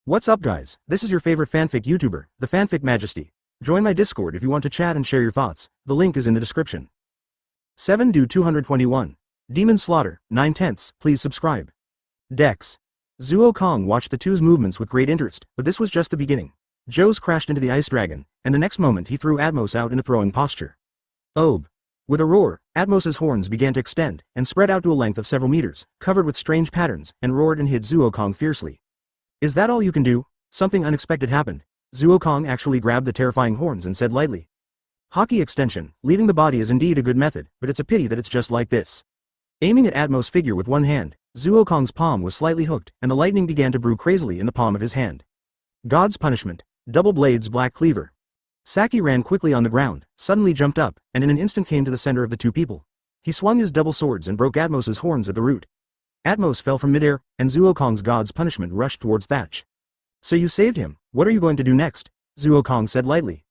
What's up guys, this is your favorite fanfic YouTuber, the Fanfic Majesty. Join my Discord if you want to chat and share your thoughts, the link is in the description. 7 do 221. Demon Slaughter, 9/10, please subscribe. Dex. Zuo Kong watched the two's movements with great interest, but this was just the beginning. Joes crashed into the ice dragon, and the next moment he threw Atmos out in a throwing posture. Obe. With a roar, Atmos's horns began to extend, and spread out to a length of several meters, covered with strange patterns, and roared and hit Zuo Kong fiercely. Is that all you can do? Something unexpected happened. Zuo Kong actually grabbed the terrifying horns and said lightly. Hockey extension, leaving the body is indeed a good method, but it's a pity that it's just like this. Aiming at Atmos' figure with one hand, Zuo Kong's palm was slightly hooked, and the lightning began to brew crazily in the palm of his hand. God's punishment. Double blades black cleaver. Saki ran quickly on the ground, suddenly jumped up, and in an instant came to the center of the two people. He swung his double swords and broke Atmos's horns at the root. Atmos fell from midair, and Zuo Kong's God's punishment rushed towards Thatch. So you saved him, what are you going to do next? Zuo Kong said lightly.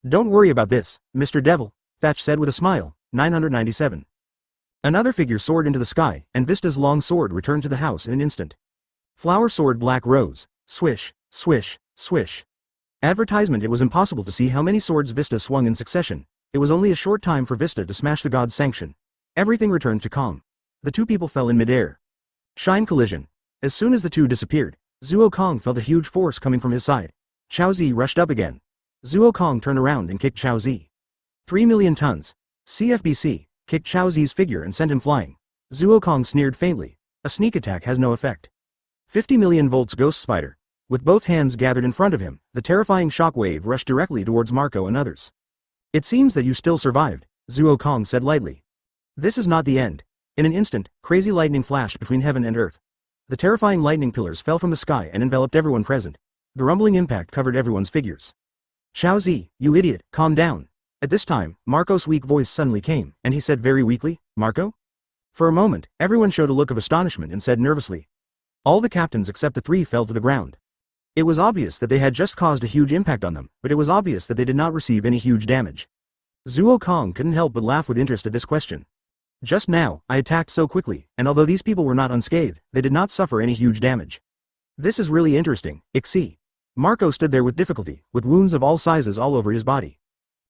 Don't worry about this, Mr. Devil, Thatch said with a smile. 997. Another figure soared into the sky, and Vista's long sword returned to the house in an instant. Flower sword black rose. Swish, swish, swish. Advertisement. It was impossible to see how many swords Vista swung in succession. It was only a short time for Vista to smash the god's sanction. Everything returned to calm. The two people fell in midair. Shine collision. As soon as the two disappeared, Zuo Kong felt a huge force coming from his side. Chaozi rushed up again. Zuo Kong turned around and kicked Chaozi. 3 million tons. CFBC, kicked Chaozi's figure and sent him flying. Zuo Kong sneered faintly. A sneak attack has no effect. 50 million volts ghost spider. With both hands gathered in front of him, the terrifying shock wave rushed directly towards Marco and others. It seems that you still survived, Zuo Kong said lightly. This is not the end. In an instant, crazy lightning flashed between heaven and earth. The terrifying lightning pillars fell from the sky and enveloped everyone present. The rumbling impact covered everyone's figures. Chaozi, you idiot, calm down. At this time, Marco's weak voice suddenly came, and he said very weakly, Marco? For a moment, everyone showed a look of astonishment and said nervously. All the captains except the three fell to the ground. It was obvious that they had just caused a huge impact on them, but it was obvious that they did not receive any huge damage. Zuo Kong couldn't help but laugh with interest at this question. Just now, I attacked so quickly, and although these people were not unscathed, they did not suffer any huge damage. This is really interesting, Ixi. Marco stood there with difficulty, with wounds of all sizes all over his body.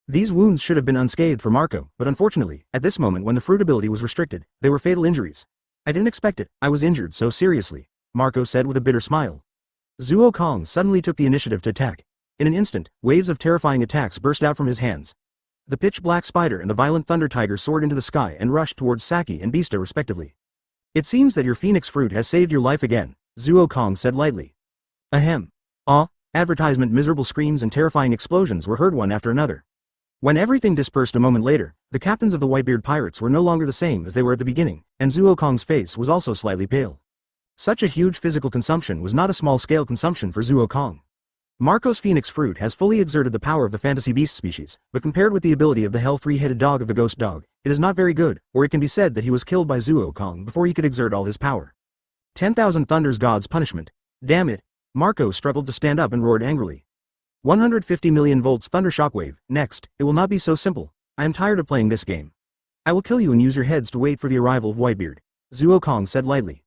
These wounds should have been unscathed for Marco, but unfortunately, at this moment when the fruit ability was restricted, they were fatal injuries. I didn't expect it, I was injured so seriously, Marco said with a bitter smile. Zuo Kong suddenly took the initiative to attack. In an instant, waves of terrifying attacks burst out from his hands. The pitch-black spider and the violent thunder tiger soared into the sky and rushed towards Saki and Bista respectively. It seems that your phoenix fruit has saved your life again, Zuo Kong said lightly. Ahem. Advertisement. Miserable screams and terrifying explosions were heard one after another. When everything dispersed a moment later, the captains of the Whitebeard pirates were no longer the same as they were at the beginning, and Zuo Kong's face was also slightly pale. Such a huge physical consumption was not a small-scale consumption for Zuo Kong. Marco's phoenix fruit has fully exerted the power of the fantasy beast species, but compared with the ability of the hell three-headed dog of the ghost dog, it is not very good, or it can be said that he was killed by Zuo Kong before he could exert all his power. 10,000 thunders god's punishment. Damn it. Marco struggled to stand up and roared angrily. 150 million volts thunder shockwave. Next, it will not be so simple. I am tired of playing this game. I will kill you and use your heads to wait for the arrival of Whitebeard, Zuo Kong said lightly.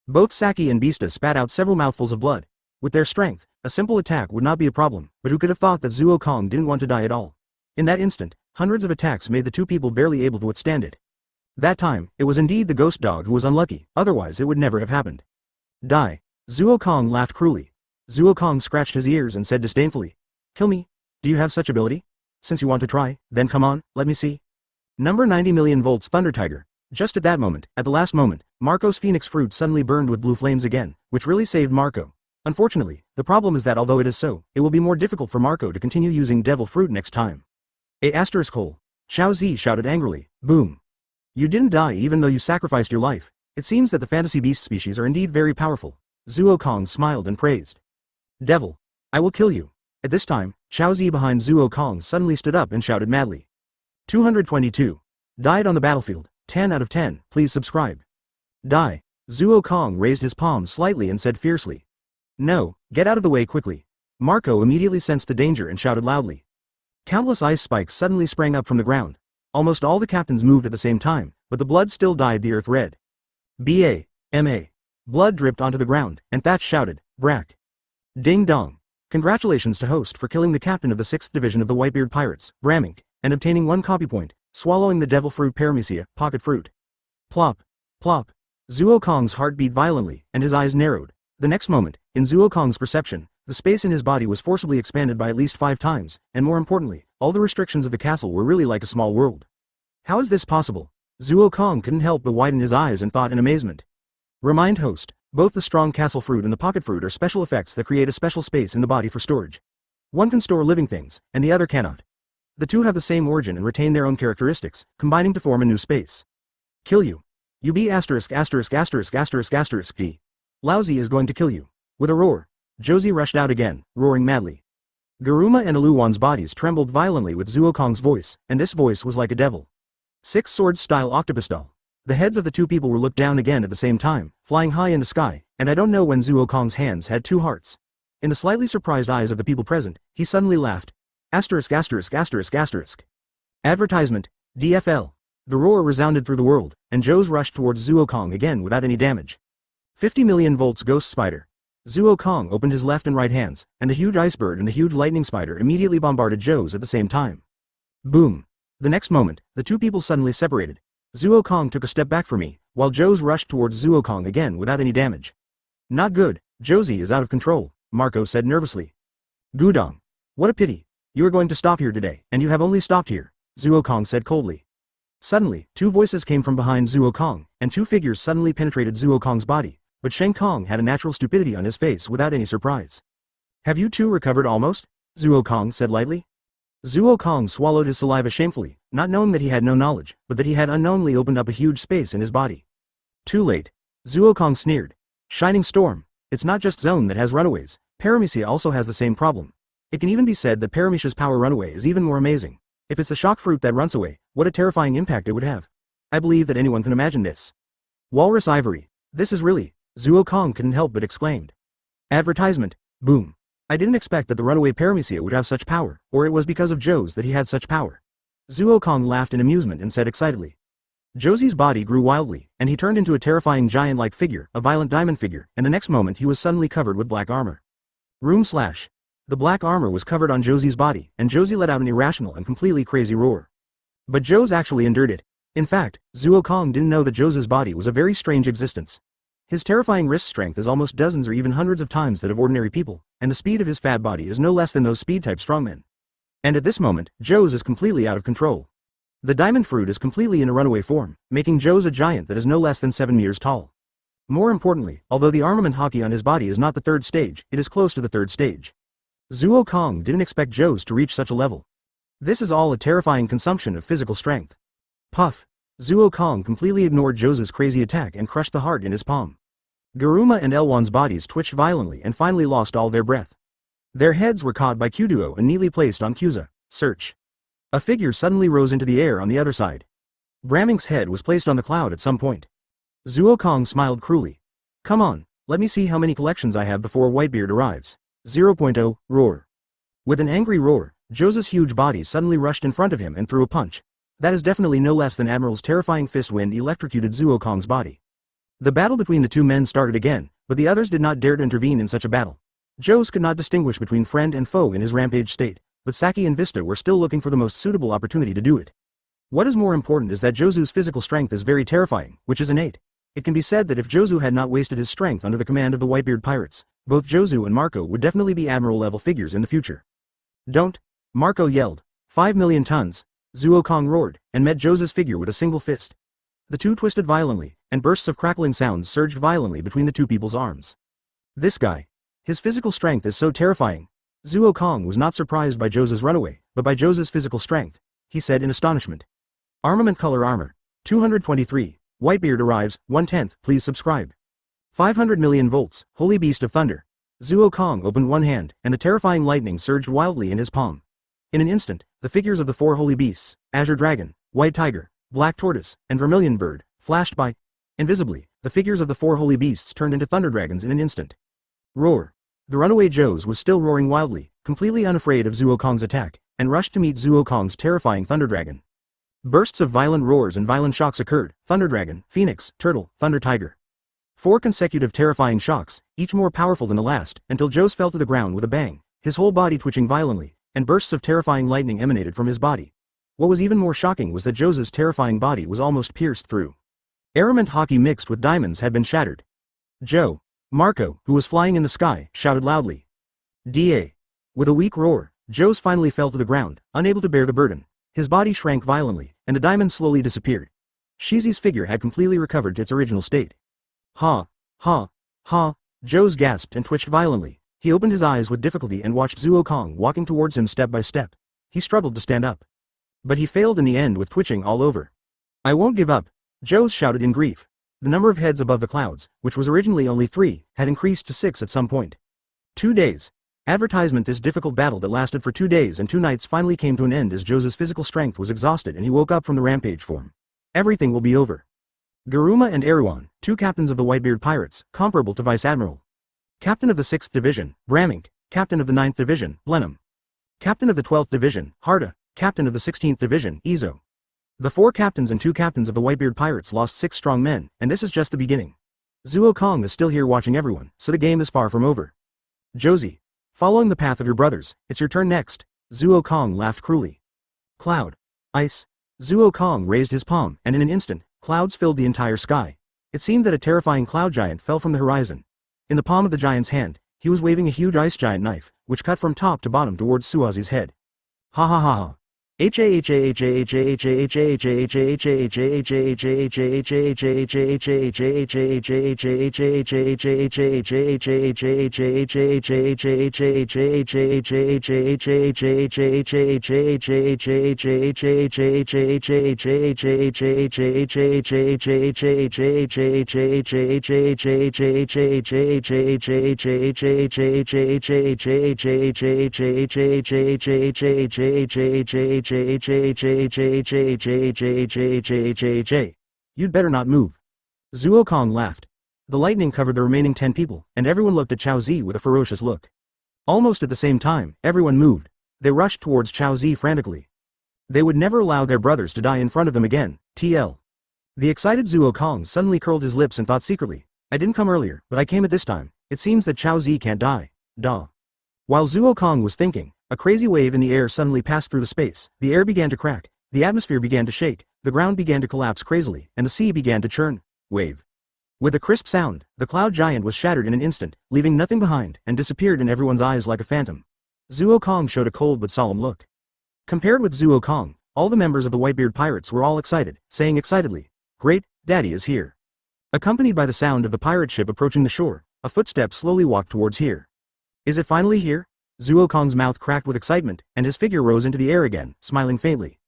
Both Saki and Bista spat out several mouthfuls of blood. With their strength, a simple attack would not be a problem, but who could have thought that Zuo Kong didn't want to die at all? In that instant, hundreds of attacks made the two people barely able to withstand it. That time, it was indeed the ghost dog who was unlucky, otherwise it would never have happened. Die. Zuo Kong laughed cruelly. Zuo Kong scratched his ears and said disdainfully. Kill me? Do you have such ability? Since you want to try, then come on, let me see. Number 90 million volts thunder tiger. Just at that moment, at the last moment, Marco's phoenix fruit suddenly burned with blue flames again, which really saved Marco. Unfortunately, the problem is that although it is so, it will be more difficult for Marco to continue using devil fruit next time. Hole. Chaozi shouted angrily. Boom. You didn't die even though you sacrificed your life. It seems that the fantasy beast species are indeed very powerful. Zuo Kong smiled and praised. Devil. I will kill you. At this time, Chaozi behind Zuo Kong suddenly stood up and shouted madly. 222. Died on the battlefield. 10 out of 10, please subscribe. Die. Zuo Kong raised his palm slightly and said fiercely. No, get out of the way quickly. Marco immediately sensed the danger and shouted loudly. Countless ice spikes suddenly sprang up from the ground. Almost all the captains moved at the same time, but the blood still dyed the earth red. B.A. M.A. Blood dripped onto the ground, and Thatch shouted, Brack. Ding dong. Congratulations to host for killing the captain of the 6th Division of the Whitebeard Pirates, Bramink, and obtaining 1 copy point, swallowing the devil fruit Paramecia, pocket fruit. Plop. Plop. Zuo Kong's heart beat violently, and his eyes narrowed. The next moment, in Zuo Kong's perception, the space in his body was forcibly expanded by at least 5 times, and more importantly, all the restrictions of the castle were really like a small world. How is this possible? Zuo Kong couldn't help but widen his eyes and thought in amazement. Remind host, both the strong castle fruit and the pocket fruit are special effects that create a special space in the body for storage. One can store living things, and the other cannot. The two have the same origin and retain their own characteristics, combining to form a new space. Kill you. You be asterisk asterisk asterisk asterisk asterisk D. Laozi is going to kill you. With a roar, Josie rushed out again, roaring madly. Garuma and Aluwan's bodies trembled violently with Zuo Kong's voice, and this voice was like a devil. 6 sword-style octopus doll. The heads of the two people were looked down again at the same time, flying high in the sky, and I don't know when Zuo Kong's hands had 2 hearts. In the slightly surprised eyes of the people present, he suddenly laughed. Asterisk asterisk asterisk asterisk. Advertisement, DFL. The roar resounded through the world, and Joes rushed towards Zuo Kong again without any damage. 50 million volts ghost spider. Zuo Kong opened his left and right hands, and the huge icebird and the huge lightning spider immediately bombarded Joes at the same time. Boom. The next moment, the two people suddenly separated. Zuo Kong took a step back for me, while Joes rushed towards Zuo Kong again without any damage. Not good, Josie is out of control, Marco said nervously. Gudong. What a pity. You are going to stop here today, and you have only stopped here, Zuo Kong said coldly. Suddenly, 2 voices came from behind Zuo Kong, and 2 figures suddenly penetrated Zuo Kong's body, but Sheng Kong had a natural stupidity on his face without any surprise. Have you two recovered almost? Zuo Kong said lightly. Zuo Kong swallowed his saliva shamefully, not knowing that he had no knowledge, but that he had unknowingly opened up a huge space in his body. Too late. Zuo Kong sneered. Shining Storm. It's not just Zoan that has runaways, Paramecia also has the same problem. It can even be said that Paramecia's power runaway is even more amazing. If it's the shock fruit that runs away, what a terrifying impact it would have. I believe that anyone can imagine this. Walrus Ivory. This is really, Zuo Kong couldn't help but exclaimed. Advertisement. Boom. I didn't expect that the runaway Paramecia would have such power, or it was because of Joe's that he had such power. Zuo Kong laughed in amusement and said excitedly. Josie's body grew wildly, and he turned into a terrifying giant-like figure, a violent diamond figure, and the next moment he was suddenly covered with black armor. Room slash. The black armor was covered on Josie's body, and Josie let out an irrational and completely crazy roar. But Joe's actually endured it. In fact, Zuo Kong didn't know that Jose's body was a very strange existence. His terrifying wrist strength is almost dozens or even hundreds of times that of ordinary people, and the speed of his fat body is no less than those speed-type strongmen. And at this moment, Joe's is completely out of control. The diamond fruit is completely in a runaway form, making Joe's a giant that is no less than 7 meters tall. More importantly, although the armament hockey on his body is not the 3rd stage, it is close to the 3rd stage. Zuo Kong didn't expect Joe's to reach such a level. This is all a terrifying consumption of physical strength. Puff. Zuo Kong completely ignored Jose's crazy attack and crushed the heart in his palm. Garuma and Elwan's bodies twitched violently and finally lost all their breath. Their heads were caught by Qduo and neatly placed on Qza. Search. A figure suddenly rose into the air on the other side. Bramink's head was placed on the cloud at some point. Zuo Kong smiled cruelly. Come on, let me see how many collections I have before Whitebeard arrives. 0.0, roar. With an angry roar, Jose's huge body suddenly rushed in front of him and threw a punch. That is definitely no less than Admiral's terrifying fist wind electrocuted Zuo Kong's body. The battle between the two men started again, but the others did not dare to intervene in such a battle. Jose could not distinguish between friend and foe in his rampage state, but Saki and Vista were still looking for the most suitable opportunity to do it. What is more important is that Josu's physical strength is very terrifying, which is innate. It can be said that if Josu had not wasted his strength under the command of the Whitebeard pirates, both Josu and Marco would definitely be Admiral-level figures in the future. Don't! Marco yelled. 5 million tons! Zuo Kong roared, and met Jose's figure with a single fist. The two twisted violently, and bursts of crackling sounds surged violently between the two people's arms. This guy. His physical strength is so terrifying. Zuo Kong was not surprised by Jose's runaway, but by Jose's physical strength, he said in astonishment. Armament color armor. 223. Whitebeard arrives, 1/10, please subscribe. 500 million volts, holy beast of thunder. Zuo Kong opened one hand, and the terrifying lightning surged wildly in his palm. In an instant, the figures of the 4 holy beasts, Azure Dragon, White Tiger, Black Tortoise, and Vermilion Bird, flashed by. Invisibly, the figures of the 4 holy beasts turned into thunder dragons in an instant. Roar. The runaway Jose was still roaring wildly, completely unafraid of Zuo Kong's attack, and rushed to meet Zuo Kong's terrifying thunder dragon. Bursts of violent roars and violent shocks occurred, Thunder Dragon, Phoenix, Turtle, Thunder Tiger. 4 consecutive terrifying shocks, each more powerful than the last, until Joe's fell to the ground with a bang, his whole body twitching violently, and bursts of terrifying lightning emanated from his body. What was even more shocking was that Joe's terrifying body was almost pierced through. Armament hockey mixed with diamonds had been shattered. Joe, Marco, who was flying in the sky, shouted loudly. Da. With a weak roar, Joe's finally fell to the ground, unable to bear the burden. His body shrank violently, and the diamond slowly disappeared. Shizi's figure had completely recovered to its original state. Ha, ha, ha, Joe's gasped and twitched violently. He opened his eyes with difficulty and watched Zuo Kong walking towards him step by step. He struggled to stand up. But he failed in the end with twitching all over. I won't give up, Joe shouted in grief. The number of heads above the clouds, which was originally only 3, had increased to 6 at some point. 2 days. Advertisement. This difficult battle that lasted for 2 days and 2 nights finally came to an end as Joe's physical strength was exhausted and he woke up from the rampage form. Everything will be over. Garuma and Erewhon, 2 captains of the Whitebeard Pirates, comparable to Vice Admiral. Captain of the 6th Division, Bramink, Captain of the 9th Division, Blenheim. Captain of the 12th Division, Harda, Captain of the 16th Division, Izo. The 4 captains and 2 captains of the Whitebeard Pirates lost 6 strong men, and this is just the beginning. Zuo Kong is still here watching everyone, so the game is far from over. Josie, following the path of your brothers, it's your turn next, Zuo Kong laughed cruelly. Cloud. Ice. Zuo Kong raised his palm, and in an instant, clouds filled the entire sky. It seemed that a terrifying cloud giant fell from the horizon. In the palm of the giant's hand, he was waving a huge ice giant knife, which cut from top to bottom towards Suazi's head. Ha ha ha ha. You'd better not move. Zuo Kong laughed. The lightning covered the remaining 10 people, and everyone looked at Chao Zi with a ferocious look. Almost at the same time, everyone moved. They rushed towards Chao Zi frantically. They would never allow their brothers to die in front of them again, TL. The excited Zuo Kong suddenly curled his lips and thought secretly, I didn't come earlier, but I came at this time. It seems that Chao Zi can't die. Duh. While Zuo Kong was thinking, a crazy wave in the air suddenly passed through the space. The air began to crack, the atmosphere began to shake, the ground began to collapse crazily, and the sea began to churn. Wave. With a crisp sound, the cloud giant was shattered in an instant, leaving nothing behind, and disappeared in everyone's eyes like a phantom. Zuo Kong showed a cold but solemn look. Compared with Zuo Kong, all the members of the Whitebeard Pirates were all excited, saying excitedly, Great, Daddy is here. Accompanied by the sound of the pirate ship approaching the shore, a footstep slowly walked towards here. Is it finally here? Zuo Kong's mouth cracked with excitement, and his figure rose into the air again, smiling faintly.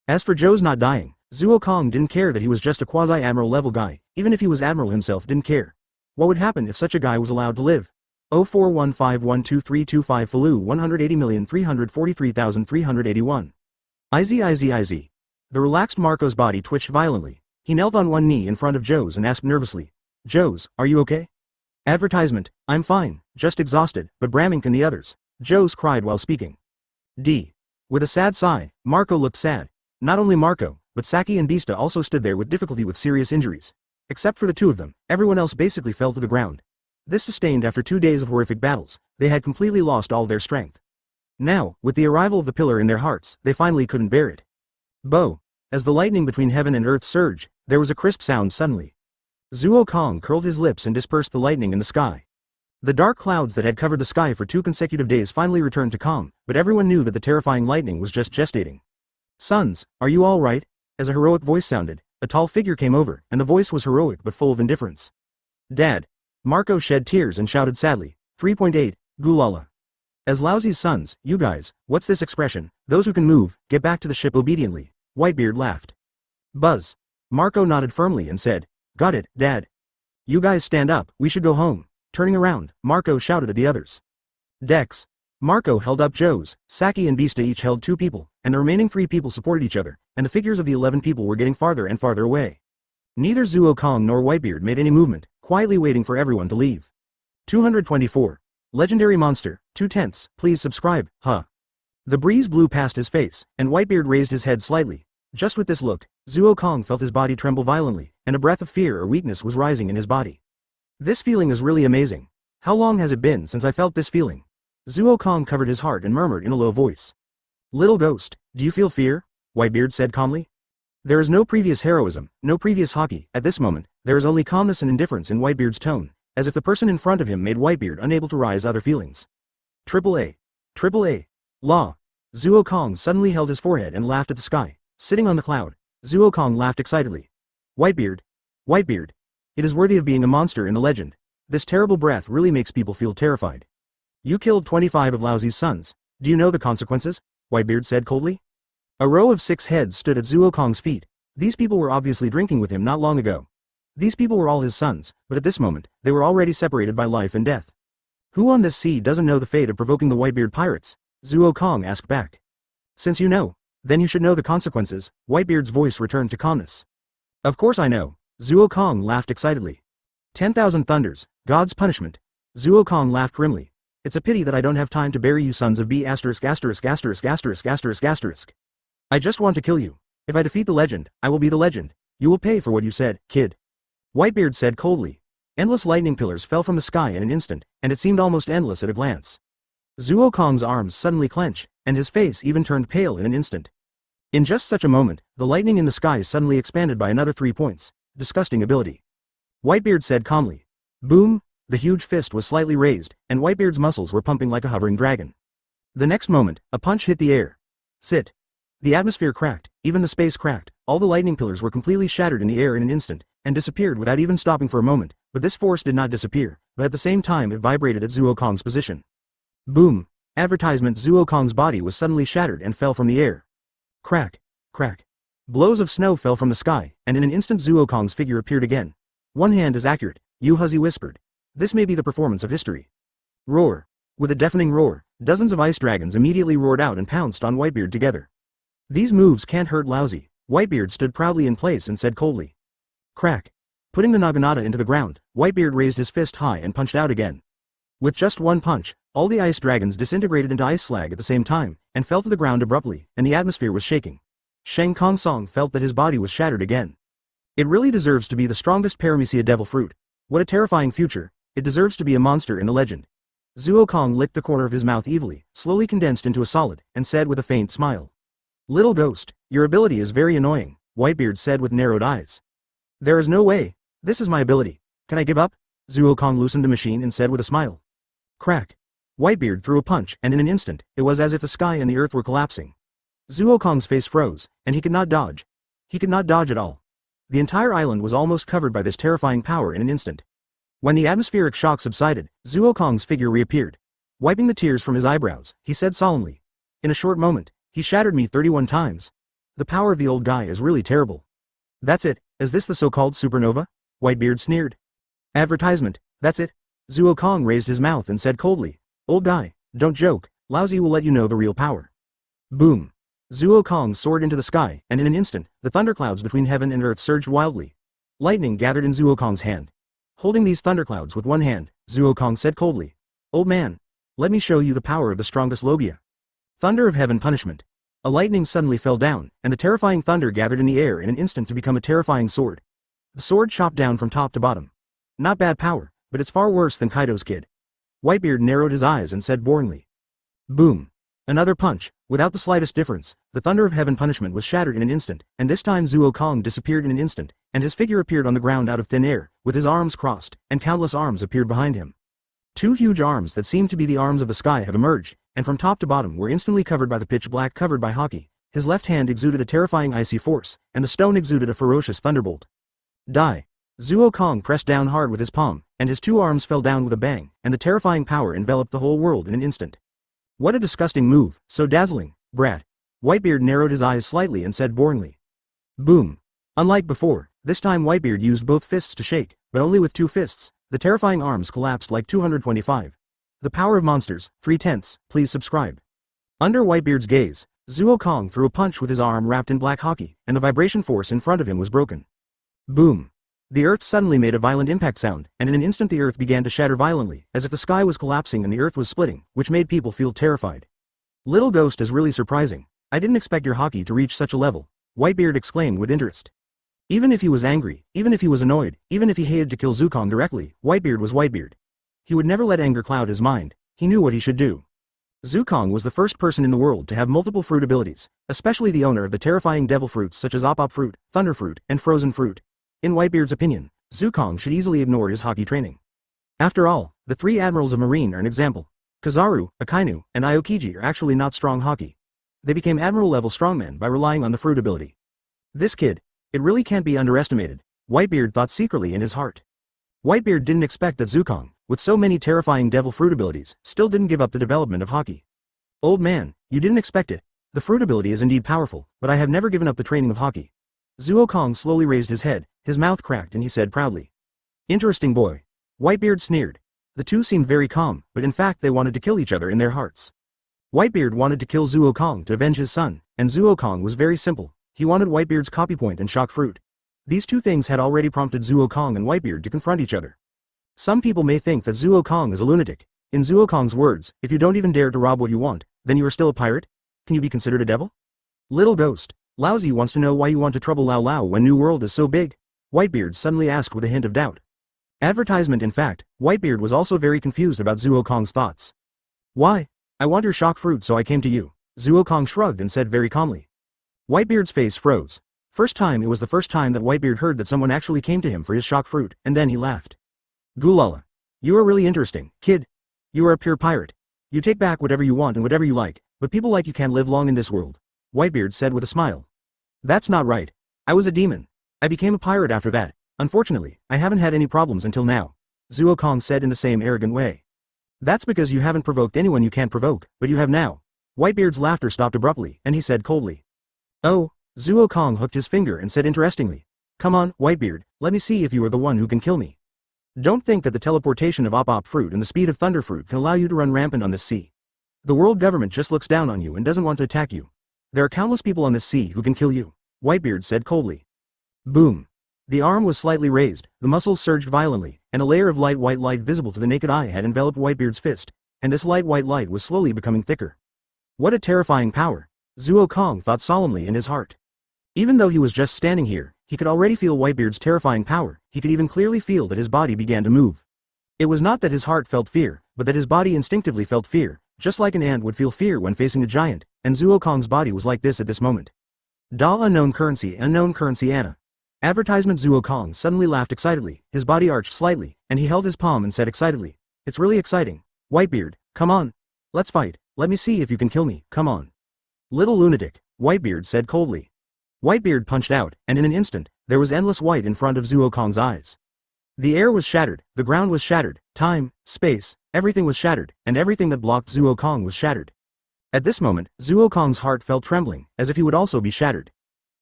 As for Joe's not dying, Zuo Kong didn't care that he was just a quasi-admiral level guy. Even if he was admiral himself didn't care. What would happen if such a guy was allowed to live? 0415123225 Falu 180,343,381. IZ. The relaxed Marco's body twitched violently. He knelt on one knee in front of Joe's and asked nervously, Joe's, are you okay? Advertisement, I'm fine, just exhausted, but Bramink and the others. Joe's cried while speaking. D. With a sad sigh, Marco looked sad. Not only Marco, but Saki and Bista also stood there with difficulty with serious injuries. Except for the 2 of them, everyone else basically fell to the ground. This sustained after 2 days of horrific battles. They had completely lost all their strength. Now, with the arrival of the pillar in their hearts, they finally couldn't bear it. Bo. As the lightning between heaven and earth surged, there was a crisp sound suddenly. Zuo Kong curled his lips and dispersed the lightning in the sky. The dark clouds that had covered the sky for 2 consecutive days finally returned to calm, but everyone knew that the terrifying lightning was just gestating. Sons, are you all right? As a heroic voice sounded, a tall figure came over, and the voice was heroic but full of indifference. Dad. Marco shed tears and shouted sadly, 3.8, Gulala. As Laozi's sons, you guys, what's this expression? Those who can move, get back to the ship obediently. Whitebeard laughed. Buzz. Marco nodded firmly and said, Got it, Dad. You guys stand up, we should go home. Turning around, Marco shouted at the others. Dex. Marco held up Joe's, Saki and Bista each held 2 people, and the remaining 3 people supported each other, and the figures of the 11 people were getting farther and farther away. Neither Zuo Kong nor Whitebeard made any movement, quietly waiting for everyone to leave. 224. Legendary Monster, 2/10, please subscribe, huh? The breeze blew past his face, and Whitebeard raised his head slightly. Just with this look, Zuo Kong felt his body tremble violently, and a breath of fear or weakness was rising in his body. This feeling is really amazing. How long has it been since I felt this feeling? Zuokong covered his heart and murmured in a low voice. Little ghost, do you feel fear? Whitebeard said calmly. There is no previous heroism, no previous hockey. At this moment, there is only calmness and indifference in Whitebeard's tone, as if the person in front of him made Whitebeard unable to rise other feelings. Triple A. Triple A. Law. Zuokong suddenly held his forehead and laughed at the sky. Sitting on the cloud, Zuokong laughed excitedly. Whitebeard. Whitebeard. It is worthy of being a monster in the legend. This terrible breath really makes people feel terrified. You killed 25 of Laozi's sons. Do you know the consequences? Whitebeard said coldly. A row of 6 heads stood at Zuokong's feet. These people were obviously drinking with him not long ago. These people were all his sons, but at this moment, they were already separated by life and death. Who on this sea doesn't know the fate of provoking the Whitebeard pirates? Zuokong asked back. Since you know, then you should know the consequences. Whitebeard's voice returned to calmness. Of course I know. Zuokong laughed excitedly. 10,000 thunders, God's punishment. Zuokong laughed grimly. It's a pity that I don't have time to bury you sons of B*******************. I just want to kill you. If I defeat the legend, I will be the legend. You will pay for what you said, kid. Whitebeard said coldly. Endless lightning pillars fell from the sky in an instant, and it seemed almost endless at a glance. Zuokong's arms suddenly clenched, and his face even turned pale in an instant. In just such a moment, the lightning in the sky suddenly expanded by another 3 points. Disgusting ability. Whitebeard said calmly. Boom! The huge fist was slightly raised, and Whitebeard's muscles were pumping like a hovering dragon. The next moment, a punch hit the air. Sit. The atmosphere cracked, even the space cracked, all the lightning pillars were completely shattered in the air in an instant, and disappeared without even stopping for a moment, but this force did not disappear, but at the same time it vibrated at Zuokong's position. Boom! Advertisement. Zuokong's body was suddenly shattered and fell from the air. Crack. Crack. Blows of snow fell from the sky, and in an instant Zuokong's figure appeared again. One hand is accurate, Yuhuzi whispered. This may be the performance of history. Roar. With a deafening roar, dozens of ice dragons immediately roared out and pounced on Whitebeard together. These moves can't hurt Laozi. Whitebeard stood proudly in place and said coldly. Crack. Putting the naginata into the ground, Whitebeard raised his fist high and punched out again. With just one punch, all the ice dragons disintegrated into ice slag at the same time, and fell to the ground abruptly, and the atmosphere was shaking. Shang Kongsong felt that his body was shattered again. It really deserves to be the strongest Paramecia devil fruit. What a terrifying future. It deserves to be a monster in the legend. Zuokong licked the corner of his mouth evilly, slowly condensed into a solid, and said with a faint smile. Little ghost, your ability is very annoying, Whitebeard said with narrowed eyes. There is no way. This is my ability. Can I give up? Zuokong loosened the machine and said with a smile. Crack. Whitebeard threw a punch, and in an instant, it was as if the sky and the earth were collapsing. Zuokong's face froze, and he could not dodge. He could not dodge at all. The entire island was almost covered by this terrifying power in an instant. When the atmospheric shock subsided, Zuokong's figure reappeared. Wiping the tears from his eyebrows, he said solemnly. In a short moment, he shattered me 31 times. The power of the old guy is really terrible. That's it, is this the so-called supernova? Whitebeard sneered. Advertisement, that's it. Zuokong raised his mouth and said coldly. Old guy, don't joke, Laozi will let you know the real power. Boom. Zuokong soared into the sky, and in an instant, the thunderclouds between heaven and earth surged wildly. Lightning gathered in Zuokong's hand. Holding these thunderclouds with one hand, Zuokong said coldly. Old man, let me show you the power of the strongest Logia. Thunder of heaven punishment. A lightning suddenly fell down, and the terrifying thunder gathered in the air in an instant to become a terrifying sword. The sword chopped down from top to bottom. Not bad power, but it's far worse than Kaido's kid. Whitebeard narrowed his eyes and said boringly. Boom. Another punch. Without the slightest difference, the thunder of heaven punishment was shattered in an instant, and this time Zuokong disappeared in an instant, and his figure appeared on the ground out of thin air, with his arms crossed, and countless arms appeared behind him. 2 huge arms that seemed to be the arms of the sky have emerged, and from top to bottom were instantly covered by the pitch black covered by hockey. His left hand exuded a terrifying icy force, and the stone exuded a ferocious thunderbolt. Die. Zuokong pressed down hard with his palm, and his 2 arms fell down with a bang, and the terrifying power enveloped the whole world in an instant. What a disgusting move, so dazzling, brat. Whitebeard narrowed his eyes slightly and said boringly. Boom. Unlike before, this time Whitebeard used both fists to shake, but only with 2 fists. The terrifying arms collapsed like 225. The power of monsters, 3/10, please subscribe. Under Whitebeard's gaze, Zuokong threw a punch with his arm wrapped in black hockey, and the vibration force in front of him was broken. Boom. The earth suddenly made a violent impact sound, and in an instant the earth began to shatter violently, as if the sky was collapsing and the earth was splitting, which made people feel terrified. Little ghost is really surprising. I didn't expect your hockey to reach such a level, Whitebeard exclaimed with interest. Even if he was angry, even if he was annoyed, even if he hated to kill Zuokong directly, Whitebeard was Whitebeard. he would never let anger cloud his mind. He knew what he should do. Zoan was the first person in the world to have multiple fruit abilities, especially the owner of the terrifying devil fruits such as Overlord fruit, Thunder fruit, and frozen fruit. In Whitebeard's opinion, Zoan should easily ignore his hockey training. After all, the three admirals of Marine are an example. Kizaru, Akainu, and Aokiji are actually not strong hockey. They became admiral-level strongmen by relying on the fruit ability. This kid, it really can't be underestimated, Whitebeard thought secretly in his heart. Whitebeard didn't expect that Zoan, with so many terrifying devil fruit abilities, still didn't give up the development of hockey. Old man, you didn't expect it. The fruit ability is indeed powerful, but I have never given up the training of hockey. Zoan slowly raised his head, his mouth cracked and he said proudly. Interesting boy. Whitebeard sneered. The two seemed very calm, but in fact they wanted to kill each other in their hearts. Whitebeard wanted to kill Zoan to avenge his son, and Zoan was very simple. He wanted Whitebeard's copy point and shock fruit. These two things had already prompted Zoan and Whitebeard to confront each other. Some people may think that Zoan is a lunatic. In Zoan's words, if you don't even dare to rob what you want, then you are still a pirate? Can you be considered a devil? Little ghost, Laozi wants to know why you want to trouble Lao when New World is so big. Whitebeard suddenly asked with a hint of doubt. Advertisement. In fact, Whitebeard was also very confused about Zoan's thoughts. Why? I want your shock fruit, so I came to you. Zoan shrugged and said very calmly. Whitebeard's face froze. It was the first time that Whitebeard heard that someone actually came to him for his shock fruit, and then he laughed. Gulala. You are really interesting, kid. You are a pure pirate. You take back whatever you want and whatever you like, but people like you can't live long in this world, Whitebeard said with a smile. That's not right. I was a demon. I became a pirate after that. Unfortunately, I haven't had any problems until now, Zoan said in the same arrogant way. That's because you haven't provoked anyone you can't provoke, but you have now. Whitebeard's laughter stopped abruptly, and he said coldly. Oh, Zoan hooked his finger and said interestingly. Come on, Whitebeard, let me see if you are the one who can kill me. Don't think that the teleportation of Overlord fruit and the speed of Thunder fruit can allow you to run rampant on this sea. The world government just looks down on you and doesn't want to attack you. There are countless people on this sea who can kill you, Whitebeard said coldly. Boom. The arm was slightly raised, the muscles surged violently, and a layer of light white light visible to the naked eye had enveloped Whitebeard's fist, and this light white light was slowly becoming thicker. What a terrifying power, Zoan thought solemnly in his heart. Even though he was just standing here, he could already feel Whitebeard's terrifying power. He could even clearly feel that his body began to move. It was not that his heart felt fear, but that his body instinctively felt fear, just like an ant would feel fear when facing a giant, and Zoan's body was like this at this moment. Unknown currency Anna. Advertisement. Zoan suddenly laughed excitedly, his body arched slightly, and he held his palm and said excitedly. It's really exciting. Whitebeard, come on. Let's fight. Let me see if you can kill me, come on. Little lunatic, Whitebeard said coldly. Whitebeard punched out, and in an instant, there was endless white in front of Zoan's eyes. The air was shattered, the ground was shattered, time, space, everything was shattered, and everything that blocked Zoan was shattered. At this moment, Zoan's heart felt trembling, as if he would also be shattered.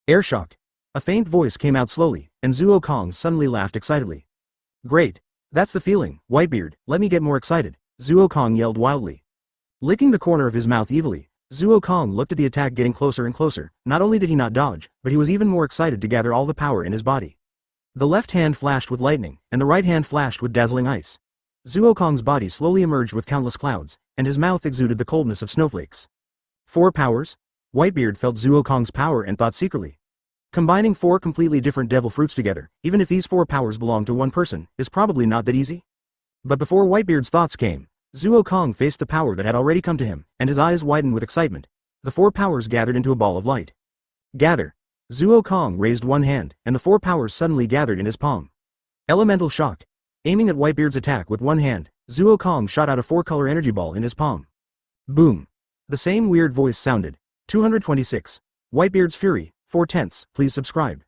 Air shock. A faint voice came out slowly, and Zoan suddenly laughed excitedly. Great. That's the feeling, Whitebeard, let me get more excited, Zoan yelled wildly. Licking the corner of his mouth evilly, Zoan looked at the attack getting closer and closer. Not only did he not dodge, but he was even more excited to gather all the power in his body. The left hand flashed with lightning, and the right hand flashed with dazzling ice. Zoan's body slowly emerged with countless clouds, and his mouth exuded the coldness of snowflakes. 4 powers? Whitebeard felt Zoan's power and thought secretly. Combining 4 completely different devil fruits together, even if these 4 powers belong to one person, is probably not that easy. But before Whitebeard's thoughts came, Zoan faced the power that had already come to him, and his eyes widened with excitement. The 4 powers gathered into a ball of light. Gather. Zoan raised one hand, and the 4 powers suddenly gathered in his palm. Elemental shock. Aiming at Whitebeard's attack with one hand, Zoan shot out a 4-color energy ball in his palm. Boom. The same weird voice sounded. 226. Whitebeard's Fury, 4/10, please subscribe.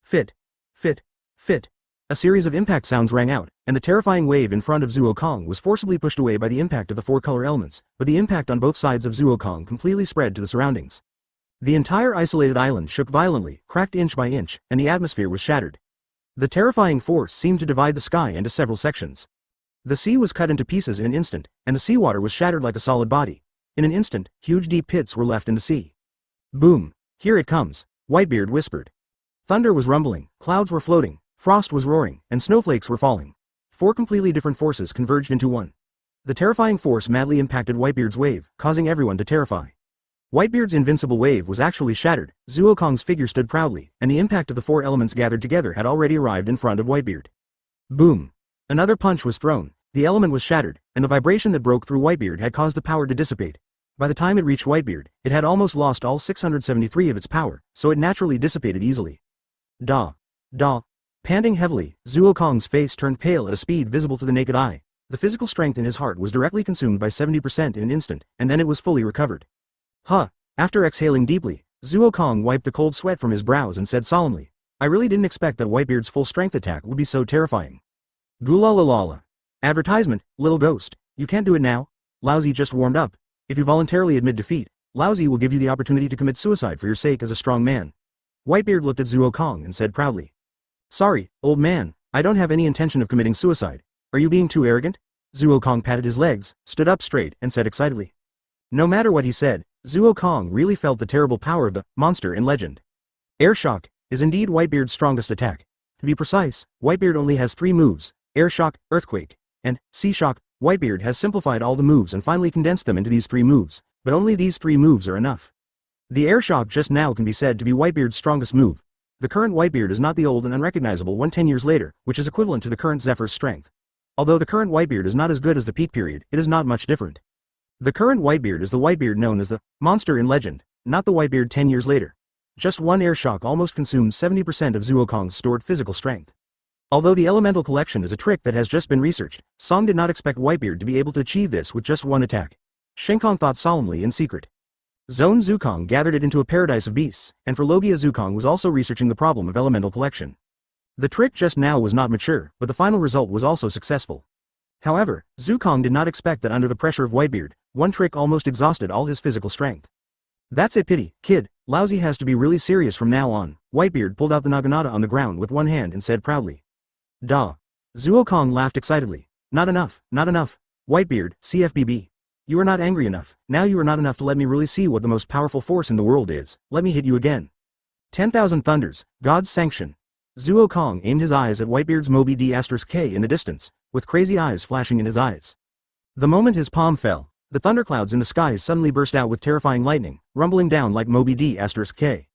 Fit. Fit. Fit. A series of impact sounds rang out, and the terrifying wave in front of Zoan was forcibly pushed away by the impact of the 4-color elements, but the impact on both sides of Zoan completely spread to the surroundings. The entire isolated island shook violently, cracked inch by inch, and the atmosphere was shattered. The terrifying force seemed to divide the sky into several sections. The sea was cut into pieces in an instant, and the seawater was shattered like a solid body. In an instant, huge deep pits were left in the sea. Boom! Here it comes, Whitebeard whispered. Thunder was rumbling, clouds were floating, frost was roaring, and snowflakes were falling. 4 completely different forces converged into one. The terrifying force madly impacted Whitebeard's wave, causing everyone to terrify. Whitebeard's invincible wave was actually shattered. Zoan's figure stood proudly, and the impact of the 4 elements gathered together had already arrived in front of Whitebeard. Boom! Another punch was thrown, The element was shattered, and the vibration that broke through Whitebeard had caused the power to dissipate. By the time it reached Whitebeard, it had almost lost all 673 of its power, so it naturally dissipated easily. Da. Da. Panting heavily, Zuo Kong's face turned pale at a speed visible to the naked eye. The physical strength in his heart was directly consumed by 70% in an instant, and then it was fully recovered. Huh. After exhaling deeply, Zuo Kong wiped the cold sweat from his brows and said solemnly, I really didn't expect that Whitebeard's full strength attack would be so terrifying. Gulalalala. Advertisement, little ghost. You can't do it now. Laozi just warmed up. If you voluntarily admit defeat, Laozi will give you the opportunity to commit suicide for your sake as a strong man. Whitebeard looked at Zuo Kong and said proudly. Sorry, old man, I don't have any intention of committing suicide. Are you being too arrogant? Zuo Kong patted his legs, stood up straight, and said excitedly. No matter what he said, Zuo Kong really felt the terrible power of the monster in legend. Air Shock is indeed Whitebeard's strongest attack. To be precise, Whitebeard only has 3 moves, Air Shock, Earthquake, and Sea Shock. Whitebeard has simplified all the moves and finally condensed them into these 3 moves, but only these 3 moves are enough. The Air Shock just now can be said to be Whitebeard's strongest move. The current Whitebeard is not the old and unrecognizable one 10 years later, which is equivalent to the current Zephyr's strength. Although the current Whitebeard is not as good as the peak period, it is not much different. The current Whitebeard is the Whitebeard known as the monster in legend, not the Whitebeard 10 years later. Just one Air Shock almost consumed 70% of Zuo Kong's stored physical strength. Although the elemental collection is a trick that has just been researched, Song did not expect Whitebeard to be able to achieve this with just one attack. Shenkong thought solemnly in secret. Zoan Zukong gathered it into a paradise of beasts, and for Logia Zukong was also researching the problem of elemental collection. The trick just now was not mature, but the final result was also successful. However, Zukong did not expect that under the pressure of Whitebeard, one trick almost exhausted all his physical strength. That's a pity, kid. Laozi has to be really serious from now on. Whitebeard pulled out the naginata on the ground with one hand and said proudly. Da. Zuo Kong laughed excitedly. Not enough, not enough. Whitebeard, CFBB. You are not angry enough. Now you are not enough to let me really see what the most powerful force in the world is. Let me hit you again. 10,000 thunders, God's sanction. Zuo Kong aimed his eyes at Whitebeard's Moby D** K in the distance, with crazy eyes flashing in his eyes. The moment his palm fell, the thunderclouds in the skies suddenly burst out with terrifying lightning, rumbling down like Moby D** K.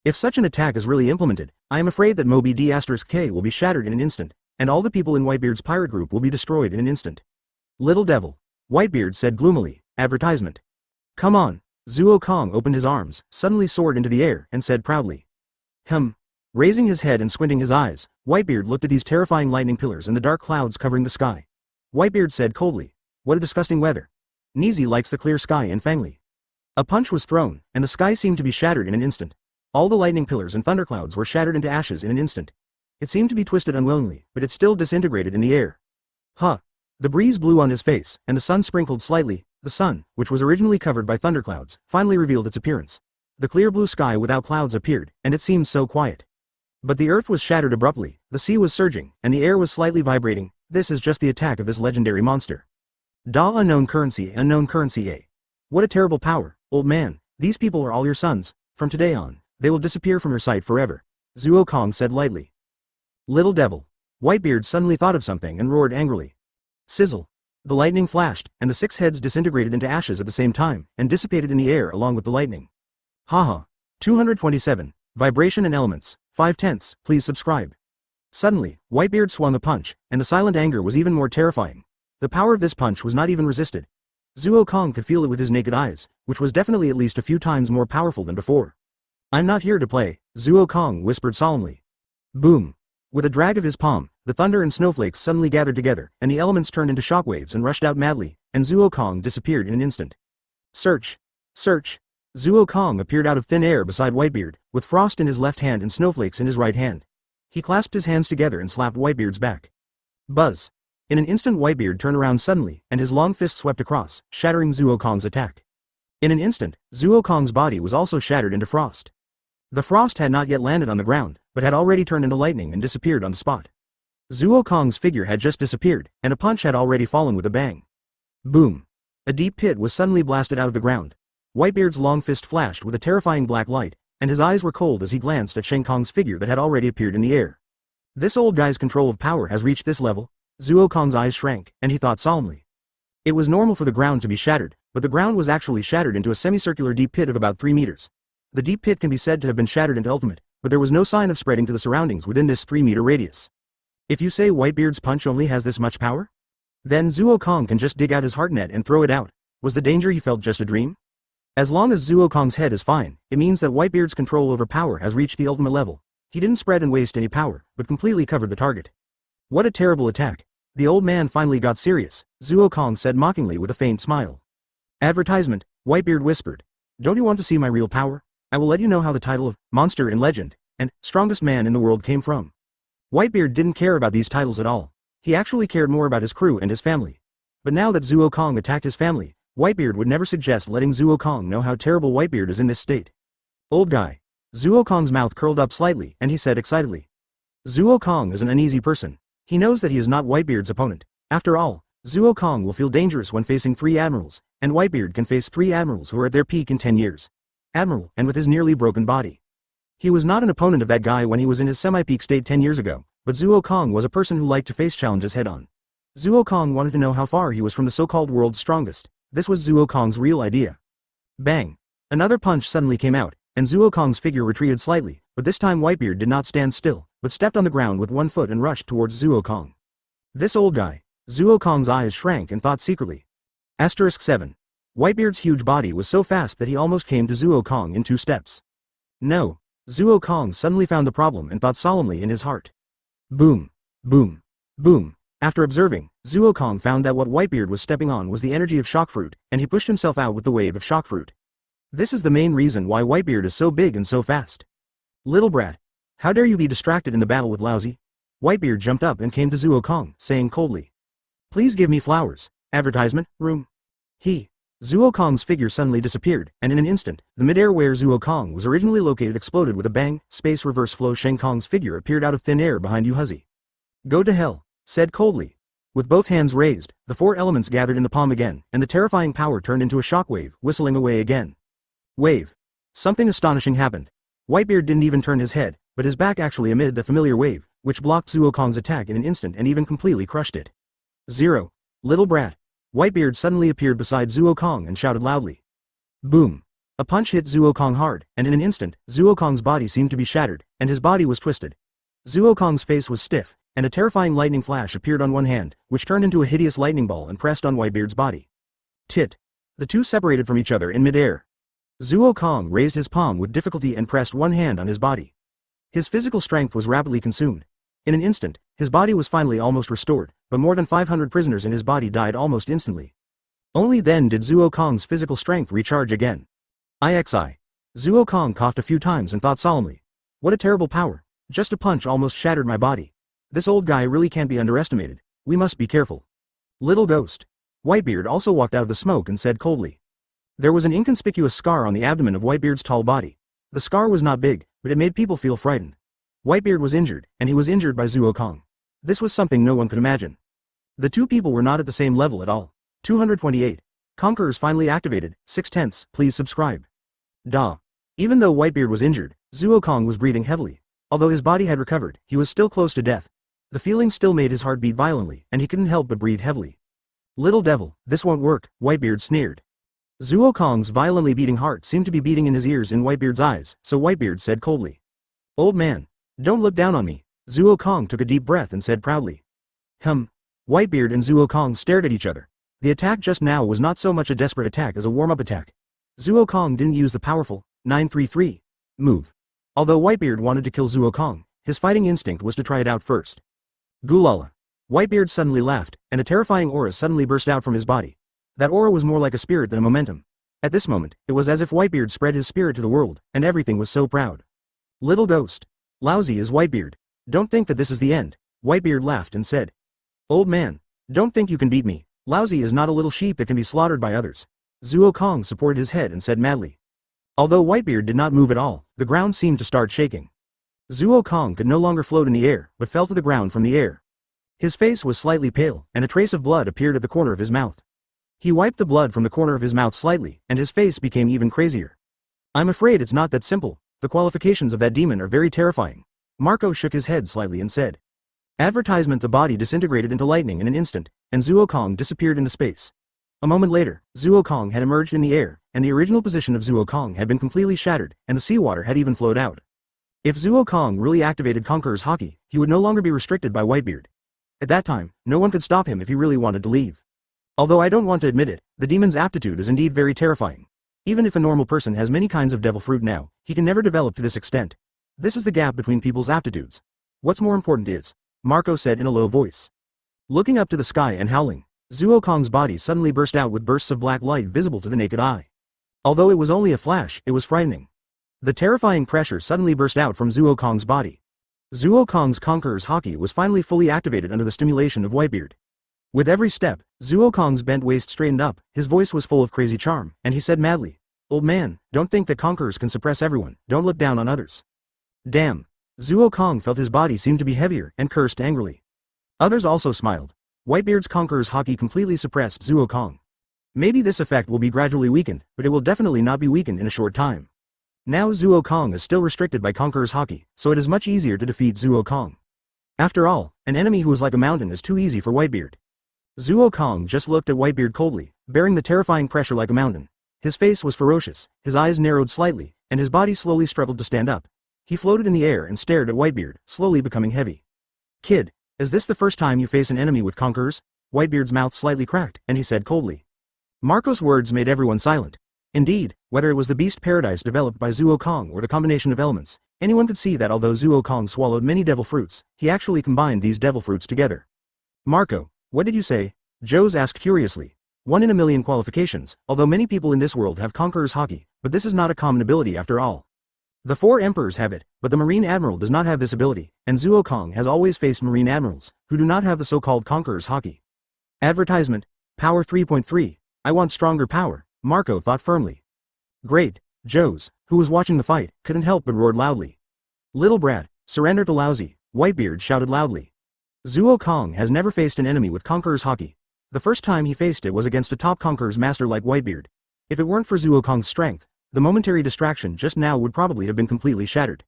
If such an attack is really implemented, I am afraid that Moby D** K will be shattered in an instant, and all the people in Whitebeard's pirate group will be destroyed in an instant. Little devil. Whitebeard said gloomily, advertisement. Come on. Zuo Kong opened his arms, suddenly soared into the air, and said proudly. Raising his head and squinting his eyes, Whitebeard looked at these terrifying lightning pillars and the dark clouds covering the sky. Whitebeard said coldly, what a disgusting weather. Nizi likes the clear sky and Fangli. A punch was thrown, and the sky seemed to be shattered in an instant. All the lightning pillars and thunderclouds were shattered into ashes in an instant. It seemed to be twisted unwillingly, but it still disintegrated in the air. Huh. The breeze blew on his face, and the sun sprinkled slightly. The sun, which was originally covered by thunderclouds, finally revealed its appearance. The clear blue sky without clouds appeared, and it seemed so quiet. But the earth was shattered abruptly, the sea was surging, and the air was slightly vibrating. This is just the attack of this legendary monster. Da unknown currency A. What a terrible power, old man. These people are all your sons. From today on, they will disappear from your sight forever. Zuo Kong said lightly. Little devil. Whitebeard suddenly thought of something and roared angrily. Sizzle. The lightning flashed, and the 6 heads disintegrated into ashes at the same time, and dissipated in the air along with the lightning. Haha. 227. Vibration and elements. 5/10. Please subscribe. Suddenly, Whitebeard swung a punch, and the silent anger was even more terrifying. The power of this punch was not even resisted. Zuo Kong could feel it with his naked eyes, which was definitely at least a few times more powerful than before. I'm not here to play, Zuo Kong whispered solemnly. Boom. With a drag of his palm, the thunder and snowflakes suddenly gathered together, and the elements turned into shockwaves and rushed out madly, and Zuo Kong disappeared in an instant. Search. Search. Zuo Kong appeared out of thin air beside Whitebeard, with frost in his left hand and snowflakes in his right hand. He clasped his hands together and slapped Whitebeard's back. Buzz. In an instant Whitebeard turned around suddenly, and his long fist swept across, shattering Zuo Kong's attack. In an instant, Zuo Kong's body was also shattered into frost. The frost had not yet landed on the ground, but had already turned into lightning and disappeared on the spot. Zuo Kong's figure had just disappeared, and a punch had already fallen with a bang. Boom. A deep pit was suddenly blasted out of the ground. Whitebeard's long fist flashed with a terrifying black light, and his eyes were cold as he glanced at Shenkong's figure that had already appeared in the air. This old guy's control of power has reached this level? Zuo Kong's eyes shrank, and he thought solemnly. It was normal for the ground to be shattered, but the ground was actually shattered into a semicircular deep pit of about 3 meters. The deep pit can be said to have been shattered into ultimate, but there was no sign of spreading to the surroundings within this 3-meter radius. If you say Whitebeard's punch only has this much power? Then Zuokong can just dig out his heart net and throw it out. Was the danger he felt just a dream? As long as Zuokong's head is fine, it means that Whitebeard's control over power has reached the ultimate level. He didn't spread and waste any power, but completely covered the target. What a terrible attack. The old man finally got serious, Zuokong said mockingly with a faint smile. Advertisement, Whitebeard whispered. Don't you want to see my real power? I will let you know how the title of Monster in Legend and Strongest Man in the World came from. Whitebeard didn't care about these titles at all. He actually cared more about his crew and his family. But now that Zuokong attacked his family, Whitebeard would never suggest letting Zuokong know how terrible Whitebeard is in this state. Old guy. Zuokong's mouth curled up slightly and he said excitedly. Zuokong is an uneasy person. He knows that he is not Whitebeard's opponent. After all, Zuokong will feel dangerous when facing 3 admirals, and Whitebeard can face 3 admirals who are at their peak in 10 years. Admiral, and with his nearly broken body. He was not an opponent of that guy when he was in his semi-peak state 10 years ago, but Zuokong was a person who liked to face challenges head-on. Zuokong wanted to know how far he was from the so-called world's strongest. This was Zuokong's real idea. Bang! Another punch suddenly came out, and Zuokong's figure retreated slightly, but this time Whitebeard did not stand still, but stepped on the ground with one foot and rushed towards Zuokong. This old guy. Zuokong's eyes shrank and thought secretly. Asterisk 7. Whitebeard's huge body was so fast that he almost came to Zuokong in 2 steps. No. Zuokong suddenly found the problem and thought solemnly in his heart. Boom. Boom. Boom. After observing, Zuokong found that what Whitebeard was stepping on was the energy of Shock Fruit, and he pushed himself out with the wave of Shock Fruit. This is the main reason why Whitebeard is so big and so fast. Little brat. How dare you be distracted in the battle with Laozi? Whitebeard jumped up and came to Zuokong, saying coldly. Please give me flowers. Advertisement, room. Zuokong's figure suddenly disappeared, and in an instant, the midair where Zuokong was originally located exploded with a bang. Space reverse flow. Shenkong's figure appeared out of thin air behind Yuhuzi. Go to hell, said coldly. With both hands raised, the 4 elements gathered in the palm again, and the terrifying power turned into a shockwave, whistling away again. Wave. Something astonishing happened. Whitebeard didn't even turn his head, but his back actually emitted the familiar wave, which blocked Zuokong's attack in an instant and even completely crushed it. 0. Little brat. Whitebeard suddenly appeared beside Zuokong and shouted loudly. Boom. A punch hit Zuokong hard, and in an instant, Zuokong's body seemed to be shattered, and his body was twisted. Zuokong's face was stiff, and a terrifying lightning flash appeared on one hand, which turned into a hideous lightning ball and pressed on Whitebeard's body. Tit. The two separated from each other in midair. Zuokong raised his palm with difficulty and pressed one hand on his body. His physical strength was rapidly consumed. In an instant, his body was finally almost restored, but more than 500 prisoners in his body died almost instantly. Only then did Zuokong's physical strength recharge again. IXI. Zuokong coughed a few times and thought solemnly. What a terrible power. Just a punch almost shattered my body. This old guy really can't be underestimated. We must be careful. Little ghost. Whitebeard also walked out of the smoke and said coldly. There was an inconspicuous scar on the abdomen of Whitebeard's tall body. The scar was not big, but it made people feel frightened. Whitebeard was injured, and he was injured by Zuokong. This was something no one could imagine. The two people were not at the same level at all. 228. Conquerors finally activated. 6/10. Please subscribe. Duh. Even though Whitebeard was injured, Zuokong was breathing heavily. Although his body had recovered, he was still close to death. The feeling still made his heart beat violently, and he couldn't help but breathe heavily. Little devil, this won't work, Whitebeard sneered. Zuokong's violently beating heart seemed to be beating in his ears in Whitebeard's eyes, so Whitebeard said coldly. Old man. Don't look down on me. Zuokong took a deep breath and said proudly. Whitebeard and Zuokong stared at each other. The attack just now was not so much a desperate attack as a warm-up attack. Zuokong didn't use the powerful 933 move. Although Whitebeard wanted to kill Zuokong, his fighting instinct was to try it out first. Gulala. Whitebeard suddenly laughed, and a terrifying aura suddenly burst out from his body. That aura was more like a spirit than a momentum. At this moment, it was as if Whitebeard spread his spirit to the world, and everything was so proud. Little ghost. Laozi is Whitebeard. Don't think that this is the end. Whitebeard laughed and said. Old man. Don't think you can beat me. Laozi is not a little sheep that can be slaughtered by others. Zuokong supported his head and said madly. Although Whitebeard did not move at all, the ground seemed to start shaking. Zuokong could no longer float in the air, but fell to the ground from the air. His face was slightly pale, and a trace of blood appeared at the corner of his mouth. He wiped the blood from the corner of his mouth slightly, and his face became even crazier. I'm afraid it's not that simple. The qualifications of that demon are very terrifying. Marco shook his head slightly and said. Advertisement. The body disintegrated into lightning in an instant, and Zuokong disappeared into space. A moment later, Zuokong had emerged in the air, and the original position of Zuokong had been completely shattered, and the seawater had even flowed out. If Zuokong really activated Conqueror's Haki, he would no longer be restricted by Whitebeard. At that time, no one could stop him if he really wanted to leave. Although I don't want to admit it, the demon's aptitude is indeed very terrifying. Even if a normal person has many kinds of devil fruit now, he can never develop to this extent. This is the gap between people's aptitudes. What's more important is, Marco said in a low voice. Looking up to the sky and howling, Zuokong's body suddenly burst out with bursts of black light visible to the naked eye. Although it was only a flash, it was frightening. The terrifying pressure suddenly burst out from Zuokong's body. Zuokong's Conqueror's Haki was finally fully activated under the stimulation of Whitebeard. With every step, Zuokong's bent waist straightened up, his voice was full of crazy charm, and he said madly, "Old man, don't think that conquerors can suppress everyone, don't look down on others." Damn. Zuokong felt his body seemed to be heavier, and cursed angrily. Others also smiled. Whitebeard's Conqueror's Haki completely suppressed Zuokong. Maybe this effect will be gradually weakened, but it will definitely not be weakened in a short time. Now Zuokong is still restricted by Conqueror's Haki, so it is much easier to defeat Zuokong. After all, an enemy who is like a mountain is too easy for Whitebeard. Zuokong just looked at Whitebeard coldly, bearing the terrifying pressure like a mountain. His face was ferocious, his eyes narrowed slightly, and his body slowly struggled to stand up. He floated in the air and stared at Whitebeard, slowly becoming heavy. "Kid, is this the first time you face an enemy with conquerors?" Whitebeard's mouth slightly cracked, and he said coldly. Marco's words made everyone silent. Indeed, whether it was the beast paradise developed by Zuokong or the combination of elements, anyone could see that although Zuokong swallowed many devil fruits, he actually combined these devil fruits together. "Marco, what did you say?" Joes asked curiously. 1 in a million qualifications, although many people in this world have Conqueror's Haki, but this is not a common ability after all. The 4 emperors have it, but the Marine Admiral does not have this ability, and Zuokong has always faced Marine Admirals, who do not have the so-called Conqueror's Haki. Advertisement. Power 3.3. I want stronger power, Marco thought firmly. Great. Joes, who was watching the fight, couldn't help but roared loudly. "Little brat, surrender to Laozi," Whitebeard shouted loudly. Zuokong has never faced an enemy with Conqueror's Haki. The first time he faced it was against a top Conqueror's master like Whitebeard. If it weren't for Zuokong's strength, the momentary distraction just now would probably have been completely shattered.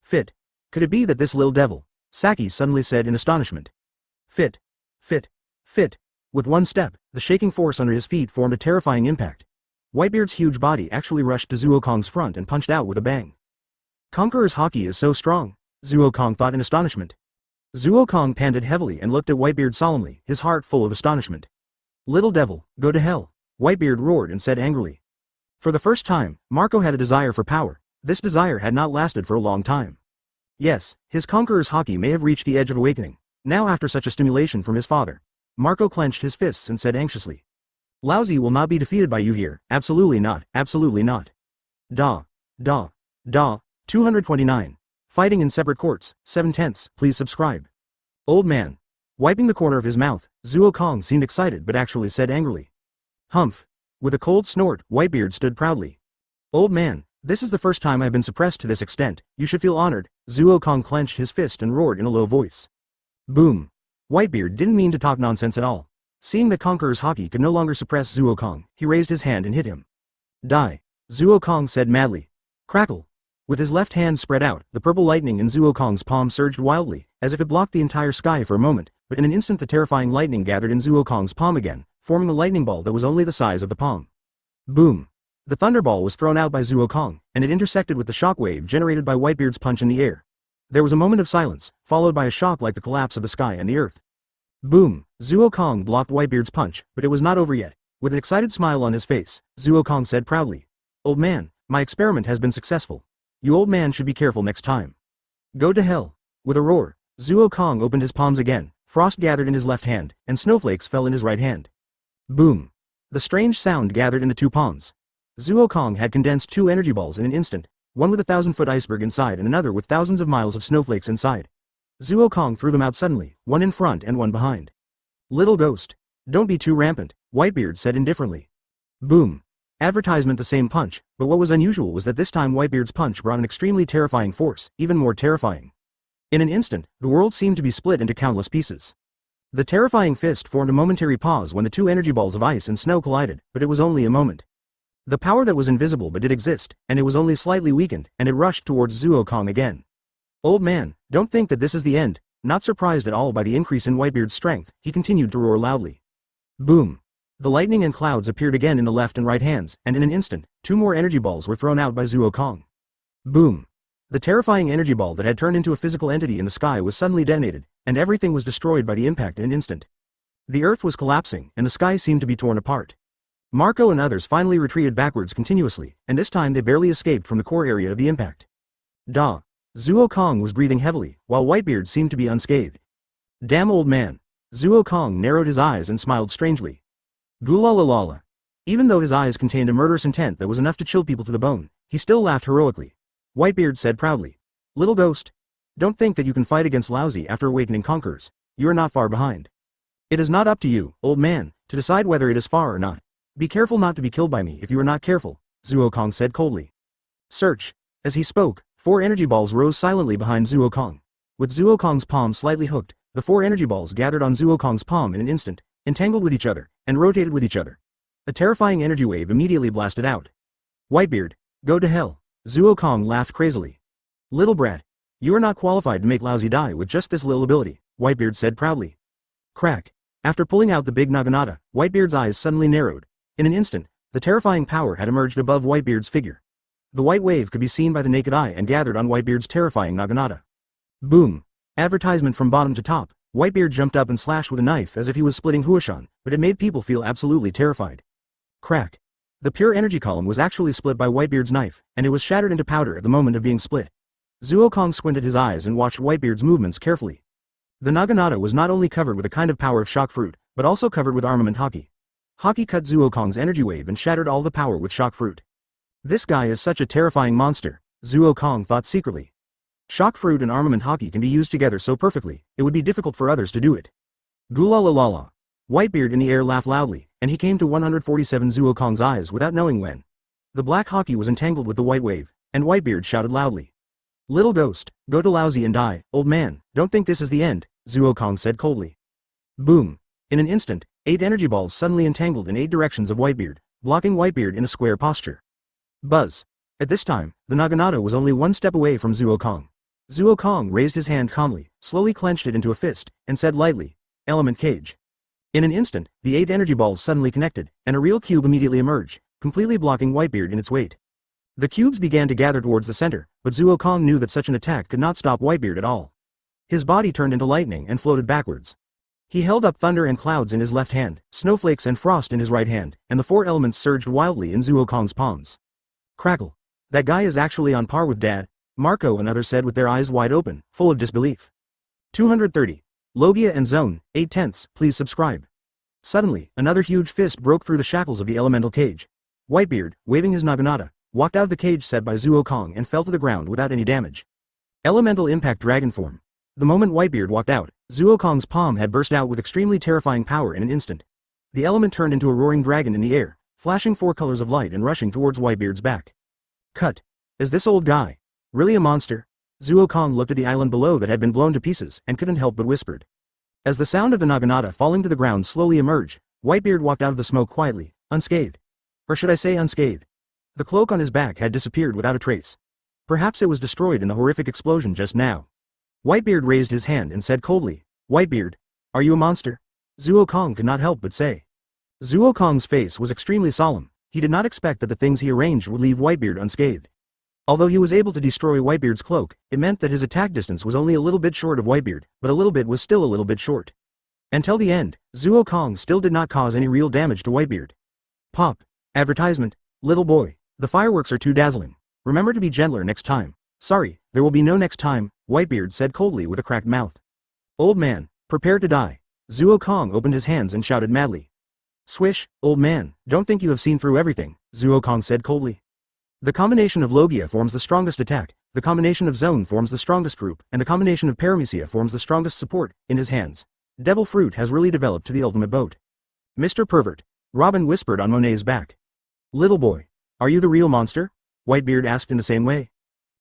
Fit. Could it be that this little devil? Saki suddenly said in astonishment. Fit. Fit. Fit. With one step, the shaking force under his feet formed a terrifying impact. Whitebeard's huge body actually rushed to Zuokong's front and punched out with a bang. Conqueror's Haki is so strong, Zuokong thought in astonishment. Zuokong panted heavily and looked at Whitebeard solemnly, his heart full of astonishment. "Little devil, go to hell," Whitebeard roared and said angrily. For the first time, Marco had a desire for power. This desire had not lasted for a long time. Yes, his Conqueror's Haki may have reached the edge of awakening. Now after such a stimulation from his father, Marco clenched his fists and said anxiously. "Laozi will not be defeated by you here, absolutely not, absolutely not." Da. 229. Fighting in separate courts, 7/10, please subscribe. Old man. Wiping the corner of his mouth, Zuokong seemed excited but actually said angrily. Humph. With a cold snort, Whitebeard stood proudly. Old man, this is the first time I've been suppressed to this extent, you should feel honored. Zuokong clenched his fist and roared in a low voice. Boom. Whitebeard didn't mean to talk nonsense at all. Seeing that Conqueror's Haki could no longer suppress Zuokong, he raised his hand and hit him. Die. Zuokong said madly. Crackle. With his left hand spread out, the purple lightning in Zuokong's palm surged wildly, as if it blocked the entire sky for a moment, but in an instant the terrifying lightning gathered in Zuokong's palm again, forming a lightning ball that was only the size of the palm. Boom. The thunderball was thrown out by Zuokong, and it intersected with the shock wave generated by Whitebeard's punch in the air. There was a moment of silence, followed by a shock like the collapse of the sky and the earth. Boom. Zuokong blocked Whitebeard's punch, but it was not over yet. With an excited smile on his face, Zuokong said proudly. Old man, my experiment has been successful. You old man should be careful next time. Go to hell. With a roar, Zuokong opened his palms again, frost gathered in his left hand, and snowflakes fell in his right hand. Boom. The strange sound gathered in the two palms. Zuokong had condensed 2 energy balls in an instant, one with a 1,000-foot iceberg inside and another with thousands of miles of snowflakes inside. Zuokong threw them out suddenly, one in front and one behind. Little ghost. Don't be too rampant, Whitebeard said indifferently. Boom. Advertisement the same punch, but what was unusual was that this time Whitebeard's punch brought an extremely terrifying force, even more terrifying. In an instant, the world seemed to be split into countless pieces. The terrifying fist formed a momentary pause when the 2 energy balls of ice and snow collided, but it was only a moment. The power that was invisible but did exist, and it was only slightly weakened, and it rushed towards Zuokong again. Old man, don't think that this is the end. Not surprised at all by the increase in Whitebeard's strength, he continued to roar loudly. Boom. The lightning and clouds appeared again in the left and right hands, and in an instant, 2 more energy balls were thrown out by Zuokong. Boom. The terrifying energy ball that had turned into a physical entity in the sky was suddenly detonated, and everything was destroyed by the impact in an instant. The earth was collapsing, and the sky seemed to be torn apart. Marco and others finally retreated backwards continuously, and this time they barely escaped from the core area of the impact. Zuo Kong was breathing heavily, while Whitebeard seemed to be unscathed. Damn old man. Zuo Kong narrowed his eyes and smiled strangely. Gulalalala. Even though his eyes contained a murderous intent that was enough to chill people to the bone, he still laughed heroically. Whitebeard said proudly. Little ghost. Don't think that you can fight against Laozi after awakening conquerors. You are not far behind. It is not up to you, old man, to decide whether it is far or not. Be careful not to be killed by me if you are not careful, Zuo Kong said coldly. Search. As he spoke, 4 energy balls rose silently behind Zuo Kong. With Zuo Kong's palm slightly hooked, the 4 energy balls gathered on Zuo Kong's palm in an instant, entangled with each other, and rotated with each other. A terrifying energy wave immediately blasted out. Whitebeard, go to hell. Zuo Kong laughed crazily. Little brat. You are not qualified to make Laozi die with just this little ability, Whitebeard said proudly. Crack. After pulling out the big naginata, Whitebeard's eyes suddenly narrowed. In an instant, the terrifying power had emerged above Whitebeard's figure. The white wave could be seen by the naked eye and gathered on Whitebeard's terrifying naginata. Boom. Advertisement from bottom to top. Whitebeard jumped up and slashed with a knife as if he was splitting Huashan, but it made people feel absolutely terrified. Crack. The pure energy column was actually split by Whitebeard's knife, and it was shattered into powder at the moment of being split. Zuo Kong squinted his eyes and watched Whitebeard's movements carefully. The naginata was not only covered with a kind of power of shock fruit, but also covered with armament haki. Haki cut Zuo Kong's energy wave and shattered all the power with shock fruit. This guy is such a terrifying monster, Zuo Kong thought secretly. Shock fruit and armament haki can be used together so perfectly, it would be difficult for others to do it. Gulalalala. Whitebeard in the air laughed loudly, and he came to 147 Zuo Kong's eyes without knowing when. The black haki was entangled with the white wave, and Whitebeard shouted loudly. Little ghost, go to Laozi and die, old man, don't think this is the end, Zuo Kong said coldly. Boom. In an instant, 8 energy balls suddenly entangled in 8 directions of Whitebeard, blocking Whitebeard in a square posture. Buzz. At this time, the naginata was only 1 step away from Zuo Kong. Zuo Kong raised his hand calmly, slowly clenched it into a fist, and said lightly, Element Cage. In an instant, the 8 energy balls suddenly connected, and a real cube immediately emerged, completely blocking Whitebeard in its weight. The cubes began to gather towards the center, but Zuo Kong knew that such an attack could not stop Whitebeard at all. His body turned into lightning and floated backwards. He held up thunder and clouds in his left hand, snowflakes and frost in his right hand, and the 4 elements surged wildly in Zuo Kong's palms. Crackle. That guy is actually on par with Dad, Marco and others said with their eyes wide open, full of disbelief. 230. Logia and Zoan, 8/10, please subscribe. Suddenly, another huge fist broke through the shackles of the elemental cage. Whitebeard, waving his naginata, walked out of the cage set by Zuo Kong and fell to the ground without any damage. Elemental impact dragon form. The moment Whitebeard walked out, Zuo Kong's palm had burst out with extremely terrifying power in an instant. The element turned into a roaring dragon in the air, flashing 4 colors of light and rushing towards Whitebeard's back. Cut. Is this old guy really a monster? Zuo Kong looked at the island below that had been blown to pieces and couldn't help but whispered. As the sound of the naginata falling to the ground slowly emerged, Whitebeard walked out of the smoke quietly, unscathed. Or should I say unscathed? The cloak on his back had disappeared without a trace. Perhaps it was destroyed in the horrific explosion just now. Whitebeard raised his hand and said coldly, Whitebeard, are you a monster? Zuo Kong could not help but say. Zuo Kong's face was extremely solemn. He did not expect that the things he arranged would leave Whitebeard unscathed. Although he was able to destroy Whitebeard's cloak, it meant that his attack distance was only a little bit short of Whitebeard, but a little bit was still a little bit short. Until the end, Zuo Kong still did not cause any real damage to Whitebeard. Pop. Advertisement. Little boy, the fireworks are too dazzling. Remember to be gentler next time. Sorry, there will be no next time, Whitebeard said coldly with a cracked mouth. Old man, prepare to die. Zuo Kong opened his hands and shouted madly. Swish, old man, don't think you have seen through everything, Zuo Kong said coldly. The combination of Logia forms the strongest attack, the combination of Zoan forms the strongest group, and the combination of Paramecia forms the strongest support, in his hands. Devil Fruit has really developed to the ultimate boat. Mr. Pervert. Robin whispered on Monet's back. Little boy, are you the real monster? Whitebeard asked in the same way.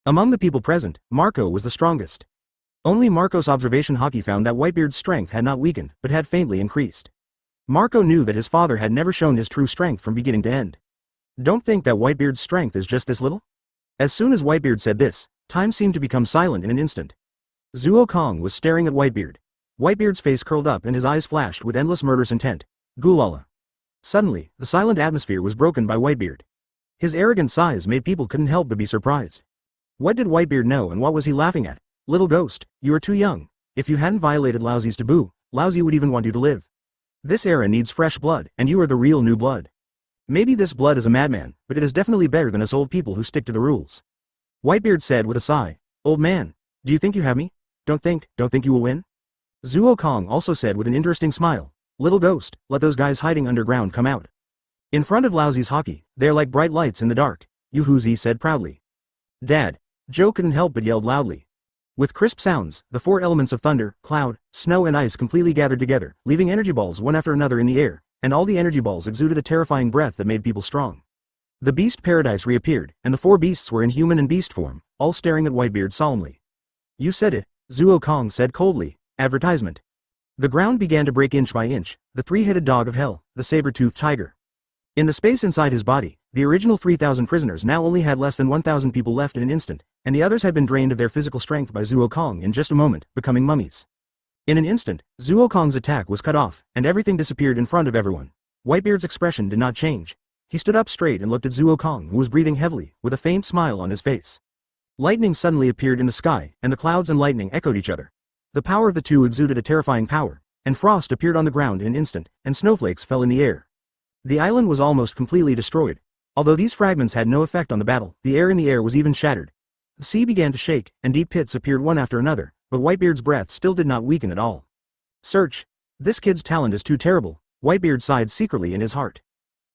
Among the people present, Marco was the strongest. Only Marco's observation haki found that Whitebeard's strength had not weakened, but had faintly increased. Marco knew that his father had never shown his true strength from beginning to end. Don't think that Whitebeard's strength is just this little? As soon as Whitebeard said this, time seemed to become silent in an instant. Zuo Kong was staring at Whitebeard. Whitebeard's face curled up and his eyes flashed with endless murderous intent. Gulala. Suddenly, the silent atmosphere was broken by Whitebeard. His arrogant size made people couldn't help but be surprised. What did Whitebeard know and what was he laughing at? Little ghost, you are too young. If you hadn't violated Laozi's taboo, Laozi would even want you to live. This era needs fresh blood, and you are the real new blood. Maybe this blood is a madman, but it is definitely better than us old people who stick to the rules. Whitebeard said with a sigh. Old man, do you think you have me? Don't think you will win? Zuo Kong also said with an interesting smile. Little ghost, let those guys hiding underground come out. In front of Laozi's hockey, they are like bright lights in the dark, Yuhuzi said proudly. Dad, Joe couldn't help but yelled loudly. With crisp sounds, the four elements of thunder, cloud, snow and ice completely gathered together, leaving energy balls one after another in the air, and all the energy balls exuded a terrifying breath that made people strong. The beast paradise reappeared, and the four beasts were in human and beast form, all staring at Whitebeard solemnly. You said it, Zuo Kong said coldly. Advertisement. The ground began to break inch by inch, the three-headed dog of hell, the saber-toothed tiger. In the space inside his body, the original 3,000 prisoners now only had less than 1,000 people left in an instant, and the others had been drained of their physical strength by Zuo Kong in just a moment, becoming mummies. In an instant, Zuo Kong's attack was cut off, and everything disappeared in front of everyone. Whitebeard's expression did not change. He stood up straight and looked at Zuo Kong, who was breathing heavily, with a faint smile on his face. Lightning suddenly appeared in the sky, and the clouds and lightning echoed each other. The power of the two exuded a terrifying power, and frost appeared on the ground in an instant, and snowflakes fell in the air. The island was almost completely destroyed. Although these fragments had no effect on the battle, the air in the air was even shattered. The sea began to shake, and deep pits appeared one after another, but Whitebeard's breath still did not weaken at all. Search. This kid's talent is too terrible, Whitebeard sighed secretly in his heart.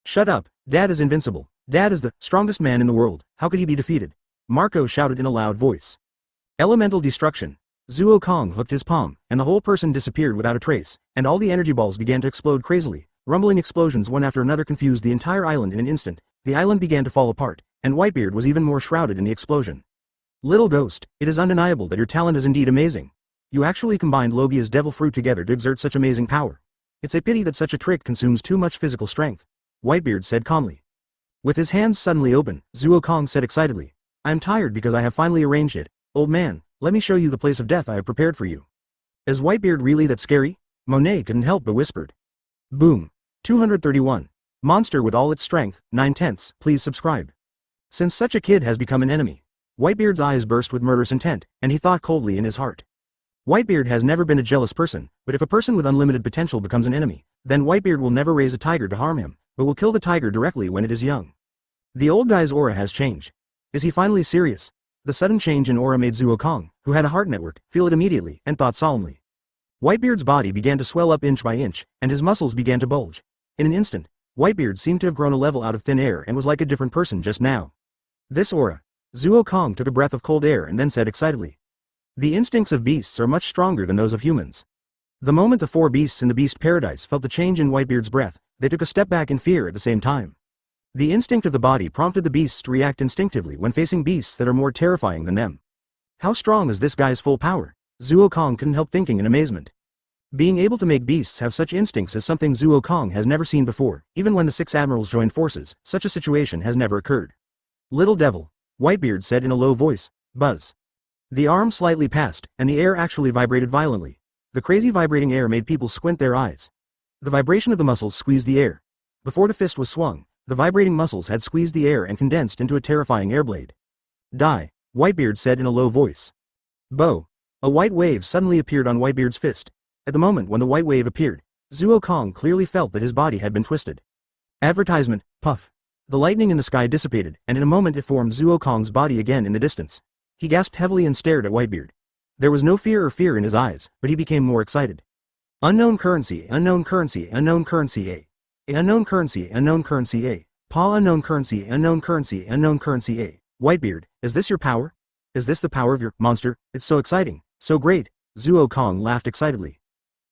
Shut up, Dad is invincible. Dad is the strongest man in the world, how could he be defeated? Marco shouted in a loud voice. Elemental destruction. Zuo Kong hooked his palm, and the whole person disappeared without a trace, and all the energy balls began to explode crazily. Rumbling explosions one after another confused the entire island in an instant. The island began to fall apart, and Whitebeard was even more shrouded in the explosion. Little ghost, it is undeniable that your talent is indeed amazing. You actually combined Logia's devil fruit together to exert such amazing power. It's a pity that such a trick consumes too much physical strength, Whitebeard said calmly. With his hands suddenly open, Zuo Kong said excitedly. I am tired because I have finally arranged it. Old man, let me show you the place of death I have prepared for you. Is Whitebeard really that scary? Monet couldn't help but whispered. Boom. 231. Monster with all its strength, 9/10, please subscribe. Since such a kid has become an enemy. Whitebeard's eyes burst with murderous intent, and he thought coldly in his heart. Whitebeard has never been a jealous person, but if a person with unlimited potential becomes an enemy, then Whitebeard will never raise a tiger to harm him, but will kill the tiger directly when it is young. The old guy's aura has changed. Is he finally serious? The sudden change in aura made Zuo Kong, who had a heart network, feel it immediately, and thought solemnly. Whitebeard's body began to swell up inch by inch, and his muscles began to bulge. In an instant, Whitebeard seemed to have grown a level out of thin air and was like a different person just now. This aura. Zuo Kong took a breath of cold air and then said excitedly. The instincts of beasts are much stronger than those of humans. The moment the four beasts in the beast paradise felt the change in Whitebeard's breath, they took a step back in fear at the same time. The instinct of the body prompted the beasts to react instinctively when facing beasts that are more terrifying than them. How strong is this guy's full power? Zuo Kong couldn't help thinking in amazement. Being able to make beasts have such instincts is something Zuo Kong has never seen before. Even when the 6 admirals joined forces, such a situation has never occurred. Little devil, Whitebeard said in a low voice. Buzz. The arm slightly passed, and the air actually vibrated violently. The crazy vibrating air made people squint their eyes. The vibration of the muscles squeezed the air. Before the fist was swung, the vibrating muscles had squeezed the air and condensed into a terrifying airblade. Die, Whitebeard said in a low voice. Bow. A white wave suddenly appeared on Whitebeard's fist. At the moment when the white wave appeared, Zuo Kong clearly felt that his body had been twisted. Advertisement, puff. The lightning in the sky dissipated, and in a moment it formed Zuo Kong's body again in the distance. He gasped heavily and stared at Whitebeard. There was no fear in his eyes, but he became more excited. Unknown currency, unknown currency, unknown currency A. Unknown currency, unknown currency A. Pa unknown currency, unknown currency, unknown currency A. Whitebeard, is this your power? Is this the power of your monster? It's so exciting, so great. Zuo Kong laughed excitedly.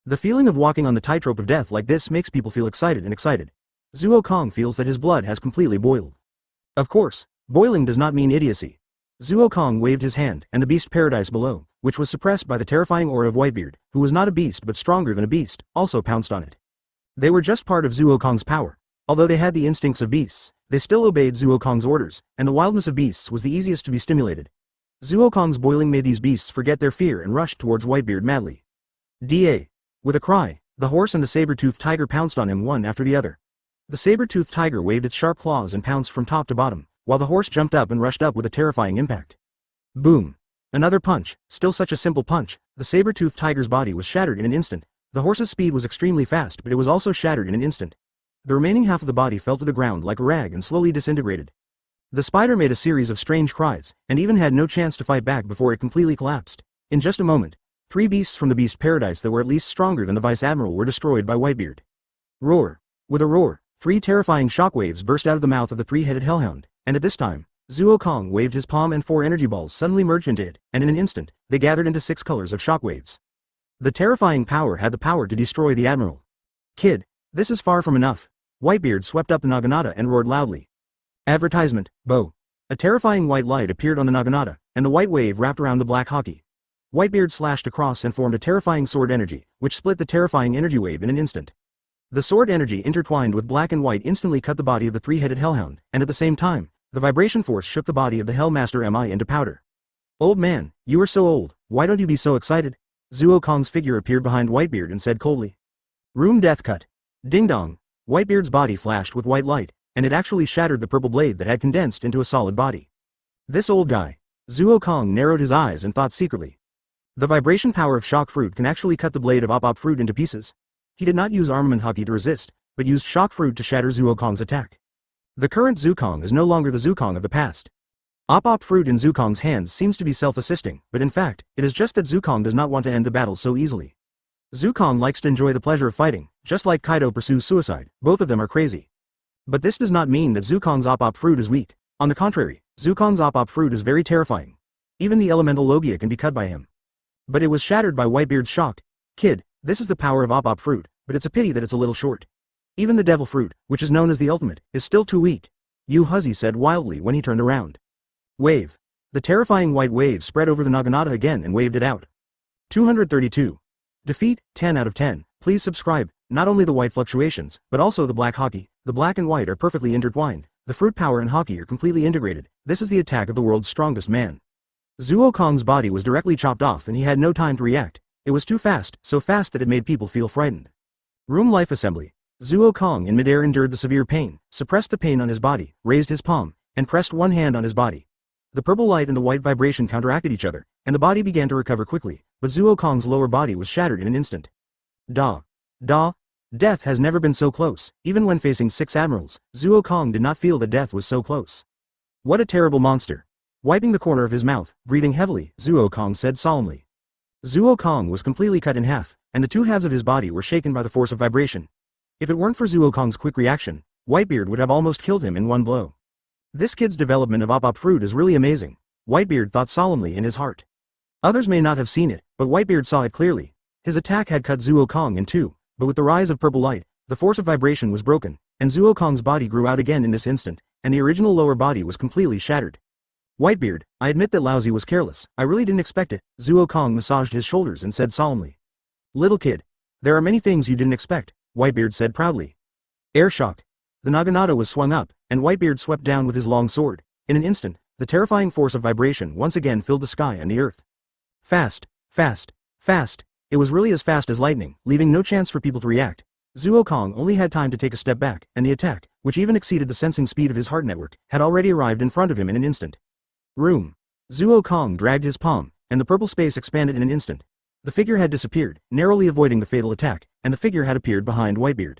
The feeling of walking on the tightrope of death like this makes people feel excited and excited. Zuo Kong feels that his blood has completely boiled. Of course, boiling does not mean idiocy. Zuo Kong waved his hand, and the beast paradise below, which was suppressed by the terrifying aura of Whitebeard, who was not a beast but stronger than a beast, also pounced on it. They were just part of Zuo Kong's power. Although they had the instincts of beasts, they still obeyed Zuo Kong's orders, and the wildness of beasts was the easiest to be stimulated. Zuo Kong's boiling made these beasts forget their fear and rushed towards Whitebeard madly. Da. With a cry, the horse and the saber-toothed tiger pounced on him one after the other. The saber-toothed tiger waved its sharp claws and pounced from top to bottom, while the horse jumped up and rushed up with a terrifying impact. Boom. Another punch, still such a simple punch. The saber-toothed tiger's body was shattered in an instant. The horse's speed was extremely fast, but it was also shattered in an instant. The remaining half of the body fell to the ground like a rag and slowly disintegrated. The spider made a series of strange cries, and even had no chance to fight back before it completely collapsed. In just a moment, 3 beasts from the beast paradise that were at least stronger than the vice-admiral were destroyed by Whitebeard. Roar! With a roar, 3 terrifying shockwaves burst out of the mouth of the 3-headed hellhound, and at this time, Zuokong waved his palm and 4 energy balls suddenly merged into it, and in an instant, they gathered into 6 colors of shockwaves. The terrifying power had the power to destroy the admiral. Kid, this is far from enough. Whitebeard swept up the Naginata and roared loudly. Advertisement, bow. A terrifying white light appeared on the Naginata, and the white wave wrapped around the black hockey. Whitebeard slashed across and formed a terrifying sword energy, which split the terrifying energy wave in an instant. The sword energy intertwined with black and white instantly cut the body of the 3-headed hellhound, and at the same time, the vibration force shook the body of the Hellmaster Mi into powder. Old man, you are so old, why don't you be so excited? Zuokong's figure appeared behind Whitebeard and said coldly. Room death cut. Ding dong. Whitebeard's body flashed with white light, and it actually shattered the purple blade that had condensed into a solid body. This old guy. Zuokong narrowed his eyes and thought secretly. The vibration power of Shock Fruit can actually cut the blade of Op Fruit into pieces. He did not use armament hockey to resist, but used Shock Fruit to shatter Zuokong's attack. The current Zukong is no longer the Zukong of the past. Op Fruit in Zukong's hands seems to be self-assisting, but in fact, it is just that Zukong does not want to end the battle so easily. Zukong likes to enjoy the pleasure of fighting, just like Kaido pursues suicide. Both of them are crazy. But this does not mean that Zukong's Op Fruit is weak. On the contrary, Zukong's Op Fruit is very terrifying. Even the elemental Logia can be cut by him. But it was shattered by Whitebeard's shock. Kid, this is the power of Op Fruit, but it's a pity that it's a little short. Even the Devil Fruit, which is known as the ultimate, is still too weak. Yu Huzzy said wildly when he turned around. Wave. The terrifying white wave spread over the Naginata again and waved it out. 232. Defeat, 10 out of 10. Please subscribe. Not only the white fluctuations, but also the black hockey. The black and white are perfectly intertwined. The fruit power and hockey are completely integrated. This is the attack of the world's strongest man. Zuokong's body was directly chopped off and he had no time to react. It was too fast, so fast that it made people feel frightened. Room life assembly. Zuokong in midair endured the severe pain, suppressed the pain on his body, raised his palm, and pressed one hand on his body. The purple light and the white vibration counteracted each other, and the body began to recover quickly, but Zuokong's lower body was shattered in an instant. Da. Death has never been so close. Even when facing 6 admirals, Zuokong did not feel that death was so close. What a terrible monster. Wiping the corner of his mouth, breathing heavily, Zuokong said solemnly. Zuokong was completely cut in half, and the 2 halves of his body were shaken by the force of vibration. If it weren't for Zuokong's quick reaction, Whitebeard would have almost killed him in one blow. This kid's development of Op Fruit is really amazing, Whitebeard thought solemnly in his heart. Others may not have seen it, but Whitebeard saw it clearly. His attack had cut Zuokong in 2, but with the rise of purple light, the force of vibration was broken, and Zuokong's body grew out again in this instant, and the original lower body was completely shattered. Whitebeard, I admit that Laozi was careless, I really didn't expect it. Zuokong massaged his shoulders and said solemnly. Little kid. There are many things you didn't expect, Whitebeard said proudly. Air shock. The Naginata was swung up, and Whitebeard swept down with his long sword. In an instant, the terrifying force of vibration once again filled the sky and the earth. Fast. It was really as fast as lightning, leaving no chance for people to react. Zuokong only had time to take a step back, and the attack, which even exceeded the sensing speed of his heart network, had already arrived in front of him in an instant. Room. Zuokong dragged his palm, and the purple space expanded in an instant. The figure had disappeared, narrowly avoiding the fatal attack, and the figure had appeared behind Whitebeard.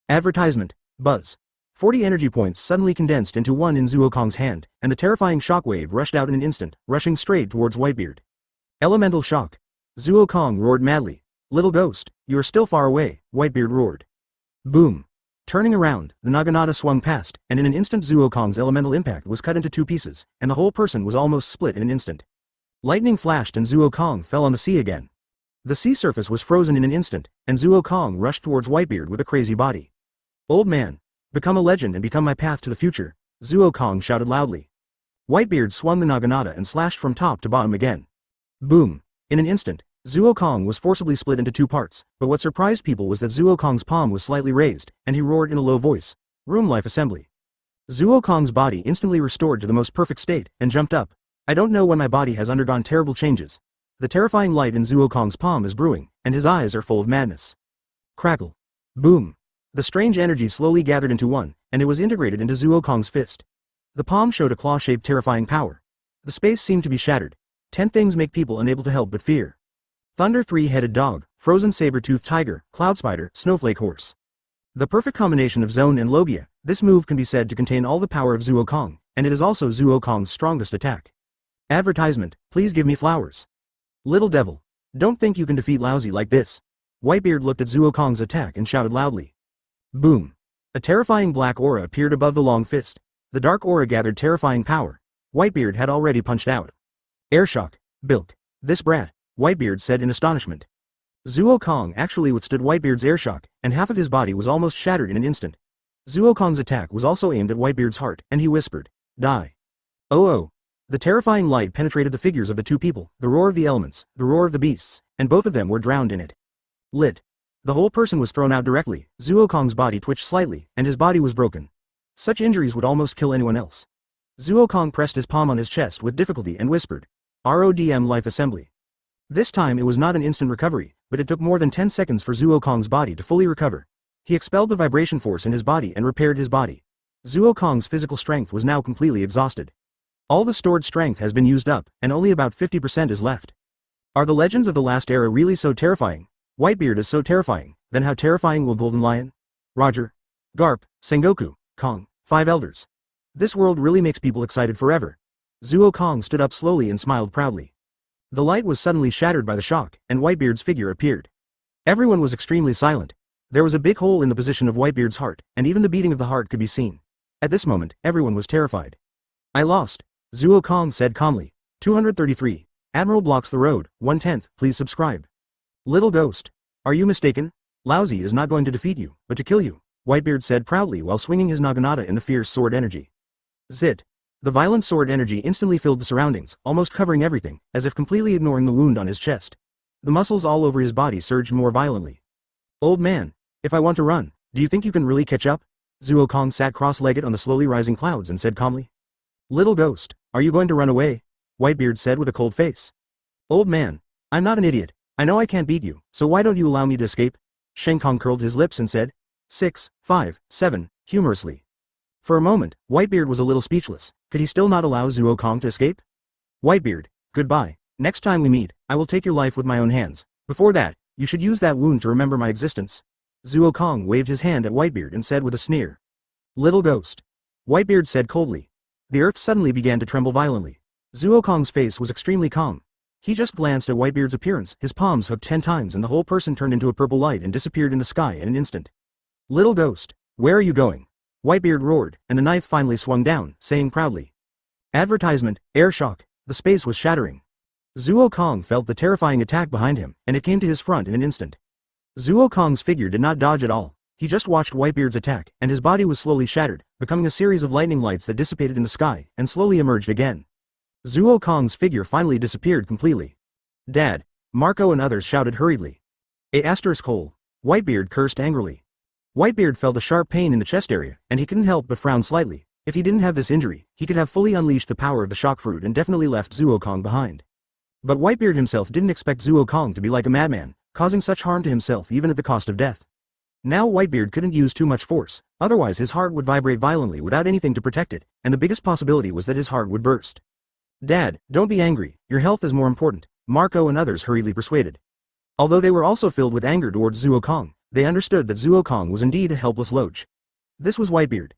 Advertisement. Buzz. 40 energy points suddenly condensed into 1 in Zuokong's hand, and the terrifying shockwave rushed out in an instant, rushing straight towards Whitebeard. Elemental shock. Zuokong roared madly. Little ghost, you are still far away, Whitebeard roared. Boom. Turning around, the Naginata swung past, and in an instant Zuokong's elemental impact was cut into 2 pieces, and the whole person was almost split in an instant. Lightning flashed and Zuokong fell on the sea again. The sea surface was frozen in an instant, and Zuokong rushed towards Whitebeard with a crazy body. Old man, become a legend and become my path to the future, Zuokong shouted loudly. Whitebeard swung the Naginata and slashed from top to bottom again. Boom. In an instant, Zuokong was forcibly split into 2 parts, but what surprised people was that Zuokong's palm was slightly raised, and he roared in a low voice. Room life assembly. Zuokong's body instantly restored to the most perfect state, and jumped up. I don't know when my body has undergone terrible changes. The terrifying light in Zuokong's palm is brewing, and his eyes are full of madness. Crackle. Boom. The strange energy slowly gathered into 1, and it was integrated into Zuokong's fist. The palm showed a claw-shaped terrifying power. The space seemed to be shattered. 10 things make people unable to help but fear. Thunder three-headed dog, frozen saber-toothed tiger, cloud spider, snowflake horse. The perfect combination of Zoan and Logia, this move can be said to contain all the power of Zuokong, and it is also Zuokong's strongest attack. Advertisement, please give me flowers. Little devil. Don't think you can defeat Laozi like this. Whitebeard looked at Zuokong's attack and shouted loudly. Boom. A terrifying black aura appeared above the long fist. The dark aura gathered terrifying power. Whitebeard had already punched out. Airshock. Bilk. This brat, Whitebeard said in astonishment. Zuokong actually withstood Whitebeard's airshock, and half of his body was almost shattered in an instant. Zuokong's attack was also aimed at Whitebeard's heart, and he whispered, Die. Oh. The terrifying light penetrated the figures of the two people, the roar of the elements, the roar of the beasts, and both of them were drowned in it. Lit. The whole person was thrown out directly. Zuokong's body twitched slightly, and his body was broken. Such injuries would almost kill anyone else. Zuokong pressed his palm on his chest with difficulty and whispered, RODM Life Assembly. This time it was not an instant recovery, but it took more than 10 seconds for Zuokong's body to fully recover. He expelled the vibration force in his body and repaired his body. Zuokong's physical strength was now completely exhausted. All the stored strength has been used up, and only about 50% is left. Are the legends of the last era really so terrifying? Whitebeard is so terrifying, then how terrifying will Golden Lion? Roger. Garp, Sengoku, Kong, 5 elders. This world really makes people excited forever. Zuokong stood up slowly and smiled proudly. The light was suddenly shattered by the shock, and Whitebeard's figure appeared. Everyone was extremely silent. There was a big hole in the position of Whitebeard's heart, and even the beating of the heart could be seen. At this moment, everyone was terrified. I lost. Zuokong said calmly. 233. Admiral blocks the road, 1/10, please subscribe. Little ghost. Are you mistaken? Laozi is not going to defeat you, but to kill you, Whitebeard said proudly while swinging his naginata in the fierce sword energy. Zit. The violent sword energy instantly filled the surroundings, almost covering everything, as if completely ignoring the wound on his chest. The muscles all over his body surged more violently. Old man, if I want to run, do you think you can really catch up? Zuokong sat cross-legged on the slowly rising clouds and said calmly. Little ghost, are you going to run away? Whitebeard said with a cold face. Old man, I'm not an idiot. I know I can't beat you, so why don't you allow me to escape? Shenkong curled his lips and said, 6, 5, 7, humorously. For a moment, Whitebeard was a little speechless. Could he still not allow Zuokong to escape? Whitebeard, goodbye. Next time we meet, I will take your life with my own hands. Before that, you should use that wound to remember my existence. Zuokong waved his hand at Whitebeard and said with a sneer. Little ghost. Whitebeard said coldly. The earth suddenly began to tremble violently. Zuokong's face was extremely calm. He just glanced at Whitebeard's appearance, his palms hooked 10 times and the whole person turned into a purple light and disappeared in the sky in an instant. Little ghost, where are you going? Whitebeard roared, and the knife finally swung down, saying proudly. Advertisement, air shock, the space was shattering. Zuokong felt the terrifying attack behind him, and it came to his front in an instant. Zuokong's figure did not dodge at all. He just watched Whitebeard's attack, and his body was slowly shattered, becoming a series of lightning lights that dissipated in the sky, and slowly emerged again. Zuokong's figure finally disappeared completely. Dad, Marco and others shouted hurriedly. Hole. Whitebeard cursed angrily. Whitebeard felt a sharp pain in the chest area, and he couldn't help but frown slightly. If he didn't have this injury, he could have fully unleashed the power of the shock fruit and definitely left Zuokong behind. But Whitebeard himself didn't expect Zuokong to be like a madman, causing such harm to himself even at the cost of death. Now Whitebeard couldn't use too much force, otherwise his heart would vibrate violently without anything to protect it, and the biggest possibility was that his heart would burst. Dad, don't be angry, your health is more important, Marco and others hurriedly persuaded. Although they were also filled with anger towards Zuokong, they understood that Zuokong was indeed a helpless loach. This was Whitebeard.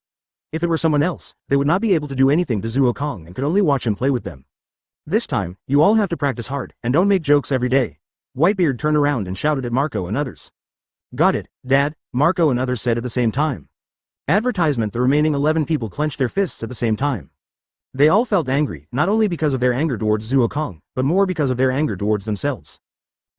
If it were someone else, they would not be able to do anything to Zuokong and could only watch him play with them. This time, you all have to practice hard, and don't make jokes every day. Whitebeard turned around and shouted at Marco and others. Got it, Dad, Marco and others said at the same time. Advertisement. The remaining 11 people clenched their fists at the same time. They all felt angry, not only because of their anger towards Zuokong, but more because of their anger towards themselves.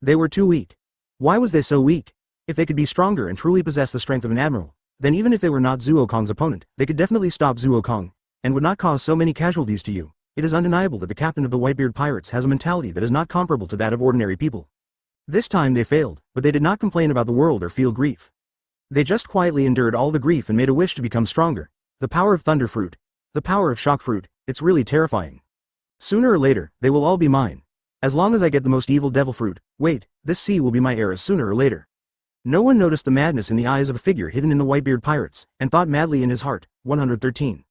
They were too weak. Why was they so weak? If they could be stronger and truly possess the strength of an admiral, then even if they were not Zuokong's opponent, they could definitely stop Zuokong, and would not cause so many casualties to you. It is undeniable that the captain of the Whitebeard pirates has a mentality that is not comparable to that of ordinary people. This time they failed, but they did not complain about the world or feel grief. They just quietly endured all the grief and made a wish to become stronger. The power of Thunder Fruit. The power of Shock Fruit, it's really terrifying. Sooner or later, they will all be mine. As long as I get the most evil devil fruit, wait, this sea will be my era sooner or later. No one noticed the madness in the eyes of a figure hidden in the Whitebeard pirates, and thought madly in his heart, 113.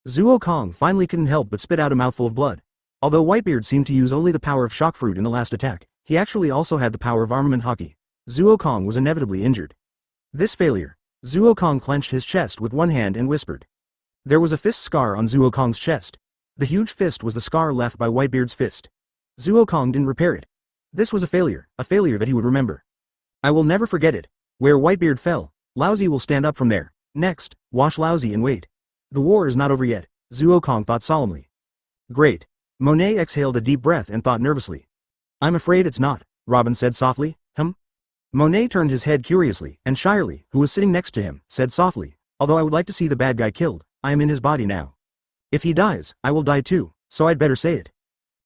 Zuokong finally couldn't help but spit out a mouthful of blood. Although Whitebeard seemed to use only the power of Shock Fruit in the last attack, he actually also had the power of armament hockey. Zuo Kong was inevitably injured. This failure. Zuo Kong clenched his chest with one hand and whispered. There was a fist scar on Zuo Kong's chest. The huge fist was the scar left by Whitebeard's fist. Zuo Kong didn't repair it. This was a failure that he would remember. I will never forget it. Where Whitebeard fell, Laozi will stand up from there. Next, wash Laozi and wait. The war is not over yet, Zuo Kong thought solemnly. Great. Monet exhaled a deep breath and thought nervously. I'm afraid it's not, Robin said softly. Monet turned his head curiously, and Shirley, who was sitting next to him, said softly, although I would like to see the bad guy killed, I am in his body now. If he dies, I will die too, so I'd better say it.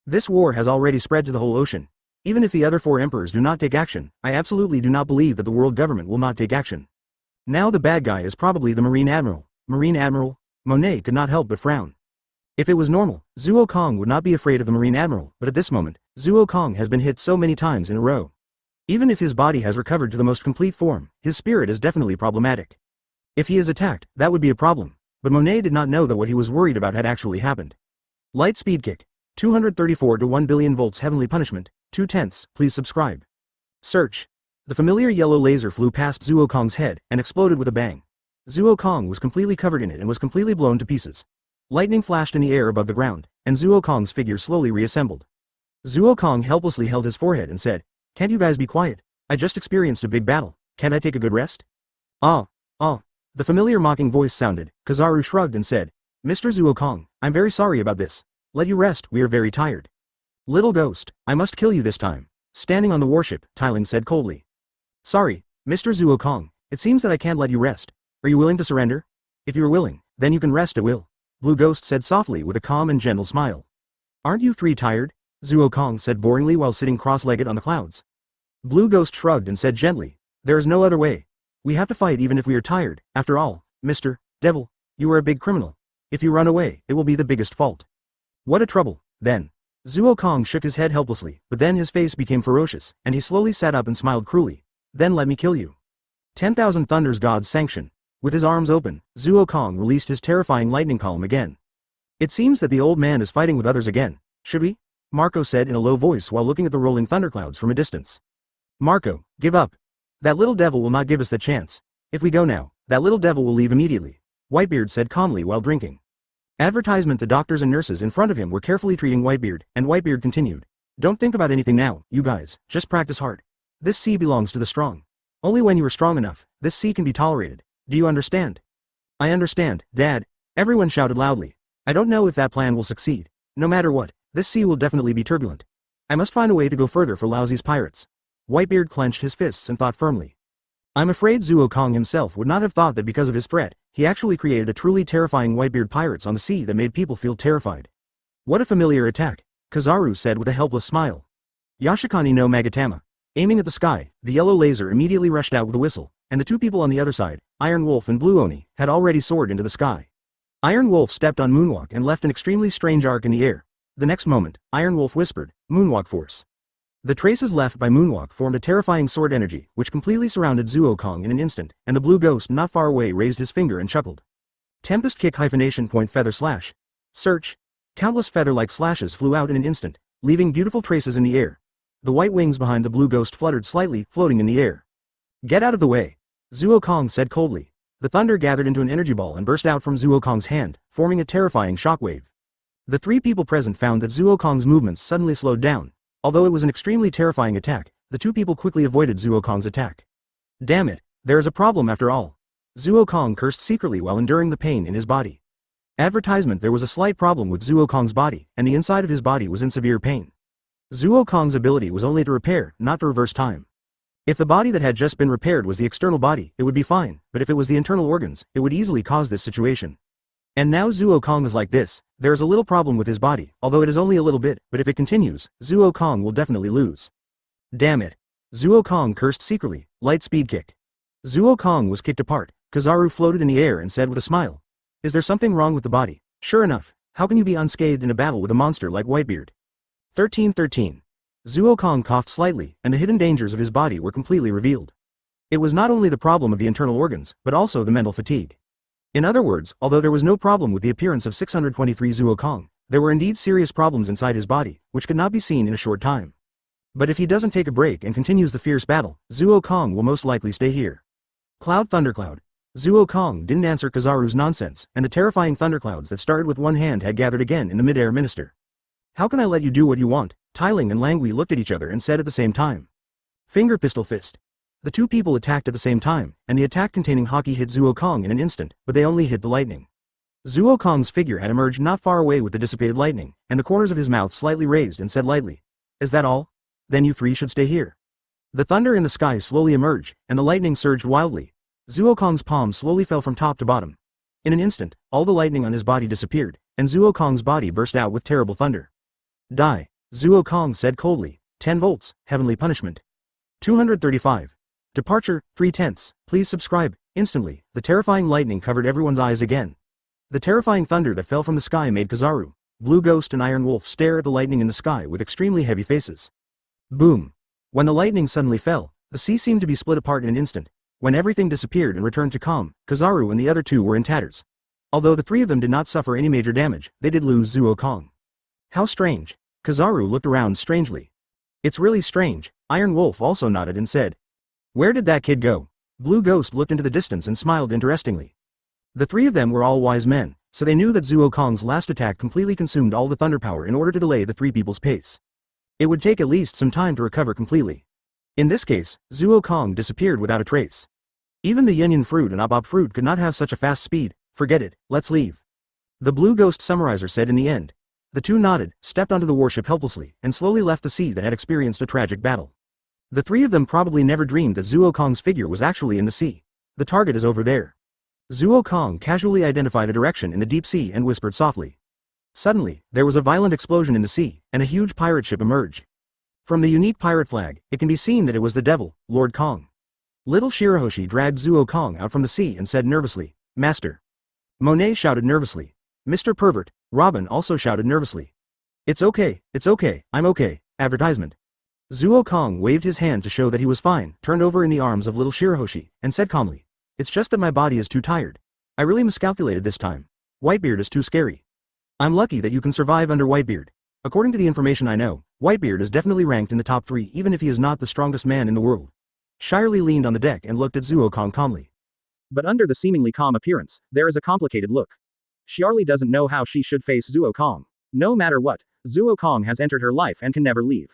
This war has already spread to the whole ocean. Even if the other 4 emperors do not take action, I absolutely do not believe that the world government will not take action. Now the bad guy is probably the Marine Admiral. Marine Admiral? Monet could not help but frown. If it was normal, Zuo Kong would not be afraid of the Marine Admiral, but at this moment, Zuo Kong has been hit so many times in a row. Even if his body has recovered to the most complete form, his spirit is definitely problematic. If he is attacked, that would be a problem, but Monet did not know that what he was worried about had actually happened. Light speed kick. 234 to 1 billion volts heavenly punishment, 2/10, please subscribe. Search. The familiar yellow laser flew past Zuo Kong's head and exploded with a bang. Zuo Kong was completely covered in it and was completely blown to pieces. Lightning flashed in the air above the ground, and Zuo Kong's figure slowly reassembled. Zuo Kong helplessly held his forehead and said, Can't you guys be quiet? I just experienced a big battle. Can't I take a good rest? Ah. The familiar mocking voice sounded. Kizaru shrugged and said, Mr. Zuo Kong, I'm very sorry about this. Let you rest, we are very tired. Little ghost, I must kill you this time. Standing on the warship, Tiling said coldly. Sorry, Mr. Zuo Kong, it seems that I can't let you rest. Are you willing to surrender? If you are willing, then you can rest at will. Blue Ghost said softly with a calm and gentle smile. Aren't you 3 tired? Zuo Kong said boringly while sitting cross-legged on the clouds. Blue Ghost shrugged and said gently, There is no other way. We have to fight even if we are tired. After all, Mr. Devil, you are a big criminal. If you run away, it will be the biggest fault. What a trouble, then. Zuo Kong shook his head helplessly, but then his face became ferocious, and he slowly sat up and smiled cruelly. Then let me kill you. 10,000 Thunder's God's sanction. With his arms open, Zuo Kong released his terrifying lightning column again. It seems that the old man is fighting with others again. Should we? Marco said in a low voice while looking at the rolling thunderclouds from a distance. Marco, give up. That little devil will not give us the chance. If we go now, that little devil will leave immediately. Whitebeard said calmly while drinking. Advertisement. The doctors and nurses in front of him were carefully treating Whitebeard, and Whitebeard continued. Don't think about anything now, you guys, just practice hard. This sea belongs to the strong. Only when you are strong enough, this sea can be tolerated. Do you understand? I understand, Dad. Everyone shouted loudly. I don't know if that plan will succeed. No matter what, this sea will definitely be turbulent. I must find a way to go further for Laozi's pirates. Whitebeard clenched his fists and thought firmly. I'm afraid Zuo Kong himself would not have thought that because of his threat, he actually created a truly terrifying Whitebeard pirates on the sea that made people feel terrified. What a familiar attack, Kizaru said with a helpless smile. Yashikani no Magatama. Aiming at the sky, the yellow laser immediately rushed out with a whistle, and the 2 people on the other side, Iron Wolf and Blue Oni, had already soared into the sky. Iron Wolf stepped on Moonwalk and left an extremely strange arc in the air. The next moment, Iron Wolf whispered, Moonwalk Force. The traces left by Moonwalk formed a terrifying sword energy, which completely surrounded Zuo Kong in an instant, and the blue ghost not far away raised his finger and chuckled. Tempest kick hyphenation point feather slash. Search. Countless feather-like slashes flew out in an instant, leaving beautiful traces in the air. The white wings behind the blue ghost fluttered slightly, floating in the air. Get out of the way. Zuo Kong said coldly. The thunder gathered into an energy ball and burst out from Zuo Kong's hand, forming a terrifying shockwave. The 3 people present found that Zuo Kong's movements suddenly slowed down. Although it was an extremely terrifying attack, the 2 people quickly avoided Zuo Kong's attack. Damn it, there is a problem after all. Zuo Kong cursed secretly while enduring the pain in his body. Advertisement. There was a slight problem with Zuo Kong's body, and the inside of his body was in severe pain. Zuo Kong's ability was only to repair, not to reverse time. If the body that had just been repaired was the external body, it would be fine, but if it was the internal organs, it would easily cause this situation. And now Zuo Kong is like this. There is a little problem with his body, although it is only a little bit, but if it continues, Zuo Kong will definitely lose. Damn it. Zuo Kong cursed secretly, light speed kick. Zuo Kong was kicked apart. Kizaru floated in the air and said with a smile. Is there something wrong with the body? Sure enough, how can you be unscathed in a battle with a monster like Whitebeard? 1313. Zuo Kong coughed slightly, and the hidden dangers of his body were completely revealed. It was not only the problem of the internal organs, but also the mental fatigue. In other words, although there was no problem with the appearance of 623 Zuo Kong, There were indeed serious problems inside his body, which could not be seen in a short time. But if he doesn't take a break and continues the fierce battle, Zuo Kong will most likely stay here. Cloud Thundercloud. Zuo Kong didn't answer Kizaru's nonsense, and the terrifying thunderclouds that started with one hand had gathered again in the mid-air minister. How can I let you do what you want? Tailing and Langui looked at each other and said at the same time. Finger Pistol Fist. The two people attacked at the same time, and the attack containing Haki hit Zuo Kong in an instant, but they only hit the lightning. Zuo Kong's figure had emerged not far away with the dissipated lightning, and the corners of his mouth slightly raised and said lightly, "Is that all? Then you three should stay here." The thunder in the sky slowly emerged, and the lightning surged wildly. Zuo Kong's palm slowly fell from top to bottom. In an instant, all the lightning on his body disappeared, and Zuo Kong's body burst out with terrible thunder. Die, Zuo Kong said coldly. 10 volts, heavenly punishment. 235. Departure, 3/10. Please subscribe. Instantly, the terrifying lightning covered everyone's eyes again. The terrifying thunder that fell from the sky made Kizaru, Blue Ghost and Iron Wolf stare at the lightning in the sky with extremely heavy faces. Boom. When the lightning suddenly fell, the sea seemed to be split apart in an instant. When everything disappeared and returned to calm, Kizaru and the other two were in tatters. Although the three of them did not suffer any major damage, they did lose Zuo Kong. How strange. Kizaru looked around strangely. It's really strange. Iron Wolf also nodded and said. Where did that kid go? Blue Ghost looked into the distance and smiled interestingly. The three of them were all wise men, so they knew that Zuo Kong's last attack completely consumed all the thunder power in order to delay the three people's pace. It would take at least some time to recover completely. In this case, Zuo Kong disappeared without a trace. Even the Yinyan fruit and Abab fruit could not have such a fast speed. Forget it, let's leave. The Blue Ghost summarizer said in the end. The two nodded, stepped onto the warship helplessly, and slowly left the sea that had experienced a tragic battle. The three of them probably never dreamed that Zuo Kong's figure was actually in the sea. The target is over there. Zuo Kong casually identified a direction in the deep sea and whispered softly. Suddenly, there was a violent explosion in the sea, and a huge pirate ship emerged. From the unique pirate flag, it can be seen that it was the devil, Lord Kong. Little Shirahoshi dragged Zuo Kong out from the sea and said nervously, Master. Monet shouted nervously. Mr. Pervert, Robin also shouted nervously. It's okay, I'm okay, advertisement. Zuo Kong waved his hand to show that he was fine, turned over in the arms of little Shirahoshi, and said calmly, It's just that my body is too tired. I really miscalculated this time. Whitebeard is too scary. I'm lucky that you can survive under Whitebeard. According to the information I know, Whitebeard is definitely ranked in the top 3 even if he is not the strongest man in the world. Shirley leaned on the deck and looked at Zuo Kong calmly. But under the seemingly calm appearance, there is a complicated look. Shirley doesn't know how she should face Zuo Kong. No matter what, Zuo Kong has entered her life and can never leave.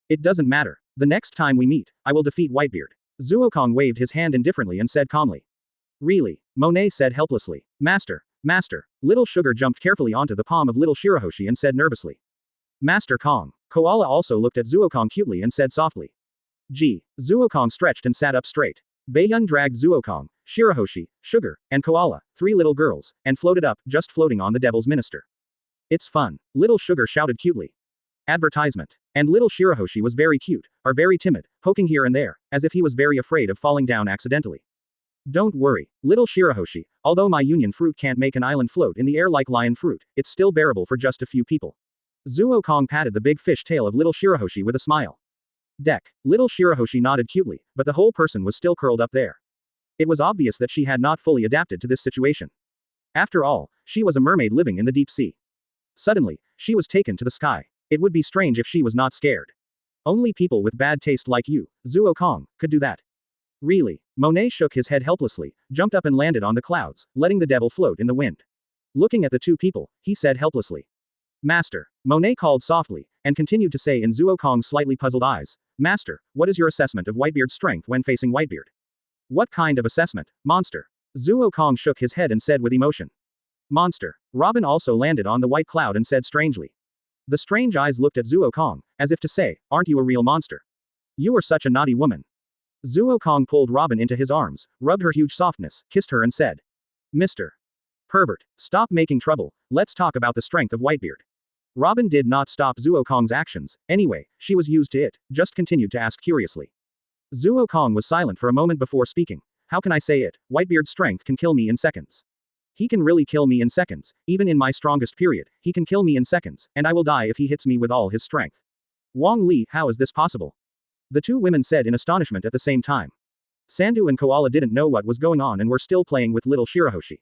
It doesn't matter. The next time we meet, I will defeat Whitebeard. Zuo Kong waved his hand indifferently and said calmly. Really? Monet said helplessly. Master. Little Sugar jumped carefully onto the palm of little Shirahoshi and said nervously. Master Kong. Koala also looked at Zuo Kong cutely and said softly. Gee. Zuo Kong stretched and sat up straight. Baiyun dragged Zuo Kong, Shirahoshi, Sugar, and Koala, 3 little girls, and floated up, just floating on the devil's minister. It's fun. Little Sugar shouted cutely. Advertisement. And little Shirahoshi was very cute, or very timid, poking here and there, as if he was very afraid of falling down accidentally. Don't worry, little Shirahoshi, although my union fruit can't make an island float in the air like lion fruit, it's still bearable for just a few people. Zuo Kong patted the big fish tail of little Shirahoshi with a smile. Deck. Little Shirahoshi nodded cutely, but the whole person was still curled up there. It was obvious that she had not fully adapted to this situation. After all, she was a mermaid living in the deep sea. Suddenly, she was taken to the sky. It would be strange if she was not scared. Only people with bad taste like you, Zuo Kong, could do that. Really? Monet shook his head helplessly, jumped up and landed on the clouds, letting the devil float in the wind. Looking at the two people, he said helplessly. Master. Monet called softly, and continued to say in Zuo Kong's slightly puzzled eyes, Master, what is your assessment of Whitebeard's strength when facing Whitebeard? What kind of assessment, monster? Zuo Kong shook his head and said with emotion. Monster. Robin also landed on the white cloud and said strangely. The strange eyes looked at Zuo Kong, as if to say, aren't you a real monster? You are such a naughty woman. Zuo Kong pulled Robin into his arms, rubbed her huge softness, kissed her and said. Mr. Pervert, stop making trouble, let's talk about the strength of Whitebeard. Robin did not stop Zuo Kong's actions, anyway, she was used to it, just continued to ask curiously. Zuo Kong was silent for a moment before speaking. How can I say it? Whitebeard's strength can kill me in seconds. He can really kill me in seconds, even in my strongest period, he can kill me in seconds, and I will die if he hits me with all his strength. Wang Li, how is this possible? The two women said in astonishment at the same time. Sandu and Koala didn't know what was going on and were still playing with little Shirahoshi.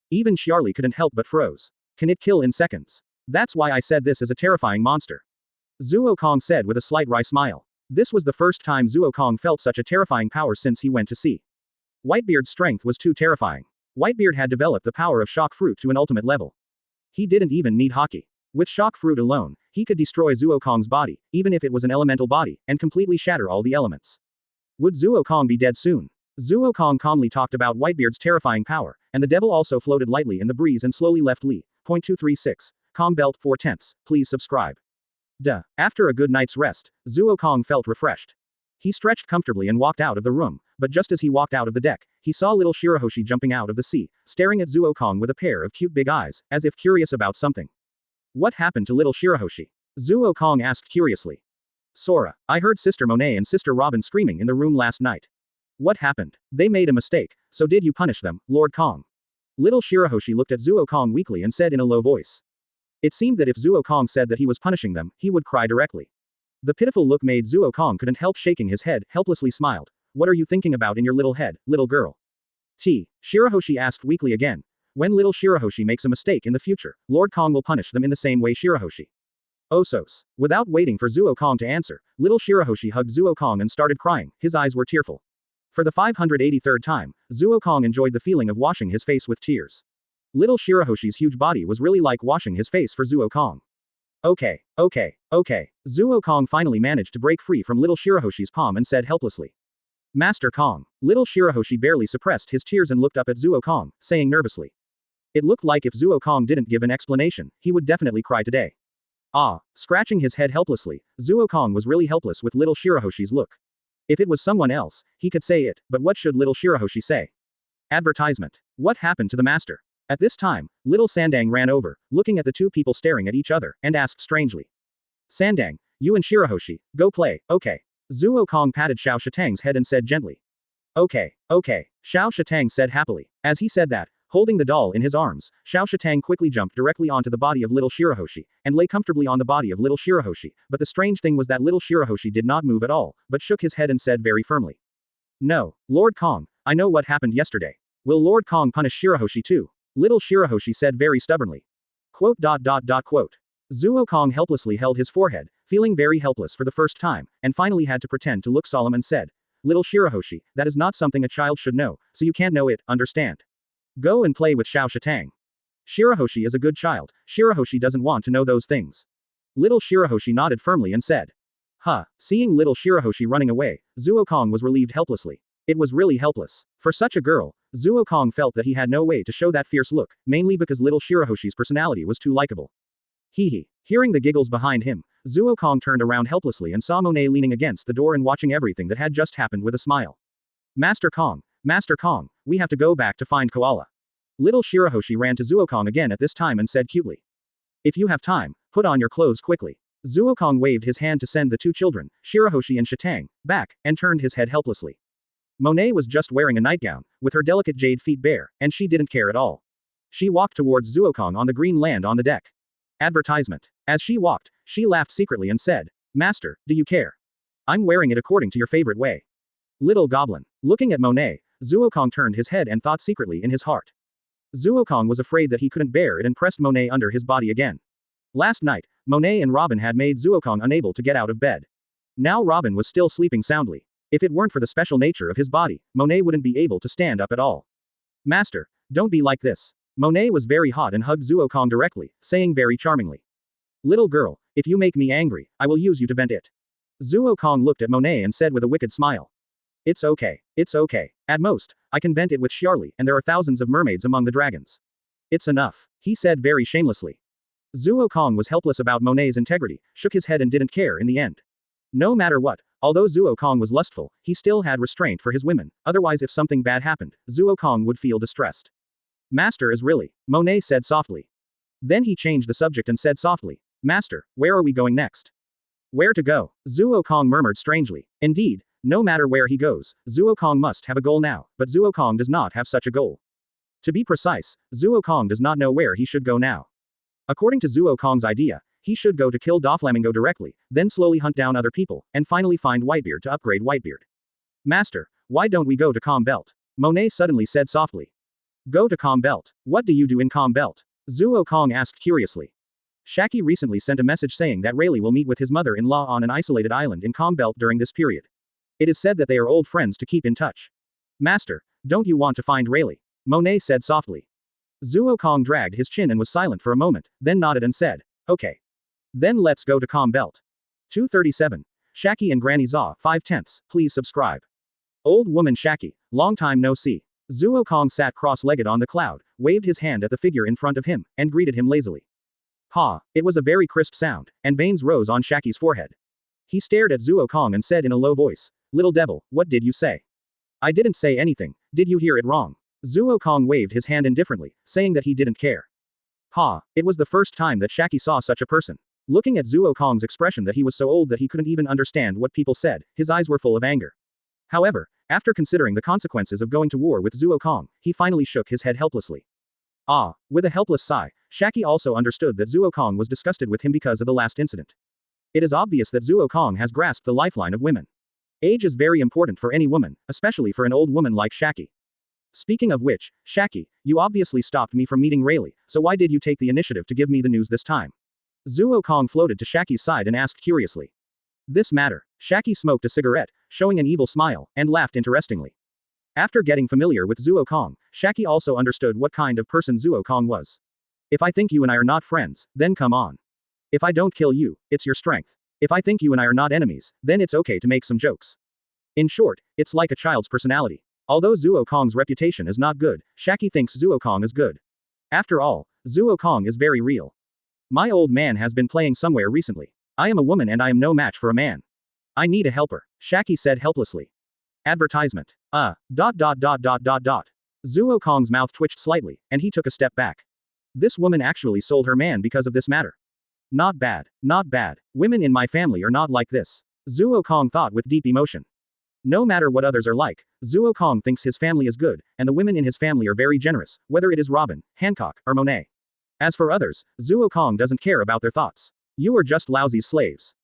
Even Shirley couldn't help but froze. Can it kill in seconds? That's why I said this is a terrifying monster. Zuo Kong said with a slight wry smile. This was the first time Zuo Kong felt such a terrifying power since he went to sea. Whitebeard's strength was too terrifying. Whitebeard had developed the power of Shock Fruit to an ultimate level. He didn't even need Haki. With Shock Fruit alone, he could destroy Zuo Kong's body, even if it was an elemental body, and completely shatter all the elements. Would Zuo Kong be dead soon? Zuo Kong calmly talked about Whitebeard's terrifying power, and the devil also floated lightly in the breeze and slowly left Li. 236. Com Belt 4/10. Please subscribe. Duh. After a good night's rest, Zuo Kong felt refreshed. He stretched comfortably and walked out of the room, but just as he walked out of the deck, he saw little Shirahoshi jumping out of the sea, staring at Zuo Kong with a pair of cute big eyes, as if curious about something. What happened to little Shirahoshi? Zuo Kong asked curiously. Sora, I heard Sister Monet and Sister Robin screaming in the room last night. What happened? They made a mistake, so did you punish them, Lord Kong? Little Shirahoshi looked at Zuo Kong weakly and said in a low voice. It seemed that if Zuo Kong said that he was punishing them, he would cry directly. The pitiful look made Zuo Kong couldn't help shaking his head, helplessly smiled. What are you thinking about in your little head, little girl? Shirahoshi asked weakly again. When little Shirahoshi makes a mistake in the future, Lord Kong will punish them in the same way Shirahoshi. Osos. Without waiting for Zuo Kong to answer, little Shirahoshi hugged Zuo Kong and started crying, his eyes were tearful. For the 583rd time, Zuo Kong enjoyed the feeling of washing his face with tears. Little Shirahoshi's huge body was really like washing his face for Zuo Kong. Okay. Zuo Kong finally managed to break free from little Shirahoshi's palm and said helplessly. Master Kong. Little Shirahoshi barely suppressed his tears and looked up at Zuo Kong, saying nervously. It looked like if Zuo Kong didn't give an explanation, he would definitely cry today. Scratching his head helplessly, Zuo Kong was really helpless with little Shirahoshi's look. If it was someone else, he could say it, but what should little Shirahoshi say? Advertisement. What happened to the master? At this time, little Sandang ran over, looking at the two people staring at each other, and asked strangely. Sandang, you and Shirahoshi, go play, okay. Zuo Kong patted Xiao Shatang's head and said gently. Okay. Xiao Shatang said happily. As he said that, holding the doll in his arms, Xiao Shatang quickly jumped directly onto the body of little Shirahoshi, and lay comfortably on the body of little Shirahoshi, but the strange thing was that little Shirahoshi did not move at all, but shook his head and said very firmly. No, Lord Kong, I know what happened yesterday. Will Lord Kong punish Shirahoshi too? Little Shirahoshi said very stubbornly. Quote. Zuo Kong helplessly held his forehead, feeling very helpless for the first time, and finally had to pretend to look solemn and said, Little Shirahoshi, that is not something a child should know, so you can't know it, understand? Go and play with Xiao Shatang. Shirahoshi is a good child, Shirahoshi doesn't want to know those things. Little Shirahoshi nodded firmly and said. Seeing little Shirahoshi running away, Zuo Kong was relieved helplessly. It was really helpless. For such a girl, Zuo Kong felt that he had no way to show that fierce look, mainly because little Shirahoshi's personality was too likable. Hearing the giggles behind him, Zuo Kong turned around helplessly and saw Monet leaning against the door and watching everything that had just happened with a smile. Master Kong, we have to go back to find Koala. Little Shirahoshi ran to Zuo Kong again at this time and said cutely. If you have time, put on your clothes quickly. Zuo Kong waved his hand to send the two children, Shirahoshi and Shatang, back, and turned his head helplessly. Monet was just wearing a nightgown, with her delicate jade feet bare, and she didn't care at all. She walked towards Zuo Kong on the green land on the deck. Advertisement. As she walked, she laughed secretly and said, Master, do you care? I'm wearing it according to your favorite way. Little Goblin. Looking at Monet, Zuo Kong turned his head and thought secretly in his heart. Zuo Kong was afraid that he couldn't bear it and pressed Monet under his body again. Last night, Monet and Robin had made Zuo Kong unable to get out of bed. Now Robin was still sleeping soundly. If it weren't for the special nature of his body, Monet wouldn't be able to stand up at all. Master, don't be like this. Monet was very hot and hugged Zuo Kong directly, saying very charmingly. Little girl, if you make me angry, I will use you to vent it. Zuo Kong looked at Monet and said with a wicked smile. It's okay. At most, I can vent it with Xiarli, and there are thousands of mermaids among the dragons. It's enough, he said very shamelessly. Zuo Kong was helpless about Monet's integrity, shook his head and didn't care in the end. No matter what, although Zuo Kong was lustful, he still had restraint for his women, otherwise if something bad happened, Zuo Kong would feel distressed. Master is really, Monet said softly. Then he changed the subject and said softly, Master, where are we going next? Where to go? Zuo Kong murmured strangely. Indeed, no matter where he goes, Zuo Kong must have a goal now, but Zuo Kong does not have such a goal. To be precise, Zuo Kong does not know where he should go now. According to Zuo Kong's idea, he should go to kill Doflamingo directly, then slowly hunt down other people, and finally find Whitebeard to upgrade Whitebeard. Master, why don't we go to Calm Belt? Monet suddenly said softly. Go to Calm Belt. What do you do in Calm Belt? Zuo Kong asked curiously. Shaki recently sent a message saying that Rayleigh will meet with his mother-in-law on an isolated island in Calm Belt during this period. It is said that they are old friends to keep in touch. Master, don't you want to find Rayleigh? Monet said softly. Zuo Kong dragged his chin and was silent for a moment, then nodded and said, okay. Then let's go to Calm Belt. 237. Shaki and Granny Za, 5/10, please subscribe. Old woman Shaki, long time no see. Zuo Kong sat cross-legged on the cloud, waved his hand at the figure in front of him, and greeted him lazily. Pa, it was a very crisp sound, and veins rose on Shaki's forehead. He stared at Zuo Kong and said in a low voice, little devil, what did you say? I didn't say anything, did you hear it wrong? Zuo Kong waved his hand indifferently, saying that he didn't care. Pa, it was the first time that Shaki saw such a person. Looking at Zuo Kong's expression that he was so old that he couldn't even understand what people said, his eyes were full of anger. However, after considering the consequences of going to war with Zuo Kong, he finally shook his head helplessly. Ah, with a helpless sigh, Shaki also understood that Zuo Kong was disgusted with him because of the last incident. It is obvious that Zuo Kong has grasped the lifeline of women. Age is very important for any woman, especially for an old woman like Shaki. Speaking of which, Shaki, you obviously stopped me from meeting Rayleigh, so why did you take the initiative to give me the news this time? Zuo Kong floated to Shaki's side and asked curiously. This matter. Shaki smoked a cigarette, showing an evil smile, and laughed interestingly. After getting familiar with Zuo Kong, Shaki also understood what kind of person Zuo Kong was. If I think you and I are not friends, then come on. If I don't kill you, it's your strength. If I think you and I are not enemies, then it's okay to make some jokes. In short, it's like a child's personality. Although Zuo Kong's reputation is not good, Shaki thinks Zuo Kong is good. After all, Zuo Kong is very real. My old man has been playing somewhere recently. I am a woman and I am no match for a man. I need a helper, Shaki said helplessly. Advertisement. Zuo Kong's mouth twitched slightly, and he took a step back. This woman actually sold her man because of this matter. Not bad, not bad. Women in my family are not like this. Zuo Kong thought with deep emotion. No matter what others are like, Zuo Kong thinks his family is good, and the women in his family are very generous, whether it is Robin, Hancock, or Monet. As for others, Zuo Kong doesn't care about their thoughts. You are just Laozi's slaves.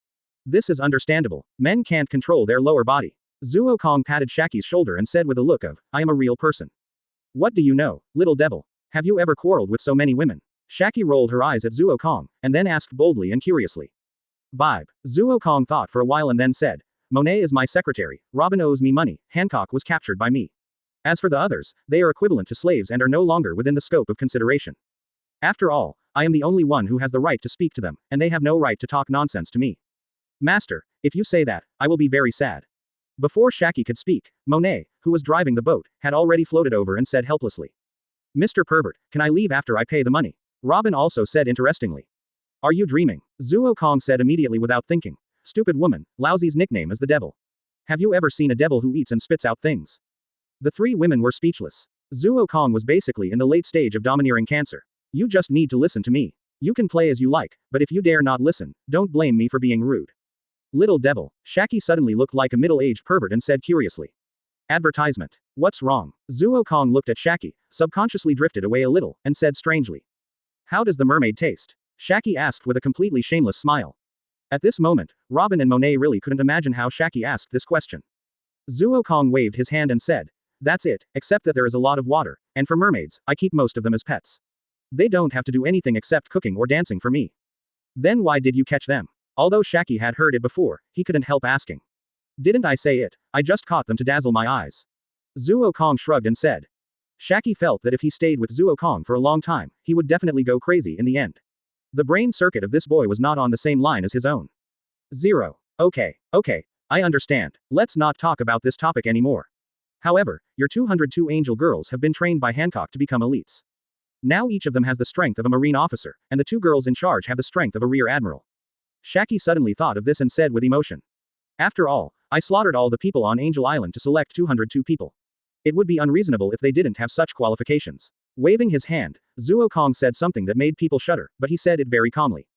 This is understandable. Men can't control their lower body. Zuo Kong patted Shaki's shoulder and said with a look of, I am a real person. What do you know, little devil? Have you ever quarreled with so many women? Shaki rolled her eyes at Zuo Kong, and then asked boldly and curiously. Vibe. Zuo Kong thought for a while and then said, Monet is my secretary, Robin owes me money, Hancock was captured by me. As for the others, they are equivalent to slaves and are no longer within the scope of consideration. After all, I am the only one who has the right to speak to them, and they have no right to talk nonsense to me. Master, if you say that, I will be very sad. Before Shaki could speak, Monet, who was driving the boat, had already floated over and said helplessly. Mr. Pervert, can I leave after I pay the money? Robin also said interestingly. Are you dreaming? Zuo Kong said immediately without thinking. Stupid woman, Laozi's nickname is the devil. Have you ever seen a devil who eats and spits out things? The three women were speechless. Zuo Kong was basically in the late stage of domineering cancer. You just need to listen to me. You can play as you like, but if you dare not listen, don't blame me for being rude. Little devil, Shaki suddenly looked like a middle-aged pervert and said curiously. Advertisement. What's wrong? Zuo Kong looked at Shaki, subconsciously drifted away a little, and said strangely. How does the mermaid taste? Shaki asked with a completely shameless smile. At this moment, Robin and Monet really couldn't imagine how Shaki asked this question. Zuo Kong waved his hand and said, that's it, except that there is a lot of water, and for mermaids, I keep most of them as pets. They don't have to do anything except cooking or dancing for me. Then why did you catch them? Although Shaki had heard it before, he couldn't help asking. Didn't I say it? I just caught them to dazzle my eyes. Zuo Kong shrugged and said. Shaki felt that if he stayed with Zuo Kong for a long time, he would definitely go crazy in the end. The brain circuit of this boy was not on the same line as his own. 0. Okay, I understand. Let's not talk about this topic anymore. However, your 202 angel girls have been trained by Hancock to become elites. Now each of them has the strength of a marine officer, and the two girls in charge have the strength of a rear admiral. Shaki suddenly thought of this and said with emotion. After all, I slaughtered all the people on Angel Island to select 202 people. It would be unreasonable if they didn't have such qualifications. Waving his hand, Zuo Kong said something that made people shudder, but he said it very calmly.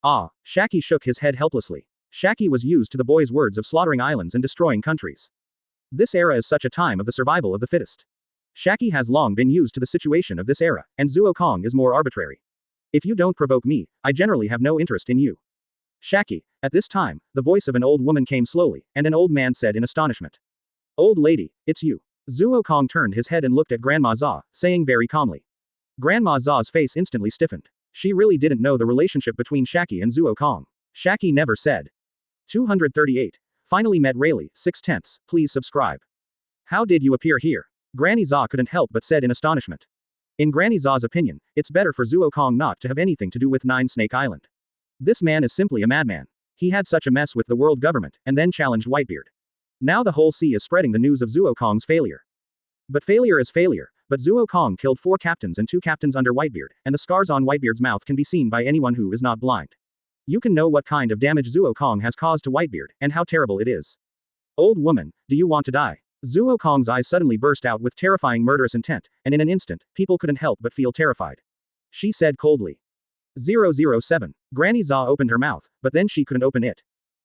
Shaki shook his head helplessly. Shaki was used to the boy's words of slaughtering islands and destroying countries. This era is such a time of the survival of the fittest. Shaki has long been used to the situation of this era, and Zuo Kong is more arbitrary. If you don't provoke me, I generally have no interest in you. Shaki, at this time, the voice of an old woman came slowly, and an old man said in astonishment. Old lady, it's you. Zuo Kong turned his head and looked at Grandma Za, saying very calmly. Grandma Za's face instantly stiffened. She really didn't know the relationship between Shaki and Zuo Kong. Shaki never said. 238. Finally met Rayleigh, 6/10. Please subscribe. How did you appear here? Granny Za couldn't help but said in astonishment. In Granny Za's opinion, it's better for Zuo Kong not to have anything to do with Nine Snake Island. This man is simply a madman. He had such a mess with the world government, and then challenged Whitebeard. Now the whole sea is spreading the news of Zuo Kong's failure. But failure is failure, but Zuo Kong killed 4 captains and 2 captains under Whitebeard, and the scars on Whitebeard's mouth can be seen by anyone who is not blind. You can know what kind of damage Zuo Kong has caused to Whitebeard, and how terrible it is. Old woman, do you want to die? Zuo Kong's eyes suddenly burst out with terrifying murderous intent, and in an instant, people couldn't help but feel terrified. She said coldly. 007. Granny Za opened her mouth, but then she couldn't open it.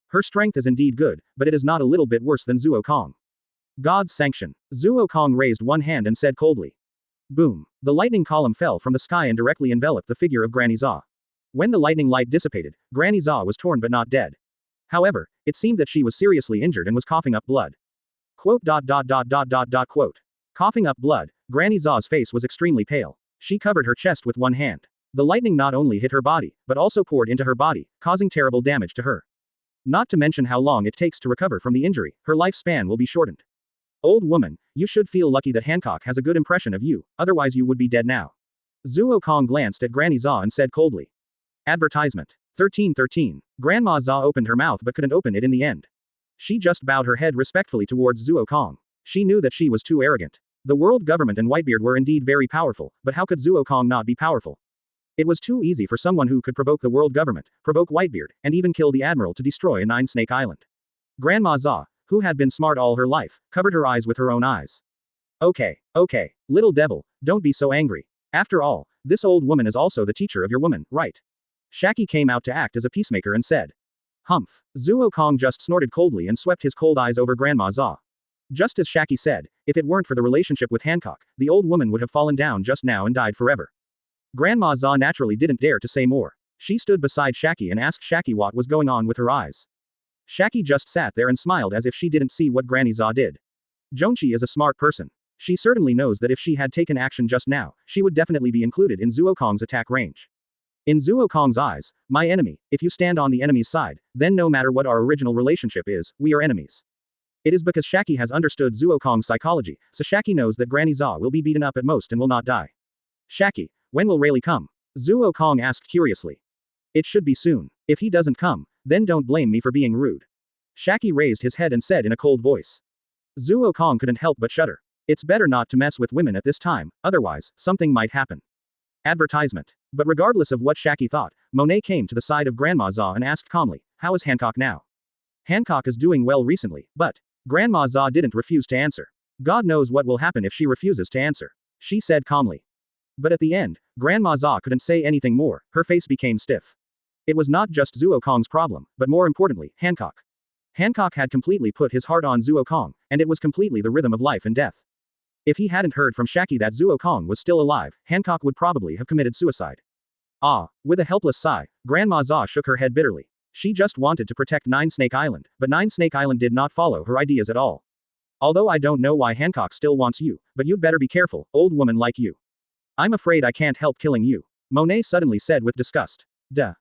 Her strength is indeed good, but it is not a little bit worse than Zuo Kong. God's sanction. Zuo Kong raised one hand and said coldly. Boom. The lightning column fell from the sky and directly enveloped the figure of Granny Za. When the lightning light dissipated, Granny Za was torn but not dead. However, it seemed that she was seriously injured and was coughing up blood. Quote. Coughing up blood, Granny Za's face was extremely pale. She covered her chest with one hand. The lightning not only hit her body, but also poured into her body, causing terrible damage to her. Not to mention how long it takes to recover from the injury, her lifespan will be shortened. Old woman, you should feel lucky that Hancock has a good impression of you, otherwise you would be dead now. Zuo Kong glanced at Granny Za and said coldly. Advertisement. 1313. Grandma Za opened her mouth but couldn't open it in the end. She just bowed her head respectfully towards Zuo Kong. She knew that she was too arrogant. The world government and Whitebeard were indeed very powerful, but how could Zuo Kong not be powerful? It was too easy for someone who could provoke the world government, provoke Whitebeard, and even kill the admiral to destroy a Nine Snake Island. Grandma Za, who had been smart all her life, covered her eyes with her own eyes. Okay, little devil, don't be so angry. After all, this old woman is also the teacher of your woman, right? Shaki came out to act as a peacemaker and said. Humph. Zuo Kong just snorted coldly and swept his cold eyes over Grandma Za. Just as Shaki said, if it weren't for the relationship with Hancock, the old woman would have fallen down just now and died forever. Grandma Za naturally didn't dare to say more. She stood beside Shaki and asked Shaki what was going on with her eyes. Shaki just sat there and smiled as if she didn't see what Granny Za did. Jonchi is a smart person. She certainly knows that if she had taken action just now, she would definitely be included in Zuo Kong's attack range. In Zuo Kong's eyes, my enemy, if you stand on the enemy's side, then no matter what our original relationship is, we are enemies. It is because Shaki has understood Zuo Kong's psychology, so Shaki knows that Granny Za will be beaten up at most and will not die. Shaki, when will Rayleigh come? Zuo Kong asked curiously. It should be soon. If he doesn't come, then don't blame me for being rude. Shaki raised his head and said in a cold voice. Zuo Kong couldn't help but shudder. It's better not to mess with women at this time, otherwise, something might happen. Advertisement. But regardless of what Shaki thought, Monet came to the side of Grandma Za and asked calmly, how is Hancock now? Hancock is doing well recently, but Grandma Za didn't refuse to answer. God knows what will happen if she refuses to answer. She said calmly. But at the end, Grandma Za couldn't say anything more, her face became stiff. It was not just Zuo Kong's problem, but more importantly, Hancock. Hancock had completely put his heart on Zuo Kong, and it was completely the rhythm of life and death. If he hadn't heard from Shaki that Zuo Kong was still alive, Hancock would probably have committed suicide. With a helpless sigh, Grandma Za shook her head bitterly. She just wanted to protect Nine Snake Island, but Nine Snake Island did not follow her ideas at all. Although I don't know why Hancock still wants you, but you'd better be careful, old woman like you. I'm afraid I can't help killing you. Monet suddenly said with disgust. Duh.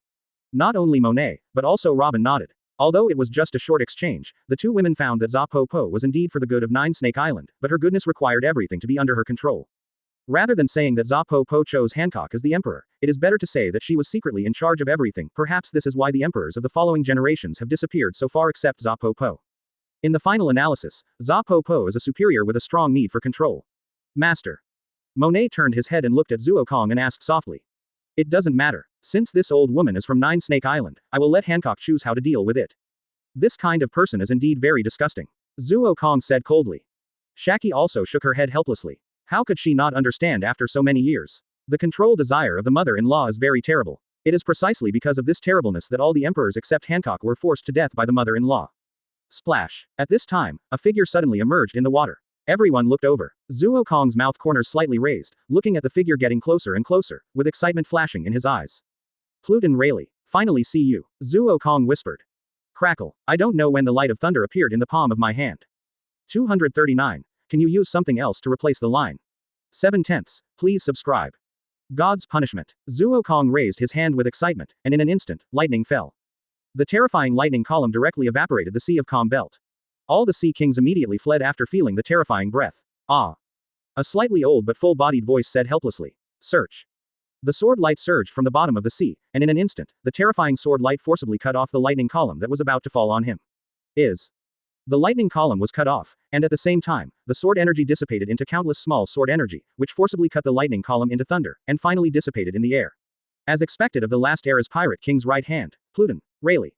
Not only Monet, but also Robin nodded. Although it was just a short exchange, the two women found that Za Po Po was indeed for the good of Nine Snake Island, but her goodness required everything to be under her control. Rather than saying that Za Po Po chose Hancock as the emperor, it is better to say that she was secretly in charge of everything. Perhaps this is why the emperors of the following generations have disappeared so far except Za Po Po. In the final analysis, Za Po Po is a superior with a strong need for control. Master. Monet turned his head and looked at Zuo Kong and asked softly. It doesn't matter. Since this old woman is from Nine Snake Island, I will let Hancock choose how to deal with it. This kind of person is indeed very disgusting. Zuo Kong said coldly. Shaki also shook her head helplessly. How could she not understand after so many years? The control desire of the mother-in-law is very terrible. It is precisely because of this terribleness that all the emperors except Hancock were forced to death by the mother-in-law. Splash. At this time, a figure suddenly emerged in the water. Everyone looked over. Zuo Kong's mouth corners slightly raised, looking at the figure getting closer and closer, with excitement flashing in his eyes. Pluton Rayleigh. Finally see you. Zuo Kong whispered. Crackle. I don't know when the light of thunder appeared in the palm of my hand. 239. Can you use something else to replace the line? 7/10. Please subscribe. God's punishment. Zuo Kong raised his hand with excitement, and in an instant, lightning fell. The terrifying lightning column directly evaporated the Sea of Calm belt. All the Sea Kings immediately fled after feeling the terrifying breath. Ah! A slightly old but full-bodied voice said helplessly. Search. The sword light surged from the bottom of the sea, and in an instant, the terrifying sword light forcibly cut off the lightning column that was about to fall on him. The lightning column was cut off, and at the same time, the sword energy dissipated into countless small sword energy, which forcibly cut the lightning column into thunder, and finally dissipated in the air. As expected of the last era's pirate king's right hand, Pluton, Rayleigh.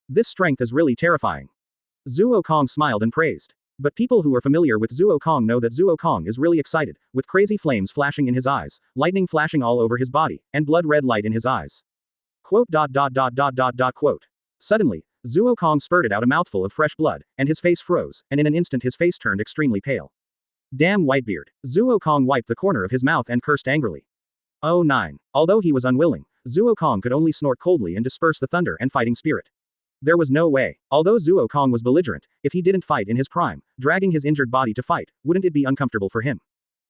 This strength is really terrifying. Zuo Kong smiled and praised. But people who are familiar with Zuo Kong know that Zuo Kong is really excited, with crazy flames flashing in his eyes, lightning flashing all over his body, and blood-red light in his eyes. Quote. Suddenly, Zuo Kong spurted out a mouthful of fresh blood, and his face froze, and in an instant his face turned extremely pale. Damn Whitebeard. Zuo Kong wiped the corner of his mouth and cursed angrily. Oh 9. Although he was unwilling, Zuo Kong could only snort coldly and disperse the thunder and fighting spirit. There was no way. Although Zuo Kong was belligerent, if he didn't fight in his prime, dragging his injured body to fight, wouldn't it be uncomfortable for him?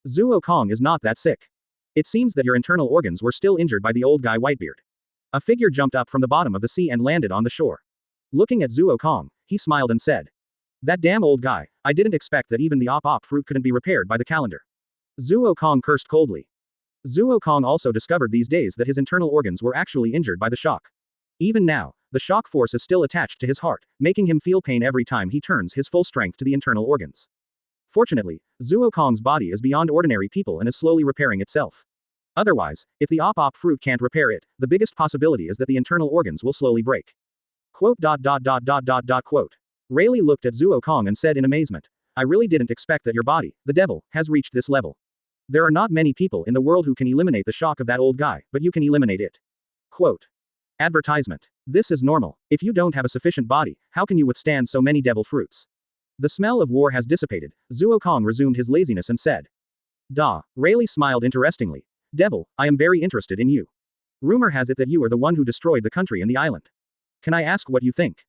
Zuo Kong is not that sick. It seems that your internal organs were still injured by the old guy Whitebeard. A figure jumped up from the bottom of the sea and landed on the shore. Looking at Zuo Kong, he smiled and said. That damn old guy, I didn't expect that even the op fruit couldn't be repaired by the calendar. Zuo Kong cursed coldly. Zuo Kong also discovered these days that his internal organs were actually injured by the shock. Even now, the shock force is still attached to his heart, making him feel pain every time he turns his full strength to the internal organs. Fortunately, Zuo Kong's body is beyond ordinary people and is slowly repairing itself. Otherwise, if the op fruit can't repair it, the biggest possibility is that the internal organs will slowly break. Quote. Rayleigh looked at Zuo Kong and said in amazement. I really didn't expect that your body, the devil, has reached this level. There are not many people in the world who can eliminate the shock of that old guy, but you can eliminate it. Quote. Advertisement. This is normal. If you don't have a sufficient body, how can you withstand so many devil fruits? The smell of war has dissipated. Zuo Kong resumed his laziness and said. Da. Rayleigh smiled interestingly. Devil, I am very interested in you. Rumor has it that you are the one who destroyed the country and the island. Can I ask what you think?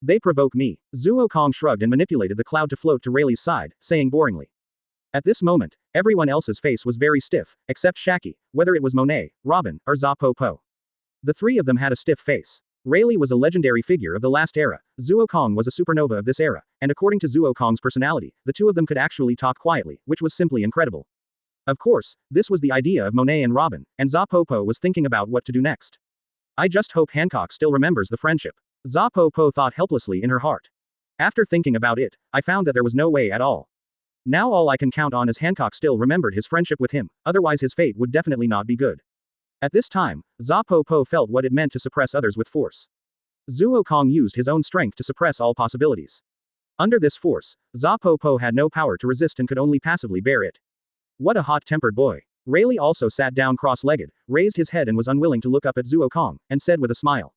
They provoke me. Zuo Kong shrugged and manipulated the cloud to float to Rayleigh's side, saying boringly. At this moment, everyone else's face was very stiff, except Shaki, whether it was Monet, Robin, or Za Po Po. The three of them had a stiff face. Rayleigh was a legendary figure of the last era, Zuo Kong was a supernova of this era, and according to Zuo Kong's personality, the two of them could actually talk quietly, which was simply incredible. Of course, this was the idea of Monet and Robin, and Za Po Po was thinking about what to do next. I just hope Hancock still remembers the friendship. Za Po Po thought helplessly in her heart. After thinking about it, I found that there was no way at all. Now all I can count on is Hancock still remembered his friendship with him, otherwise his fate would definitely not be good. At this time, Za Po Po felt what it meant to suppress others with force. Zuo Kong used his own strength to suppress all possibilities. Under this force, Za Po Po had no power to resist and could only passively bear it. What a hot-tempered boy. Rayleigh also sat down cross-legged, raised his head and was unwilling to look up at Zuo Kong, and said with a smile.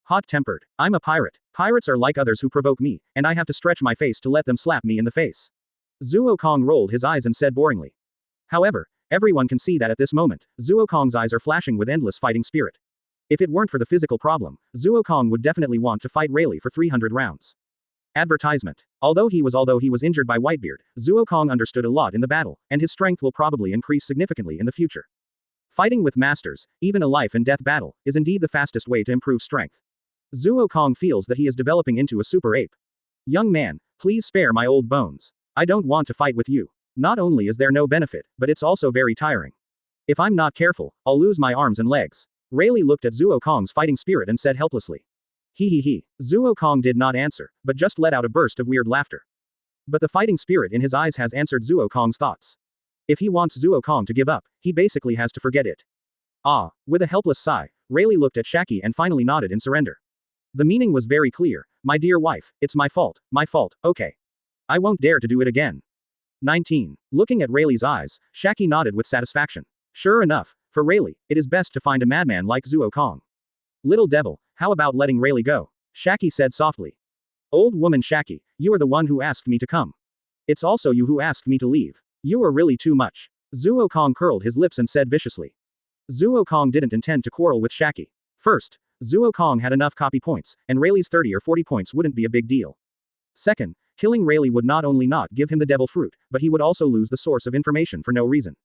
Hot-tempered. I'm a pirate. Pirates are like others who provoke me, and I have to stretch my face to let them slap me in the face. Zuo Kong rolled his eyes and said boringly. However, everyone can see that at this moment, Zuo Kong's eyes are flashing with endless fighting spirit. If it weren't for the physical problem, Zuo Kong would definitely want to fight Rayleigh for 300 rounds. Advertisement. Although he was injured by Whitebeard, Zuo Kong understood a lot in the battle, and his strength will probably increase significantly in the future. Fighting with masters, even a life and death battle, is indeed the fastest way to improve strength. Zuo Kong feels that he is developing into a super ape. Young man, please spare my old bones. I don't want to fight with you. Not only is there no benefit, but it's also very tiring. If I'm not careful, I'll lose my arms and legs. Rayleigh looked at Zuo Kong's fighting spirit and said helplessly. He. Zuo Kong did not answer, but just let out a burst of weird laughter. But the fighting spirit in his eyes has answered Zuo Kong's thoughts. If he wants Zuo Kong to give up, he basically has to forget it. Ah, with a helpless sigh, Rayleigh looked at Shaki and finally nodded in surrender. The meaning was very clear. My dear wife, it's my fault, okay. I won't dare to do it again. 19. Looking at Rayleigh's eyes, Shaki nodded with satisfaction. Sure enough, for Rayleigh, it is best to find a madman like Zuo Kong. Little devil, how about letting Rayleigh go? Shaki said softly. Old woman Shaki, you are the one who asked me to come. It's also you who asked me to leave. You are really too much. Zuo Kong curled his lips and said viciously. Zuo Kong didn't intend to quarrel with Shaki. First, Zuo Kong had enough copy points, and Rayleigh's 30 or 40 points wouldn't be a big deal. Second, killing Rayleigh would not only not give him the devil fruit, but he would also lose the source of information for no reason.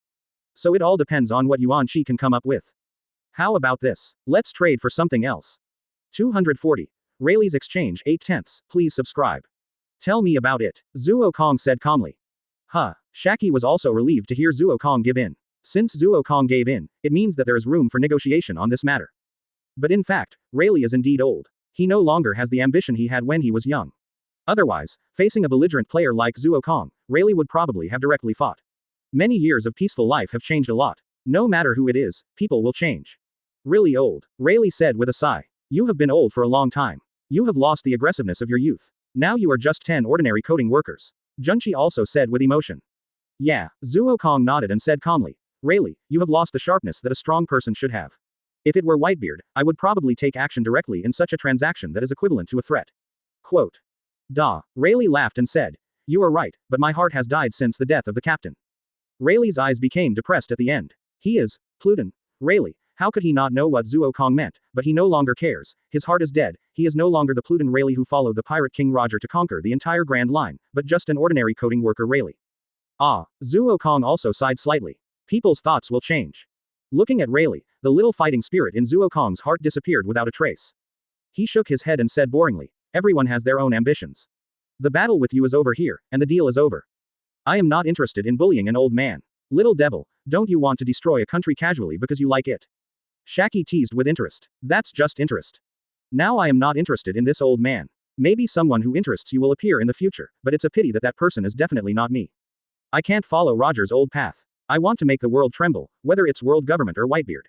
So it all depends on what Yuan Chi can come up with. How about this? Let's trade for something else. 240. Rayleigh's exchange 8/10. Please subscribe. Tell me about it, Zuo Kong said calmly. Huh. Shaki was also relieved to hear Zuo Kong give in. Since Zuo Kong gave in, it means that there is room for negotiation on this matter. But in fact, Rayleigh is indeed old. He no longer has the ambition he had when he was young. Otherwise, facing a belligerent player like Zuo Kong, Rayleigh would probably have directly fought. Many years of peaceful life have changed a lot. No matter who it is, people will change. Really old, Rayleigh said with a sigh. You have been old for a long time. You have lost the aggressiveness of your youth. Now you are just 10 ordinary coding workers. Junchi also said with emotion. Yeah, Zuo Kong nodded and said calmly. Rayleigh, you have lost the sharpness that a strong person should have. If it were Whitebeard, I would probably take action directly in such a transaction that is equivalent to a threat. Quote. Rayleigh laughed and said. You are right, but my heart has died since the death of the captain. Rayleigh's eyes became depressed at the end. He is, Pluton. Rayleigh, how could he not know what Zuo Kong meant, but he no longer cares, his heart is dead, he is no longer the Pluton Rayleigh who followed the pirate king Roger to conquer the entire Grand Line, but just an ordinary coding worker Rayleigh. Zuo Kong also sighed slightly. People's thoughts will change. Looking at Rayleigh, the little fighting spirit in Zuo Kong's heart disappeared without a trace. He shook his head and said boringly, everyone has their own ambitions. The battle with you is over here, and the deal is over. I am not interested in bullying an old man. Little devil, don't you want to destroy a country casually because you like it? Shaki teased with interest. That's just interest. Now I am not interested in this old man. Maybe someone who interests you will appear in the future, but it's a pity that that person is definitely not me. I can't follow Roger's old path. I want to make the world tremble, whether it's world government or Whitebeard.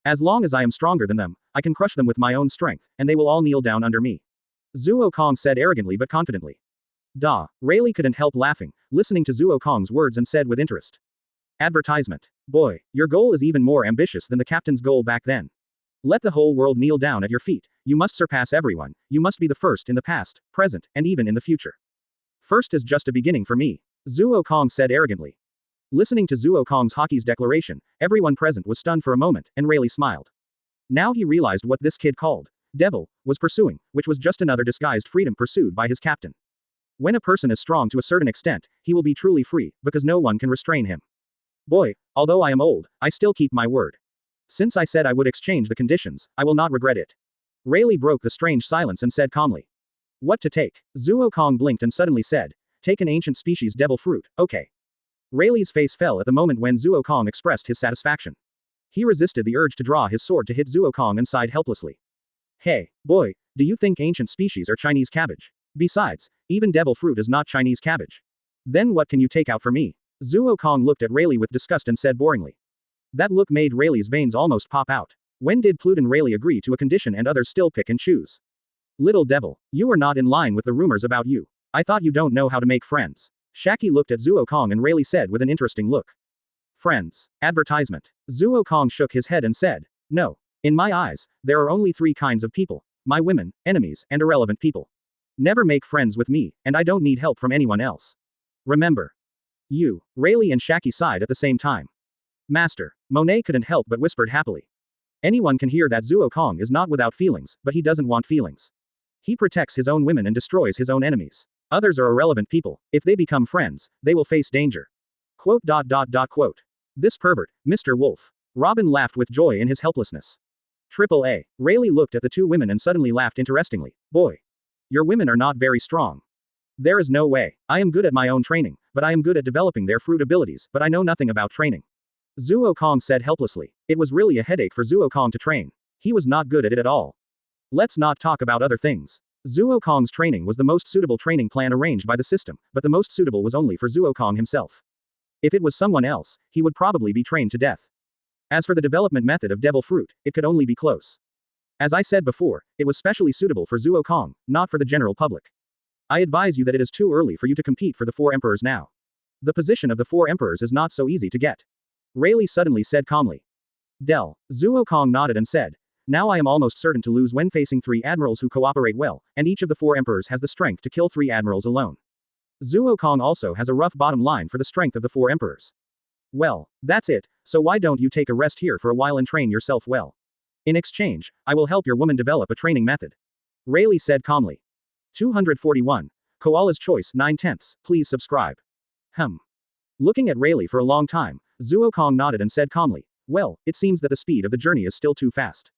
As long as I am stronger than them, I can crush them with my own strength, and they will all kneel down under me. Zuo Kong said arrogantly but confidently. Rayleigh couldn't help laughing, listening to Zuo Kong's words and said with interest. Advertisement. Boy, your goal is even more ambitious than the captain's goal back then. Let the whole world kneel down at your feet, you must surpass everyone, you must be the first in the past, present, and even in the future. First is just a beginning for me, Zuo Kong said arrogantly. Listening to Zuo Kong's hockey's declaration, everyone present was stunned for a moment, and Rayleigh smiled. Now he realized what this kid called devil was pursuing, which was just another disguised freedom pursued by his captain. When a person is strong to a certain extent, he will be truly free, because no one can restrain him. Boy, although I am old, I still keep my word. Since I said I would exchange the conditions, I will not regret it. Rayleigh broke the strange silence and said calmly. What to take? Zuo Kong blinked and suddenly said, take an ancient species devil fruit, okay. Rayleigh's face fell at the moment when Zuo Kong expressed his satisfaction. He resisted the urge to draw his sword to hit Zuo Kong and sighed helplessly. Hey, boy, do you think ancient species are Chinese cabbage? Besides, even devil fruit is not Chinese cabbage. Then what can you take out for me? Zuo Kong looked at Rayleigh with disgust and said boringly. That look made Rayleigh's veins almost pop out. When did Pluton Rayleigh agree to a condition and others still pick and choose? Little devil, you are not in line with the rumors about you. I thought you don't know how to make friends. Shaki looked at Zuo Kong and Rayleigh said with an interesting look. Friends. Advertisement. Zuo Kong shook his head and said, no. In my eyes, there are only 3 kinds of people. My women, enemies, and irrelevant people. Never make friends with me, and I don't need help from anyone else. Remember. You. Rayleigh and Shaki sighed at the same time. Master. Monet couldn't help but whispered happily. Anyone can hear that Zuo Kong is not without feelings, but he doesn't want feelings. He protects his own women and destroys his own enemies. Others are irrelevant people. If they become friends, they will face danger. Quote. This pervert, Mr. Wolf. Robin laughed with joy in his helplessness. Triple A. Rayleigh looked at the 2 women and suddenly laughed interestingly. Boy. Your women are not very strong. There is no way. I am good at my own training, but I am good at developing their fruit abilities, but I know nothing about training. Zuo Kong said helplessly. It was really a headache for Zuo Kong to train. He was not good at it at all. Let's not talk about other things. Zuo Kong's training was the most suitable training plan arranged by the system, but the most suitable was only for Zuo Kong himself. If it was someone else, he would probably be trained to death. As for the development method of devil fruit, it could only be close. As I said before, it was specially suitable for Zuo Kong, not for the general public. I advise you that it is too early for you to compete for the 4 emperors now. The position of the 4 emperors is not so easy to get. Rayleigh suddenly said calmly. Zuo Kong nodded and said, now I am almost certain to lose when facing 3 admirals who cooperate well, and each of the 4 emperors has the strength to kill 3 admirals alone. Zuo Kong also has a rough bottom line for the strength of the 4 emperors. Well, that's it, so why don't you take a rest here for a while and train yourself well? In exchange, I will help your woman develop a training method. Rayleigh said calmly. 241. Koala's Choice 9/10. Please subscribe. Looking at Rayleigh for a long time, Zuo Kong nodded and said calmly, well, it seems that the speed of the journey is still too fast.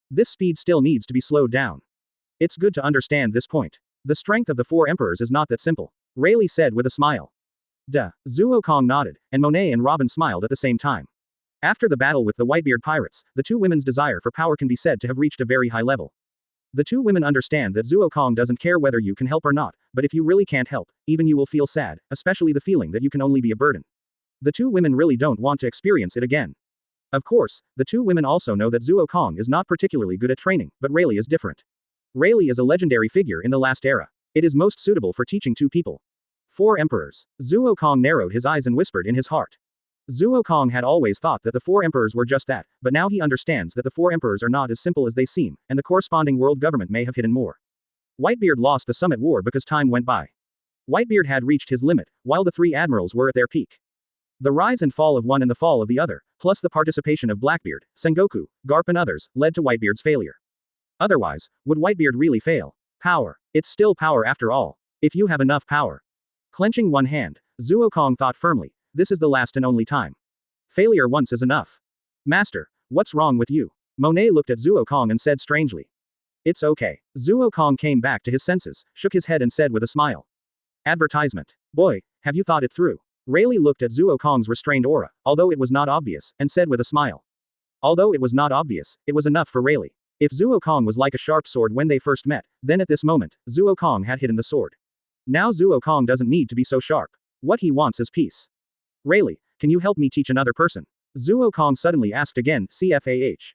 This speed still needs to be slowed down. It's good to understand this point. The strength of the four emperors is not that simple. Rayleigh said with a smile. Duh. Zuo Kong nodded, and Monet and Robin smiled at the same time. After the battle with the Whitebeard pirates, the two women's desire for power can be said to have reached a very high level. The two women understand that Zuo Kong doesn't care whether you can help or not, but if you really can't help, even you will feel sad, especially the feeling that you can only be a burden. The two women really don't want to experience it again. Of course, the two women also know that Zuo Kong is not particularly good at training, but Rayleigh is different. Rayleigh is a legendary figure in the last era. It is most suitable for teaching two people. Four emperors. Zuo Kong narrowed his eyes and whispered in his heart. Zuo Kong had always thought that the four emperors were just that, but now he understands that the four emperors are not as simple as they seem, and the corresponding world government may have hidden more. Whitebeard lost the summit war because time went by. Whitebeard had reached his limit, while the three admirals were at their peak. The rise and fall of one and the fall of the other, plus the participation of Blackbeard, Sengoku, Garp and others, led to Whitebeard's failure. Otherwise, would Whitebeard really fail? Power. It's still power after all. If you have enough power. Clenching one hand, Zuo Kong thought firmly, this is the last and only time. Failure once is enough. Master, what's wrong with you? Monet looked at Zuo Kong and said strangely. It's okay. Zuo Kong came back to his senses, shook his head and said with a smile. Advertisement. Boy, have you thought it through? Rayleigh looked at Zuo Kong's restrained aura, although it was not obvious, and said with a smile. Although it was not obvious, it was enough for Rayleigh. If Zuo Kong was like a sharp sword when they first met, then at this moment, Zuo Kong had hidden the sword. Now Zuo Kong doesn't need to be so sharp. What he wants is peace. Rayleigh, can you help me teach another person? Zuo Kong suddenly asked again, CFAH.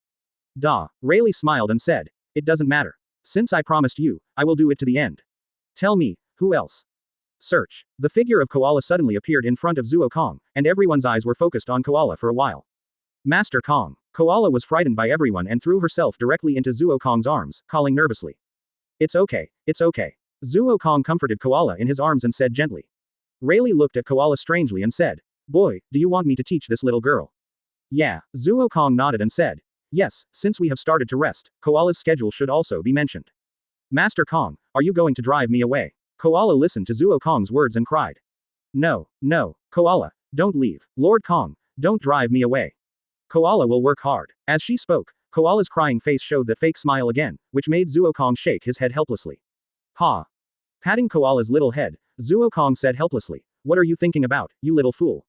Da. Rayleigh smiled and said, it doesn't matter. Since I promised you, I will do it to the end. Tell me, who else? Search. The figure of Koala suddenly appeared in front of Zuo Kong, and everyone's eyes were focused on Koala for a while. Master Kong. Koala was frightened by everyone and threw herself directly into Zuo Kong's arms, calling nervously. It's okay, it's okay. Zuo Kong comforted Koala in his arms and said gently. Rayleigh looked at Koala strangely and said, boy, do you want me to teach this little girl? Yeah. Zuo Kong nodded and said, yes, since we have started to rest, Koala's schedule should also be mentioned. Master Kong, are you going to drive me away? Koala listened to Zuo Kong's words and cried. No, no, Koala, don't leave. Lord Kong, don't drive me away. Koala will work hard. As she spoke, Koala's crying face showed that fake smile again, which made Zuo Kong shake his head helplessly. Pa. Patting Koala's little head, Zuo Kong said helplessly, what are you thinking about, you little fool?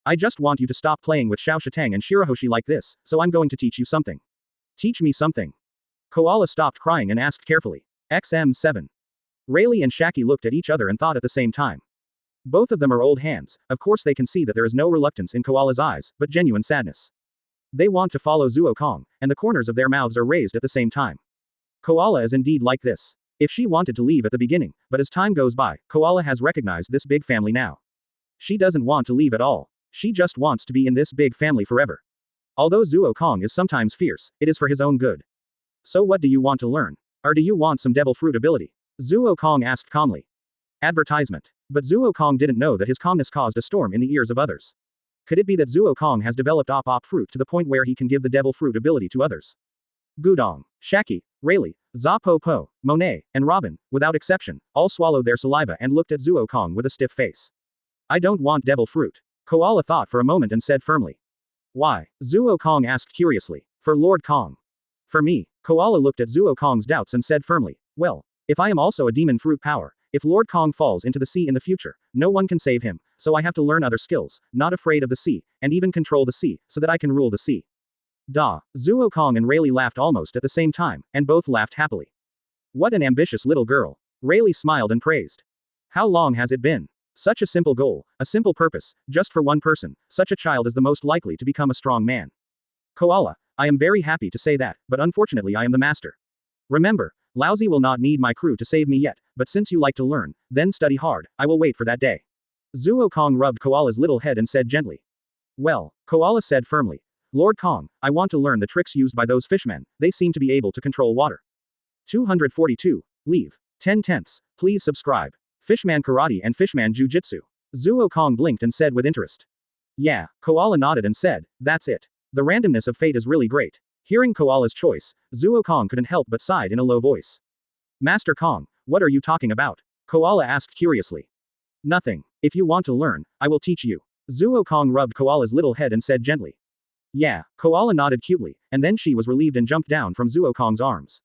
I just want you to stop playing with Xiao Shitang and Shirahoshi like this, so I'm going to teach you something. Teach me something. Koala stopped crying and asked carefully. XM7. Rayleigh and Shaki looked at each other and thought at the same time. Both of them are old hands, of course they can see that there is no reluctance in Koala's eyes, but genuine sadness. They want to follow Zuo Kong, and the corners of their mouths are raised at the same time. Koala is indeed like this. If she wanted to leave at the beginning, but as time goes by, Koala has recognized this big family now. She doesn't want to leave at all. She just wants to be in this big family forever. Although Zuo Kong is sometimes fierce, it is for his own good. So what do you want to learn? Or do you want some devil fruit ability? Zuo Kong asked calmly. Advertisement. But Zuo Kong didn't know that his calmness caused a storm in the ears of others. Could it be that Zuo Kong has developed op fruit to the point where he can give the devil fruit ability to others? Gudong, Shaki, Rayleigh, Za Po Po, Monet, and Robin, without exception, all swallowed their saliva and looked at Zuo Kong with a stiff face. I don't want devil fruit. Koala thought for a moment and said firmly. Why? Zuo Kong asked curiously. For Lord Kong. For me. Koala looked at Zuo Kong's doubts and said firmly, well, if I am also a demon fruit power, if Lord Kong falls into the sea in the future, no one can save him, so I have to learn other skills, not afraid of the sea, and even control the sea, so that I can rule the sea. Da. Zuo Kong and Rayleigh laughed almost at the same time, and both laughed happily. What an ambitious little girl. Rayleigh smiled and praised. How long has it been? Such a simple goal, a simple purpose, just for one person, such a child is the most likely to become a strong man. Koala, I am very happy to say that, but unfortunately I am the master. Remember, Laozi will not need my crew to save me yet, but since you like to learn, then study hard, I will wait for that day. Zuo Kong rubbed Koala's little head and said gently. Well, Koala said firmly. Lord Kong, I want to learn the tricks used by those fishmen, they seem to be able to control water. 242. Leave. 10/10. Please subscribe. Fishman Karate and Fishman Jiu-Jitsu. Zuo Kong blinked and said with interest. Yeah, Koala nodded and said, that's it. The randomness of fate is really great. Hearing Koala's choice, Zuo Kong couldn't help but sighed in a low voice. Master Kong, what are you talking about? Koala asked curiously. Nothing. If you want to learn, I will teach you. Zuo Kong rubbed Koala's little head and said gently. Yeah, Koala nodded cutely, and then she was relieved and jumped down from Zuo Kong's arms.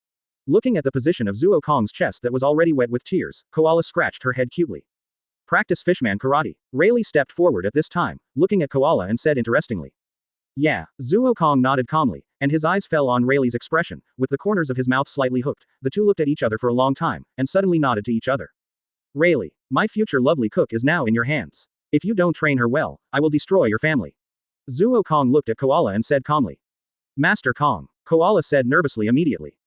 Looking at the position of Zuo Kong's chest that was already wet with tears, Koala scratched her head cutely. Practice fishman karate. Rayleigh stepped forward at this time, looking at Koala and said interestingly. Yeah, Zuo Kong nodded calmly, and his eyes fell on Rayleigh's expression, with the corners of his mouth slightly hooked. The two looked at each other for a long time, and suddenly nodded to each other. Rayleigh, my future lovely cook is now in your hands. If you don't train her well, I will destroy your family. Zuo Kong looked at Koala and said calmly. Master Kong. Koala said nervously immediately.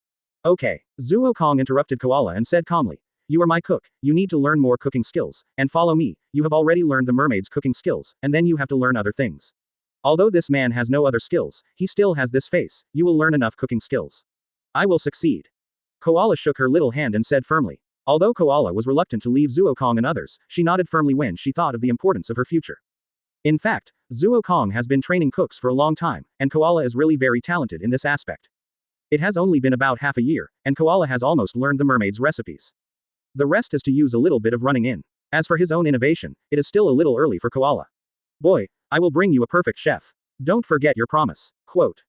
Okay. Zuo Kong interrupted Koala and said calmly. You are my cook, you need to learn more cooking skills, and follow me. You have already learned the mermaid's cooking skills, and then you have to learn other things. Although this man has no other skills, he still has this face. You will learn enough cooking skills. I will succeed. Koala shook her little hand and said firmly. Although Koala was reluctant to leave Zuo Kong and others, she nodded firmly when she thought of the importance of her future. In fact, Zuo Kong has been training cooks for a long time, and Koala is really very talented in this aspect. It has only been about half a year, and Koala has almost learned the mermaid's recipes. The rest is to use a little bit of running in. As for his own innovation, it is still a little early for Koala. Boy, I will bring you a perfect chef. Don't forget your promise. Quote.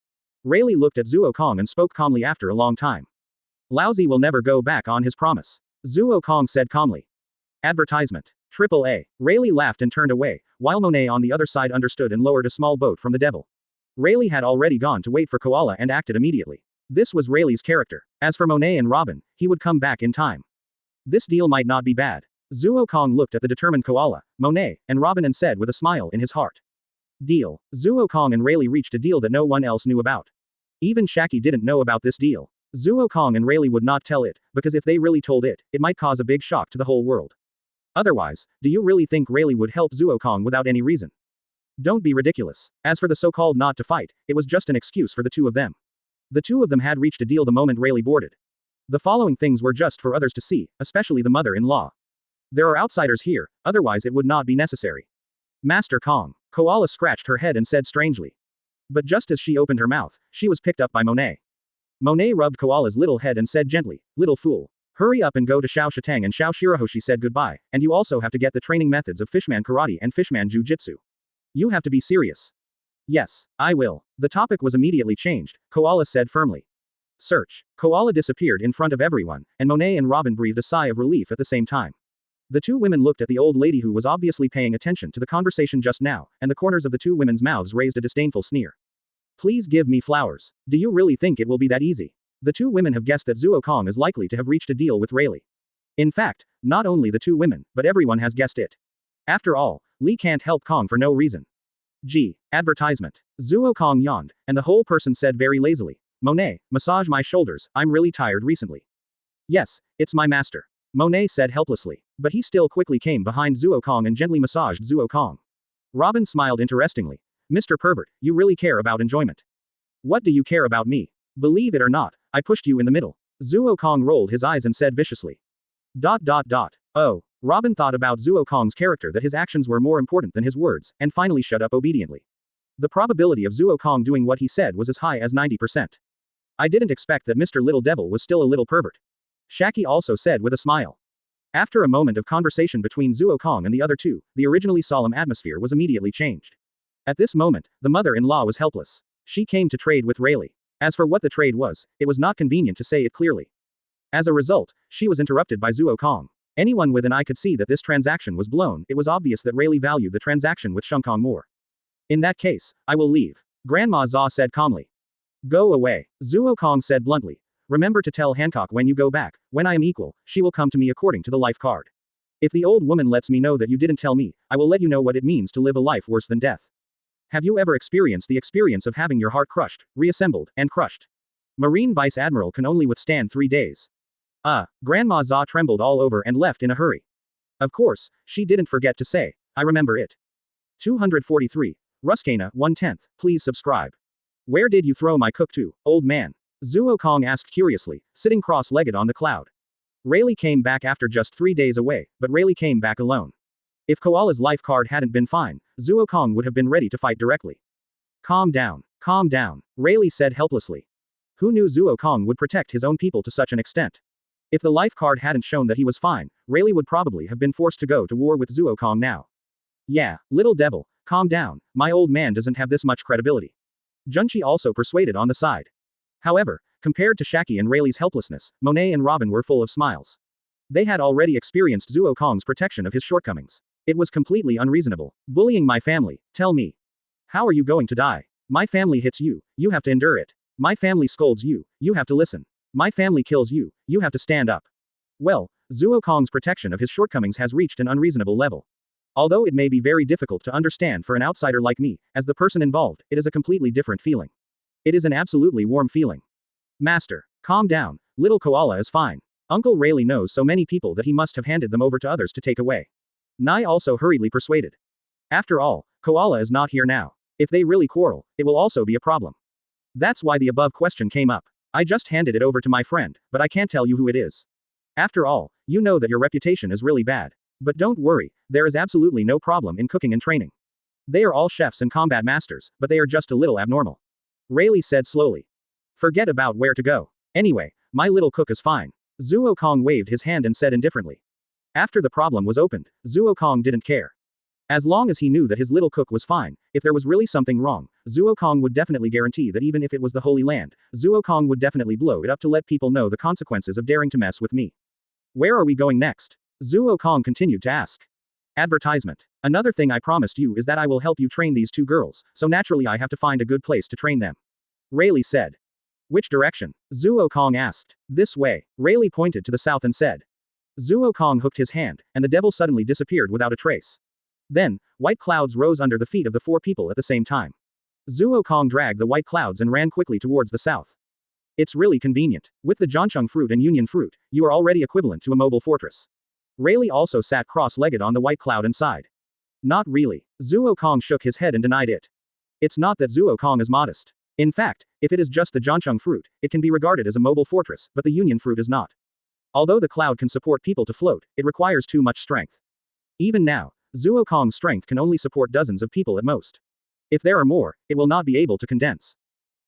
Rayleigh looked at Zuo Kong and spoke calmly after a long time. Laozi will never go back on his promise. Zuo Kong said calmly. Advertisement. Triple A. Rayleigh laughed and turned away, while Monet on the other side understood and lowered a small boat from the devil. Rayleigh had already gone to wait for Koala and acted immediately. This was Rayleigh's character. As for Monet and Robin, he would come back in time. This deal might not be bad. Zuo Kong looked at the determined Koala, Monet, and Robin and said with a smile in his heart. Deal. Zuo Kong and Rayleigh reached a deal that no one else knew about. Even Shaki didn't know about this deal. Zuo Kong and Rayleigh would not tell it, because if they really told it, it might cause a big shock to the whole world. Otherwise, do you really think Rayleigh would help Zuo Kong without any reason? Don't be ridiculous. As for the so-called not to fight, it was just an excuse for the two of them. The two of them had reached a deal the moment Rayleigh boarded. The following things were just for others to see, especially the mother-in-law. There are outsiders here, otherwise it would not be necessary. Master Kong. Koala scratched her head and said strangely. But just as she opened her mouth, she was picked up by Monet. Monet rubbed Koala's little head and said gently, little fool. Hurry up and go to Xiao Shitang and Xiao Shirahoshi said goodbye, and you also have to get the training methods of Fishman Karate and Fishman Jiu-Jitsu. You have to be serious. Yes, I will. The topic was immediately changed, Koala said firmly. Search. Koala disappeared in front of everyone, and Monet and Robin breathed a sigh of relief at the same time. The two women looked at the old lady who was obviously paying attention to the conversation just now, and the corners of the two women's mouths raised a disdainful sneer. Please give me flowers. Do you really think it will be that easy? The two women have guessed that Zuo Kong is likely to have reached a deal with Rayleigh. In fact, not only the two women, but everyone has guessed it. After all, Lee can't help Kong for no reason. Gee, advertisement. Zuo Kong yawned, and the whole person said very lazily. Monet, massage my shoulders, I'm really tired recently. Yes, it's my master. Monet said helplessly, but he still quickly came behind Zuo Kong and gently massaged Zuo Kong. Robin smiled interestingly. Mr. Pervert, you really care about enjoyment. What do you care about me? Believe it or not, I pushed you in the middle. Zuo Kong rolled his eyes and said viciously. ... Oh, Robin thought about Zuo Kong's character that his actions were more important than his words, and finally shut up obediently. The probability of Zuo Kong doing what he said was as high as 90%. I didn't expect that Mr. Little Devil was still a little pervert. Shaki also said with a smile. After a moment of conversation between Zuo Kong and the other two, the originally solemn atmosphere was immediately changed. At this moment, the mother-in-law was helpless. She came to trade with Rayleigh. As for what the trade was, it was not convenient to say it clearly. As a result, she was interrupted by Zuo Kong. Anyone with an eye could see that this transaction was blown. It was obvious that Rayleigh valued the transaction with Shun Kong more. In that case, I will leave. Grandma Zha said calmly. Go away. Zuo Kong said bluntly. Remember to tell Hancock when you go back, when I am equal, she will come to me according to the life card. If the old woman lets me know that you didn't tell me, I will let you know what it means to live a life worse than death. Have you ever experienced the experience of having your heart crushed, reassembled, and crushed? Marine Vice Admiral can only withstand 3 days. Grandma Zha trembled all over and left in a hurry. Of course, she didn't forget to say, I remember it. 243. Ruskana, 1/10, please subscribe. Where did you throw my cook to, old man? Zuo Kong asked curiously, sitting cross-legged on the cloud. Rayleigh came back after just 3 days away, but Rayleigh came back alone. If Koala's life card hadn't been fine, Zuo Kong would have been ready to fight directly. Calm down, Rayleigh said helplessly. Who knew Zuo Kong would protect his own people to such an extent? If the life card hadn't shown that he was fine, Rayleigh would probably have been forced to go to war with Zuo Kong now. Yeah, little devil, Calm down, my old man doesn't have this much credibility. Junchi also persuaded on the side. However, compared to Shaki and Rayleigh's helplessness, Monet and Robin were full of smiles. They had already experienced Zuo Kong's protection of his shortcomings. It was completely unreasonable. Bullying my family, tell me. How are you going to die? My family hits you, you have to endure it. My family scolds you, you have to listen. My family kills you, you have to stand up. Well, Zuo Kong's protection of his shortcomings has reached an unreasonable level. Although it may be very difficult to understand for an outsider like me, as the person involved, it is a completely different feeling. It is an absolutely warm feeling. Master, calm down, little koala is fine. Uncle Rayleigh knows so many people that he must have handed them over to others to take away. Nai also hurriedly persuaded. After all, koala is not here now. If they really quarrel, it will also be a problem. That's why the above question came up. I just handed it over to my friend, but I can't tell you who it is. After all, you know that your reputation is really bad. But don't worry, there is absolutely no problem in cooking and training. They are all chefs and combat masters, but they are just a little abnormal. Rayleigh said slowly. Forget about where to go. Anyway, my little cook is fine. Zuo Kong waved his hand and said indifferently. After the problem was opened, Zuo Kong didn't care. As long as he knew that his little cook was fine, if there was really something wrong, Zuo Kong would definitely guarantee that even if it was the Holy Land, Zuo Kong would definitely blow it up to let people know the consequences of daring to mess with me. Where are we going next? Zuo Kong continued to ask. Advertisement. Another thing I promised you is that I will help you train these two girls, so naturally I have to find a good place to train them. Rayleigh said. Which direction? Zuo Kong asked. This way. Rayleigh pointed to the south and said. Zuo Kong hooked his hand, and the devil suddenly disappeared without a trace. Then, white clouds rose under the feet of the four people at the same time. Zuo Kong dragged the white clouds and ran quickly towards the south. It's really convenient. With the Jiancheng fruit and Union fruit, you are already equivalent to a mobile fortress. Rayleigh also sat cross-legged on the white cloud and sighed. Not really. Zuo Kong shook his head and denied it. It's not that Zuo Kong is modest. In fact, if it is just the Jiancheng fruit, it can be regarded as a mobile fortress, but the Union fruit is not. Although the cloud can support people to float, it requires too much strength. Even now, Zuo Kong's strength can only support dozens of people at most. If there are more, it will not be able to condense.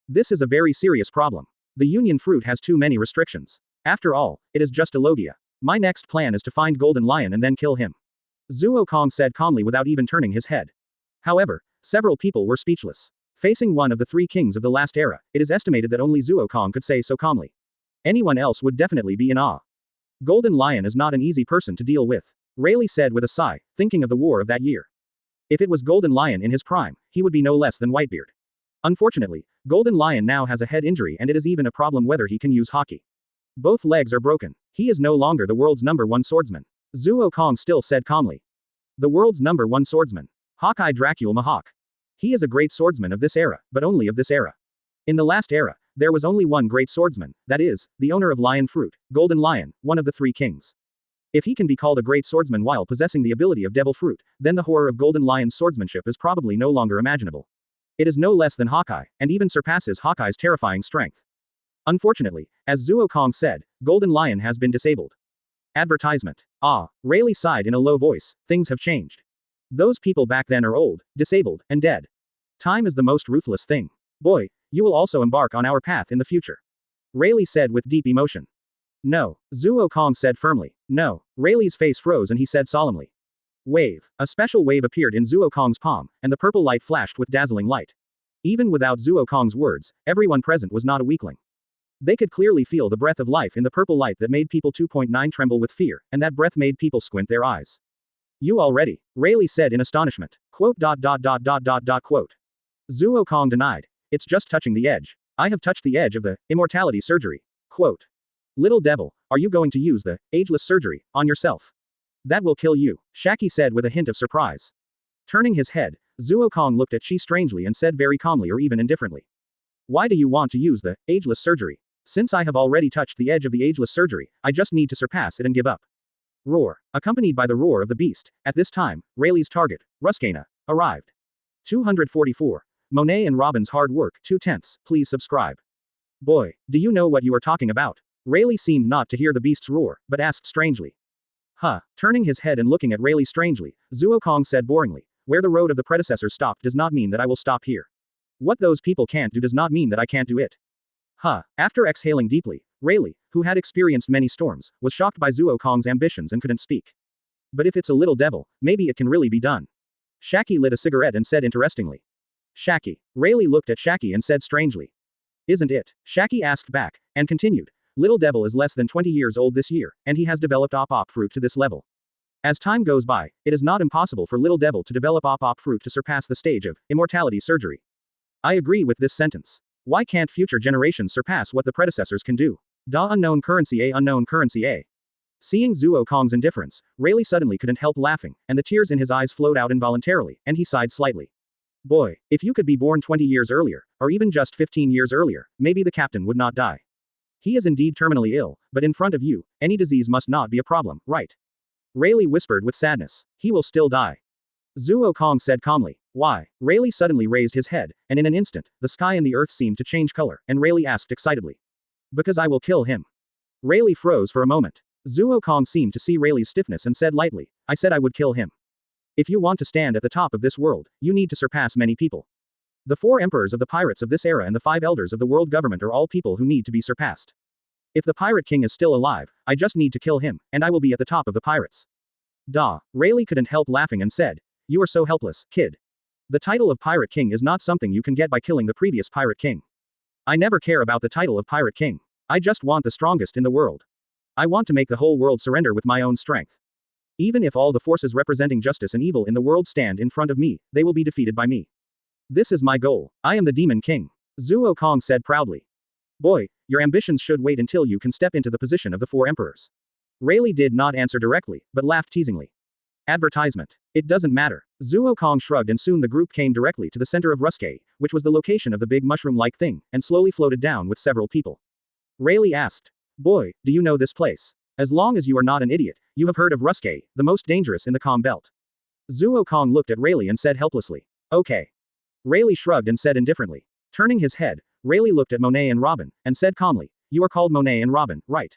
This is a very serious problem. The Union fruit has too many restrictions. After all, it is just a Logia. My next plan is to find Golden Lion and then kill him. Zuo Kong said calmly without even turning his head. However, several people were speechless. Facing one of the three kings of the last era, it is estimated that only Zuo Kong could say so calmly. Anyone else would definitely be in awe. Golden Lion is not an easy person to deal with. Rayleigh said with a sigh, thinking of the war of that year. If it was Golden Lion in his prime, he would be no less than Whitebeard. Unfortunately, Golden Lion now has a head injury and it is even a problem whether he can use hockey. Both legs are broken. He is no longer the world's #1 swordsman. Zuo Kong still said calmly. The world's #1 swordsman. Hawkeye Dracul Mahawk. He is a great swordsman of this era, but only of this era. In the last era, there was only one great swordsman, that is, the owner of Lion Fruit, Golden Lion, one of the three kings. If he can be called a great swordsman while possessing the ability of Devil Fruit, then the horror of Golden Lion's swordsmanship is probably no longer imaginable. It is no less than Hawkeye, and even surpasses Hawkeye's terrifying strength. Unfortunately, as Zuo Kong said, Golden Lion has been disabled. Advertisement. Ah, Rayleigh sighed in a low voice, things have changed. Those people back then are old, disabled, and dead. Time is the most ruthless thing. Boy, you will also embark on our path in the future. Rayleigh said with deep emotion. No, Zuo Kong said firmly. No. Rayleigh's face froze and he said solemnly. Wave. A special wave appeared in Zuo Kong's palm, and the purple light flashed with dazzling light. Even without Zuo Kong's words, everyone present was not a weakling. They could clearly feel the breath of life in the purple light that made people 2.9 tremble with fear, and that breath made people squint their eyes. You already? Rayleigh said in astonishment. Quote. Zuo Kong denied. It's just touching the edge. I have touched the edge of the immortality surgery. Quote. Little devil, are you going to use the ageless surgery on yourself? That will kill you, Shaki said with a hint of surprise. Turning his head, Zuo Kong looked at Chi strangely and said very calmly or even indifferently. Why do you want to use the ageless surgery? Since I have already touched the edge of the ageless surgery, I just need to surpass it and give up. Roar. Accompanied by the roar of the beast, at this time, Rayleigh's target, Ruskana, arrived. 244. Monet and Robin's hard work, 2/10. Please subscribe. Boy, do you know what you are talking about? Rayleigh seemed not to hear the beast's roar, but asked strangely. Huh. Turning his head and looking at Rayleigh strangely, Zuo Kong said boringly, where the road of the predecessors stopped does not mean that I will stop here. What those people can't do does not mean that I can't do it. Huh. After exhaling deeply, Rayleigh, who had experienced many storms, was shocked by Zuo Kong's ambitions and couldn't speak. But if it's a little devil, maybe it can really be done. Shaki lit a cigarette and said interestingly. Shaki. Rayleigh looked at Shaki and said strangely. Isn't it? Shaki asked back, and continued. Little Devil is less than 20 years old this year, and he has developed Op Fruit to this level. As time goes by, it is not impossible for Little Devil to develop Op Fruit to surpass the stage of immortality surgery. I agree with this sentence. Why can't future generations surpass what the predecessors can do? Da unknown currency A unknown currency A. Seeing Zuo Kong's indifference, Rayleigh suddenly couldn't help laughing, and the tears in his eyes flowed out involuntarily, and he sighed slightly. Boy, if you could be born 20 years earlier, or even just 15 years earlier, maybe the captain would not die. He is indeed terminally ill, but in front of you, any disease must not be a problem, right? Rayleigh whispered with sadness. He will still die. Zuo Kong said calmly. Why? Rayleigh suddenly raised his head, and in an instant, the sky and the earth seemed to change color, and Rayleigh asked excitedly. Because I will kill him. Rayleigh froze for a moment. Zuo Kong seemed to see Rayleigh's stiffness and said lightly, I said I would kill him. If you want to stand at the top of this world, you need to surpass many people. The 4 emperors of the pirates of this era and the 5 elders of the world government are all people who need to be surpassed. If the pirate king is still alive, I just need to kill him, and I will be at the top of the pirates. Rayleigh couldn't help laughing and said, You are so helpless, kid. The title of pirate king is not something you can get by killing the previous pirate king. I never care about the title of pirate king. I just want the strongest in the world. I want to make the whole world surrender with my own strength. Even if all the forces representing justice and evil in the world stand in front of me, they will be defeated by me. This is my goal. I am the Demon King. Zuo Kong said proudly. Boy, your ambitions should wait until you can step into the position of the 4 emperors. Rayleigh did not answer directly, but laughed teasingly. Advertisement. It doesn't matter. Zuo Kong shrugged and soon the group came directly to the center of Ruskay, which was the location of the big mushroom-like thing, and slowly floated down with several people. Rayleigh asked. Boy, do you know this place? As long as you are not an idiot, you have heard of Ruskay, the most dangerous in the Calm Belt. Zuo Kong looked at Rayleigh and said helplessly. Okay. Rayleigh shrugged and said indifferently. Turning his head, Rayleigh looked at Monet and Robin, and said calmly, You are called Monet and Robin, right?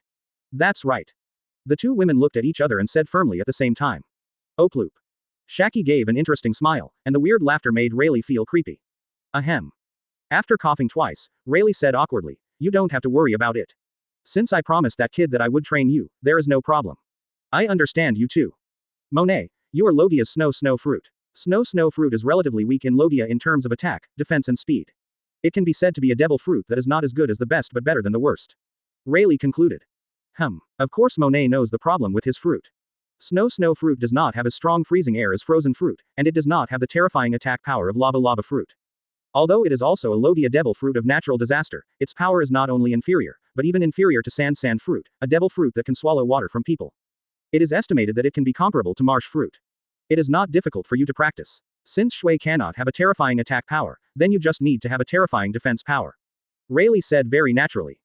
That's right. The 2 women looked at each other and said firmly at the same time. Oploop. Shaki gave an interesting smile, and the weird laughter made Rayleigh feel creepy. Ahem. After coughing twice, Rayleigh said awkwardly, You don't have to worry about it. Since I promised that kid that I would train you, there is no problem. I understand you too. Monet, you are Logia's Snow Fruit. Snow Fruit is relatively weak in Logia in terms of attack, defense and speed. It can be said to be a devil fruit that is not as good as the best but better than the worst. Rayleigh concluded. Of course Monet knows the problem with his fruit. Snow Fruit does not have as strong freezing air as frozen fruit, and it does not have the terrifying attack power of lava fruit. Although it is also a Logia devil fruit of natural disaster, its power is not only inferior, but even inferior to sand fruit, a devil fruit that can swallow water from people. It is estimated that it can be comparable to marsh fruit. It is not difficult for you to practice. Since Shui cannot have a terrifying attack power, then you just need to have a terrifying defense power. Rayleigh said very naturally.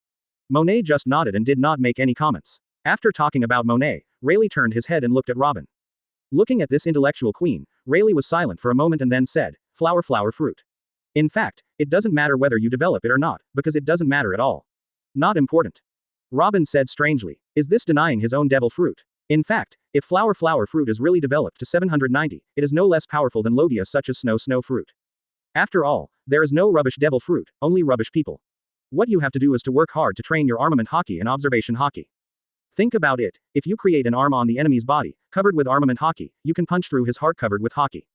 Monet just nodded and did not make any comments. After talking about Monet, Rayleigh turned his head and looked at Robin. Looking at this intellectual queen, Rayleigh was silent for a moment and then said, Flower fruit. In fact, it doesn't matter whether you develop it or not, because it doesn't matter at all. Not important. Robin said strangely. Is this denying his own devil fruit? In fact, if flower fruit is really developed to 790, it is no less powerful than Logia such as snow fruit. After all, there is no rubbish devil fruit, only rubbish people. What you have to do is to work hard to train your armament hockey and observation hockey. Think about it, if you create an arm on the enemy's body, covered with armament hockey, you can punch through his heart covered with hockey.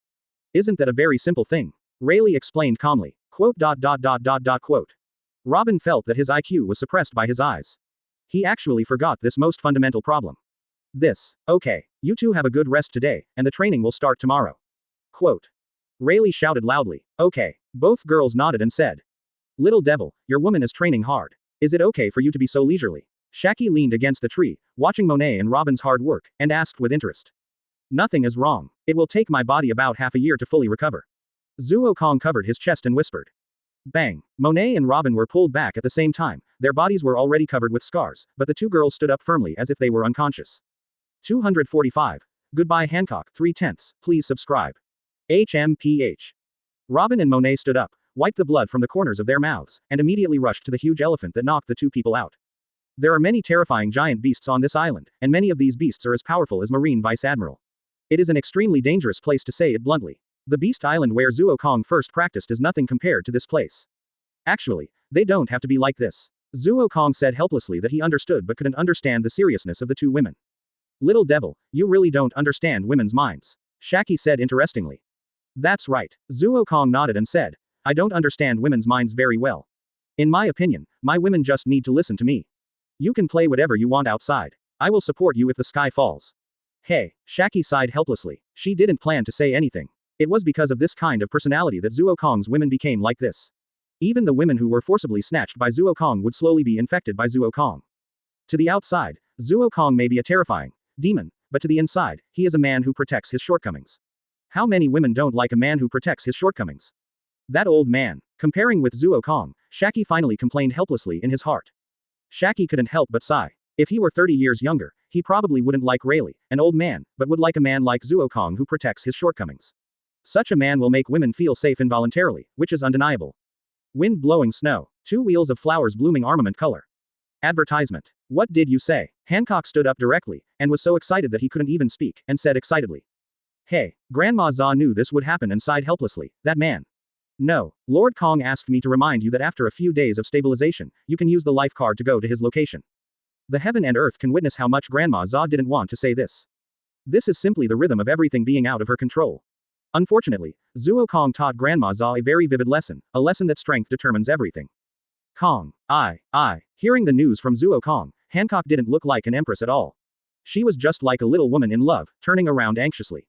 Isn't that a very simple thing? Rayleigh explained calmly. Quote. Robin felt that his IQ was suppressed by his eyes. He actually forgot this most fundamental problem. Okay. You two have a good rest today, and the training will start tomorrow. Quote. Rayleigh shouted loudly. Okay. Both girls nodded and said. Little devil, your woman is training hard. Is it okay for you to be so leisurely? Shaki leaned against the tree, watching Monet and Robin's hard work, and asked with interest. Nothing is wrong. It will take my body about half a year to fully recover. Zuo Kong covered his chest and whispered. Bang! Monet and Robin were pulled back at the same time, their bodies were already covered with scars, but the 2 girls stood up firmly as if they were unconscious. 245. Goodbye Hancock, 3/10, please subscribe. HMPH. Robin and Monet stood up, wiped the blood from the corners of their mouths, and immediately rushed to the huge elephant that knocked the 2 people out. There are many terrifying giant beasts on this island, and many of these beasts are as powerful as Marine Vice Admiral. It is an extremely dangerous place to say it bluntly. The Beast Island where Zuo Kong first practiced is nothing compared to this place. Actually, they don't have to be like this. Zuo Kong said helplessly that he understood but couldn't understand the seriousness of the 2 women. Little devil, you really don't understand women's minds. Shaki said interestingly. That's right. Zuo Kong nodded and said, I don't understand women's minds very well. In my opinion, my women just need to listen to me. You can play whatever you want outside. I will support you if the sky falls. Hey, Shaki sighed helplessly. She didn't plan to say anything. It was because of this kind of personality that Zuo Kong's women became like this. Even the women who were forcibly snatched by Zuo Kong would slowly be infected by Zuo Kong. To the outside, Zuo Kong may be a terrifying demon, but to the inside, he is a man who protects his shortcomings. How many women don't like a man who protects his shortcomings? That old man. Comparing with Zuo Kong, Shaki finally complained helplessly in his heart. Shaki couldn't help but sigh. If he were 30 years younger, he probably wouldn't like Rayleigh, an old man, but would like a man like Zuo Kong who protects his shortcomings. Such a man will make women feel safe involuntarily, which is undeniable. Wind blowing snow. 2 wheels of flowers blooming armament color. Advertisement. What did you say? Hancock stood up directly, and was so excited that he couldn't even speak, and said excitedly. Hey, Grandma Za knew this would happen and sighed helplessly. That man. No, Lord Kong asked me to remind you that after a few days of stabilization, you can use the life card to go to his location. The heaven and earth can witness how much Grandma Za didn't want to say this. This is simply the rhythm of everything being out of her control. Unfortunately, Zuo Kong taught Grandma Za a very vivid lesson, a lesson that strength determines everything. Kong, hearing the news from Zuo Kong, Hancock didn't look like an empress at all. She was just like a little woman in love, turning around anxiously.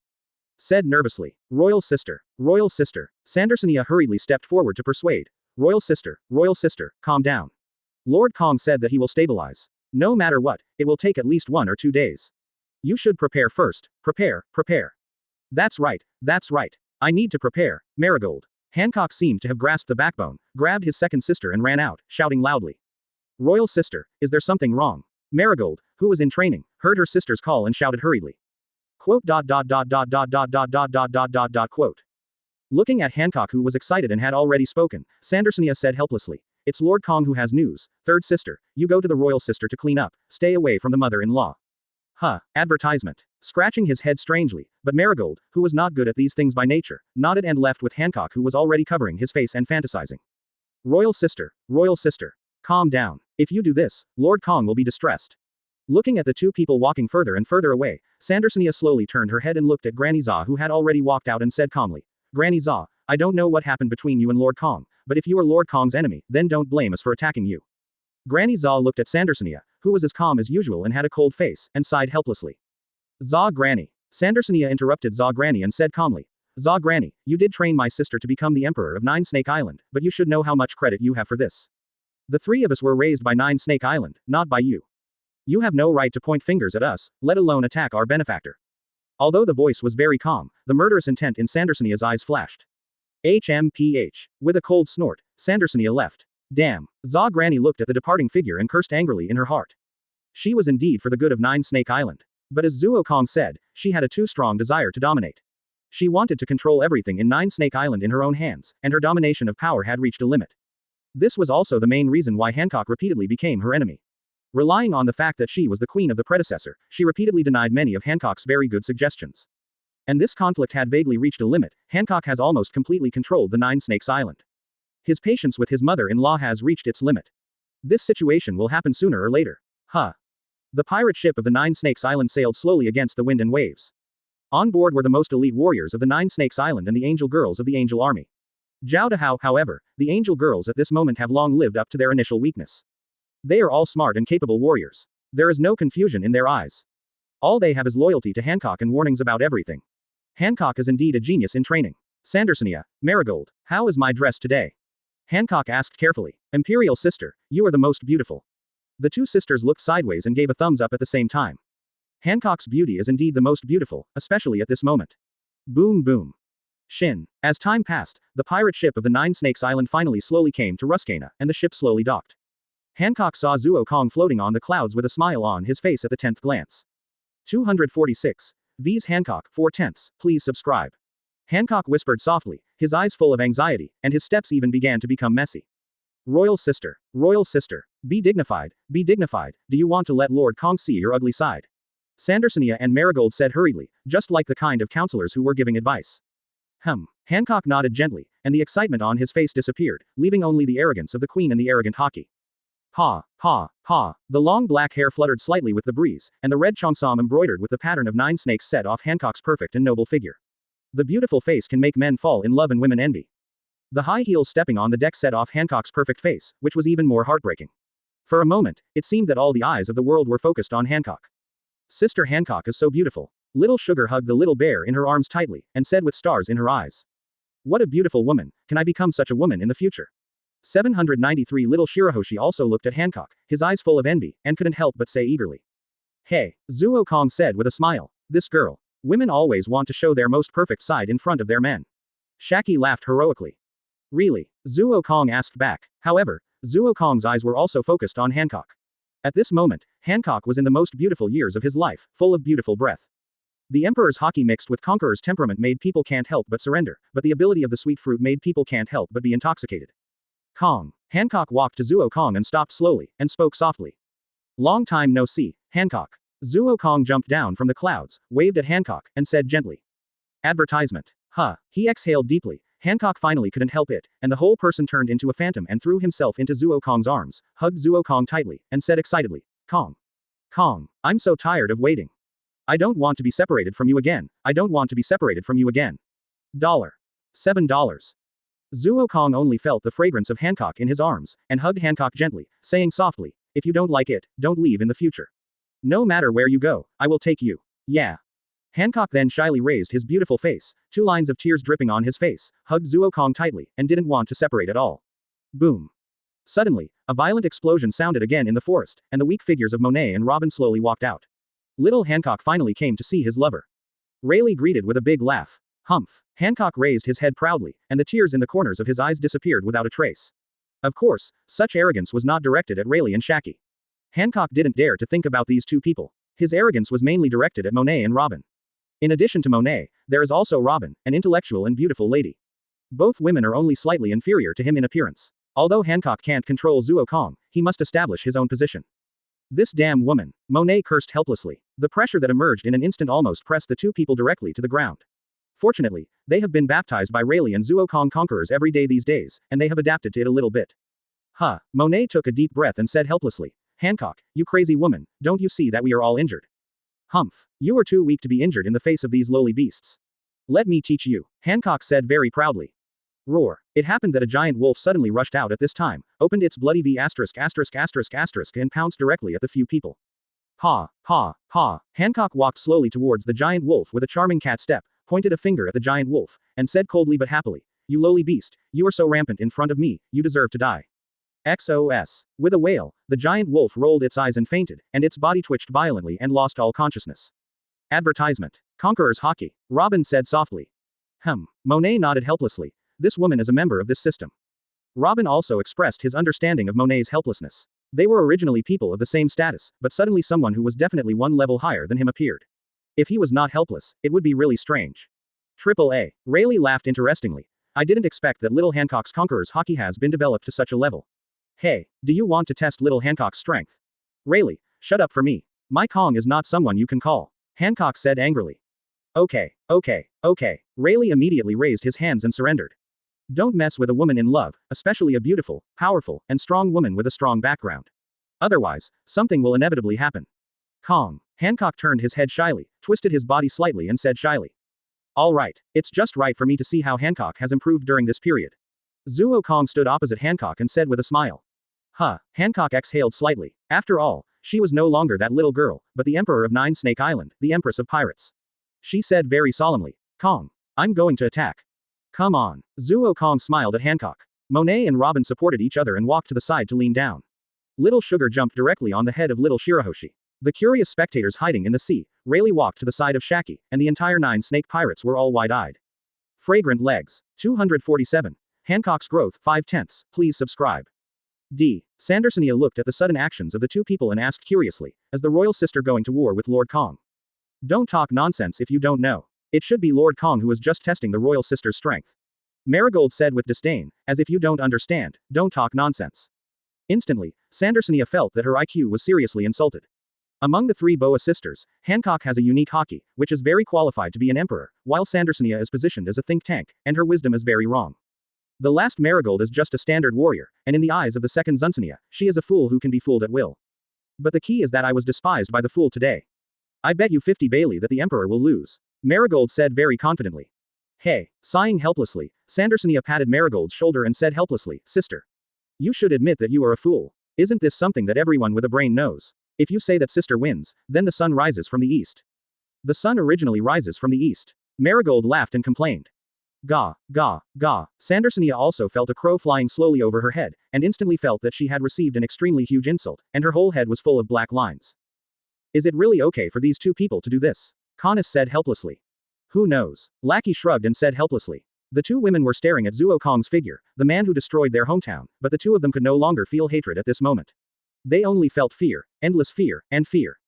Said nervously, Royal Sister, Sandersonia hurriedly stepped forward to persuade. Royal Sister, calm down. Lord Kong said that he will stabilize. No matter what, it will take at least 1 or 2 days. You should prepare first, prepare. That's right. I need to prepare, Marigold. Hancock seemed to have grasped the backbone, grabbed his second sister and ran out, shouting loudly. Royal Sister, is there something wrong? Marigold, who was in training, heard her sister's call and shouted hurriedly. Quote. Looking at Hancock who was excited and had already spoken, Sandersonia said helplessly. It's Lord Kong who has news. Third sister, you go to the Royal Sister to clean up, stay away from the mother-in-law. Advertisement. Scratching his head strangely, but Marigold, who was not good at these things by nature, nodded and left with Hancock who was already covering his face and fantasizing. Royal Sister, calm down. If you do this, Lord Kong will be distressed. Looking at the 2 people walking further and further away, Sandersonia slowly turned her head and looked at Granny Za who had already walked out and said calmly, Granny Za, I don't know what happened between you and Lord Kong, but if you are Lord Kong's enemy, then don't blame us for attacking you. Granny Za looked at Sandersonia, who was as calm as usual and had a cold face, and sighed helplessly. Za Granny. Sandersonia interrupted Za Granny and said calmly, Za Granny, you did train my sister to become the Emperor of Nine Snake Island, but you should know how much credit you have for this. The 3 of us were raised by Nine Snake Island, not by you. You have no right to point fingers at us, let alone attack our benefactor. Although the voice was very calm, the murderous intent in Sandersonia's eyes flashed. HMPH. With a cold snort, Sandersonia left. Damn. Za Granny looked at the departing figure and cursed angrily in her heart. She was indeed for the good of Nine Snake Island. But as Zuo Kong said, she had a too strong desire to dominate. She wanted to control everything in Nine Snake Island in her own hands, and her domination of power had reached a limit. This was also the main reason why Hancock repeatedly became her enemy. Relying on the fact that she was the queen of the predecessor, she repeatedly denied many of Hancock's very good suggestions. And this conflict had vaguely reached a limit. Hancock has almost completely controlled the Nine Snakes Island. His patience with his mother-in-law has reached its limit. This situation will happen sooner or later. The pirate ship of the Nine Snakes Island sailed slowly against the wind and waves. On board were the most elite warriors of the Nine Snakes Island and the angel girls of the Angel Army. Zhao Dahao, however, the angel girls at this moment have long lived up to their initial weakness. They are all smart and capable warriors. There is no confusion in their eyes. All they have is loyalty to Hancock and warnings about everything. Hancock is indeed a genius in training. Sandersonia, Marigold, how is my dress today? Hancock asked carefully. Imperial sister, you are the most beautiful. The 2 sisters looked sideways and gave a thumbs up at the same time. Hancock's beauty is indeed the most beautiful, especially at this moment. Boom boom. Shin. As time passed, the pirate ship of the Nine Snakes Island finally slowly came to Ruscana, and the ship slowly docked. Hancock saw Zuo Kong floating on the clouds with a smile on his face at the 10th glance. 246. V's Hancock, 4/10, please subscribe. Hancock whispered softly, his eyes full of anxiety, and his steps even began to become messy. Royal Sister, be dignified, do you want to let Lord Kong see your ugly side? Sandersonia and Marigold said hurriedly, just like the kind of counselors who were giving advice. Hancock nodded gently, and the excitement on his face disappeared, leaving only the arrogance of the queen and the arrogant hockey. The long black hair fluttered slightly with the breeze, and the red cheongsam embroidered with the pattern of 9 snakes set off Hancock's perfect and noble figure. The beautiful face can make men fall in love and women envy. The high heels stepping on the deck set off Hancock's perfect face, which was even more heartbreaking. For a moment, it seemed that all the eyes of the world were focused on Hancock. Sister Hancock is so beautiful. Little Sugar hugged the little bear in her arms tightly, and said with stars in her eyes. What a beautiful woman, can I become such a woman in the future? 793 Little Shirahoshi also looked at Hancock, his eyes full of envy, and couldn't help but say eagerly. Hey, Zuo Kong said with a smile. This girl. Women always want to show their most perfect side in front of their men. Shaki laughed heroically. Really? Zuo Kong asked back. However, Zuo Kong's eyes were also focused on Hancock. At this moment, Hancock was in the most beautiful years of his life, full of beautiful breath. The Emperor's hockey mixed with Conqueror's temperament made people can't help but surrender, but the ability of the sweet fruit made people can't help but be intoxicated. Kong. Hancock walked to Zuo Kong and stopped slowly, and spoke softly. Long time no see, Hancock. Zuo Kong jumped down from the clouds, waved at Hancock, and said gently. Advertisement. Huh. He exhaled deeply. Hancock finally couldn't help it, and the whole person turned into a phantom and threw himself into Zuo Kong's arms, hugged Zuo Kong tightly, and said excitedly, Kong. Kong. I'm so tired of waiting. I don't want to be separated from you again. I don't want to be separated from you again. $7. Zuo Kong only felt the fragrance of Hancock in his arms, and hugged Hancock gently, saying softly, if you don't like it, don't leave in the future. No matter where you go, I will take you. Yeah. Hancock then shyly raised his beautiful face, 2 lines of tears dripping on his face, hugged Zuo Kong tightly, and didn't want to separate at all. Boom. Suddenly, a violent explosion sounded again in the forest, and the weak figures of Monet and Robin slowly walked out. Little Hancock finally came to see his lover. Rayleigh greeted with a big laugh. Humph. Hancock raised his head proudly, and the tears in the corners of his eyes disappeared without a trace. Of course, such arrogance was not directed at Rayleigh and Shaki. Hancock didn't dare to think about these two people. His arrogance was mainly directed at Monet and Robin. In addition to Monet, there is also Robin, an intellectual and beautiful lady. Both women are only slightly inferior to him in appearance. Although Hancock can't control Zuo Kong, he must establish his own position. This damn woman, Monet cursed helplessly. The pressure that emerged in an instant almost pressed the two people directly to the ground. Fortunately, they have been baptized by Rayleigh and Zuo Kong conquerors every day these days, and they have adapted to it a little bit. Huh. Monet took a deep breath and said helplessly, Hancock, you crazy woman, don't you see that we are all injured? Humph. You are too weak to be injured in the face of these lowly beasts. Let me teach you, Hancock said very proudly. Roar. It happened that a giant wolf suddenly rushed out at this time, opened its bloody V********, and pounced directly at the few people. Paw, paw, paw. Hancock walked slowly towards the giant wolf with a charming cat step, pointed a finger at the giant wolf, and said coldly but happily, you lowly beast, you are so rampant in front of me, you deserve to die. XOS. With a wail, the giant wolf rolled its eyes and fainted, and its body twitched violently and lost all consciousness. Advertisement. Conqueror's hockey. Robin said softly. Monet nodded helplessly. This woman is a member of this system. Robin also expressed his understanding of Monet's helplessness. They were originally people of the same status, but suddenly someone who was definitely one level higher than him appeared. If he was not helpless, it would be really strange. AAA. Rayleigh laughed interestingly. I didn't expect that Little Hancock's Conqueror's hockey has been developed to such a level. Hey, do you want to test Little Hancock's strength? Rayleigh, shut up for me. My Kong is not someone you can call. Hancock said angrily. Okay. Rayleigh immediately raised his hands and surrendered. Don't mess with a woman in love, especially a beautiful, powerful, and strong woman with a strong background. Otherwise, something will inevitably happen. Kong. Hancock turned his head shyly, twisted his body slightly and said shyly. All right, it's just right for me to see how Hancock has improved during this period. Zuo Kong stood opposite Hancock and said with a smile. Hancock exhaled slightly. After all, she was no longer that little girl, but the Emperor of Nine Snake Island, the Empress of Pirates. She said very solemnly, Kong. I'm going to attack. Come on. Zuo Kong smiled at Hancock. Monet and Robin supported each other and walked to the side to lean down. Little Sugar jumped directly on the head of Little Shirahoshi. The curious spectators hiding in the sea, Rayleigh walked to the side of Shaki, and the entire 9 snake pirates were all wide-eyed. Fragrant legs. 247. Hancock's growth, 5/10. Please subscribe. D. Sandersonia looked at the sudden actions of the two people and asked curiously, is the royal sister going to war with Lord Kong? Don't talk nonsense if you don't know. It should be Lord Kong who is just testing the royal sister's strength. Marigold said with disdain, as if you don't understand, don't talk nonsense. Instantly, Sandersonia felt that her IQ was seriously insulted. Among the 3 Boa sisters, Hancock has a unique hockey, which is very qualified to be an emperor, while Sandersonia is positioned as a think tank, and her wisdom is very wrong. The last Marigold is just a standard warrior, and in the eyes of the second Zunsonia, she is a fool who can be fooled at will. But the key is that I was despised by the fool today. I bet you 50 Bailey that the emperor will lose. Marigold said very confidently. Hey. Sighing helplessly, Sandersonia patted Marigold's shoulder and said helplessly, Sister. You should admit that you are a fool. Isn't this something that everyone with a brain knows? If you say that sister wins, then the sun rises from the east. The sun originally rises from the east. Marigold laughed and complained. Gah, gah, gah. Sandersonia also felt a crow flying slowly over her head, and instantly felt that she had received an extremely huge insult, and her whole head was full of black lines. Is it really okay for these two people to do this? Canis said helplessly. Who knows? Lackey shrugged and said helplessly. The two women were staring at Zuo Kong's figure, the man who destroyed their hometown, but the two of them could no longer feel hatred at this moment. They only felt fear, endless fear, and fear.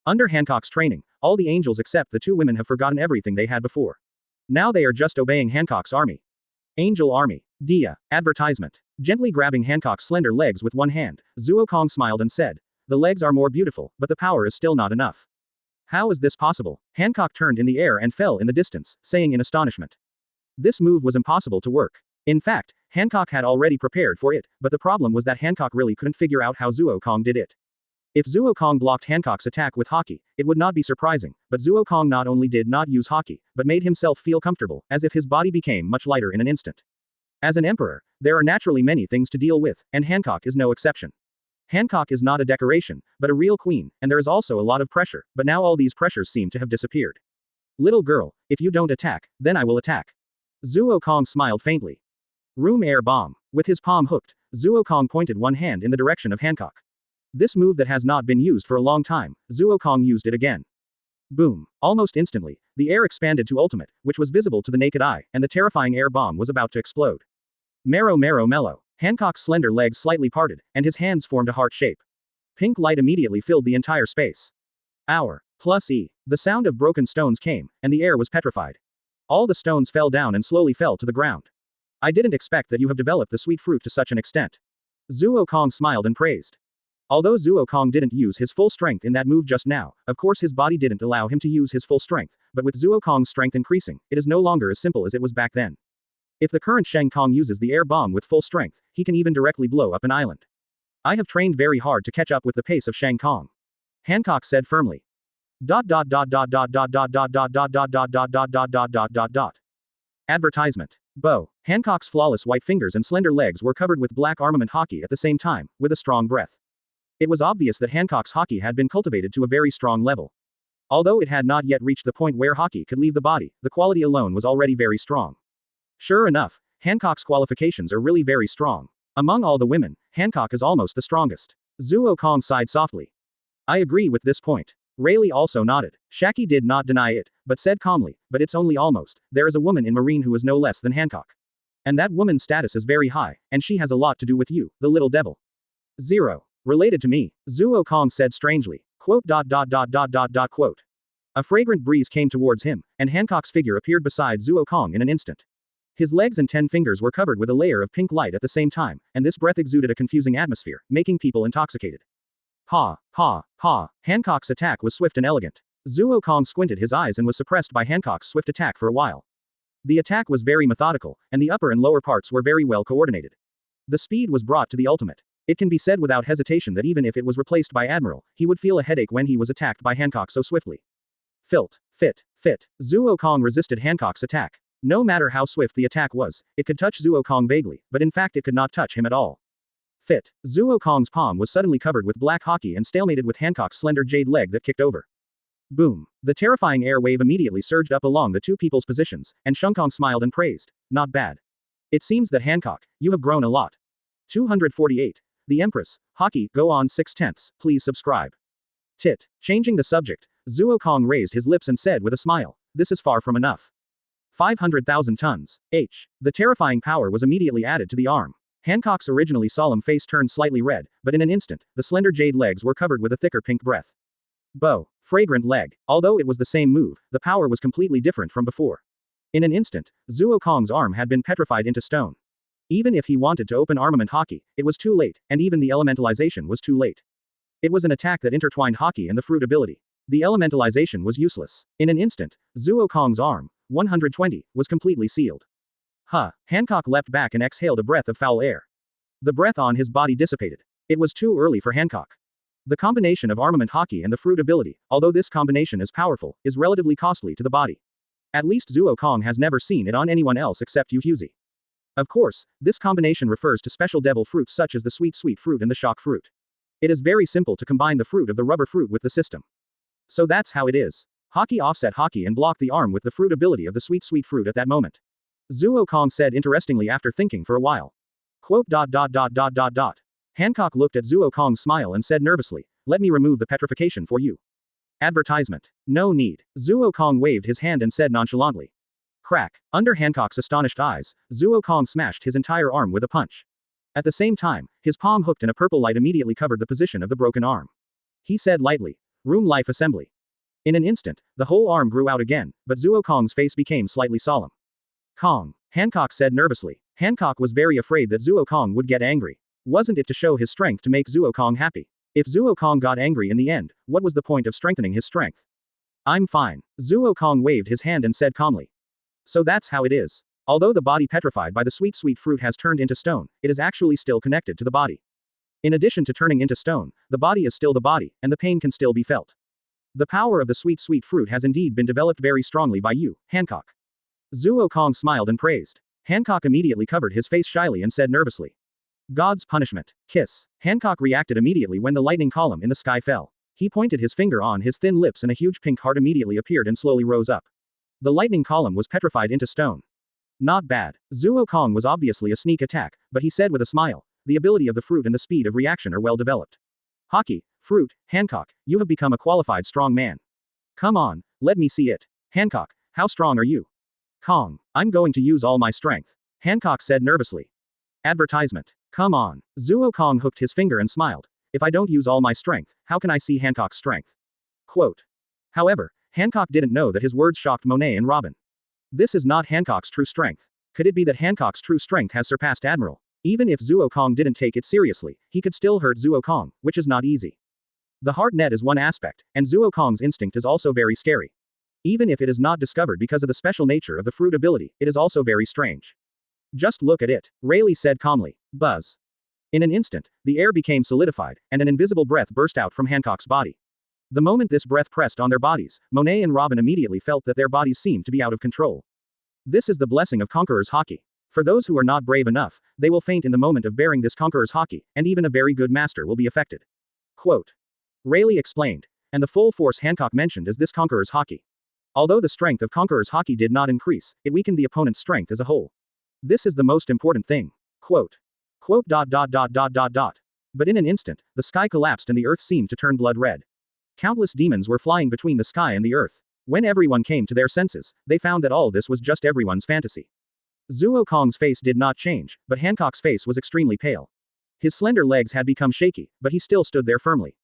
Under Hancock's training, all the angels except the two women have forgotten everything they had before. Now they are just obeying Hancock's army. Angel Army. Dia. Advertisement. Gently grabbing Hancock's slender legs with one hand, Zuo Kong smiled and said, the legs are more beautiful, but the power is still not enough. How is this possible? Hancock turned in the air and fell in the distance, saying in astonishment. This move was impossible to work. In fact, Hancock had already prepared for it, but the problem was that Hancock really couldn't figure out how Zuo Kong did it. If Zuo Kong blocked Hancock's attack with Haki, it would not be surprising, but Zuo Kong not only did not use Haki, but made himself feel comfortable, as if his body became much lighter in an instant. As an emperor, there are naturally many things to deal with, and Hancock is no exception. Hancock is not a decoration, but a real queen, and there is also a lot of pressure, but now all these pressures seem to have disappeared. Little girl, if you don't attack, then I will attack. Zuo Kong smiled faintly. Room air bomb. With his palm hooked, Zuo Kong pointed one hand in the direction of Hancock. This move that has not been used for a long time, Zuo Kong used it again. Boom. Almost instantly, the air expanded to ultimate, which was visible to the naked eye, and the terrifying air bomb was about to explode. Marrow marrow mellow. Hancock's slender legs slightly parted, and his hands formed a heart shape. Pink light immediately filled the entire space. Hour. Plus E. The sound of broken stones came, and the air was petrified. All the stones fell down and slowly fell to the ground. I didn't expect that you have developed the sweet fruit to such an extent. Zuo Kong smiled and praised. Although Zuo Kong didn't use his full strength in that move just now, of course his body didn't allow him to use his full strength, but with Zuo Kong's strength increasing, it is no longer as simple as it was back then. If the current Shang Kong uses the air bomb with full strength, he can even directly blow up an island. I have trained very hard to catch up with the pace of Shang Kong. Hancock said firmly. Advertisement. Bow. Hancock's flawless white fingers and slender legs were covered with black armament Haki at the same time, with a strong breath. It was obvious that Hancock's Haki had been cultivated to a very strong level. Although it had not yet reached the point where Haki could leave the body, the quality alone was already very strong. Sure enough, Hancock's qualifications are really very strong. Among all the women, Hancock is almost the strongest. Zuo Kong sighed softly. I agree with this point. Rayleigh also nodded. Shaki did not deny it, but said calmly, but it's only almost. There is a woman in Marine who is no less than Hancock. And that woman's status is very high, and she has a lot to do with you, the little devil. 0. Related to me, Zuo Kong said strangely. Quote. A fragrant breeze came towards him, and Hancock's figure appeared beside Zuo Kong in an instant. His legs and 10 fingers were covered with a layer of pink light at the same time, and this breath exuded a confusing atmosphere, making people intoxicated. Ha, ha, ha. Hancock's attack was swift and elegant. Zuo Kong squinted his eyes and was suppressed by Hancock's swift attack for a while. The attack was very methodical, and the upper and lower parts were very well coordinated. The speed was brought to the ultimate. It can be said without hesitation that even if it was replaced by Admiral, he would feel a headache when he was attacked by Hancock so swiftly. Fit. Zuo Kong resisted Hancock's attack. No matter how swift the attack was, it could touch Zuo Kong vaguely, but in fact it could not touch him at all. Fit. Zuo Kong's palm was suddenly covered with black Haki and stalemated with Hancock's slender jade leg that kicked over. Boom. The terrifying air wave immediately surged up along the two people's positions, and Shang Kong smiled and praised. Not bad. It seems that Hancock, you have grown a lot. 248. The Empress. Haki, go on 6/10. Please subscribe. Tit. Changing the subject, Zuo Kong raised his lips and said with a smile, this is far from enough. 500,000 tons. The terrifying power was immediately added to the arm. Hancock's originally solemn face turned slightly red, but in an instant, the slender jade legs were covered with a thicker pink breath. Bow. Fragrant leg. Although it was the same move, the power was completely different from before. In an instant, Zuo Kong's arm had been petrified into stone. Even if he wanted to open armament Haki, it was too late, and even the elementalization was too late. It was an attack that intertwined Haki and the fruit ability. The elementalization was useless. In an instant, Zuo Kong's arm, 120, was completely sealed. Hancock leapt back and exhaled a breath of foul air. The breath on his body dissipated. It was too early for Hancock. The combination of armament Haki and the fruit ability, although this combination is powerful, is relatively costly to the body. At least Zuo Kong has never seen it on anyone else except Yu Huzi. Of course, this combination refers to special devil fruits such as the sweet fruit and the shock fruit. It is very simple to combine the fruit of the rubber fruit with the system. So that's how it is. Haki offset Haki and block the arm with the fruit ability of the sweet fruit at that moment. Zuo Kong said interestingly after thinking for a while. Quote. Hancock looked at Zuo Kong's smile and said nervously, let me remove the petrification for you. Advertisement. No need. Zuo Kong waved his hand and said nonchalantly. Crack. Under Hancock's astonished eyes, Zuo Kong smashed his entire arm with a punch. At the same time, his palm hooked and a purple light immediately covered the position of the broken arm. He said lightly, room life assembly. In an instant, the whole arm grew out again, but Zuo Kong's face became slightly solemn. Kong. Hancock said nervously. Hancock was very afraid that Zuo Kong would get angry. Wasn't it to show his strength to make Zuo Kong happy? If Zuo Kong got angry in the end, what was the point of strengthening his strength? I'm fine. Zuo Kong waved his hand and said calmly. So that's how it is. Although the body petrified by the sweet fruit has turned into stone, it is actually still connected to the body. In addition to turning into stone, the body is still the body, and the pain can still be felt. The power of the sweet fruit has indeed been developed very strongly by you, Hancock. Zuo Kong smiled and praised. Hancock immediately covered his face shyly and said nervously. God's punishment. Kiss. Hancock reacted immediately when the lightning column in the sky fell. He pointed his finger on his thin lips and a huge pink heart immediately appeared and slowly rose up. The lightning column was petrified into stone. Not bad. Zuo Kong was obviously a sneak attack, but he said with a smile, the ability of the fruit and the speed of reaction are well developed. Haki, fruit, Hancock, you have become a qualified strong man. Come on, let me see it. Hancock, how strong are you? Kong, I'm going to use all my strength. Hancock said nervously. Advertisement. Come on. Zuo Kong hooked his finger and smiled. If I don't use all my strength, how can I see Hancock's strength? Quote. However, Hancock didn't know that his words shocked Monet and Robin. This is not Hancock's true strength. Could it be that Hancock's true strength has surpassed Admiral? Even if Zuo Kong didn't take it seriously, he could still hurt Zuo Kong, which is not easy. The hard net is one aspect, and Zuo Kong's instinct is also very scary. Even if it is not discovered because of the special nature of the fruit ability, it is also very strange. Just look at it, Rayleigh said calmly. Buzz. In an instant, the air became solidified, and an invisible breath burst out from Hancock's body. The moment this breath pressed on their bodies, Monet and Robin immediately felt that their bodies seemed to be out of control. This is the blessing of Conqueror's Haki. For those who are not brave enough, they will faint in the moment of bearing this Conqueror's Haki, and even a very good master will be affected. Quote. Rayleigh explained. And the full force Hancock mentioned is this Conqueror's Haki. Although the strength of Conqueror's Haki did not increase, it weakened the opponent's strength as a whole. This is the most important thing. Quote. Quote. But in an instant, the sky collapsed and the earth seemed to turn blood red. Countless demons were flying between the sky and the earth. When everyone came to their senses, they found that all this was just everyone's fantasy. Zuo Kong's face did not change, but Hancock's face was extremely pale. His slender legs had become shaky, but he still stood there firmly.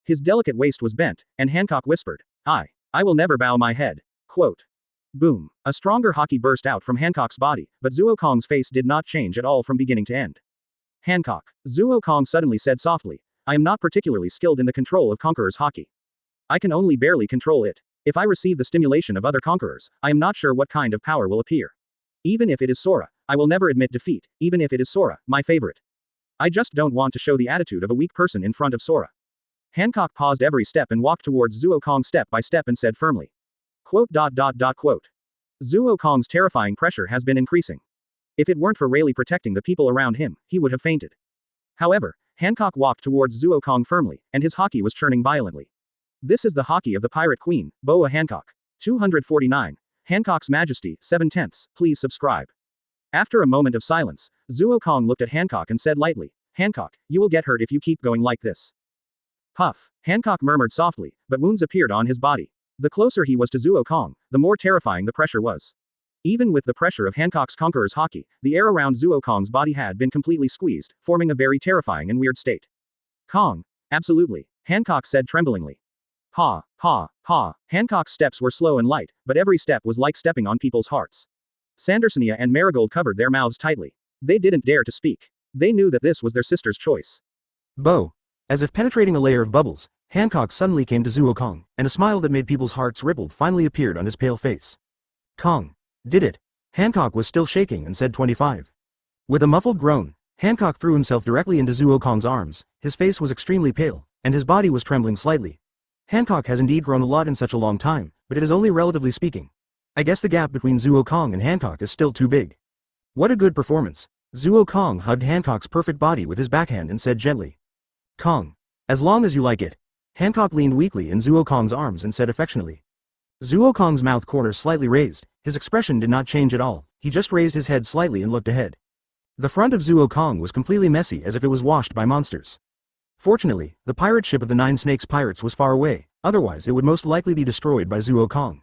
His delicate waist was bent, and Hancock whispered, I will never bow my head. Quote. Boom. A stronger Haki burst out from Hancock's body, but Zuo Kong's face did not change at all from beginning to end. Hancock. Zuo Kong suddenly said softly, I am not particularly skilled in the control of Conqueror's Haki. I can only barely control it. If I receive the stimulation of other conquerors, I am not sure what kind of power will appear. Even if it is Sora, I will never admit defeat, even if it is Sora, my favorite. I just don't want to show the attitude of a weak person in front of Sora. Hancock paused every step and walked towards Zuo Kong step by step and said firmly. Quote. Zuo Kong's terrifying pressure has been increasing. If it weren't for Rayleigh protecting the people around him, he would have fainted. However, Hancock walked towards Zuo Kong firmly, and his Haki was churning violently. This is the Haki of the Pirate Queen, Boa Hancock. 249. Hancock's Majesty, 7/10. Please subscribe. After a moment of silence, Zuo Kong looked at Hancock and said lightly, Hancock, you will get hurt if you keep going like this. Puff. Hancock murmured softly, but wounds appeared on his body. The closer he was to Zuo Kong, the more terrifying the pressure was. Even with the pressure of Hancock's Conqueror's Haki, the air around Zuo Kong's body had been completely squeezed, forming a very terrifying and weird state. Kong. Absolutely. Hancock said tremblingly. Pa. Hancock's steps were slow and light, but every step was like stepping on people's hearts. Sandersonia and Marigold covered their mouths tightly. They didn't dare to speak. They knew that this was their sister's choice. Bo. As if penetrating a layer of bubbles, Hancock suddenly came to Zuo Kong, and a smile that made people's hearts ripple finally appeared on his pale face. Kong. Did it. Hancock was still shaking and said 25. With a muffled groan, Hancock threw himself directly into Zuo Kong's arms. His face was extremely pale, and his body was trembling slightly. Hancock has indeed grown a lot in such a long time, but it is only relatively speaking. I guess the gap between Zuo Kong and Hancock is still too big. What a good performance. Zuo Kong hugged Hancock's perfect body with his backhand and said gently. Kong. As long as you like it. Hancock leaned weakly in Zuo Kong's arms and said affectionately. Zuo Kong's mouth corners slightly raised, his expression did not change at all, he just raised his head slightly and looked ahead. The front of Zuo Kong was completely messy as if it was washed by monsters. Fortunately, the pirate ship of the Nine Snakes Pirates was far away, otherwise it would most likely be destroyed by Zuo Kong.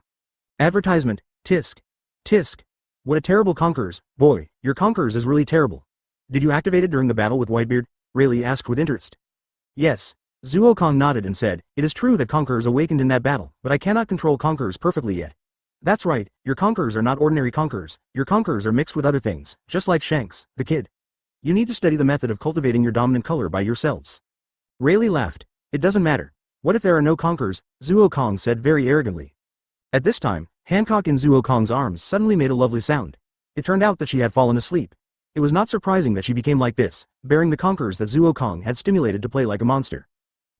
Advertisement, Tisk. Tisk. What a terrible conquerors, boy, your conquerors is really terrible. Did you activate it during the battle with Whitebeard? Rayleigh asked with interest. Yes. Zuo Kong nodded and said, it is true that conquerors awakened in that battle, but I cannot control conquerors perfectly yet. That's right, your conquerors are not ordinary conquerors, your conquerors are mixed with other things, just like Shanks, the kid. You need to study the method of cultivating your dominant color by yourselves. Rayleigh laughed. It doesn't matter. What if there are no conquerors? Zuo Kong said very arrogantly. At this time, Hancock in Zuo Kong's arms suddenly made a lovely sound. It turned out that she had fallen asleep. It was not surprising that she became like this, bearing the conquerors that Zuo Kong had stimulated to play like a monster.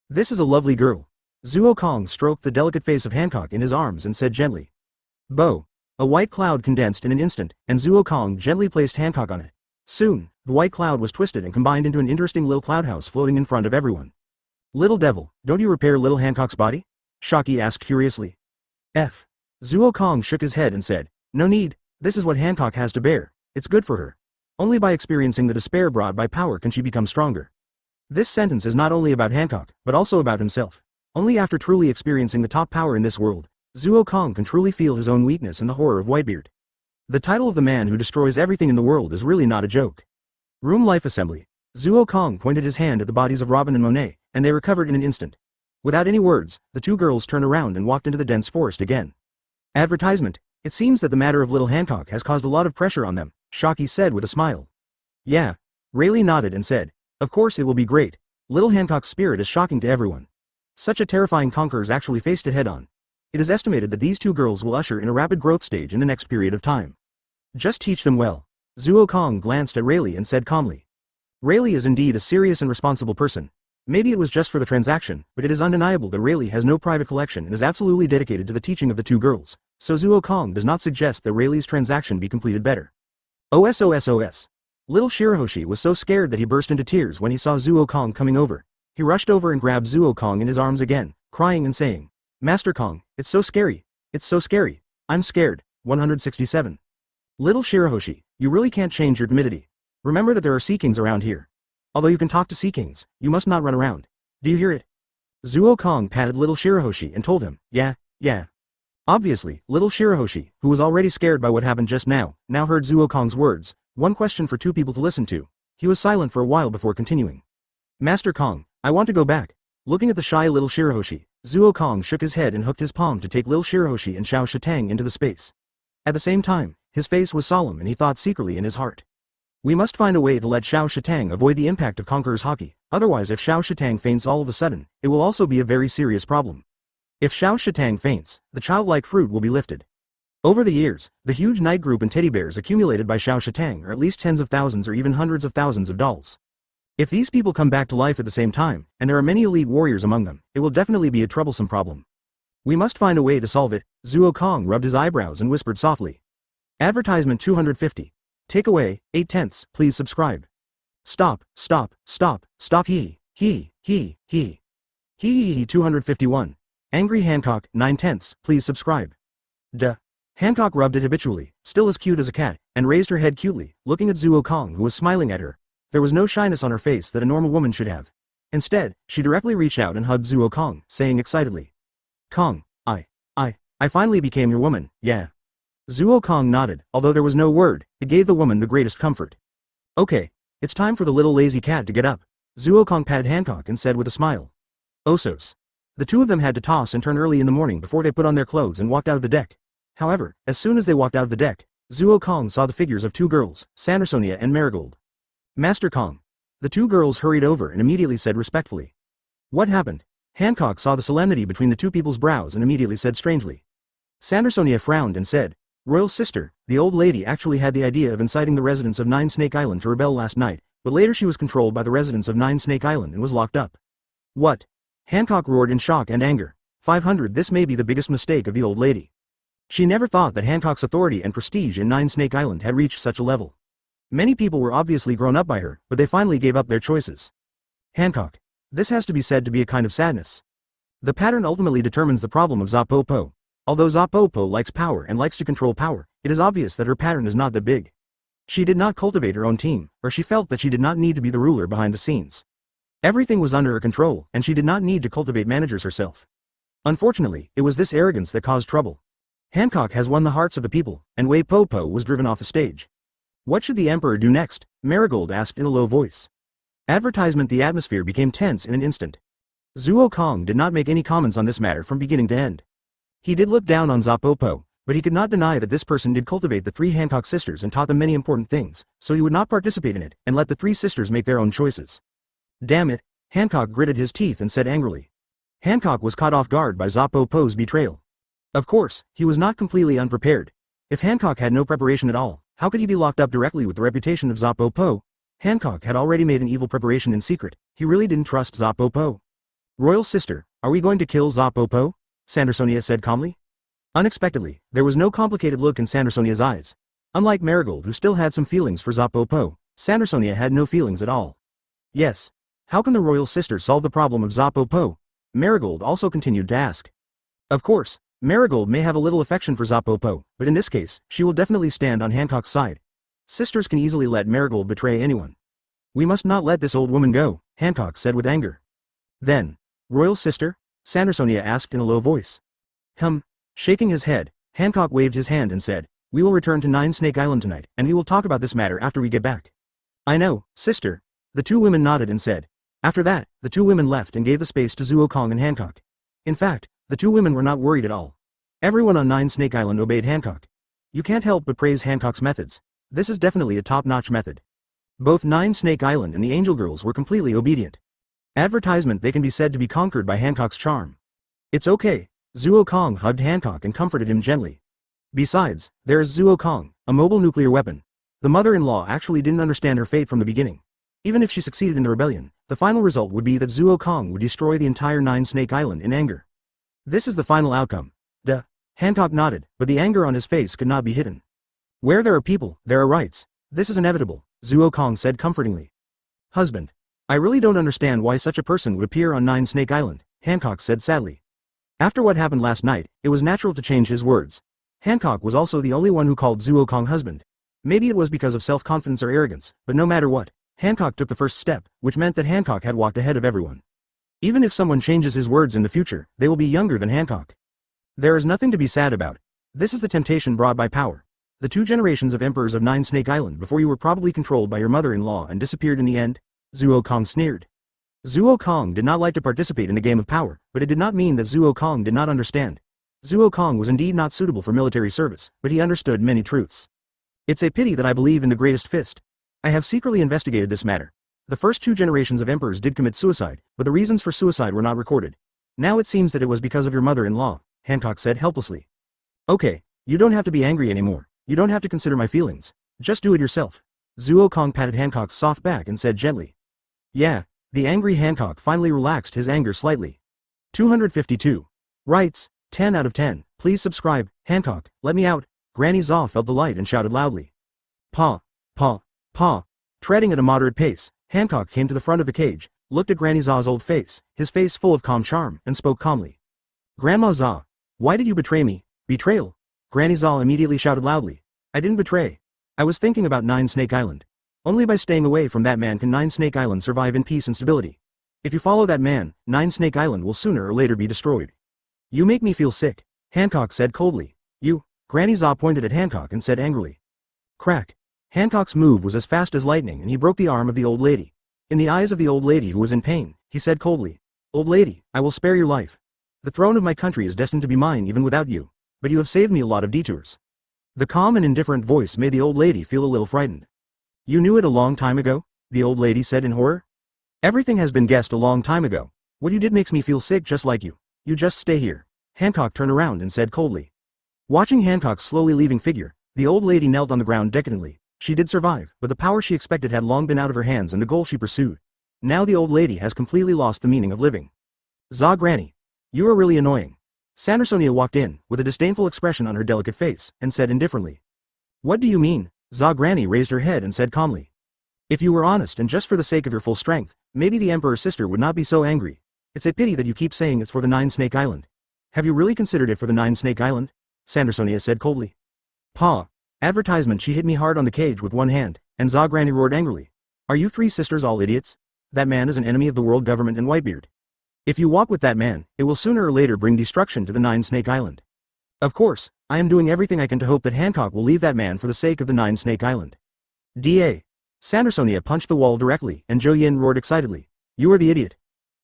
This is a lovely girl. Zuo Kong stroked the delicate face of Hancock in his arms and said gently. Bo. A white cloud condensed in an instant, and Zuo Kong gently placed Hancock on it. Soon, the white cloud was twisted and combined into an interesting little cloud house floating in front of everyone. Little devil, don't you repair little Hancock's body? Shocky asked curiously. Zuo Kong shook his head and said, no need, this is what Hancock has to bear, it's good for her. Only by experiencing the despair brought by power can she become stronger. This sentence is not only about Hancock, but also about himself. Only after truly experiencing the top power in this world, Zuo Kong can truly feel his own weakness and the horror of Whitebeard. The title of the man who destroys everything in the world is really not a joke. Room Life Assembly. Zuo Kong pointed his hand at the bodies of Robin and Monet, and they recovered in an instant. Without any words, the two girls turned around and walked into the dense forest again. Advertisement. It seems that the matter of little Hancock has caused a lot of pressure on them, Shocky said with a smile. Yeah. Rayleigh nodded and said, of course it will be great. Little Hancock's spirit is shocking to everyone. Such a terrifying conquerors actually faced it head-on. It is estimated that these two girls will usher in a rapid growth stage in the next period of time. Just teach them well. Zuo Kong glanced at Rayleigh and said calmly. Rayleigh is indeed a serious and responsible person. Maybe it was just for the transaction, but it is undeniable that Rayleigh has no private collection and is absolutely dedicated to the teaching of the two girls, so Zuo Kong does not suggest that Rayleigh's transaction be completed better. OSOSOS. Little Shirahoshi was so scared that he burst into tears when he saw Zuo Kong coming over. He rushed over and grabbed Zuo Kong in his arms again, crying and saying, Master Kong, it's so scary. It's so scary. I'm scared. 167. Little Shirahoshi, you really can't change your timidity. Remember that there are Sea Kings around here. Although you can talk to Sea Kings, you must not run around. Do you hear it? Zuo Kong patted little Shirahoshi and told him, yeah. Obviously, little Shirahoshi, who was already scared by what happened just now heard Zuo Kong's words, one question for two people to listen to. He was silent for a while before continuing. Master Kong, I want to go back. Looking at the shy little Shirahoshi, Zuo Kong shook his head and hooked his palm to take little Shirahoshi and Xiao Shatang into the space. At the same time, his face was solemn and he thought secretly in his heart. We must find a way to let Xiao Shatang avoid the impact of Conqueror's Hockey, otherwise if Xiao Shatang faints all of a sudden, it will also be a very serious problem. If Xiao Shatang faints, the childlike fruit will be lifted. Over the years, the huge night group and teddy bears accumulated by Xiao Shatang are at least tens of thousands or even hundreds of thousands of dolls. If these people come back to life at the same time, and there are many elite warriors among them, it will definitely be a troublesome problem. We must find a way to solve it. Zuo Kong rubbed his eyebrows and whispered softly. Advertisement 250. Takeaway, 8/10, please subscribe. Stop, he. 251. Angry Hancock, 9/10, please subscribe. Duh. Hancock rubbed it habitually, still as cute as a cat, and raised her head cutely, looking at Zuo Kong who was smiling at her. There was no shyness on her face that a normal woman should have. Instead, she directly reached out and hugged Zuo Kong, saying excitedly. Kong, I finally became your woman, yeah. Zuo Kong nodded, although there was no word, it gave the woman the greatest comfort. Okay, it's time for the little lazy cat to get up. Zuo Kong patted Hancock and said with a smile. Osos. The two of them had to toss and turn early in the morning before they put on their clothes and walked out of the deck. However, as soon as they walked out of the deck, Zuo Kong saw the figures of two girls, Sandersonia and Marigold. Master Kong. The two girls hurried over and immediately said respectfully. What happened? Hancock saw the solemnity between the two people's brows and immediately said strangely. Sandersonia frowned and said, Royal sister, the old lady actually had the idea of inciting the residents of Nine Snake Island to rebel last night, but later she was controlled by the residents of Nine Snake Island and was locked up. What? Hancock roared in shock and anger. 500. This may be the biggest mistake of the old lady. She never thought that Hancock's authority and prestige in Nine Snake Island had reached such a level. Many people were obviously grown up by her, but they finally gave up their choices. Hancock. This has to be said to be a kind of sadness. The pattern ultimately determines the problem of Zapopo. Although Zapopo likes power and likes to control power, it is obvious that her pattern is not that big. She did not cultivate her own team, or she felt that she did not need to be the ruler behind the scenes. Everything was under her control, and she did not need to cultivate managers herself. Unfortunately, it was this arrogance that caused trouble. Hancock has won the hearts of the people, and Wei Po was driven off the stage. What should the emperor do next? Marigold asked in a low voice. Advertisement. The atmosphere became tense in an instant. Zuo Kong did not make any comments on this matter from beginning to end. He did look down on Zapopo, but he could not deny that this person did cultivate the three Hancock sisters and taught them many important things, so he would not participate in it and let the three sisters make their own choices. Damn it, Hancock gritted his teeth and said angrily. Hancock was caught off guard by Zapopo's betrayal. Of course, he was not completely unprepared. If Hancock had no preparation at all, how could he be locked up directly with the reputation of Zapopo? Hancock had already made an evil preparation in secret. He really didn't trust Zapopo. Royal sister, are we going to kill Zapopo? Sandersonia said calmly. Unexpectedly, there was no complicated look in Sandersonia's eyes. Unlike Marigold, who still had some feelings for Zapopo, Sandersonia had no feelings at all. Yes. How can the royal sister solve the problem of Zapopo? Marigold also continued to ask. Of course, Marigold may have a little affection for Zapopo, but in this case, she will definitely stand on Hancock's side. Sisters can easily let Marigold betray anyone. We must not let this old woman go, Hancock said with anger. Then, royal sister? Sandersonia asked in a low voice. Shaking his head, Hancock waved his hand and said, we will return to Nine Snake Island tonight, and we will talk about this matter after we get back. I know, sister. The two women nodded and said. After that, the two women left and gave the space to Zuo Kong and Hancock. In fact, the two women were not worried at all. Everyone on Nine Snake Island obeyed Hancock. You can't help but praise Hancock's methods. This is definitely a top-notch method. Both Nine Snake Island and the Angel Girls were completely obedient. Advertisement. They can be said to be conquered by Hancock's charm. It's okay. Zuo Kong hugged Hancock and comforted him gently. Besides, there is Zuo Kong, a mobile nuclear weapon. The mother-in-law actually didn't understand her fate from the beginning. Even if she succeeded in the rebellion, the final result would be that Zuo Kong would destroy the entire Nine Snake Island in anger. This is the final outcome. Duh. Hancock nodded, but the anger on his face could not be hidden. Where there are people, there are rights. This is inevitable, Zuo Kong said comfortingly. Husband. I really don't understand why such a person would appear on Nine Snake Island, Hancock said sadly. After what happened last night, it was natural to change his words. Hancock was also the only one who called Zuo Kong husband. Maybe it was because of self-confidence or arrogance, but no matter what, Hancock took the first step, which meant that Hancock had walked ahead of everyone. Even if someone changes his words in the future, they will be younger than Hancock. There is nothing to be sad about. This is the temptation brought by power. The two generations of emperors of Nine Snake Island before you were probably controlled by your mother-in-law and disappeared in the end, Zuo Kong sneered. Zuo Kong did not like to participate in the game of power, but it did not mean that Zuo Kong did not understand. Zuo Kong was indeed not suitable for military service, but he understood many truths. It's a pity that I believe in the greatest fist. I have secretly investigated this matter. The first two generations of emperors did commit suicide, but the reasons for suicide were not recorded. Now it seems that it was because of your mother-in-law, Hancock said helplessly. Okay, you don't have to be angry anymore. You don't have to consider my feelings. Just do it yourself. Zuo Kong patted Hancock's soft back and said gently. Yeah. The angry Hancock finally relaxed his anger slightly. 252. Rights, 10 out of 10. Please subscribe, Hancock, let me out. Granny Zaw felt the light and shouted loudly. Paw, paw, paw. Treading at a moderate pace, Hancock came to the front of the cage, looked at Granny Zaw's old face, his face full of calm charm, and spoke calmly. Grandma Zaw, why did you betray me? Betrayal? Granny Zaw immediately shouted loudly. I didn't betray. I was thinking about Nine Snake Island. Only by staying away from that man can Nine Snake Island survive in peace and stability. If you follow that man, Nine Snake Island will sooner or later be destroyed. You make me feel sick, Hancock said coldly. You, Granny Zaw pointed at Hancock and said angrily. Crack. Hancock's move was as fast as lightning and he broke the arm of the old lady. In the eyes of the old lady who was in pain, he said coldly. Old lady, I will spare your life. The throne of my country is destined to be mine even without you, but you have saved me a lot of detours. The calm and indifferent voice made the old lady feel a little frightened. You knew it a long time ago? The old lady said in horror. Everything has been guessed a long time ago. What you did makes me feel sick just like you. You just stay here. Hancock turned around and said coldly. Watching Hancock's slowly leaving figure, the old lady knelt on the ground decadently. She did survive, but the power she expected had long been out of her hands and the goal she pursued. Now the old lady has completely lost the meaning of living. Zaw Granny. You are really annoying. Sandersonia walked in, with a disdainful expression on her delicate face, and said indifferently. What do you mean? Granny raised her head and said calmly. If you were honest and just for the sake of your full strength, maybe the Emperor's sister would not be so angry. It's a pity that you keep saying it's for the Nine Snake Island. Have you really considered it for the Nine Snake Island? Sandersonia said coldly. Pa. Advertisement. She hit me hard on the cage with one hand, and Granny roared angrily. Are you three sisters all idiots? That man is an enemy of the world government and Whitebeard. If you walk with that man, it will sooner or later bring destruction to the Nine Snake Island. Of course, I am doing everything I can to hope that Hancock will leave that man for the sake of the Nine Snake Island. D.A. Sandersonia punched the wall directly, and Zhou Yin roared excitedly. You are the idiot.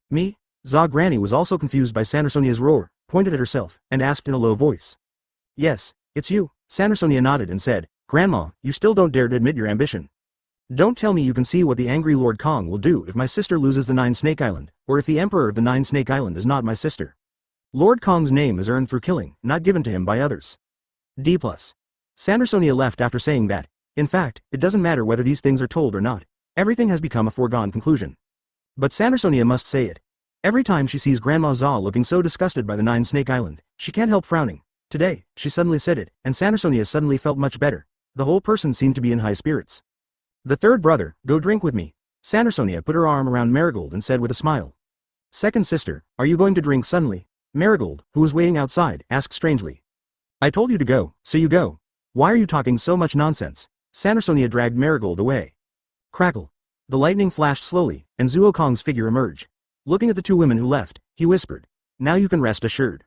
Me? Granny was also confused by Sandersonia's roar, pointed at herself, and asked in a low voice. Yes, it's you. Sandersonia nodded and said, Grandma, you still don't dare to admit your ambition. Don't tell me you can see what the angry Lord Kong will do if my sister loses the Nine Snake Island, or if the Emperor of the Nine Snake Island is not my sister. Lord Kong's name is earned through killing, not given to him by others. D+. Sandersonia left after saying that, in fact, it doesn't matter whether these things are told or not. Everything has become a foregone conclusion. But Sandersonia must say it. Every time she sees Grandma Zoa looking so disgusted by the Nine Snake Island, she can't help frowning. Today, she suddenly said it, and Sandersonia suddenly felt much better. The whole person seemed to be in high spirits. The third brother, go drink with me. Sandersonia put her arm around Marigold and said with a smile. Second sister, are you going to drink suddenly? Marigold, who was waiting outside, asked strangely. I told you to go, so you go. Why are you talking so much nonsense? Sandersonia dragged Marigold away. Crackle. The lightning flashed slowly, and Zuo Kong's figure emerged. Looking at the two women who left, he whispered. Now you can rest assured.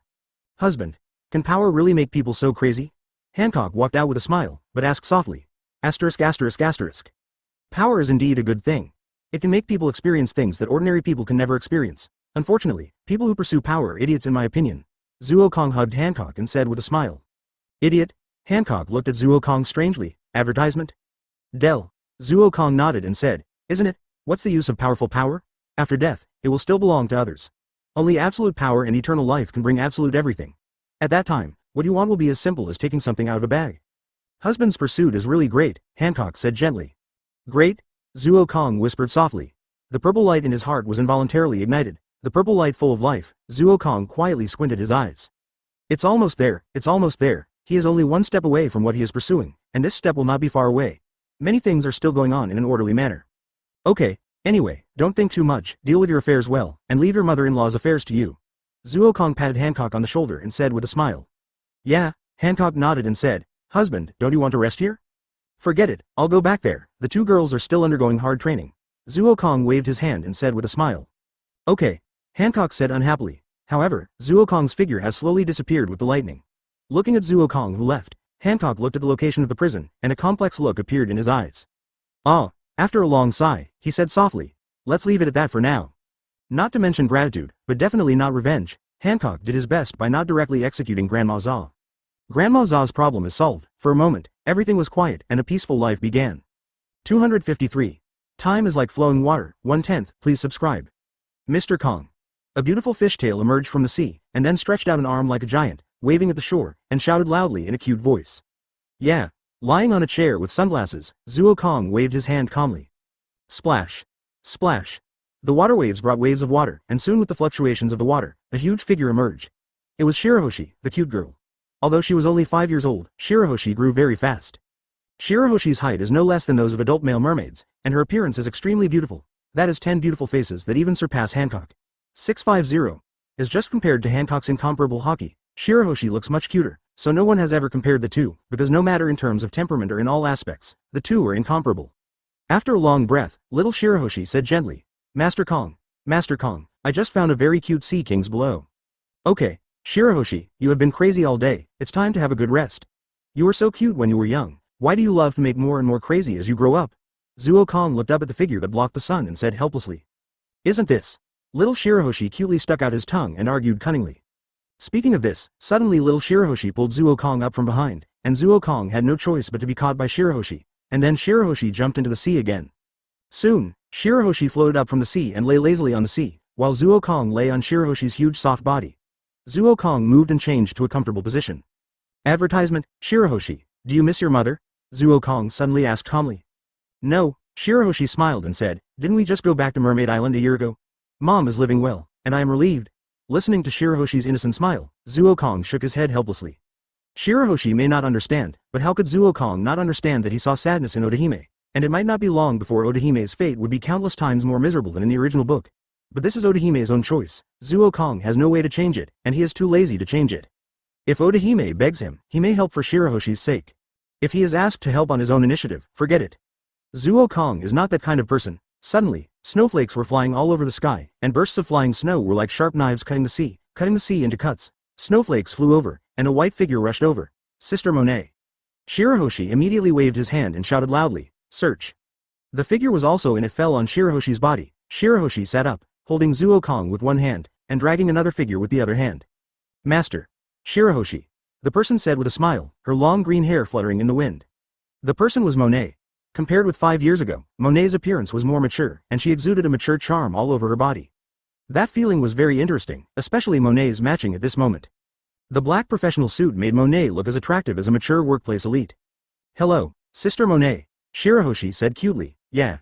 Husband. Can power really make people so crazy? Hancock walked out with a smile, but asked softly. Asterisk asterisk asterisk. Power is indeed a good thing. It can make people experience things that ordinary people can never experience. Unfortunately, people who pursue power are idiots in my opinion. Zuo Kong hugged Hancock and said with a smile. Idiot? Hancock looked at Zuo Kong strangely. Advertisement? Dell. Zuo Kong nodded and said, Isn't it? What's the use of powerful power? After death, it will still belong to others. Only absolute power and eternal life can bring absolute everything. At that time, what you want will be as simple as taking something out of a bag. Husband's pursuit is really great, Hancock said gently. Great? Zuo Kong whispered softly. The purple light in his heart was involuntarily ignited. The purple light full of life. Zuo Kong quietly squinted his eyes. It's almost there, it's almost there. He is only one step away from what he is pursuing, and this step will not be far away. Many things are still going on in an orderly manner. Okay, anyway, don't think too much, deal with your affairs well, and leave your mother-in-law's affairs to you. Zuo Kong patted Hancock on the shoulder and said with a smile. Yeah, Hancock nodded and said, Husband, don't you want to rest here? Forget it, I'll go back there. The two girls are still undergoing hard training. Zuo Kong waved his hand and said with a smile. Okay, Hancock said unhappily. However, Zuo Kong's figure has slowly disappeared with the lightning. Looking at Zuo Kong who left, Hancock looked at the location of the prison, and a complex look appeared in his eyes. Ah, after a long sigh, he said softly, let's leave it at that for now. Not to mention gratitude, but definitely not revenge, Hancock did his best by not directly executing Grandma Zoa. Grandma Zoa's problem is solved. For a moment, everything was quiet and a peaceful life began. 253. Time is like flowing water, 1/10, please subscribe. Mr. Kong. A beautiful fishtail emerged from the sea, and then stretched out an arm like a giant, waving at the shore, and shouted loudly in a cute voice. Yeah. Lying on a chair with sunglasses, Zuo Kong waved his hand calmly. Splash. Splash. The water waves brought waves of water, and soon with the fluctuations of the water, a huge figure emerged. It was Shirahoshi, the cute girl. Although she was only 5 years old, Shirahoshi grew very fast. Shirahoshi's height is no less than those of adult male mermaids, and her appearance is extremely beautiful. That is 10 beautiful faces that even surpass Hancock. 650. Is just compared to Hancock's incomparable hockey. Shirahoshi looks much cuter, so no one has ever compared the two, because no matter in terms of temperament or in all aspects, the two are incomparable. After a long breath, little Shirahoshi said gently, Master Kong, I just found a very cute sea kings below. Okay, Shirahoshi, you have been crazy all day, it's time to have a good rest. You were so cute when you were young, why do you love to make more and more crazy as you grow up? Zuo Kong looked up at the figure that blocked the sun and said helplessly. Isn't this? Little Shirahoshi cutely stuck out his tongue and argued cunningly. Speaking of this, suddenly little Shirahoshi pulled Zuo Kong up from behind, and Zuo Kong had no choice but to be caught by Shirahoshi, and then Shirahoshi jumped into the sea again. Soon, Shirahoshi floated up from the sea and lay lazily on the sea, while Zuo Kong lay on Shirahoshi's huge soft body. Zuo Kong moved and changed to a comfortable position. Advertisement, Shirahoshi, do you miss your mother? Zuo Kong suddenly asked calmly. No, Shirahoshi smiled and said, didn't we just go back to Mermaid Island a year ago? Mom is living well, and I am relieved. Listening to Shirahoshi's innocent smile, Zuokong shook his head helplessly. Shirahoshi may not understand, but how could Zuokong not understand that he saw sadness in Odahime, and it might not be long before Odahime's fate would be countless times more miserable than in the original book. But this is Odahime's own choice. Zuokong has no way to change it, and he is too lazy to change it. If Odahime begs him, he may help for Shirahoshi's sake. If he is asked to help on his own initiative, forget it. Zuokong is not that kind of person. Suddenly, snowflakes were flying all over the sky, and bursts of flying snow were like sharp knives cutting the sea into cuts. Snowflakes flew over, and a white figure rushed over. Sister Monet. Shirahoshi immediately waved his hand and shouted loudly, "Search!" The figure was also in it fell on Shirahoshi's body. Shirahoshi sat up, holding Zuokong with one hand, and dragging another figure with the other hand. "Master." Shirahoshi. The person said with a smile, her long green hair fluttering in the wind. The person was Monet. Compared with 5 years ago, Monet's appearance was more mature, and she exuded a mature charm all over her body. That feeling was very interesting, especially Monet's matching at this moment. The black professional suit made Monet look as attractive as a mature workplace elite. "Hello, Sister Monet," Shirahoshi said cutely. "Yeah."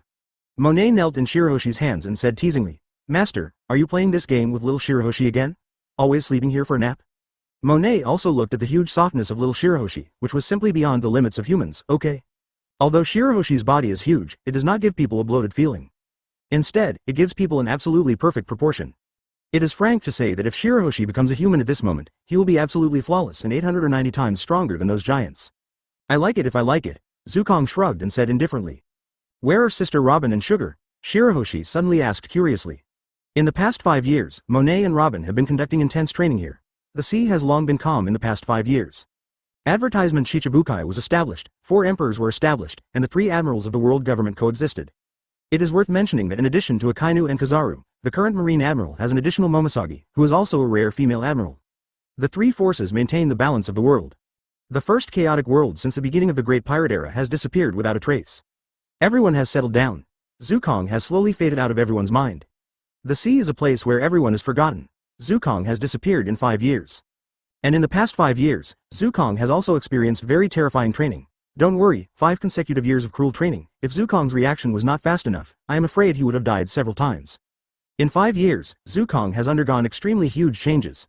Monet knelt in Shirahoshi's hands and said teasingly, "Master, are you playing this game with little Shirahoshi again? Always sleeping here for a nap?" Monet also looked at the huge softness of little Shirahoshi, which was simply beyond the limits of humans, okay? Although Shirahoshi's body is huge, it does not give people a bloated feeling. Instead, it gives people an absolutely perfect proportion. It is frank to say that if Shirahoshi becomes a human at this moment, he will be absolutely flawless and 890 times stronger than those giants. "I like it if I like it," Zuokong shrugged and said indifferently. "Where are Sister Robin and Sugar?" Shirahoshi suddenly asked curiously. In the past 5 years, Monet and Robin have been conducting intense training here. The sea has long been calm in the past 5 years. Advertisement Shichibukai was established, 4 emperors were established, and the 3 admirals of the world government coexisted. It is worth mentioning that in addition to Akainu and Kazaru, the current marine admiral has an additional Momosagi, who is also a rare female admiral. The 3 forces maintain the balance of the world. The first chaotic world since the beginning of the Great Pirate Era has disappeared without a trace. Everyone has settled down. Zuokong has slowly faded out of everyone's mind. The sea is a place where everyone is forgotten. Zuokong has disappeared in 5 years. And in the past 5 years, Zuokong has also experienced very terrifying training. Don't worry, 5 consecutive years of cruel training. If Zuokong's reaction was not fast enough, I am afraid he would have died several times. In 5 years, Zuokong has undergone extremely huge changes.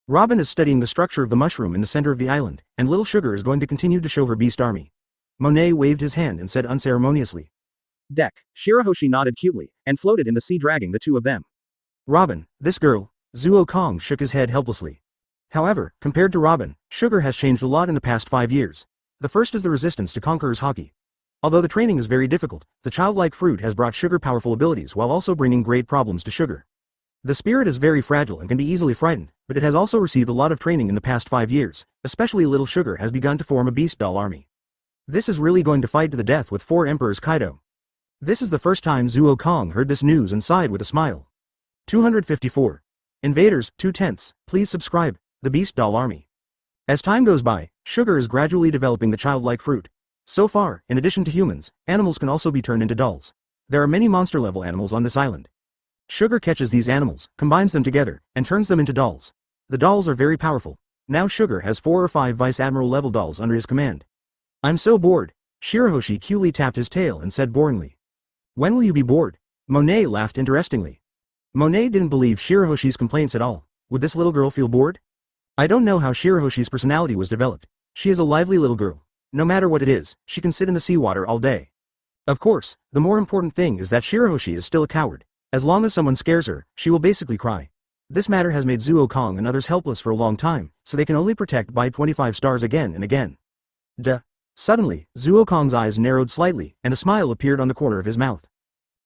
Robin is studying the structure of the mushroom in the center of the island, and Little Sugar is going to continue to show her beast army. Monet waved his hand and said unceremoniously. "Deck." Shirahoshi nodded cutely, and floated in the sea dragging the 2 of them. "Robin, this girl." Zuokong shook his head helplessly. However, compared to Robin, Sugar has changed a lot in the past 5 years. The first is the resistance to Conqueror's Haki. Although the training is very difficult, the childlike fruit has brought Sugar powerful abilities while also bringing great problems to Sugar. The spirit is very fragile and can be easily frightened, but it has also received a lot of training in the past 5 years, especially Little Sugar has begun to form a beast doll army. This is really going to fight to the death with 4 Emperors Kaido. This is the first time Zuokong heard this news and sighed with a smile. 254. Invaders, 2/10, please subscribe, the Beast Doll Army. As time goes by, Sugar is gradually developing the childlike fruit. So far, in addition to humans, animals can also be turned into dolls. There are many monster-level animals on this island. Sugar catches these animals, combines them together, and turns them into dolls. The dolls are very powerful. Now Sugar has 4 or 5 Vice Admiral-level dolls under his command. "I'm so bored." Shirahoshi coolly tapped his tail and said boringly. "When will you be bored?" Monet laughed interestingly. Monet didn't believe Shirahoshi's complaints at all. Would this little girl feel bored? I don't know how Shirahoshi's personality was developed. She is a lively little girl. No matter what it is, she can sit in the seawater all day. Of course, the more important thing is that Shirahoshi is still a coward. As long as someone scares her, she will basically cry. This matter has made Zuokong and others helpless for a long time, so they can only protect by 25 stars again and again. Duh. Suddenly, Zuokong's eyes narrowed slightly, and a smile appeared on the corner of his mouth.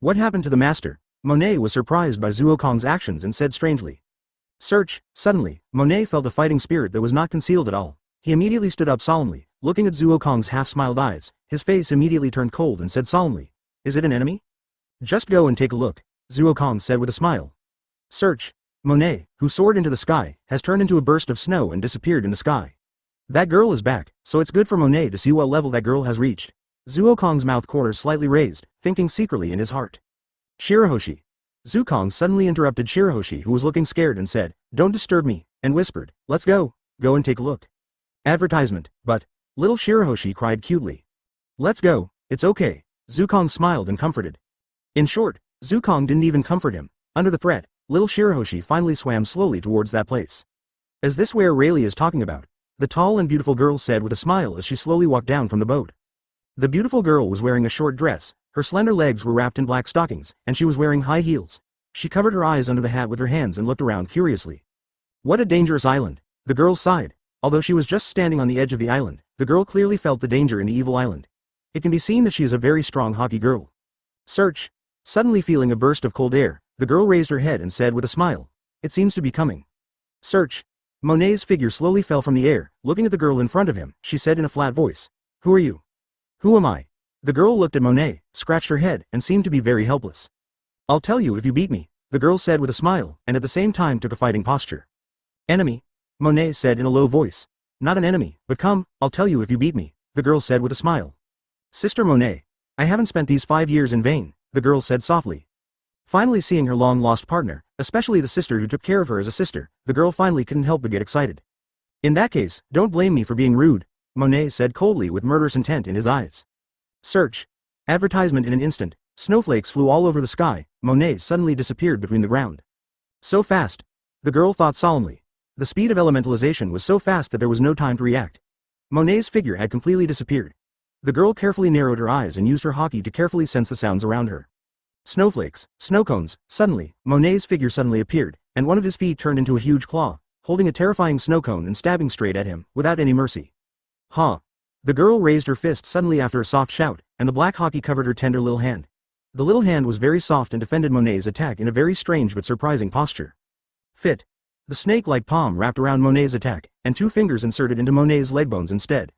What happened to the master? Monet was surprised by Zuokong's actions and said strangely. Search. Suddenly, Monet felt a fighting spirit that was not concealed at all. He immediately stood up solemnly, looking at Zuokong's half-smiled eyes. His face immediately turned cold and said solemnly, "Is it an enemy?" "Just go and take a look," Zuokong said with a smile. Search. Monet, who soared into the sky, has turned into a burst of snow and disappeared in the sky. That girl is back, so it's good for Monet to see what level that girl has reached. Zuokong's mouth corners slightly raised, thinking secretly in his heart. Shirahoshi. Zuokong suddenly interrupted Shirahoshi, who was looking scared, and said, "Don't disturb me," and whispered, "Let's go. Go and take a look." Advertisement, but, little Shirahoshi cried cutely. "Let's go, it's okay." Zuokong smiled and comforted. In short, Zuokong didn't even comfort him. Under the threat, Little Shirahoshi finally swam slowly towards that place. Is this where Rayleigh is talking about? The tall and beautiful girl said with a smile as she slowly walked down from the boat. The beautiful girl was wearing a short dress, her slender legs were wrapped in black stockings, and she was wearing high heels. She covered her eyes under the hat with her hands and looked around curiously. What a dangerous island, the girl sighed. Although she was just standing on the edge of the island, the girl clearly felt the danger in the evil island. It can be seen that she is a very strong hockey girl. Search. Suddenly feeling a burst of cold air, the girl raised her head and said with a smile, "It seems to be coming." Search. Monet's figure slowly fell from the air, looking at the girl in front of him, she said in a flat voice. "Who are you?" "Who am I?" The girl looked at Monet, scratched her head, and seemed to be very helpless. "I'll tell you if you beat me," the girl said with a smile, and at the same time took a fighting posture. "Enemy?" Monet said in a low voice. "Not an enemy, but come, I'll tell you if you beat me," the girl said with a smile. "Sister Monet, I haven't spent these 5 years in vain," the girl said softly. Finally seeing her long-lost partner, especially the sister who took care of her as a sister, the girl finally couldn't help but get excited. "In that case, don't blame me for being rude," Monet said coldly with murderous intent in his eyes. Search. Advertisement in an instant, snowflakes flew all over the sky, Monet suddenly disappeared between the ground. So fast, the girl thought solemnly. The speed of elementalization was so fast that there was no time to react. Monet's figure had completely disappeared. The girl carefully narrowed her eyes and used her hockey to carefully sense the sounds around her. Snowflakes, snow cones, suddenly, Monet's figure suddenly appeared, and one of his feet turned into a huge claw, holding a terrifying snow cone and stabbing straight at him, without any mercy. "Ha!" The girl raised her fist suddenly after a soft shout, and the black hockey covered her tender little hand. The little hand was very soft and defended Monet's attack in a very strange but surprising posture. Fit. The snake-like palm wrapped around Monet's attack, and 2 fingers inserted into Monet's leg bones instead.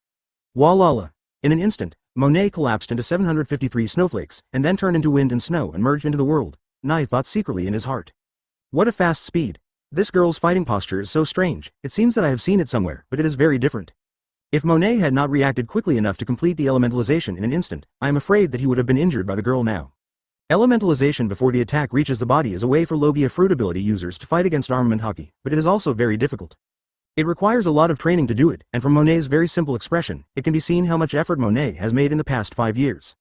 Wallala! In an instant, Monet collapsed into 753 snowflakes, and then turned into wind and snow and merged into the world, Nai thought secretly in his heart. What a fast speed! This girl's fighting posture is so strange, it seems that I have seen it somewhere, but it is very different. If Monet had not reacted quickly enough to complete the elementalization in an instant, I am afraid that he would have been injured by the girl now. Elementalization before the attack reaches the body is a way for Logia Fruit ability users to fight against armament hockey, but it is also very difficult. It requires a lot of training to do it, and from Monet's very simple expression, it can be seen how much effort Monet has made in the past 5 years.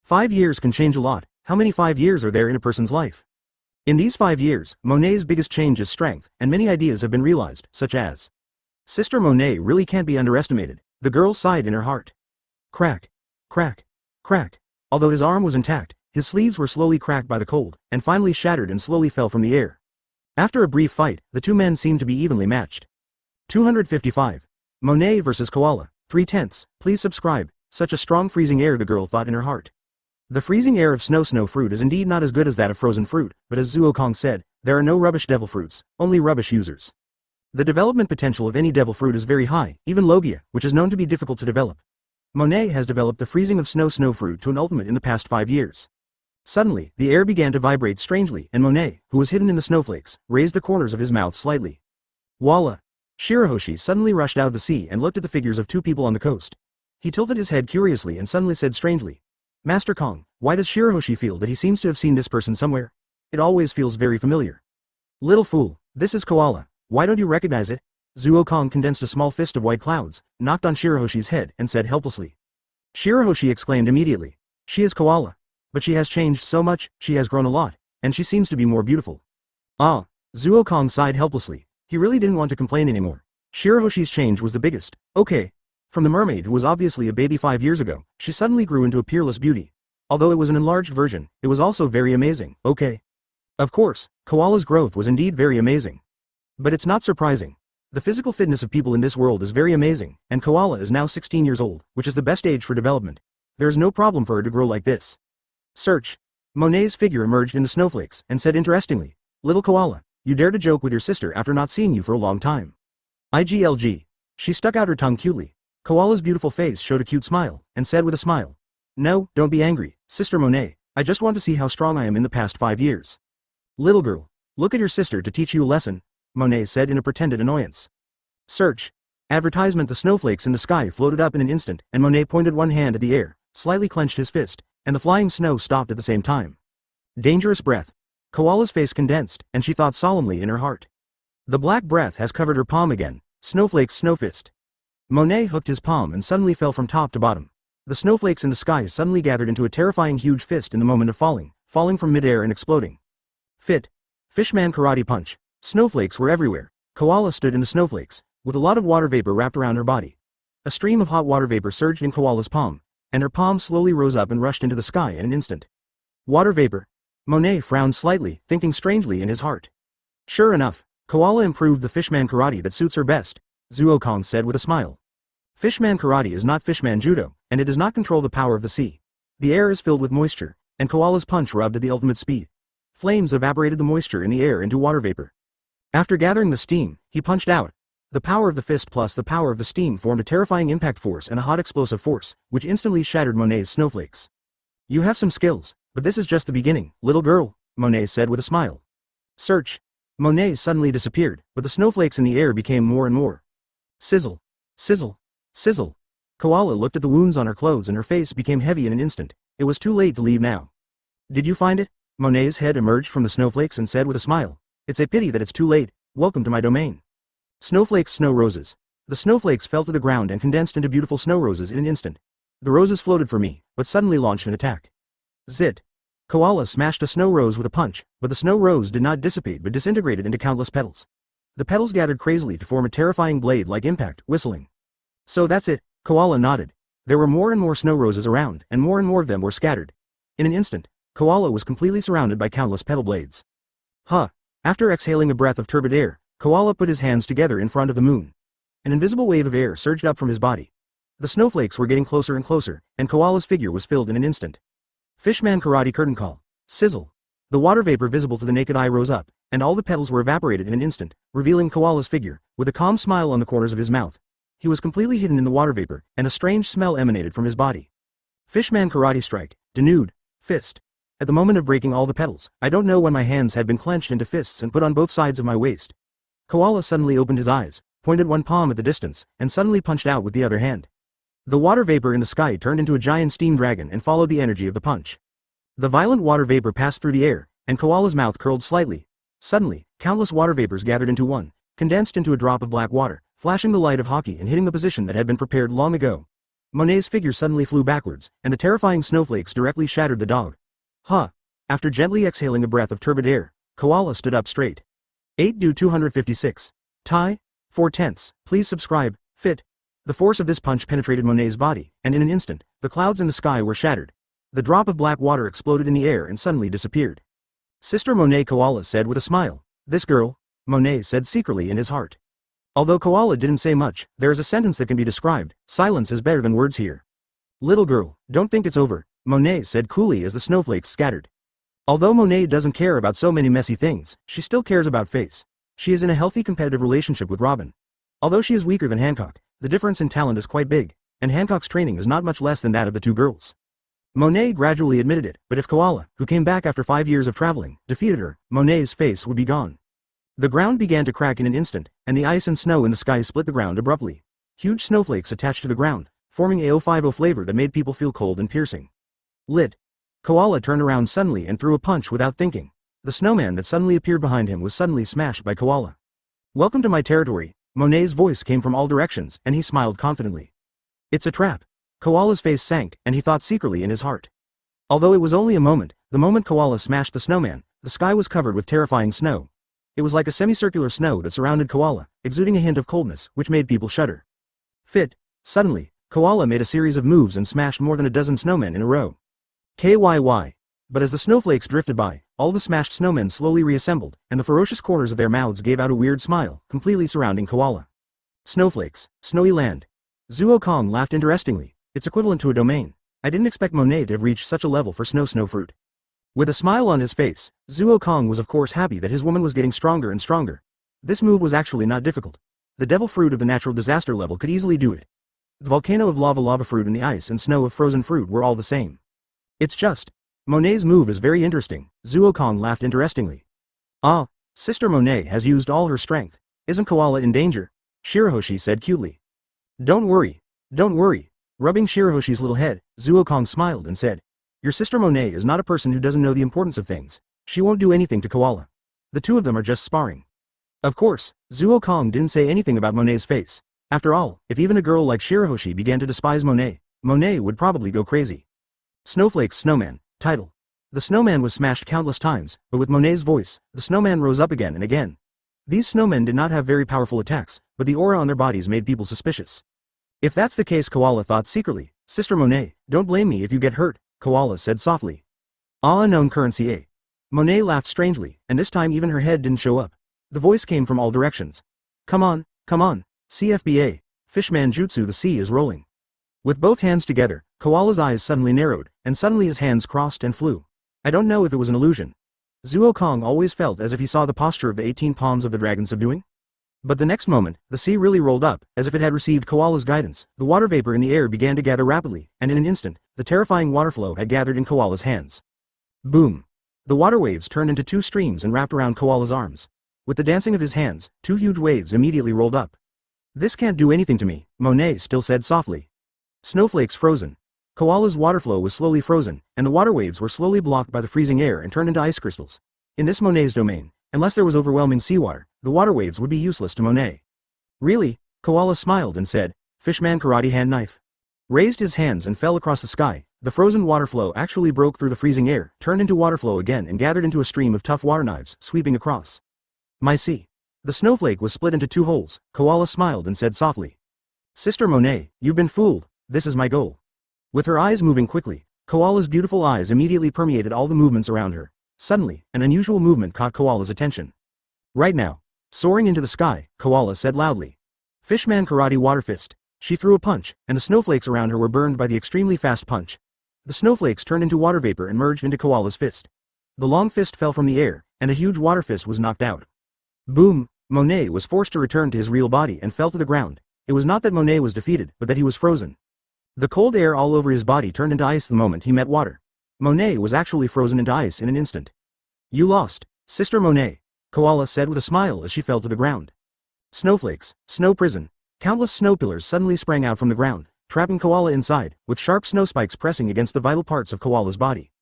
5 years can change a lot. How many 5 years are there in a person's life? In these 5 years, Monet's biggest change is strength, and many ideas have been realized, such as Sister Monet really can't be underestimated, the girl sighed in her heart. Crack. Crack. Crack. Although his arm was intact, his sleeves were slowly cracked by the cold, and finally shattered and slowly fell from the air. After a brief fight, the 2 men seemed to be evenly matched. 255. Monet vs. Koala, 3/10. Please subscribe. Such a strong freezing air, the girl thought in her heart. The freezing air of snow fruit is indeed not as good as that of frozen fruit, but as Zoan said, there are no rubbish devil fruits, only rubbish users. The development potential of any devil fruit is very high, even Logia, which is known to be difficult to develop. Monet has developed the freezing of snow fruit to an ultimate in the past 5 years. Suddenly, the air began to vibrate strangely, and Monet, who was hidden in the snowflakes, raised the corners of his mouth slightly. Voila! Shirahoshi suddenly rushed out of the sea and looked at the figures of 2 people on the coast. He tilted his head curiously and suddenly said strangely, "Master Kong, why does Shirahoshi feel that he seems to have seen this person somewhere? It always feels very familiar." "Little fool, this is Koala, why don't you recognize it?" Zoan condensed a small fist of white clouds, knocked on Shirahoshi's head, and said helplessly. Shirahoshi exclaimed immediately, "She is Koala. But she has changed so much, she has grown a lot, and she seems to be more beautiful." Ah, Zoan sighed helplessly. He really didn't want to complain anymore. Shirahoshi's change was the biggest. Okay. From the mermaid who was obviously a baby 5 years ago, she suddenly grew into a peerless beauty. Although it was an enlarged version, it was also very amazing, okay. Of course, Koala's growth was indeed very amazing. But it's not surprising. The physical fitness of people in this world is very amazing, and Koala is now 16 years old, which is the best age for development. There is no problem for her to grow like this. Search. Monet's figure emerged in the snowflakes, and said interestingly, "Little Koala, you dare to joke with your sister after not seeing you for a long time." IGLG. She stuck out her tongue cutely. Koala's beautiful face showed a cute smile, and said with a smile, "No, don't be angry, Sister Monet, I just want to see how strong I am in the past 5 years. Little girl, look at your sister to teach you a lesson," Monet said in a pretended annoyance. Search. Advertisement. The snowflakes in the sky floated up in an instant, and Monet pointed one hand at the air, slightly clenched his fist, and the flying snow stopped at the same time. Dangerous breath. Koala's face condensed, and she thought solemnly in her heart. The black breath has covered her palm again, snowflakes snowfist. Monet hooked his palm and suddenly fell from top to bottom. The snowflakes in the sky suddenly gathered into a terrifying huge fist in the moment of falling from midair and exploding. Fit. Fishman karate punch. Snowflakes were everywhere. Koala stood in the snowflakes, with a lot of water vapor wrapped around her body. A stream of hot water vapor surged in Koala's palm, and her palm slowly rose up and rushed into the sky in an instant. Water vapor. Monet frowned slightly, thinking strangely in his heart. Sure enough, Koala improved the Fishman karate that suits her best, Zoan said with a smile. Fishman karate is not Fishman judo, and it does not control the power of the sea. The air is filled with moisture, and Koala's punch rubbed at the ultimate speed. Flames evaporated the moisture in the air into water vapor. After gathering the steam, he punched out. The power of the fist plus the power of the steam formed a terrifying impact force and a hot explosive force, which instantly shattered Monet's snowflakes. You have some skills, but this is just the beginning, little girl, Monet said with a smile. Search. Monet suddenly disappeared, but the snowflakes in the air became more and more. Sizzle. Sizzle. Sizzle. Koala looked at the wounds on her clothes and her face became heavy in an instant. It was too late to leave now. Did you find it? Monet's head emerged from the snowflakes and said with a smile. It's a pity that it's too late. Welcome to my domain. Snowflakes, snow roses. The snowflakes fell to the ground and condensed into beautiful snow roses in an instant. The roses floated for me, but suddenly launched an attack. Zit. Koala smashed a snow rose with a punch, but the snow rose did not dissipate but disintegrated into countless petals. The petals gathered crazily to form a terrifying blade like impact, whistling. So that's it, Koala nodded. There were more and more snow roses around, and more of them were scattered. In an instant, Koala was completely surrounded by countless petal blades. Huh. After exhaling a breath of turbid air, Koala put his hands together in front of the moon. An invisible wave of air surged up from his body. The snowflakes were getting closer and closer, and Koala's figure was filled in an instant. Fishman karate curtain call. Sizzle. The water vapor visible to the naked eye rose up, and all the petals were evaporated in an instant, revealing Koala's figure, with a calm smile on the corners of his mouth. He was completely hidden in the water vapor, and a strange smell emanated from his body. Fishman karate strike. Denuded. Fist. At the moment of breaking all the petals, I don't know when my hands had been clenched into fists and put on both sides of my waist. Koala suddenly opened his eyes, pointed one palm at the distance, and suddenly punched out with the other hand. The water vapor in the sky turned into a giant steam dragon and followed the energy of the punch. The violent water vapor passed through the air, and Koala's mouth curled slightly. Suddenly, countless water vapors gathered into one, condensed into a drop of black water, flashing the light of hockey and hitting the position that had been prepared long ago. Monet's figure suddenly flew backwards, and the terrifying snowflakes directly shattered the dog. Huh. After gently exhaling a breath of turbid air, Koala stood up straight. 8 do 256. Tie. 4/10. Please subscribe. Fit. The force of this punch penetrated Monet's body, and in an instant, the clouds in the sky were shattered. The drop of black water exploded in the air and suddenly disappeared. Sister Monet, Koala said with a smile. This girl, Monet said secretly in his heart. Although Koala didn't say much, there is a sentence that can be described. Silence is better than words here. Little girl, don't think it's over, Monet said coolly as the snowflakes scattered. Although Monet doesn't care about so many messy things, she still cares about Face. She is in a healthy competitive relationship with Robin. Although she is weaker than Hancock, the difference in talent is quite big, and Hancock's training is not much less than that of the two girls. Monet gradually admitted it, but if Koala, who came back after 5 years of traveling, defeated her, Monet's face would be gone. The ground began to crack in an instant, and the ice and snow in the sky split the ground abruptly. Huge snowflakes attached to the ground, forming a 050 flavor that made people feel cold and piercing. Lit. Koala turned around suddenly and threw a punch without thinking. The snowman that suddenly appeared behind him was suddenly smashed by Koala. Welcome to my territory, Monet's voice came from all directions, and he smiled confidently. It's a trap. Koala's face sank, and he thought secretly in his heart. Although it was only a moment, the moment Koala smashed the snowman, the sky was covered with terrifying snow. It was like a semicircular snow that surrounded Koala, exuding a hint of coldness, which made people shudder. Fit. Suddenly, Koala made a series of moves and smashed more than a dozen snowmen in a row. KYY. But as the snowflakes drifted by, all the smashed snowmen slowly reassembled, and the ferocious corners of their mouths gave out a weird smile, completely surrounding Koala. Snowflakes, snowy land. Zoan laughed interestingly. It's equivalent to a domain. I didn't expect Monet to have reached such a level for snow fruit. With a smile on his face, Zoan was of course happy that his woman was getting stronger and stronger. This move was actually not difficult. The devil fruit of the natural disaster level could easily do it. The volcano of lava fruit and the ice and snow of frozen fruit were all the same. It's just. Monet's move is very interesting, Zoan laughed interestingly. Ah, Sister Monet has used all her strength. Isn't Koala in danger? Shirahoshi said cutely. Don't worry. Don't worry. Rubbing Shirahoshi's little head, Zoan smiled and said, Your sister Monet is not a person who doesn't know the importance of things. She won't do anything to Koala. The two of them are just sparring. Of course, Zoan didn't say anything about Monet's face. After all, if even a girl like Shirahoshi began to despise Monet, Monet would probably go crazy. Snowflakes Snowman. Title. The snowman was smashed countless times, but with Monet's voice, the snowman rose up again and again. These snowmen did not have very powerful attacks, but the aura on their bodies made people suspicious. If that's the case, Koala thought secretly. Sister Monet, don't blame me if you get hurt, Koala said softly. Ah, unknown currency A. Monet laughed strangely, and this time even her head didn't show up. The voice came from all directions. Come on, CFBA, Fishman Jutsu, the sea is rolling. With both hands together, Koala's eyes suddenly narrowed, and suddenly his hands crossed and flew. I don't know if it was an illusion. Zuo Kong always felt as if he saw the posture of the 18 palms of the dragon subduing. But the next moment, the sea really rolled up, as if it had received Koala's guidance. The water vapor in the air began to gather rapidly, and in an instant, the terrifying water flow had gathered in Koala's hands. Boom! The water waves turned into 2 streams and wrapped around Koala's arms. With the dancing of his hands, 2 huge waves immediately rolled up. This can't do anything to me, Monet still said softly. Snowflakes frozen. Koala's water flow was slowly frozen, and the water waves were slowly blocked by the freezing air and turned into ice crystals. In this Monet's domain, unless there was overwhelming seawater, the water waves would be useless to Monet. Really? Koala smiled and said, Fishman karate hand knife. Raised his hands and fell across the sky. The frozen water flow actually broke through the freezing air, turned into water flow again and gathered into a stream of tough water knives, sweeping across. My sea. The snowflake was split into 2 holes. Koala smiled and said softly. Sister Monet, you've been fooled. This is my goal. With her eyes moving quickly, Koala's beautiful eyes immediately permeated all the movements around her. Suddenly, an unusual movement caught Koala's attention. Right now. Soaring into the sky, Koala said loudly. Fishman karate water fist. She threw a punch, and the snowflakes around her were burned by the extremely fast punch. The snowflakes turned into water vapor and merged into Koala's fist. The long fist fell from the air, and a huge water fist was knocked out. Boom! Monet was forced to return to his real body and fell to the ground. It was not that Monet was defeated, but that he was frozen. The cold air all over his body turned into ice the moment he met water. Monet was actually frozen into ice in an instant. You lost, Sister Monet, Koala said with a smile as she fell to the ground. Snowflakes, snow prison. Countless snow pillars suddenly sprang out from the ground, trapping Koala inside, with sharp snow spikes pressing against the vital parts of Koala's body.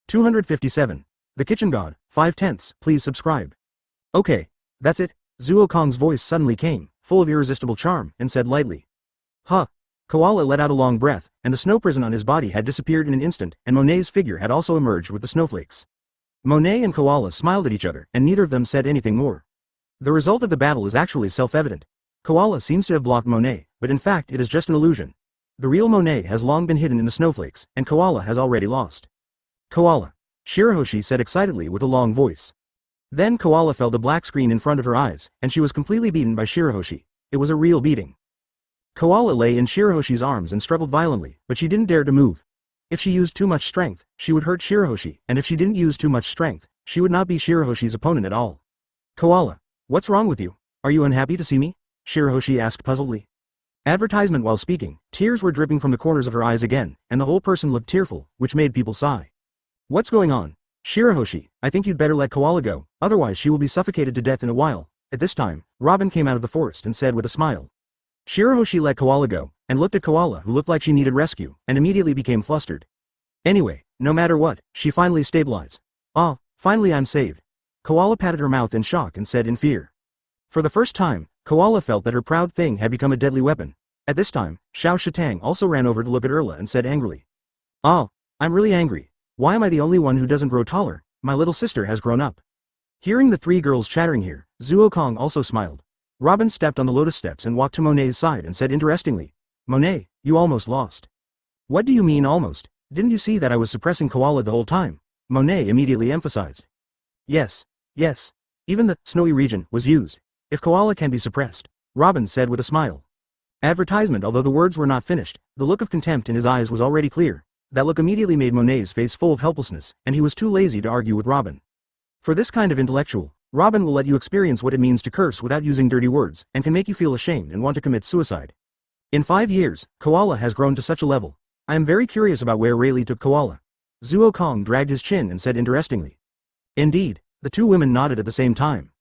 257. The Kitchen God, 5/10, please subscribe. Okay, that's it. Zuo Kong's voice suddenly came, full of irresistible charm, and said lightly. Huh. Koala let out a long breath, and the snow prison on his body had disappeared in an instant, and Monet's figure had also emerged with the snowflakes. Monet and Koala smiled at each other, and neither of them said anything more. The result of the battle is actually self-evident. Koala seems to have blocked Monet, but in fact it is just an illusion. The real Monet has long been hidden in the snowflakes, and Koala has already lost. Koala, Shirahoshi said excitedly with a long voice. Then Koala felt a black screen in front of her eyes, and she was completely beaten by Shirahoshi. It was a real beating. Koala lay in Shirahoshi's arms and struggled violently, but she didn't dare to move. If she used too much strength, she would hurt Shirahoshi, and if she didn't use too much strength, she would not be Shirahoshi's opponent at all. Koala, what's wrong with you? Are you unhappy to see me? Shirahoshi asked puzzledly. Advertisement. While speaking, tears were dripping from the corners of her eyes again, and the whole person looked tearful, which made people sigh. What's going on? Shirahoshi, I think you'd better let Koala go, otherwise she will be suffocated to death in a while. At this time, Robin came out of the forest and said with a smile. Shirahoshi let Koala go, and looked at Koala who looked like she needed rescue, and immediately became flustered. Anyway, no matter what, she finally stabilized. Ah, finally I'm saved. Koala patted her mouth in shock and said in fear. For the first time, Koala felt that her proud thing had become a deadly weapon. At this time, Xiao Shitang also ran over to look at Erla and said angrily. Ah, I'm really angry. Why am I the only one who doesn't grow taller? My little sister has grown up. Hearing the 3 girls chattering here, Zuo Kong also smiled. Robin stepped on the lotus steps and walked to Monet's side and said interestingly, Monet, you almost lost. What do you mean almost? Didn't you see that I was suppressing Koala the whole time? Monet immediately emphasized. Yes. Even the snowy region was used. If Koala can be suppressed, Robin said with a smile. Advertisement. Although the words were not finished, the look of contempt in his eyes was already clear. That look immediately made Monet's face full of helplessness, and he was too lazy to argue with Robin. For this kind of intellectual, Robin will let you experience what it means to curse without using dirty words, and can make you feel ashamed and want to commit suicide. In 5 years, Koala has grown to such a level. I am very curious about where Rayleigh took Koala. Zuo Kong dragged his chin and said interestingly. Indeed, the 2 women nodded at the same time.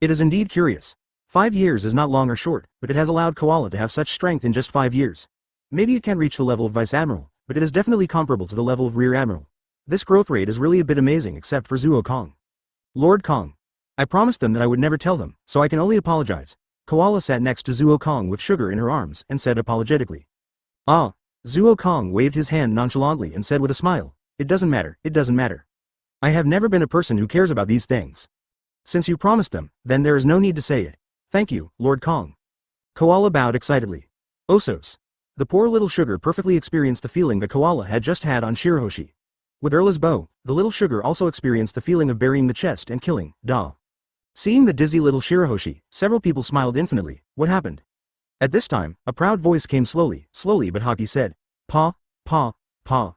It is indeed curious. 5 years is not long or short, but it has allowed Koala to have such strength in just 5 years. Maybe it can't reach the level of Vice Admiral, but it is definitely comparable to the level of Rear Admiral. This growth rate is really a bit amazing except for Zuo Kong. Lord Kong. I promised them that I would never tell them, so I can only apologize. Koala sat next to Zuo Kong with sugar in her arms and said apologetically. Ah. Zuo Kong waved his hand nonchalantly and said with a smile, it doesn't matter. I have never been a person who cares about these things. Since you promised them, then there is no need to say it. Thank you, Lord Kong. Koala bowed excitedly. Osos. The poor little sugar perfectly experienced the feeling that Koala had just had on Shirahoshi. With Erla's bow, the little sugar also experienced the feeling of burying the chest and killing, Da. Seeing the dizzy little Shirahoshi, several people smiled infinitely. What happened? At this time, a proud voice came slowly but Hockey said, Pa, Pa, Pa.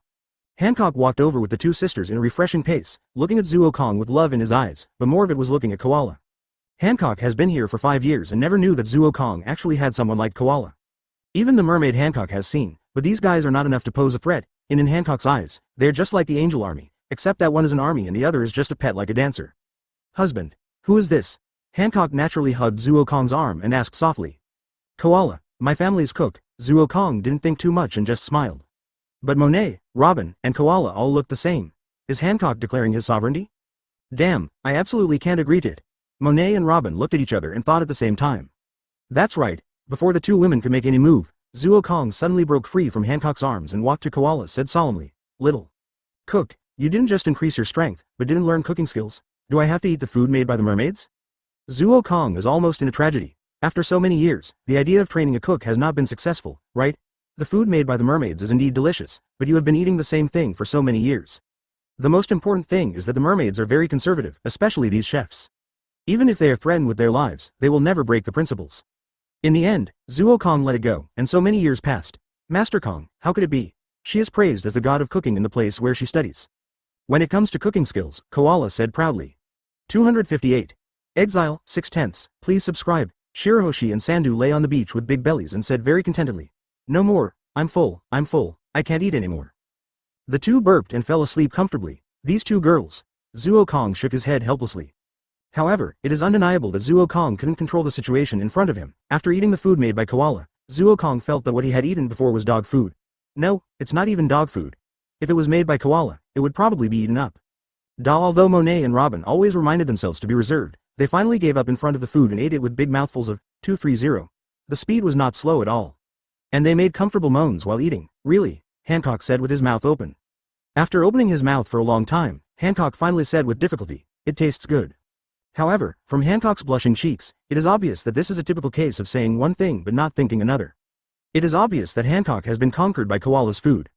Hancock walked over with the two sisters in a refreshing pace, looking at Zuo Kong with love in his eyes, but more of it was looking at Koala. Hancock has been here for 5 years and never knew that Zuo Kong actually had someone like Koala. Even the mermaid Hancock has seen, but these guys are not enough to pose a threat. In Hancock's eyes, they're just like the Angel Army, except that one is an army and the other is just a pet like a dancer. Husband. Who is this? Hancock naturally hugged Zuo Kong's arm and asked softly. Koala, my family's cook. Zuo Kong didn't think too much and just smiled. But Monet, Robin, and Koala all looked the same. Is Hancock declaring his sovereignty? Damn, I absolutely can't agree to it. Monet and Robin looked at each other and thought at the same time. That's right. Before the two women could make any move, Zuo Kong suddenly broke free from Hancock's arms and walked to Koala, said solemnly, Little cook, you didn't just increase your strength, but didn't learn cooking skills. Do I have to eat the food made by the mermaids? Zuo Kong is almost in a tragedy. After so many years, the idea of training a cook has not been successful, right? The food made by the mermaids is indeed delicious, but you have been eating the same thing for so many years. The most important thing is that the mermaids are very conservative, especially these chefs. Even if they are threatened with their lives, they will never break the principles. In the end, Zuo Kong let it go, and so many years passed. Master Kong, how could it be? She is praised as the god of cooking in the place where she studies. When it comes to cooking skills, Koala said proudly. 258. Exile, 6/10. Please subscribe. Shirahoshi and Sandu lay on the beach with big bellies and said very contentedly. No more, I'm full, I can't eat anymore. The two burped and fell asleep comfortably. These two girls. Zuo Kong shook his head helplessly. However, it is undeniable that Zuo Kong couldn't control the situation in front of him. After eating the food made by Koala, Zuo Kong felt that what he had eaten before was dog food. No, it's not even dog food. If it was made by Koala, it would probably be eaten up. Although Monet and Robin always reminded themselves to be reserved, they finally gave up in front of the food and ate it with big mouthfuls of 230. The speed was not slow at all. And they made comfortable moans while eating. Really, Hancock said with his mouth open. After opening his mouth for a long time, Hancock finally said with difficulty, it tastes good. However, from Hancock's blushing cheeks, it is obvious that this is a typical case of saying one thing but not thinking another. It is obvious that Hancock has been conquered by Koala's food.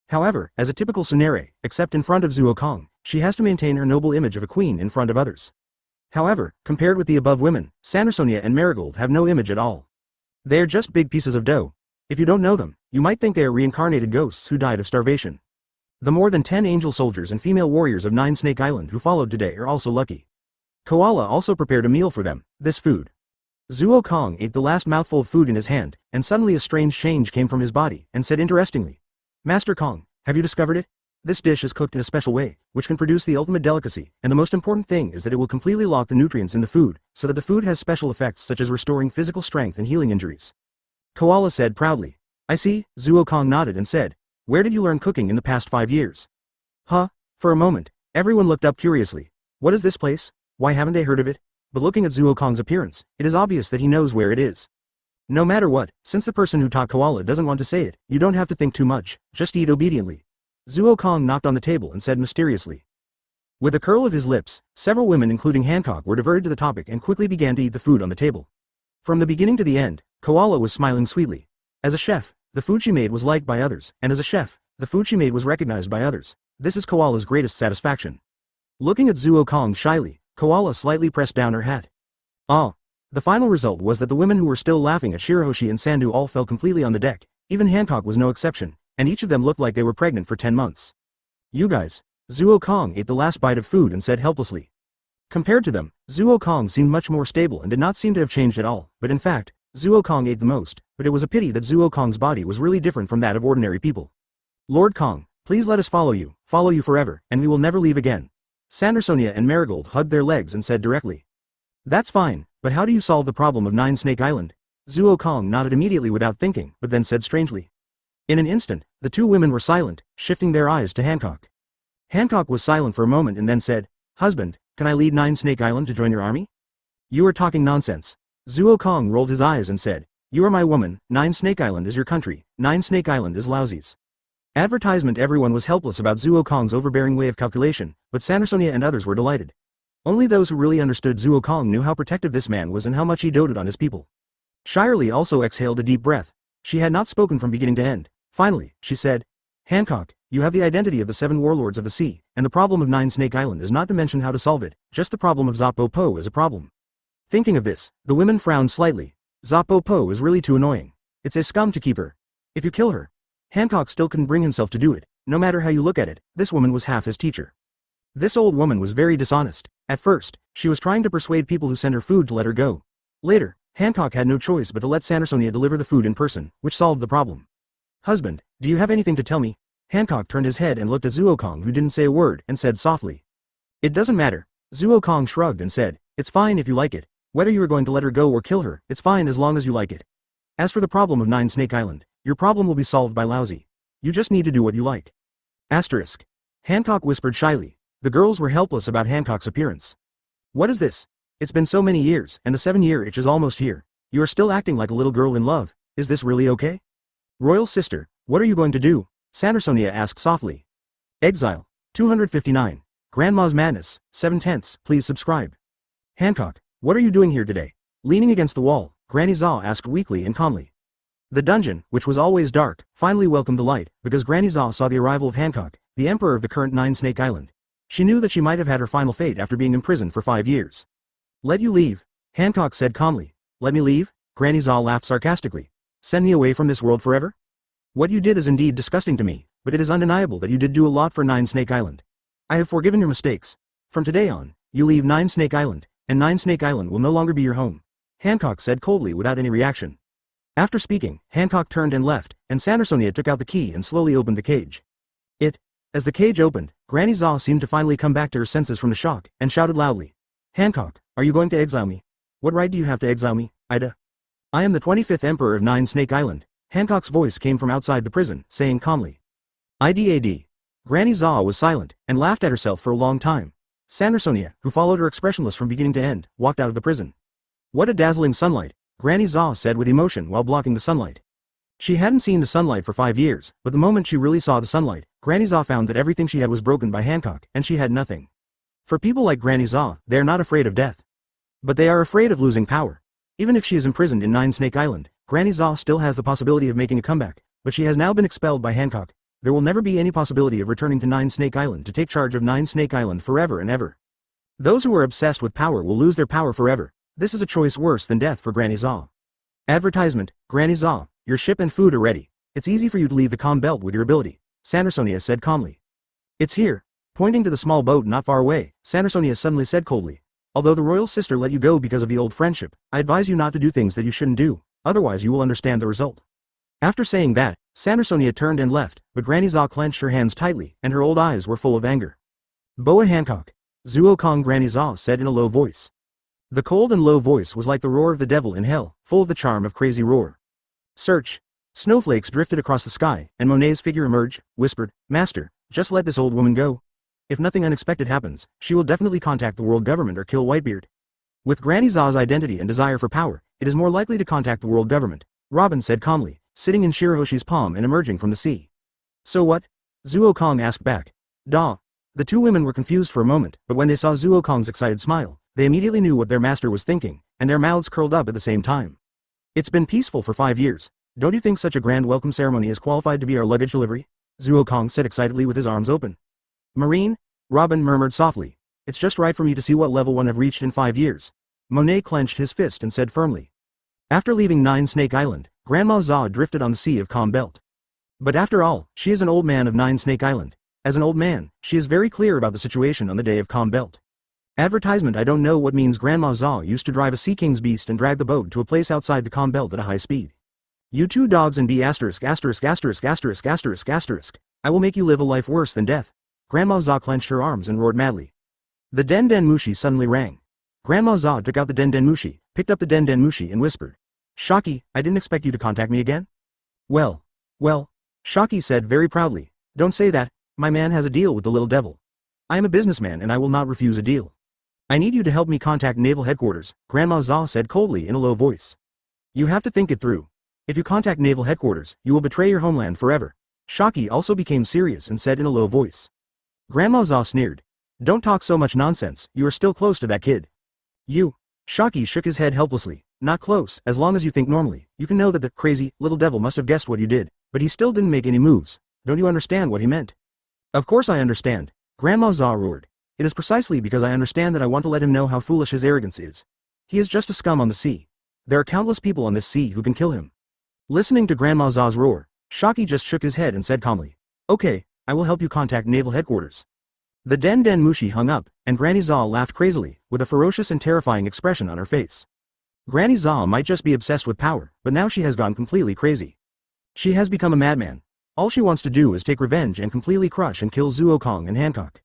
However, as a typical tsundere, except in front of Zuo Kong, she has to maintain her noble image of a queen in front of others. However, compared with the above women, Sandersonia and Marigold have no image at all. They are just big pieces of dough. If you don't know them, you might think they are reincarnated ghosts who died of starvation. The more than 10 angel soldiers and female warriors of 9 Snake Island who followed today are also lucky. Koala also prepared a meal for them, this food. Zuo Kong ate the last mouthful of food in his hand, and suddenly a strange change came from his body, and said interestingly, Master Kong, have you discovered it? This dish is cooked in a special way, which can produce the ultimate delicacy, and the most important thing is that it will completely lock the nutrients in the food, so that the food has special effects such as restoring physical strength and healing injuries. Koala said proudly. I see, Zuo Kong nodded and said, where did you learn cooking in the past 5 years? Huh? For a moment, everyone looked up curiously. What is this place? Why haven't they heard of it? But looking at Zuo Kong's appearance, it is obvious that he knows where it is. No matter what, since the person who taught Koala doesn't want to say it, you don't have to think too much, just eat obediently. Zuo Kong knocked on the table and said mysteriously. With a curl of his lips, several women including Hancock were diverted to the topic and quickly began to eat the food on the table. From the beginning to the end, Koala was smiling sweetly. As a chef, the food she made was liked by others, and as a chef, the food she made was recognized by others. This is Koala's greatest satisfaction. Looking at Zuo Kong shyly, Koala slightly pressed down her hat. The final result was that the women who were still laughing at Shirahoshi and Sandu all fell completely on the deck. Even Hancock was no exception, and each of them looked like they were pregnant for 10 months. You guys. Zuo Kong ate the last bite of food and said helplessly. Compared to them, Zuo Kong seemed much more stable and did not seem to have changed at all, but in fact, Zuo Kong ate the most, but it was a pity that Zuo Kong's body was really different from that of ordinary people. Lord Kong, please let us follow you forever, and we will never leave again. Sandersonia and Marigold hugged their legs and said directly. That's fine, but how do you solve the problem of 9 Snake Island? Zuo Kong nodded immediately without thinking, but then said strangely. In an instant, the two women were silent, shifting their eyes to Hancock. Hancock was silent for a moment and then said, Husband, can I lead 9 Snake Island to join your army? You are talking nonsense. Zuo Kong rolled his eyes and said, You are my woman, 9 Snake Island is your country, 9 Snake Island is Laozi's. Advertisement. Everyone was helpless about Zuo Kong's overbearing way of calculation, but Sandersonia and others were delighted. Only those who really understood Zuo Kong knew how protective this man was and how much he doted on his people. Shirley also exhaled a deep breath. She had not spoken from beginning to end. Finally, she said, Hancock, you have the identity of the 7 warlords of the sea, and the problem of 9 Snake Island is not to mention how to solve it, just the problem of Zapo Po is a problem. Thinking of this, the women frowned slightly. Zapo Po is really too annoying. It's a scum to keep her. If you kill her. Hancock still couldn't bring himself to do it. No matter how you look at it, this woman was half his teacher. This old woman was very dishonest. At first, she was trying to persuade people who sent her food to let her go. Later, Hancock had no choice but to let Sandersonia deliver the food in person, which solved the problem. Husband, do you have anything to tell me? Hancock turned his head and looked at Zuo Kong, who didn't say a word, and said softly. It doesn't matter. Zuo Kong shrugged and said, it's fine if you like it. Whether you are going to let her go or kill her, it's fine as long as you like it. As for the problem of 9 Snake Island, your problem will be solved by Laozi. You just need to do what you like. Asterisk. Hancock whispered shyly. The girls were helpless about Hancock's appearance. What is this? It's been so many years, and the 7-year itch is almost here. You are still acting like a little girl in love. Is this really okay? Royal sister, what are you going to do? Sandersonia asked softly. Exile. 259. Grandma's Madness. 7/10. Please subscribe. Hancock, what are you doing here today? Leaning against the wall, Granny Zaw asked weakly and calmly. The dungeon, which was always dark, finally welcomed the light, because Granny Zaw saw the arrival of Hancock, the emperor of the current 9 Snake Island. She knew that she might have had her final fate after being imprisoned for 5 years. Let you leave, Hancock said calmly. Let me leave? Granny Zaw laughed sarcastically. Send me away from this world forever? What you did is indeed disgusting to me, but it is undeniable that you did do a lot for 9 Snake Island. I have forgiven your mistakes. From today on, you leave 9 Snake Island, and 9 Snake Island will no longer be your home. Hancock said coldly without any reaction. After speaking, Hancock turned and left, and Sandersonia took out the key and slowly opened the cage. As the cage opened, Granny Zaw seemed to finally come back to her senses from the shock, and shouted loudly. Hancock, are you going to exile me? What right do you have to exile me, Ida? I am the 25th Emperor of 9 Snake Island. Hancock's voice came from outside the prison, saying calmly. IDAD. Granny Zaw was silent, and laughed at herself for a long time. Sandersonia, who followed her expressionless from beginning to end, walked out of the prison. What a dazzling sunlight, Granny Zaw said with emotion while blocking the sunlight. She hadn't seen the sunlight for 5 years, but the moment she really saw the sunlight, Granny Zaw found that everything she had was broken by Hancock, and she had nothing. For people like Granny Zaw, they are not afraid of death. But they are afraid of losing power. Even if she is imprisoned in 9 Snake Island, Granny Zaw still has the possibility of making a comeback, but she has now been expelled by Hancock. There will never be any possibility of returning to 9 Snake Island to take charge of 9 Snake Island forever and ever. Those who are obsessed with power will lose their power forever. This is a choice worse than death for Granny Zaw. Advertisement, Granny Zaw, your ship and food are ready. It's easy for you to leave the calm belt with your ability, Sandersonia said calmly. It's here. Pointing to the small boat not far away, Sandersonia suddenly said coldly. Although the royal sister let you go because of the old friendship, I advise you not to do things that you shouldn't do, otherwise you will understand the result. After saying that, Sandersonia turned and left, but Granny Zaw clenched her hands tightly, and her old eyes were full of anger. Boa Hancock. Zuo Kong, Granny Zaw said in a low voice. The cold and low voice was like the roar of the devil in hell, full of the charm of crazy roar. Search. Snowflakes drifted across the sky, and Monet's figure emerged, whispered, Master, just let this old woman go. If nothing unexpected happens, she will definitely contact the world government or kill Whitebeard. With Granny Zaw's identity and desire for power, it is more likely to contact the world government, Robin said calmly, sitting in Shirahoshi's palm and emerging from the sea. So what? Zuo Kong asked back. Duh. The two women were confused for a moment, but when they saw Zuo Kong's excited smile, they immediately knew what their master was thinking, and their mouths curled up at the same time. It's been peaceful for 5 years. Don't you think such a grand welcome ceremony is qualified to be our luggage delivery? Zuo Kong said excitedly with his arms open. Marine? Robin murmured softly. It's just right for me to see what level one have reached in 5 years. Monet clenched his fist and said firmly. After leaving 9 Snake Island, Grandma Zaw drifted on the sea of Calm Belt. But after all, she is an old man of 9 Snake Island. As an old man, she is very clear about the situation on the day of Calm Belt. Advertisement. I don't know what means. Grandma Zaw used to drive a Sea King's beast and drag the boat to a place outside the Calm Belt at a high speed. You two dogs and be asterisk asterisk asterisk asterisk asterisk asterisk. I will make you live a life worse than death. Grandma Zaw clenched her arms and roared madly. The Den Den Mushi suddenly rang. Grandma Zaw took out the Den Den Mushi, picked up the Den Den Mushi and whispered. Shocky, I didn't expect you to contact me again. Well, Shocky said very proudly. Don't say that, my man has a deal with the little devil. I am a businessman and I will not refuse a deal. I need you to help me contact Naval Headquarters, Grandma Zaw said coldly in a low voice. You have to think it through. If you contact Naval Headquarters, you will betray your homeland forever. Shocky also became serious and said in a low voice. Grandma Zoa sneered. Don't talk so much nonsense, you are still close to that kid. You. Shocky shook his head helplessly. Not close, as long as you think normally. You can know that the crazy, little devil must have guessed what you did, but he still didn't make any moves. Don't you understand what he meant? Of course I understand. Grandma Zoa roared. It is precisely because I understand that I want to let him know how foolish his arrogance is. He is just a scum on the sea. There are countless people on this sea who can kill him. Listening to Grandma Zoa's roar, Shocky just shook his head and said calmly. Okay, I will help you contact naval headquarters. The Den Den Mushi hung up, and Granny Zoa laughed crazily, with a ferocious and terrifying expression on her face. Granny Zoa might just be obsessed with power, but now she has gone completely crazy. She has become a madman. All she wants to do is take revenge and completely crush and kill Zuokong and Hancock.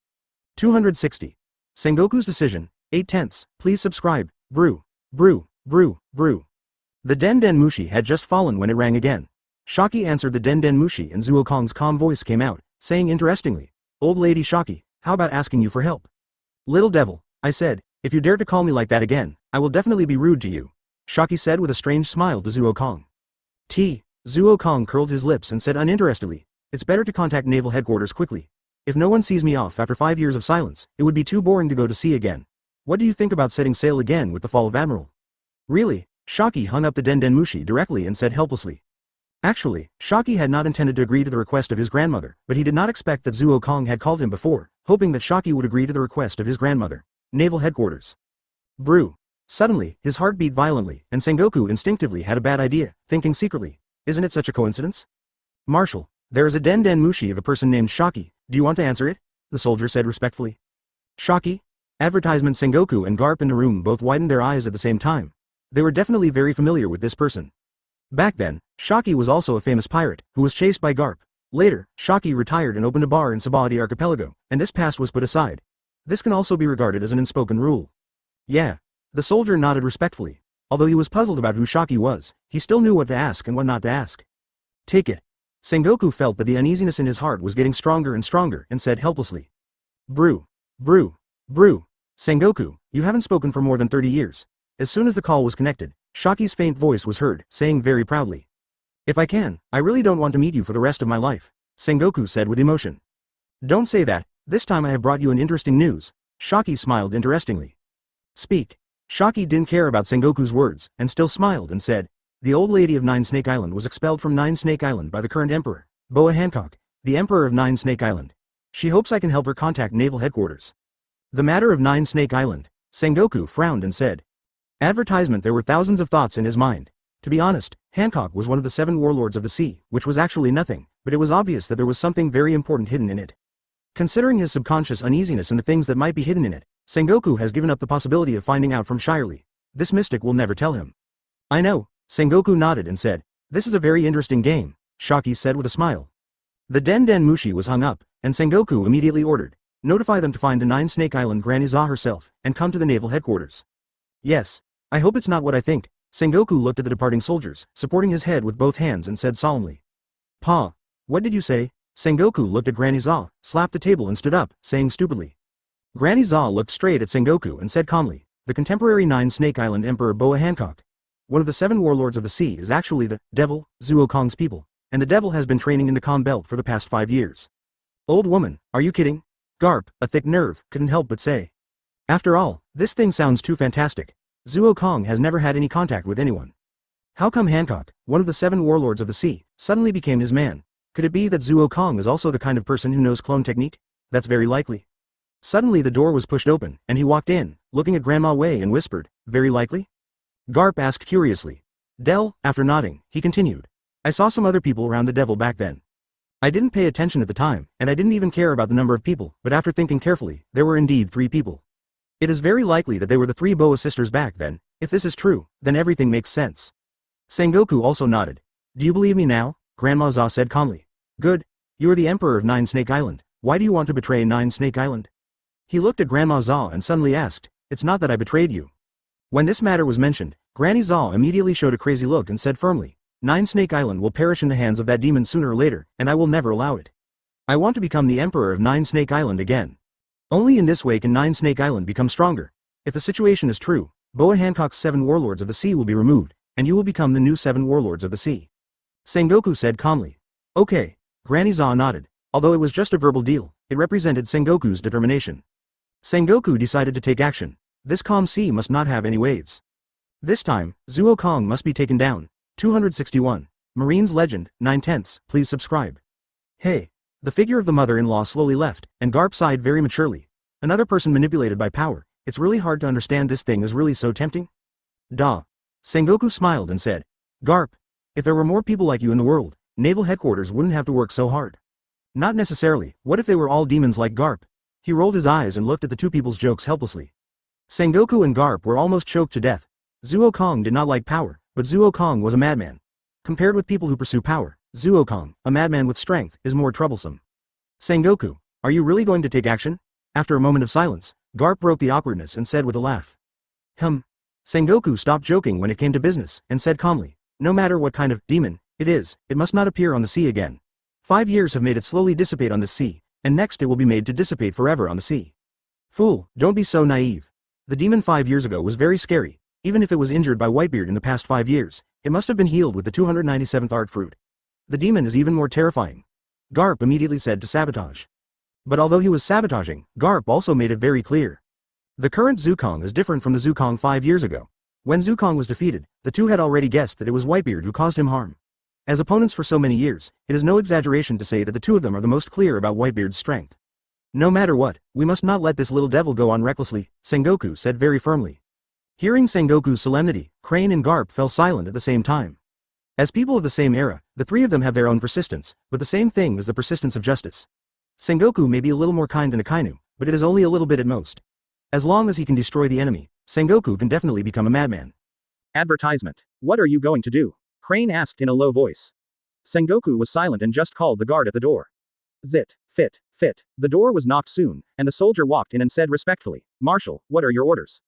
260. Sengoku's decision, 8/10. Please subscribe. Brew. Brew. Brew. Brew. The Den Den Mushi had just fallen when it rang again. Shocky answered the Den Den Mushi and Zuokong's calm voice came out, saying interestingly, Old Lady Shocky, how about asking you for help? Little devil, I said, if you dare to call me like that again, I will definitely be rude to you. Shocky said with a strange smile to Zuokong. Zuokong curled his lips and said uninterestedly, it's better to contact naval headquarters quickly. If no one sees me off after 5 years of silence, it would be too boring to go to sea again. What do you think about setting sail again with the fall of Admiral? Really? Shocky hung up the Den Den Mushi directly and said helplessly. Actually, Shocky had not intended to agree to the request of his grandmother, but he did not expect that Zuokong had called him before, hoping that Shocky would agree to the request of his grandmother. Naval headquarters. Brew. Suddenly, his heart beat violently, and Sengoku instinctively had a bad idea, thinking secretly, isn't it such a coincidence? Marshal, there is a Den Den Mushi of a person named Shocky, do you want to answer it? The soldier said respectfully. Shocky? Advertisement. Sengoku and Garp in the room both widened their eyes at the same time. They were definitely very familiar with this person. Back then, Shocky was also a famous pirate, who was chased by Garp. Later, Shocky retired and opened a bar in Sabaody Archipelago, and this past was put aside. This can also be regarded as an unspoken rule. Yeah. The soldier nodded respectfully. Although he was puzzled about who Shocky was, he still knew what to ask and what not to ask. Take it. Sengoku felt that the uneasiness in his heart was getting stronger and stronger and said helplessly. Brew. Brew. Brew. Sengoku, you haven't spoken for more than 30 years. As soon as the call was connected, Shocky's faint voice was heard, saying very proudly. If I can, I really don't want to meet you for the rest of my life, Sengoku said with emotion. Don't say that, this time I have brought you an interesting news. Shocky smiled interestingly. Speak. Shocky didn't care about Sengoku's words, and still smiled and said, the old lady of Nine Snake Island was expelled from Nine Snake Island by the current emperor, Boa Hancock, the emperor of Nine Snake Island. She hopes I can help her contact naval headquarters. The matter of Nine Snake Island, Sengoku frowned and said. Advertisement. There were thousands of thoughts in his mind. To be honest, Hancock was one of the 7 warlords of the sea, which was actually nothing, but it was obvious that there was something very important hidden in it. Considering his subconscious uneasiness and the things that might be hidden in it, Sengoku has given up the possibility of finding out from Shirley. This mystic will never tell him. I know, Sengoku nodded and said, this is a very interesting game, Shocky said with a smile. The Den Den Mushi was hung up, and Sengoku immediately ordered, notify them to find the Nine Snake Island Granny Zoa herself, and come to the naval headquarters. Yes. I hope it's not what I think. Sengoku looked at the departing soldiers, supporting his head with both hands and said solemnly. Pa. What did you say? Sengoku looked at Granny Zoa, slapped the table and stood up, saying stupidly. Granny Zoa looked straight at Sengoku and said calmly, the contemporary Nine Snake Island Emperor Boa Hancock. One of the 7 warlords of the sea is actually the devil, Zuokong's people, and the devil has been training in the Calm Belt for the past 5 years. Old woman, are you kidding? Garp, a thick nerve, couldn't help but say. After all, this thing sounds too fantastic. Zuokong has never had any contact with anyone. How come Hancock, one of the 7 warlords of the sea, suddenly became his man? Could it be that Zuokong is also the kind of person who knows clone technique? That's very likely. Suddenly the door was pushed open, and he walked in, looking at Grandma Wei and whispered, very likely? Garp asked curiously. After nodding, he continued. I saw some other people around the devil back then. I didn't pay attention at the time, and I didn't even care about the number of people, but after thinking carefully, there were indeed 3 people. It is very likely that they were the 3 Boa sisters back then. If this is true, then everything makes sense. Sengoku also nodded. Do you believe me now? Grandma Zoa said calmly. Good. You are the emperor of Nine Snake Island. Why do you want to betray Nine Snake Island? He looked at Grandma Zoa and suddenly asked, it's not that I betrayed you. When this matter was mentioned, Granny Zoa immediately showed a crazy look and said firmly, Nine Snake Island will perish in the hands of that demon sooner or later, and I will never allow it. I want to become the emperor of Nine Snake Island again. Only in this way can Nine Snake Island become stronger. If the situation is true, Boa Hancock's 7 warlords of the sea will be removed, and you will become the new 7 warlords of the sea. Sengoku said calmly. Okay. Granny Zoan nodded. Although it was just a verbal deal, it represented Sengoku's determination. Sengoku decided to take action. This calm sea must not have any waves. This time, Zuo Kong must be taken down. 261. Marine's Legend, 9/10. Please subscribe. Hey. The figure of the mother-in-law slowly left, and Garp sighed very maturely. Another person manipulated by power. It's really hard to understand this thing is really so tempting. Duh. Sengoku smiled and said, Garp, if there were more people like you in the world, naval headquarters wouldn't have to work so hard. Not necessarily. What if they were all demons like Garp? He rolled his eyes and looked at the two people's jokes helplessly. Sengoku and Garp were almost choked to death. Zuo Kong did not like power, but Zuo Kong was a madman. Compared with people who pursue power, Zuo Kong, a madman with strength, is more troublesome. Sengoku, are you really going to take action? After a moment of silence, Garp broke the awkwardness and said with a laugh. Sengoku stopped joking when it came to business, and said calmly, no matter what kind of demon it is, it must not appear on the sea again. 5 years have made it slowly dissipate on the sea, and next it will be made to dissipate forever on the sea. Fool, don't be so naive. The demon 5 years ago was very scary. Even if it was injured by Whitebeard in the past 5 years, it must have been healed with the 297th art fruit. The demon is even more terrifying. Garp immediately said to sabotage. But although he was sabotaging, Garp also made it very clear. The current Zukong is different from the Zukong 5 years ago. When Zukong was defeated, the two had already guessed that it was Whitebeard who caused him harm. As opponents for so many years, it is no exaggeration to say that the two of them are the most clear about Whitebeard's strength. No matter what, we must not let this little devil go on recklessly, Sengoku said very firmly. Hearing Sengoku's solemnity, Crane and Garp fell silent at the same time. As people of the same era, the three of them have their own persistence, but the same thing is the persistence of justice. Sengoku may be a little more kind than Akainu, but it is only a little bit at most. As long as he can destroy the enemy, Sengoku can definitely become a madman. Advertisement. What are you going to do? Crane asked in a low voice. Sengoku was silent and just called the guard at the door. Zit, fit. The door was knocked soon, and the soldier walked in and said respectfully, Marshal, what are your orders?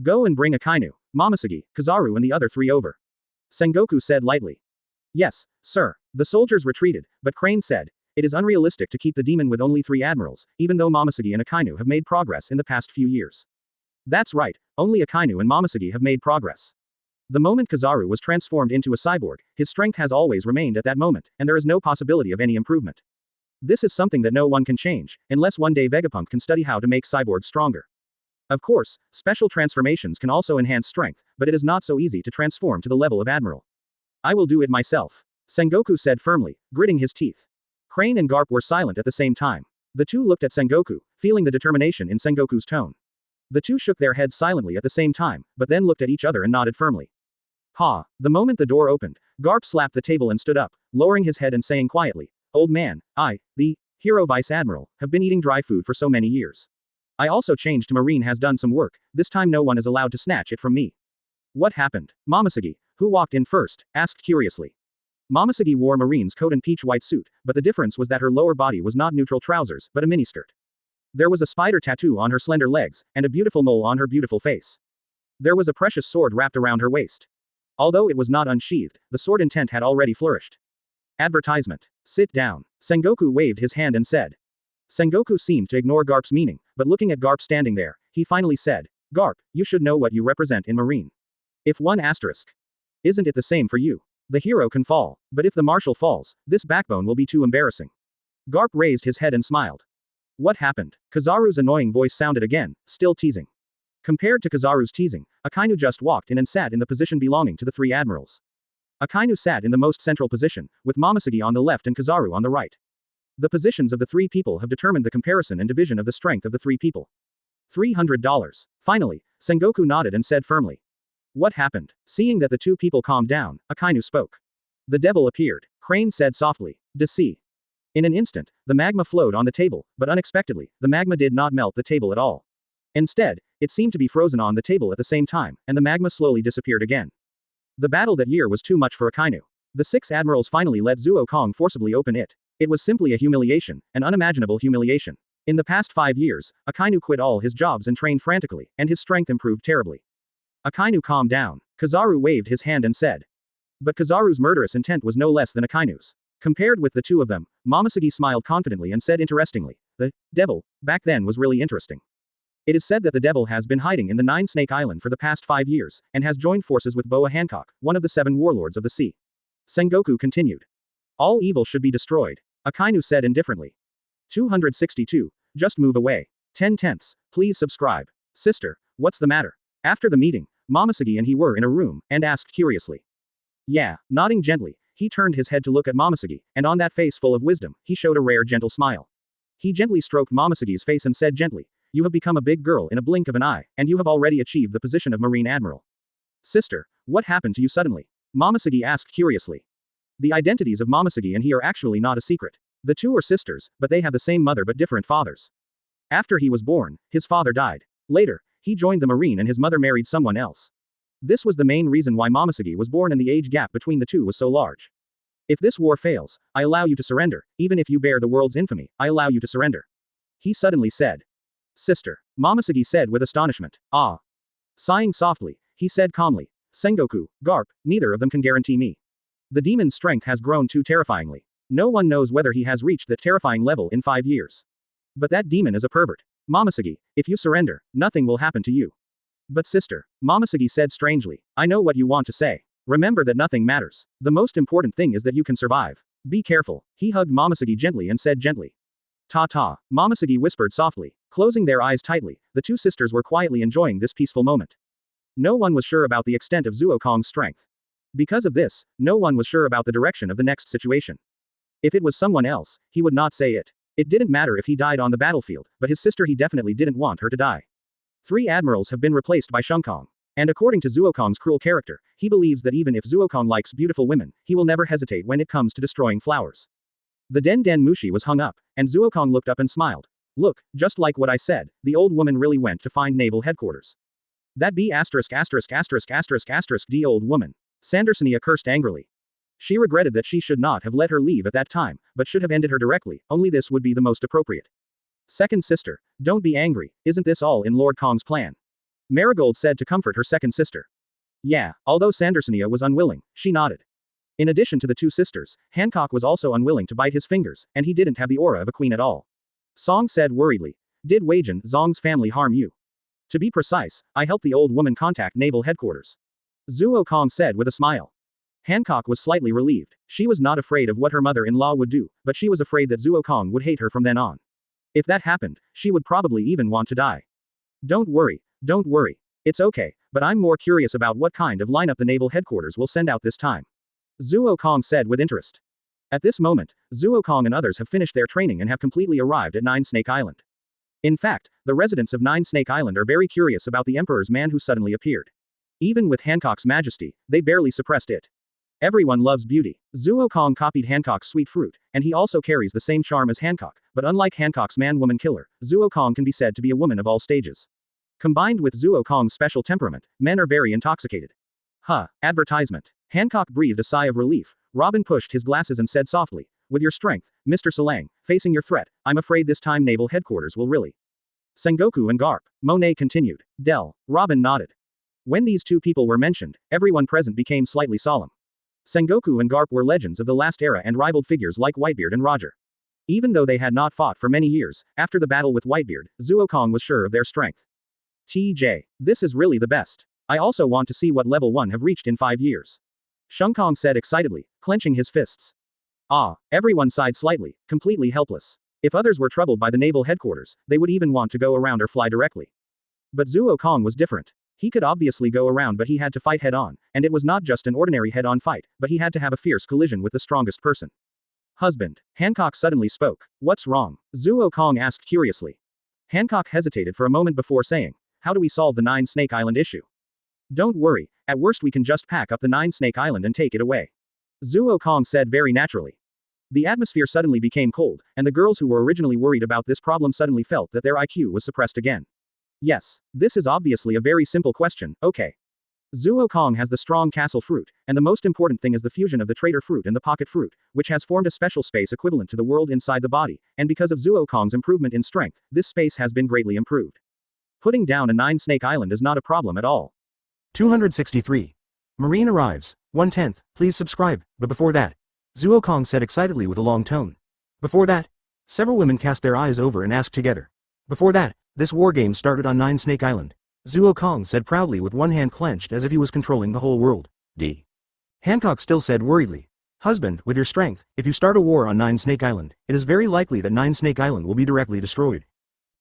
Go and bring Akainu, Momosugi, Kizaru and the other three over. Sengoku said lightly. Yes, sir. The soldiers retreated, but Crane said, it is unrealistic to keep the demon with only 3 admirals, even though Momosugi and Akainu have made progress in the past few years. That's right, only Akainu and Momosugi have made progress. The moment Kizaru was transformed into a cyborg, his strength has always remained at that moment, and there is no possibility of any improvement. This is something that no one can change, unless one day Vegapunk can study how to make cyborgs stronger. Of course, special transformations can also enhance strength, but it is not so easy to transform to the level of admiral. I will do it myself, Sengoku said firmly, gritting his teeth. Crane and Garp were silent at the same time. The two looked at Sengoku, feeling the determination in Sengoku's tone. The two shook their heads silently at the same time, but then looked at each other and nodded firmly. Ha! The moment the door opened, Garp slapped the table and stood up, lowering his head and saying quietly, Old man, I, the hero vice admiral, have been eating dry food for so many years. I also changed to Marine has done some work, this time no one is allowed to snatch it from me. What happened? Momosugi, who walked in first, asked curiously. Momosugi wore Marine's coat and peach white suit, but the difference was that her lower body was not neutral trousers, but a miniskirt. There was a spider tattoo on her slender legs, and a beautiful mole on her beautiful face. There was a precious sword wrapped around her waist. Although it was not unsheathed, the sword intent had already flourished. Advertisement. Sit down. Sengoku waved his hand and said. Sengoku seemed to ignore Garp's meaning, but looking at Garp standing there, he finally said, Garp, you should know what you represent in Marine. If one asterisk. Isn't it the same for you? The hero can fall, but if the marshal falls, this backbone will be too embarrassing. Garp raised his head and smiled. What happened? Kizaru's annoying voice sounded again, still teasing. Compared to Kizaru's teasing, Akainu just walked in and sat in the position belonging to the 3 admirals. Akainu sat in the most central position, with Momosugi on the left and Kizaru on the right. The positions of the 3 people have determined the comparison and division of the strength of the 3 people. $300. Finally, Sengoku nodded and said firmly. What happened? Seeing that the 2 people calmed down, Akainu spoke. The devil appeared. Crane said softly. Sea. In an instant, the magma flowed on the table, but unexpectedly, the magma did not melt the table at all. Instead, it seemed to be frozen on the table at the same time, and the magma slowly disappeared again. The battle that year was too much for Akainu. The 6 admirals finally let Zuo Kong forcibly open it. It was simply a humiliation, an unimaginable humiliation. In the past 5 years, Akainu quit all his jobs and trained frantically, and his strength improved terribly. Akainu calmed down. Kizaru waved his hand and said. But Kizaru's murderous intent was no less than Akainu's. Compared with the 2 of them, Momosugi smiled confidently and said interestingly, the devil, back then was really interesting. It is said that the devil has been hiding in the 9 Snake Island for the past 5 years, and has joined forces with Boa Hancock, one of the 7 warlords of the sea. Sengoku continued. All evil should be destroyed. Akainu said indifferently. 262. Just move away. 10/10. Please subscribe. Sister, what's the matter? After the meeting, Momosuke and he were in a room, and asked curiously. Yeah, nodding gently, he turned his head to look at Momosuke, and on that face full of wisdom, he showed a rare gentle smile. He gently stroked Momosuke's face and said gently, you have become a big girl in a blink of an eye, and you have already achieved the position of Marine Admiral. Sister, what happened to you suddenly? Momosuke asked curiously. The identities of Momosuke and he are actually not a secret. The two are sisters, but they have the same mother but different fathers. After he was born, his father died. Later, he joined the Marine and his mother married someone else. This was the main reason why Momosuke was born and the age gap between the two was so large. If this war fails, I allow you to surrender, even if you bear the world's infamy, I allow you to surrender. He suddenly said. Sister. Momosuke said with astonishment. Ah. Sighing softly, he said calmly, Sengoku, Garp, neither of them can guarantee me. The demon's strength has grown too terrifyingly. No one knows whether he has reached that terrifying level in 5 years. But that demon is a pervert. Momosuke, if you surrender, nothing will happen to you. But sister, Momosuke said strangely, I know what you want to say. Remember that nothing matters. The most important thing is that you can survive. Be careful. He hugged Momosuke gently and said gently. Ta-ta, Momosuke whispered softly. Closing their eyes tightly, the two sisters were quietly enjoying this peaceful moment. No one was sure about the extent of Zuo Kong's strength. Because of this, no one was sure about the direction of the next situation. If it was someone else, he would not say it. It didn't matter if he died on the battlefield, but his sister he definitely didn't want her to die. 3 admirals have been replaced by Shungkong. And according to Zuo Kong's cruel character, he believes that even if Zuo Kong likes beautiful women, he will never hesitate when it comes to destroying flowers. The Den Den Mushi was hung up, and Zuo Kong looked up and smiled. Look, just like what I said, the old woman really went to find naval headquarters. That be asterisk asterisk asterisk asterisk asterisk D old woman. Sandersonia cursed angrily. She regretted that she should not have let her leave at that time, but should have ended her directly, only this would be the most appropriate. Second sister, don't be angry, isn't this all in Lord Kong's plan? Marigold said to comfort her second sister. Yeah, although Sandersonia was unwilling, she nodded. In addition to the two sisters, Hancock was also unwilling to bite his fingers, and he didn't have the aura of a queen at all. Song said worriedly. Did Weijin Zong's family harm you? To be precise, I helped the old woman contact naval headquarters. Zuo Kong said with a smile. Hancock was slightly relieved. She was not afraid of what her mother-in-law would do, but she was afraid that Zuo Kong would hate her from then on. If that happened, she would probably even want to die. Don't worry. It's okay, but I'm more curious about what kind of lineup the naval headquarters will send out this time. Zuo Kong said with interest. At this moment, Zuo Kong and others have finished their training and have completely arrived at Nine Snake Island. In fact, the residents of Nine Snake Island are very curious about the Emperor's man who suddenly appeared. Even with Hancock's majesty, they barely suppressed it. Everyone loves beauty. Zuo Kong copied Hancock's sweet fruit, and he also carries the same charm as Hancock, but unlike Hancock's man-woman killer, Zuo Kong can be said to be a woman of all stages. Combined with Zuo Kong's special temperament, men are very intoxicated. Advertisement. Hancock breathed a sigh of relief. Robin pushed his glasses and said softly, with your strength, Mr. Salang, facing your threat, I'm afraid this time naval headquarters will really. Sengoku and Garp. Monet continued. Robin nodded. When these two people were mentioned, everyone present became slightly solemn. Sengoku and Garp were legends of the last era and rivaled figures like Whitebeard and Roger. Even though they had not fought for many years, after the battle with Whitebeard, Zuo Kong was sure of their strength. TJ. This is really the best. I also want to see what level 1 have reached in 5 years. Shungkong said excitedly, clenching his fists. Everyone sighed slightly, completely helpless. If others were troubled by the naval headquarters, they would even want to go around or fly directly. But Zuo Kong was different. He could obviously go around, but he had to fight head-on, and it was not just an ordinary head-on fight, but he had to have a fierce collision with the strongest person. Husband. Hancock suddenly spoke. What's wrong? Zuo Kong asked curiously. Hancock hesitated for a moment before saying, how do we solve the Nine Snake Island issue? Don't worry, at worst we can just pack up the Nine Snake Island and take it away. Zuo Kong said very naturally. The atmosphere suddenly became cold, and the girls who were originally worried about this problem suddenly felt that their IQ was suppressed again. Yes, this is obviously a very simple question, okay. Zuo Kong has the strong castle fruit, and the most important thing is the fusion of the traitor fruit and the pocket fruit, which has formed a special space equivalent to the world inside the body, and because of Zuo Kong's improvement in strength, this space has been greatly improved. Putting down a Nine Snake Island is not a problem at all. 263. Marine arrives. 1/10. Please subscribe. But before that, Zuo Kong said excitedly with a long tone. Before that, several women cast their eyes over and asked together. Before that, this war game started on Nine Snake Island. Zuo Kong said proudly with one hand clenched as if he was controlling the whole world. Hancock still said worriedly. Husband, with your strength, if you start a war on 9 Snake Island, it is very likely that 9 Snake Island will be directly destroyed.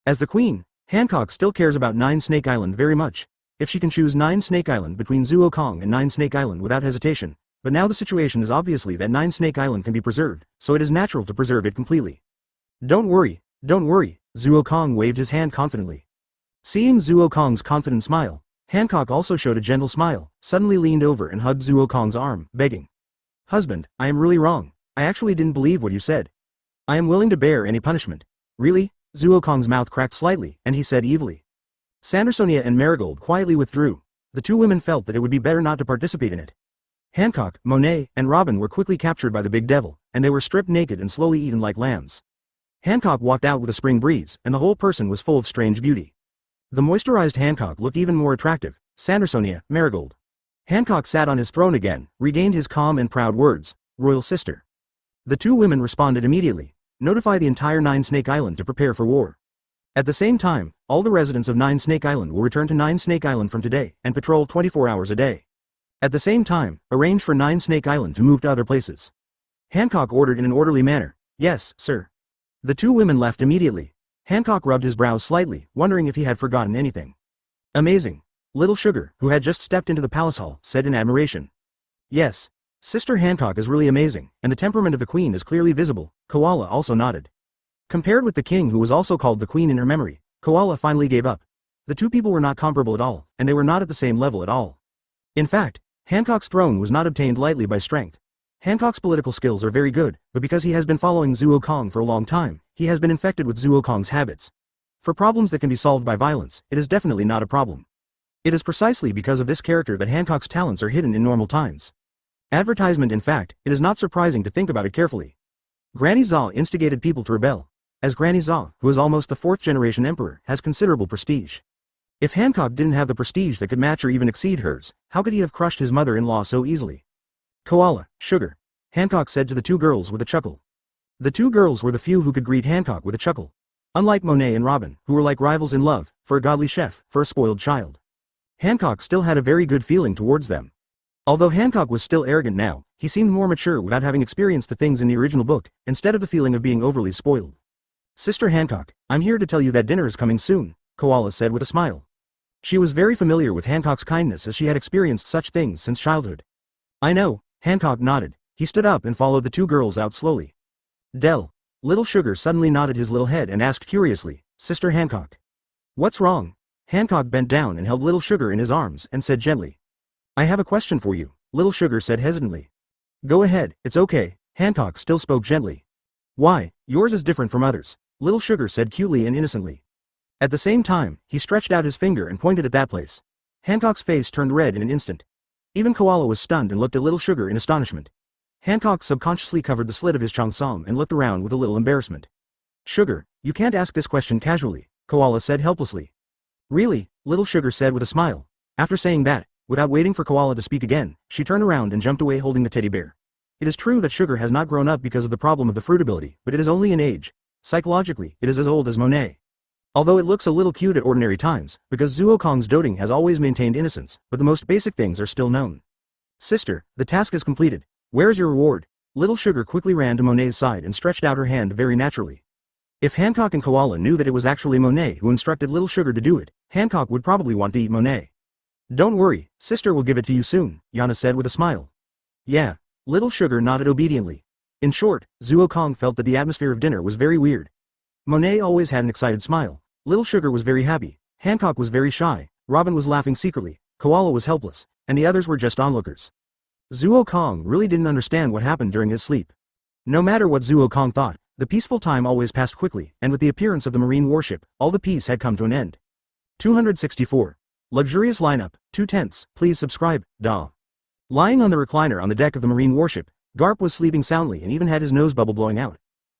As the queen, Hancock still cares about 9 Snake Island very much. If she can choose 9 Snake Island between Zuo Kong and 9 Snake Island without hesitation, but now the situation is obviously that 9 Snake Island can be preserved, so it is natural to preserve it completely. Don't worry, Zuo Kong waved his hand confidently. Seeing Zuo Kong's confident smile, Hancock also showed a gentle smile, suddenly leaned over and hugged Zuo Kong's arm, begging. Husband, I am really wrong. I actually didn't believe what you said. I am willing to bear any punishment. Really? Zuo Kong's mouth cracked slightly, and he said evilly. Sandersonia and Marigold quietly withdrew. The two women felt that it would be better not to participate in it. Hancock, Monet, and Robin were quickly captured by the big devil, and they were stripped naked and slowly eaten like lambs. Hancock walked out with a spring breeze, and the whole person was full of strange beauty. The moisturized Hancock looked even more attractive. Sandersonia, Marigold. Hancock sat on his throne again, regained his calm and proud words, royal sister. The two women responded immediately. Notify the entire 9 Snake Island to prepare for war. At the same time, all the residents of 9 Snake Island will return to 9 Snake Island from today and patrol 24 hours a day. At the same time, arrange for 9 Snake Island to move to other places. Hancock ordered in an orderly manner. Yes, sir. The two women left immediately. Hancock rubbed his brows slightly, wondering if he had forgotten anything. Amazing. Little Sugar, who had just stepped into the palace hall, said in admiration. Yes. Sister Hancock is really amazing, and the temperament of the queen is clearly visible. Koala also nodded. Compared with the king who was also called the queen in her memory, Koala finally gave up. The two people were not comparable at all, and they were not at the same level at all. In fact, Hancock's throne was not obtained lightly by strength. Hancock's political skills are very good, but because he has been following Zuo Kong for a long time, he has been infected with Zuo Kong's habits. For problems that can be solved by violence, it is definitely not a problem. It is precisely because of this character that Hancock's talents are hidden in normal times. Advertisement. In fact, it is not surprising to think about it carefully. Granny Zha instigated people to rebel. As Granny Zha, who is almost the 4th generation emperor, has considerable prestige. If Hancock didn't have the prestige that could match or even exceed hers, how could he have crushed his mother-in-law so easily? Koala, Sugar, Hancock said to the two girls with a chuckle. The two girls were the few who could greet Hancock with a chuckle. Unlike Monet and Robin, who were like rivals in love, for a godly chef, for a spoiled child. Hancock still had a very good feeling towards them. Although Hancock was still arrogant now, he seemed more mature without having experienced the things in the original book, instead of the feeling of being overly spoiled. Sister Hancock, I'm here to tell you that dinner is coming soon, Koala said with a smile. She was very familiar with Hancock's kindness as she had experienced such things since childhood. I know, Hancock nodded. He stood up and followed the two girls out slowly. Dell. Little Sugar suddenly nodded his little head and asked curiously, Sister Hancock. What's wrong? Hancock bent down and held Little Sugar in his arms and said gently. I have a question for you, Little Sugar said hesitantly. Go ahead, it's okay, Hancock still spoke gently. Why, yours is different from others, Little Sugar said cutely and innocently. At the same time, he stretched out his finger and pointed at that place. Hancock's face turned red in an instant. Even Koala was stunned and looked at Little Sugar in astonishment. Hancock subconsciously covered the slit of his cheongsam and looked around with a little embarrassment. Sugar, you can't ask this question casually, Koala said helplessly. Really, Little Sugar said with a smile. After saying that, without waiting for Koala to speak again, she turned around and jumped away holding the teddy bear. It is true that Sugar has not grown up because of the problem of the fruit ability, but it is only in age. Psychologically, it is as old as Monet. Although it looks a little cute at ordinary times, because Zuo Kong's doting has always maintained innocence, but the most basic things are still known. Sister, the task is completed. Where is your reward? Little Sugar quickly ran to Monet's side and stretched out her hand very naturally. If Hancock and Koala knew that it was actually Monet who instructed Little Sugar to do it, Hancock would probably want to eat Monet. Don't worry, sister will give it to you soon, Yana said with a smile. Yeah. Little Sugar nodded obediently. In short, Zuo Kong felt that the atmosphere of dinner was very weird. Monet always had an excited smile. Little Sugar was very happy. Hancock was very shy. Robin was laughing secretly. Koala was helpless, and the others were just onlookers. Zuo Kong really didn't understand what happened during his sleep. No matter what Zuo Kong thought, the peaceful time always passed quickly, and with the appearance of the marine warship, all the peace had come to an end. 264. Luxurious lineup, 2 tenths, please subscribe, Da. Lying on the recliner on the deck of the marine warship, Garp was sleeping soundly and even had his nose bubble blowing out.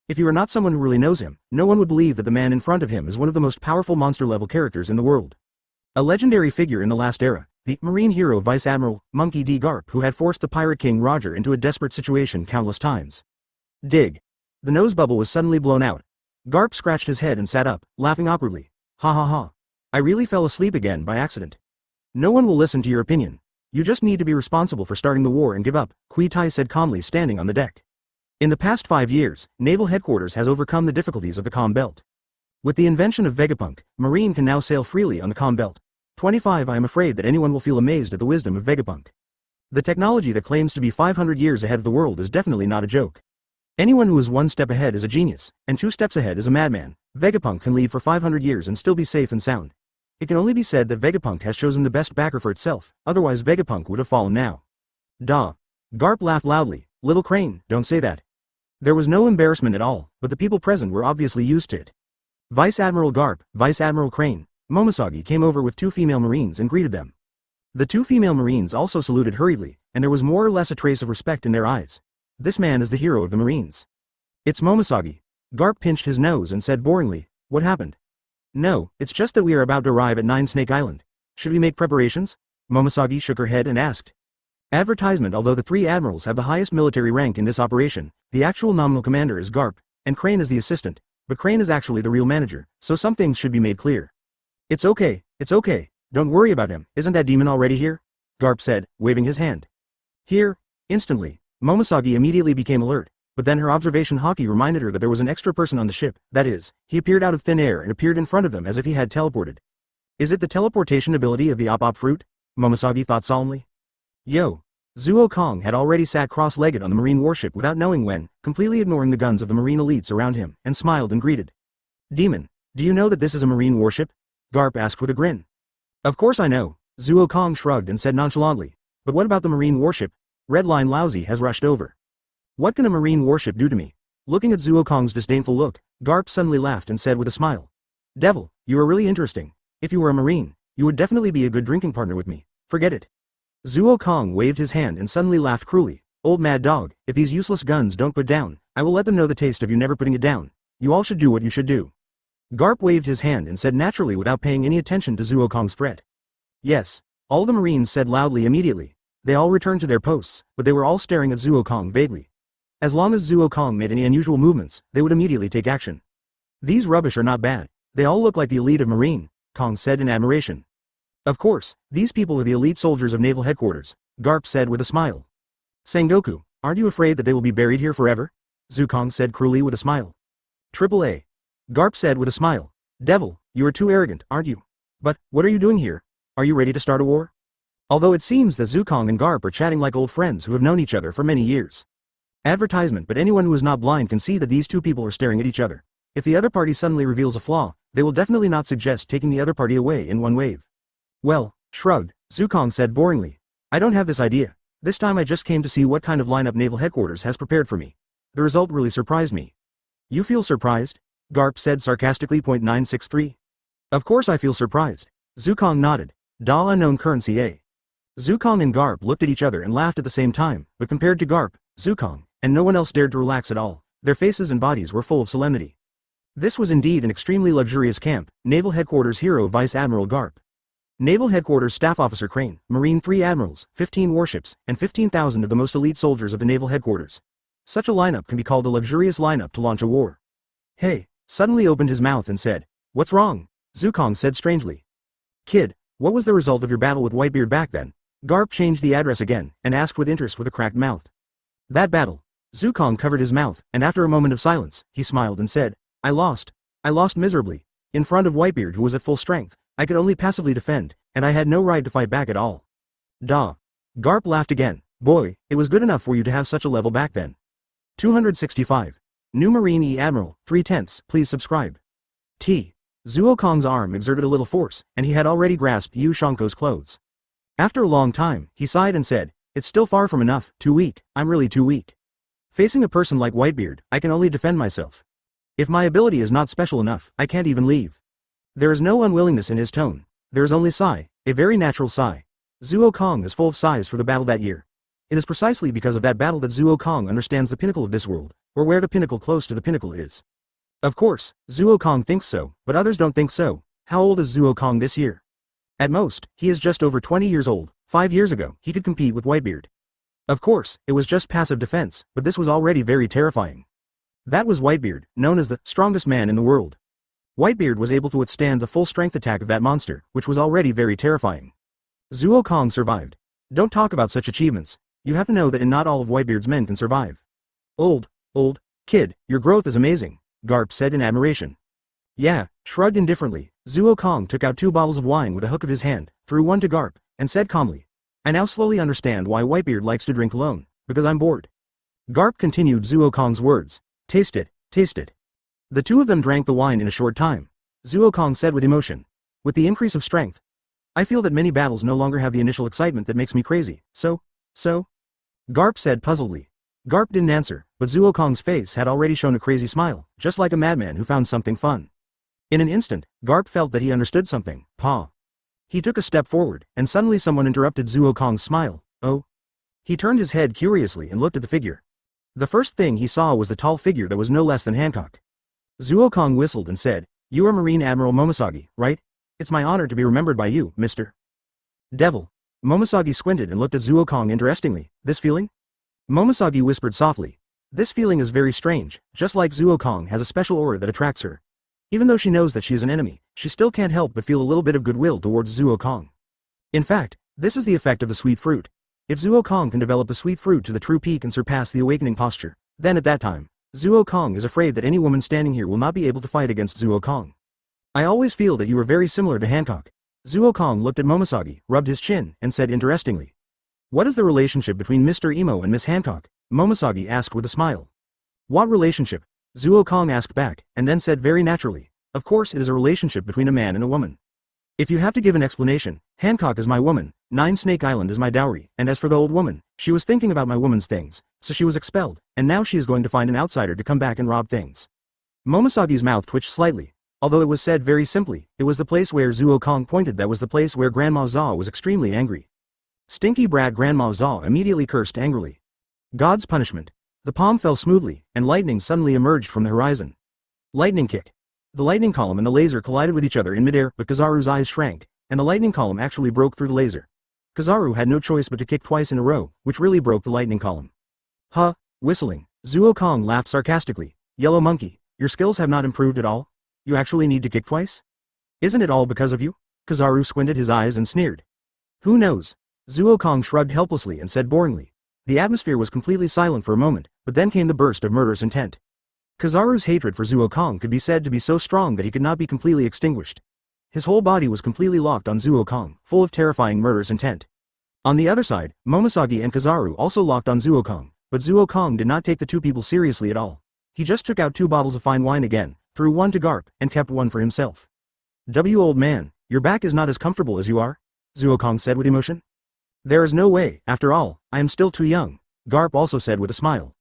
If you are not someone who really knows him, no one would believe that the man in front of him is one of the most powerful monster-level characters in the world. A legendary figure in the last era, the marine hero Vice Admiral Monkey D. Garp, who had forced the Pirate King Roger into a desperate situation countless times. Dig. The nose bubble was suddenly blown out. Garp scratched his head and sat up, laughing awkwardly. Ha ha ha. I really fell asleep again by accident. No one will listen to your opinion. You just need to be responsible for starting the war and give up, Kui Tai said calmly standing on the deck. In the past 5 years, Naval Headquarters has overcome the difficulties of the Comm Belt. With the invention of Vegapunk, Marine can now sail freely on the Comm Belt. 25 I am afraid that anyone will feel amazed at the wisdom of Vegapunk. The technology that claims to be 500 years ahead of the world is definitely not a joke. Anyone who is 1 step ahead is a genius, and 2 steps ahead is a madman. Vegapunk can lead for 500 years and still be safe and sound. It can only be said that Vegapunk has chosen the best backer for itself, otherwise Vegapunk would have fallen now. Duh. Garp laughed loudly. Little Crane, don't say that. There was no embarrassment at all, but the people present were obviously used to it. Vice Admiral Garp, Vice Admiral Crane, Momoshagi came over with 2 female Marines and greeted them. The 2 female Marines also saluted hurriedly, and there was more or less a trace of respect in their eyes. This man is the hero of the Marines. It's Momoshagi. Garp pinched his nose and said boringly, what happened? No, it's just that we are about to arrive at 9 Snake Island. Should we make preparations? Momoshagi shook her head and asked. Advertisement. Although the 3 admirals have the highest military rank in this operation, the actual nominal commander is Garp, and Crane is the assistant, but Crane is actually the real manager, so some things should be made clear. It's okay, don't worry about him, isn't that demon already here? Garp said, waving his hand. Here? Instantly, Momoshagi immediately became alert, but then her observation hockey reminded her that there was an extra person on the ship, that is, he appeared out of thin air and appeared in front of them as if he had teleported. Is it the teleportation ability of the Op Fruit? Momoshagi thought solemnly. Yo! Zuo Kong had already sat cross-legged on the marine warship without knowing when, completely ignoring the guns of the marine elites around him, and smiled and greeted. Demon, do you know that this is a marine warship? Garp asked with a grin. Of course I know, Zuo Kong shrugged and said nonchalantly, but what about the marine warship? Red Line Laozi has rushed over. What can a marine warship do to me? Looking at Zuo Kong's disdainful look, Garp suddenly laughed and said with a smile. Devil, you are really interesting. If you were a marine, you would definitely be a good drinking partner with me. Forget it. Zuo Kong waved his hand and suddenly laughed cruelly. Old mad dog, if these useless guns don't put down, I will let them know the taste of you never putting it down. You all should do what you should do. Garp waved his hand and said naturally without paying any attention to Zuo Kong's threat. Yes. All the Marines said loudly immediately. They all returned to their posts, but they were all staring at Zuo Kong vaguely. As long as Zuo Kong made any unusual movements, they would immediately take action. These rubbish are not bad. They all look like the elite of Marine, Kong said in admiration. Of course, these people are the elite soldiers of Naval Headquarters, Garp said with a smile. Sengoku, aren't you afraid that they will be buried here forever? Zuo Kong said cruelly with a smile. Triple A. Garp said with a smile. Devil, you are too arrogant, aren't you? But, what are you doing here? Are you ready to start a war? Although it seems that Zuo Kong and Garp are chatting like old friends who have known each other for many years. Advertisement. But anyone who is not blind can see that these 2 people are staring at each other. If the other party suddenly reveals a flaw, they will definitely not suggest taking the other party away in one wave. Well, shrugged, Zuo Kong said boringly. I don't have this idea. This time I just came to see what kind of lineup Naval Headquarters has prepared for me. The result really surprised me. You feel surprised? Garp said sarcastically. 963. Of course I feel surprised. Zuo Kong nodded. Da unknown currency A. Zuo Kong and Garp looked at each other and laughed at the same time, but compared to Garp, Zuo Kong, and no one else dared to relax at all. Their faces and bodies were full of solemnity. This was indeed an extremely luxurious camp. Naval Headquarters hero Vice Admiral Garp. Naval Headquarters Staff Officer Crane, Marine 3 admirals, 15 warships, and 15,000 of the most elite soldiers of the Naval Headquarters. Such a lineup can be called a luxurious lineup to launch a war. Hey, suddenly opened his mouth and said, what's wrong? Zuo Kong said strangely. Kid, what was the result of your battle with Whitebeard back then? Garp changed the address again, and asked with interest with a cracked mouth. That battle. Zuo Kong covered his mouth, and after a moment of silence, he smiled and said, I lost miserably. In front of Whitebeard who was at full strength. I could only passively defend, and I had no right to fight back at all. Duh. Garp laughed again. Boy, it was good enough for you to have such a level back then. 265. New Marine E Admiral, 3/10, please subscribe. T. Zuo Kong's arm exerted a little force, and he had already grasped Yu Shanko's clothes. After a long time, he sighed and said, it's still far from enough, too weak, I'm really too weak. Facing a person like Whitebeard, I can only defend myself. If my ability is not special enough, I can't even leave. There is no unwillingness in his tone. There is only sigh, a very natural sigh. Zuo Kong is full of sighs for the battle that year. It is precisely because of that battle that Zuo Kong understands the pinnacle of this world, or where the pinnacle close to the pinnacle is. Of course, Zuo Kong thinks so, but others don't think so. How old is Zuo Kong this year? At most, he is just over 20 years old. 5 years ago, he could compete with Whitebeard. Of course, it was just passive defense, but this was already very terrifying. That was Whitebeard, known as the strongest man in the world. Whitebeard was able to withstand the full strength attack of that monster, which was already very terrifying. Zuo Kong survived. Don't talk about such achievements. You have to know that not all of Whitebeard's men can survive. Old kid, your growth is amazing, Garp said in admiration. Yeah, shrugged indifferently, Zuo Kong took out 2 bottles of wine with a hook of his hand, threw one to Garp, and said calmly, I now slowly understand why Whitebeard likes to drink alone, because I'm bored. Garp continued Zuo Kong's words, taste it, taste it. The two of them drank the wine in a short time. Zuo Kong said with emotion, with the increase of strength, I feel that many battles no longer have the initial excitement that makes me crazy, so? Garp said puzzledly. Garp didn't answer, but Zuo Kong's face had already shown a crazy smile, just like a madman who found something fun. In an instant, Garp felt that he understood something. Pa. He took a step forward, and suddenly someone interrupted Zuo Kong's smile. Oh. He turned his head curiously and looked at the figure. The first thing he saw was the tall figure that was no less than Hancock. Zuo Kong whistled and said, You are Marine Admiral Momosagi, right? It's my honor to be remembered by you, Mr. Devil. Momosagi squinted and looked at Zuo Kong interestingly. This feeling? Momosagi whispered softly. This feeling is very strange, just like Zuo Kong has a special aura that attracts her. Even though she knows that she is an enemy, she still can't help but feel a little bit of goodwill towards Zuo Kong. In fact, this is the effect of the sweet fruit. If Zuo Kong can develop the sweet fruit to the true peak and surpass the awakening posture, then at that time, Zuo Kong is afraid that any woman standing here will not be able to fight against Zuo Kong. I always feel that you are very similar to Hancock. Zuo Kong looked at Momosagi, rubbed his chin, and said interestingly. What is the relationship between Mr. Emo and Miss Hancock? Momosagi asked with a smile. What relationship? Zuo Kong asked back, and then said very naturally, of course it is a relationship between a man and a woman. If you have to give an explanation, Hancock is my woman, Nine Snake Island is my dowry, and as for the old woman, she was thinking about my woman's things, so she was expelled, and now she is going to find an outsider to come back and rob things. Momosagi's mouth twitched slightly. Although it was said very simply, it was the place where Zuo Kong pointed that was the place where Grandma Zha was extremely angry. Stinky brat Grandma Zha immediately cursed angrily. God's punishment. The palm fell smoothly, and lightning suddenly emerged from the horizon. Lightning kick. The lightning column and the laser collided with each other in midair, but Kizaru's eyes shrank, and the lightning column actually broke through the laser. Kizaru had no choice but to kick twice in a row, which really broke the lightning column. Huh, whistling. Zuo Kong laughed sarcastically. Yellow monkey, your skills have not improved at all? You actually need to kick twice? Isn't it all because of you? Kizaru squinted his eyes and sneered. Who knows? Zuo Kong shrugged helplessly and said boringly. The atmosphere was completely silent for a moment, but then came the burst of murderous intent. Kizaru's hatred for Zuo Kong could be said to be so strong that he could not be completely extinguished. His whole body was completely locked on Zuo Kong, full of terrifying murderous intent. On the other side, Momosagi and Kizaru also locked on Zuo Kong, but Zuo Kong did not take the two people seriously at all. He just took out 2 bottles of fine wine again, threw one to Garp, and kept one for himself. Old man, your back is not as comfortable as you are, Zuo Kong said with emotion. There is no way, after all, I am still too young, Garp also said with a smile.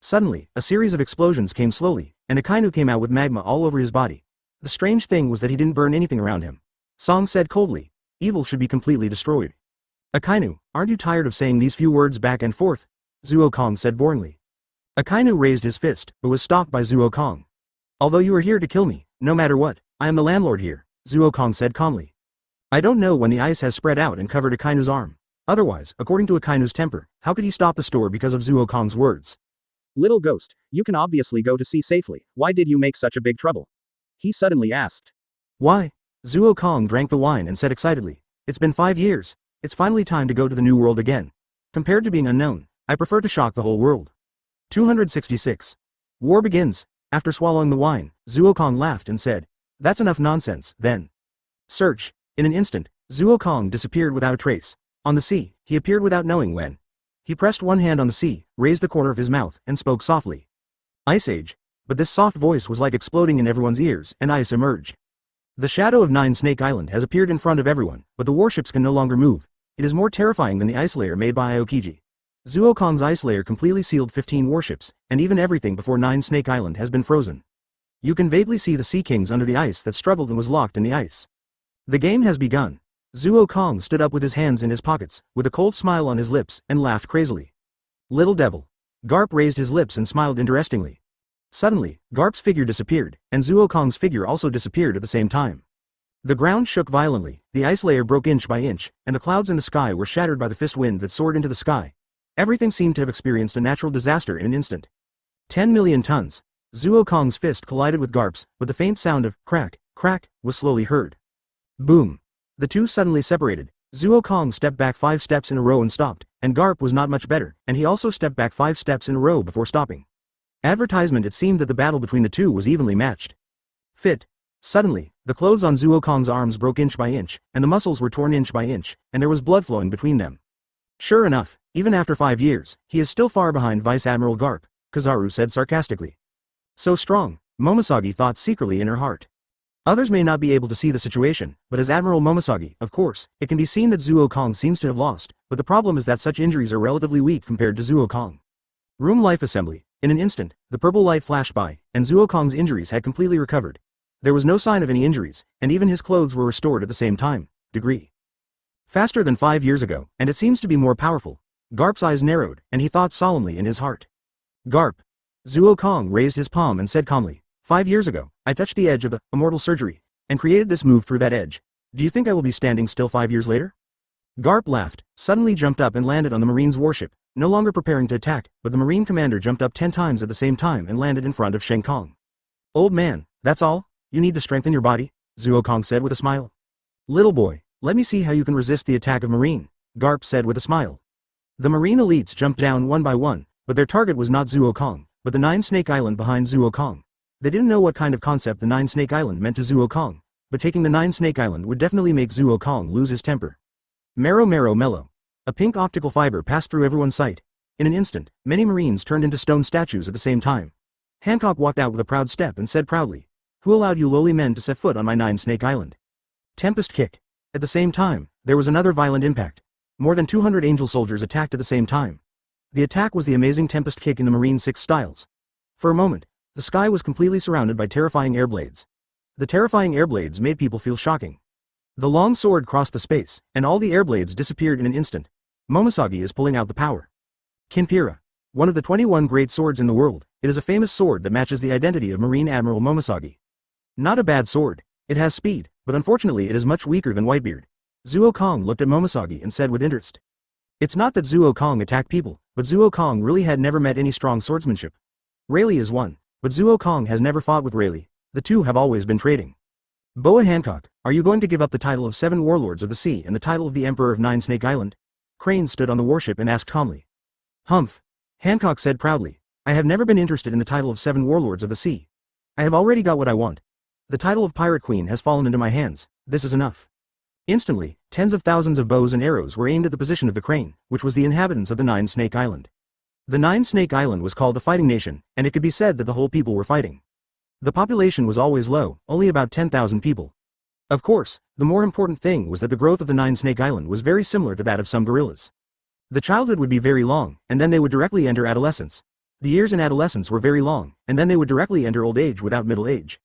Suddenly, a series of explosions came slowly, and Akainu came out with magma all over his body. The strange thing was that he didn't burn anything around him. Song said coldly, evil should be completely destroyed. Akainu, aren't you tired of saying these few words back and forth? Zuo Kong said boringly. Akainu raised his fist, but was stopped by Zuo Kong. Although you are here to kill me, no matter what, I am the landlord here, Zuo Kong said calmly. I don't know when the ice has spread out and covered Akainu's arm. Otherwise, according to Akainu's temper, how could he stop the store because of Zuo Kong's words? Little ghost, you can obviously go to sea safely, why did you make such a big trouble? He suddenly asked. Why? Zuo Kong drank the wine and said excitedly, it's been 5 years, it's finally time to go to the new world again. Compared to being unknown, I prefer to shock the whole world. 266. War begins. After swallowing the wine, Zuo Kong laughed and said, that's enough nonsense, then. Search. In an instant, Zuo Kong disappeared without a trace. On the sea, he appeared without knowing when. He pressed one hand on the sea, raised the corner of his mouth, and spoke softly. Ice Age. But this soft voice was like exploding in everyone's ears, and ice emerged. The shadow of Nine Snake Island has appeared in front of everyone, but the warships can no longer move. It is more terrifying than the ice layer made by Aokiji. Zuo Kong's ice layer completely sealed 15 warships, and even everything before Nine Snake Island has been frozen. You can vaguely see the Sea Kings under the ice that struggled and was locked in the ice. The game has begun. Zuo Kong stood up with his hands in his pockets, with a cold smile on his lips, and laughed crazily. Little devil. Garp raised his lips and smiled interestingly. Suddenly, Garp's figure disappeared, and Zuo Kong's figure also disappeared at the same time. The ground shook violently, the ice layer broke inch by inch, and the clouds in the sky were shattered by the fist wind that soared into the sky. Everything seemed to have experienced a natural disaster in an instant. 10 million tons. Zuo Kong's fist collided with Garp's, but the faint sound of crack, crack, was slowly heard. Boom. The two suddenly separated, Zuo Kong stepped back 5 steps in a row and stopped, and Garp was not much better, and he also stepped back 5 steps in a row before stopping. Advertisement. It seemed that the battle between the two was evenly matched. Fit. Suddenly, the clothes on Zuo Kong's arms broke inch by inch, and the muscles were torn inch by inch, and there was blood flowing between them. Sure enough, even after 5 years, he is still far behind Vice Admiral Garp, Kizaru said sarcastically. So strong, Momosagi thought secretly in her heart. Others may not be able to see the situation, but as Admiral Momosagi, of course, it can be seen that Zuo Kong seems to have lost, but the problem is that such injuries are relatively weak compared to Zuo Kong. Room life assembly. In an instant, the purple light flashed by, and Zuo Kong's injuries had completely recovered. There was no sign of any injuries, and even his clothes were restored at the same time. Degree. Faster than 5 years ago, and it seems to be more powerful. Garp's eyes narrowed, and he thought solemnly in his heart. Garp. Zuo Kong raised his palm and said calmly, 5 years ago, I touched the edge of the immortal surgery, and created this move through that edge. Do you think I will be standing still 5 years later? Garp laughed, suddenly jumped up and landed on the Marine's warship, no longer preparing to attack, but the Marine commander jumped up 10 times at the same time and landed in front of Shen Kong. Old man, that's all? You need to strengthen your body? Zuo Kong said with a smile. Little boy, let me see how you can resist the attack of Marine, Garp said with a smile. The Marine elites jumped down one by one, but their target was not Zuo Kong, but the 9 Snake Island behind Zuo Kong. They didn't know what kind of concept the 9 Snake Island meant to Zuo Kong, but taking the 9 Snake Island would definitely make Zuo Kong lose his temper. Marrow mellow. A pink optical fiber passed through everyone's sight. In an instant, many Marines turned into stone statues at the same time. Hancock walked out with a proud step and said proudly, Who allowed you lowly men to set foot on my 9 Snake Island? Tempest kick. At the same time, there was another violent impact. More than 200 angel soldiers attacked at the same time. The attack was the amazing Tempest kick in the Marine 6 styles. For a moment, the sky was completely surrounded by terrifying airblades. The terrifying airblades made people feel shocking. The long sword crossed the space, and all the airblades disappeared in an instant. Momosagi is pulling out the power. Kinpira. One of the 21 great swords in the world, it is a famous sword that matches the identity of Marine Admiral Momosagi. Not a bad sword, it has speed, but unfortunately it is much weaker than Whitebeard. Zuo Kong looked at Momosagi and said with interest. It's not that Zuo Kong attacked people, but Zuo Kong really had never met any strong swordsmanship. Rayleigh is one, but Zuo Kong has never fought with Rayleigh. The two have always been trading. Boa Hancock, are you going to give up the title of 7 Warlords of the Sea and the title of the Emperor of 9 Snake Island? Crane stood on the warship and asked calmly. Humph. Hancock said proudly, I have never been interested in the title of 7 Warlords of the Sea. I have already got what I want. The title of Pirate Queen has fallen into my hands, this is enough. Instantly, tens of thousands of bows and arrows were aimed at the position of the Crane, which was the inhabitants of the 9 Snake Island. The 9 Snake Island was called a fighting nation, and it could be said that the whole people were fighting. The population was always low, only about 10,000 people. Of course, the more important thing was that the growth of the 9 Snake Island was very similar to that of some gorillas. The childhood would be very long, and then they would directly enter adolescence. The years in adolescence were very long, and then they would directly enter old age without middle age.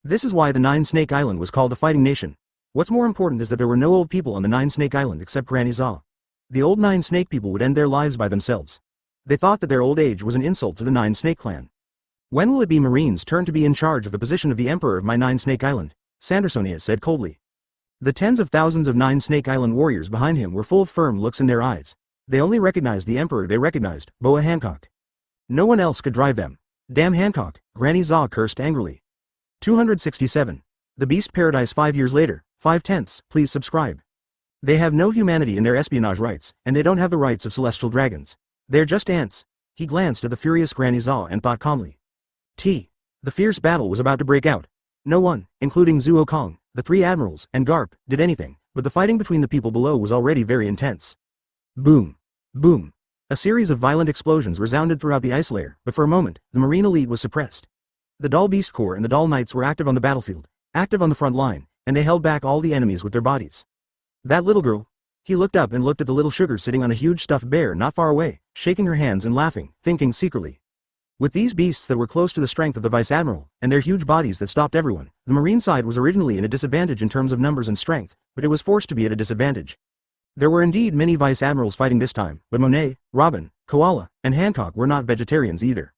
This is why the 9 Snake Island was called a fighting nation. What's more important is that there were no old people on the 9 Snake Island except Granny Zoan. The old 9 Snake people would end their lives by themselves. They thought that their old age was an insult to the 9 Snake clan. When will it be Marine's turn to be in charge of the position of the Emperor of my 9 Snake Island? Sandersonia said coldly. The tens of thousands of 9 Snake Island warriors behind him were full of firm looks in their eyes. They only recognized the Emperor. They recognized Boa Hancock. No one else could drive them. Damn Hancock, Granny Zoan cursed angrily. 267. The Beast Paradise 5 years later, 5/10, please subscribe. They have no humanity in their espionage rights, and they don't have the rights of celestial dragons. They're just ants. He glanced at the furious Granny Zoan and thought calmly. The fierce battle was about to break out. No one, including Zuo Kong, the 3 admirals, and Garp, did anything, but the fighting between the people below was already very intense. Boom. Boom. A series of violent explosions resounded throughout the ice layer, but for a moment, the Marine elite was suppressed. The Doll Beast Corps and the Doll Knights were active on the battlefield, active on the front line, and they held back all the enemies with their bodies. That little girl. He looked up and looked at the little sugar sitting on a huge stuffed bear not far away, shaking her hands and laughing, thinking secretly. With these beasts that were close to the strength of the Vice Admiral, and their huge bodies that stopped everyone, the Marine side was originally in a disadvantage in terms of numbers and strength, but it was forced to be at a disadvantage. There were indeed many Vice Admirals fighting this time, but Monet, Robin, Koala, and Hancock were not vegetarians either.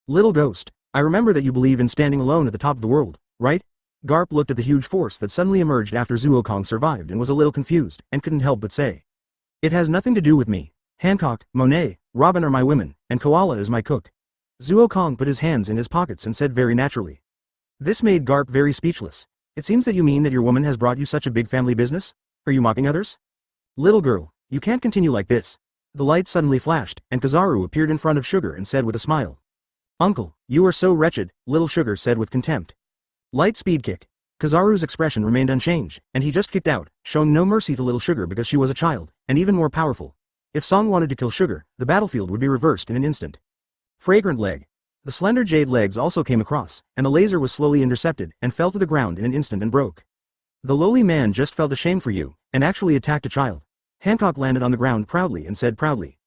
Little ghost, I remember that you believe in standing alone at the top of the world, right? Garp looked at the huge force that suddenly emerged after Zuo Kong survived and was a little confused, and couldn't help but say. It has nothing to do with me. Hancock, Monet, Robin are my women, and Koala is my cook. Zuo Kong put his hands in his pockets and said very naturally. This made Garp very speechless. It seems that you mean that your woman has brought you such a big family business? Are you mocking others? Little girl, you can't continue like this. The light suddenly flashed, and Kizaru appeared in front of Sugar and said with a smile. Uncle, you are so wretched, Little Sugar said with contempt. Light speed kick. Kizaru's expression remained unchanged, and he just kicked out, showing no mercy to Little Sugar because she was a child, and even more powerful. If Song wanted to kill Sugar, the battlefield would be reversed in an instant. Fragrant leg. The slender jade legs also came across, and the laser was slowly intercepted and fell to the ground in an instant and broke. The lowly man just felt ashamed for you, and actually attacked a child. Hancock landed on the ground proudly and said proudly.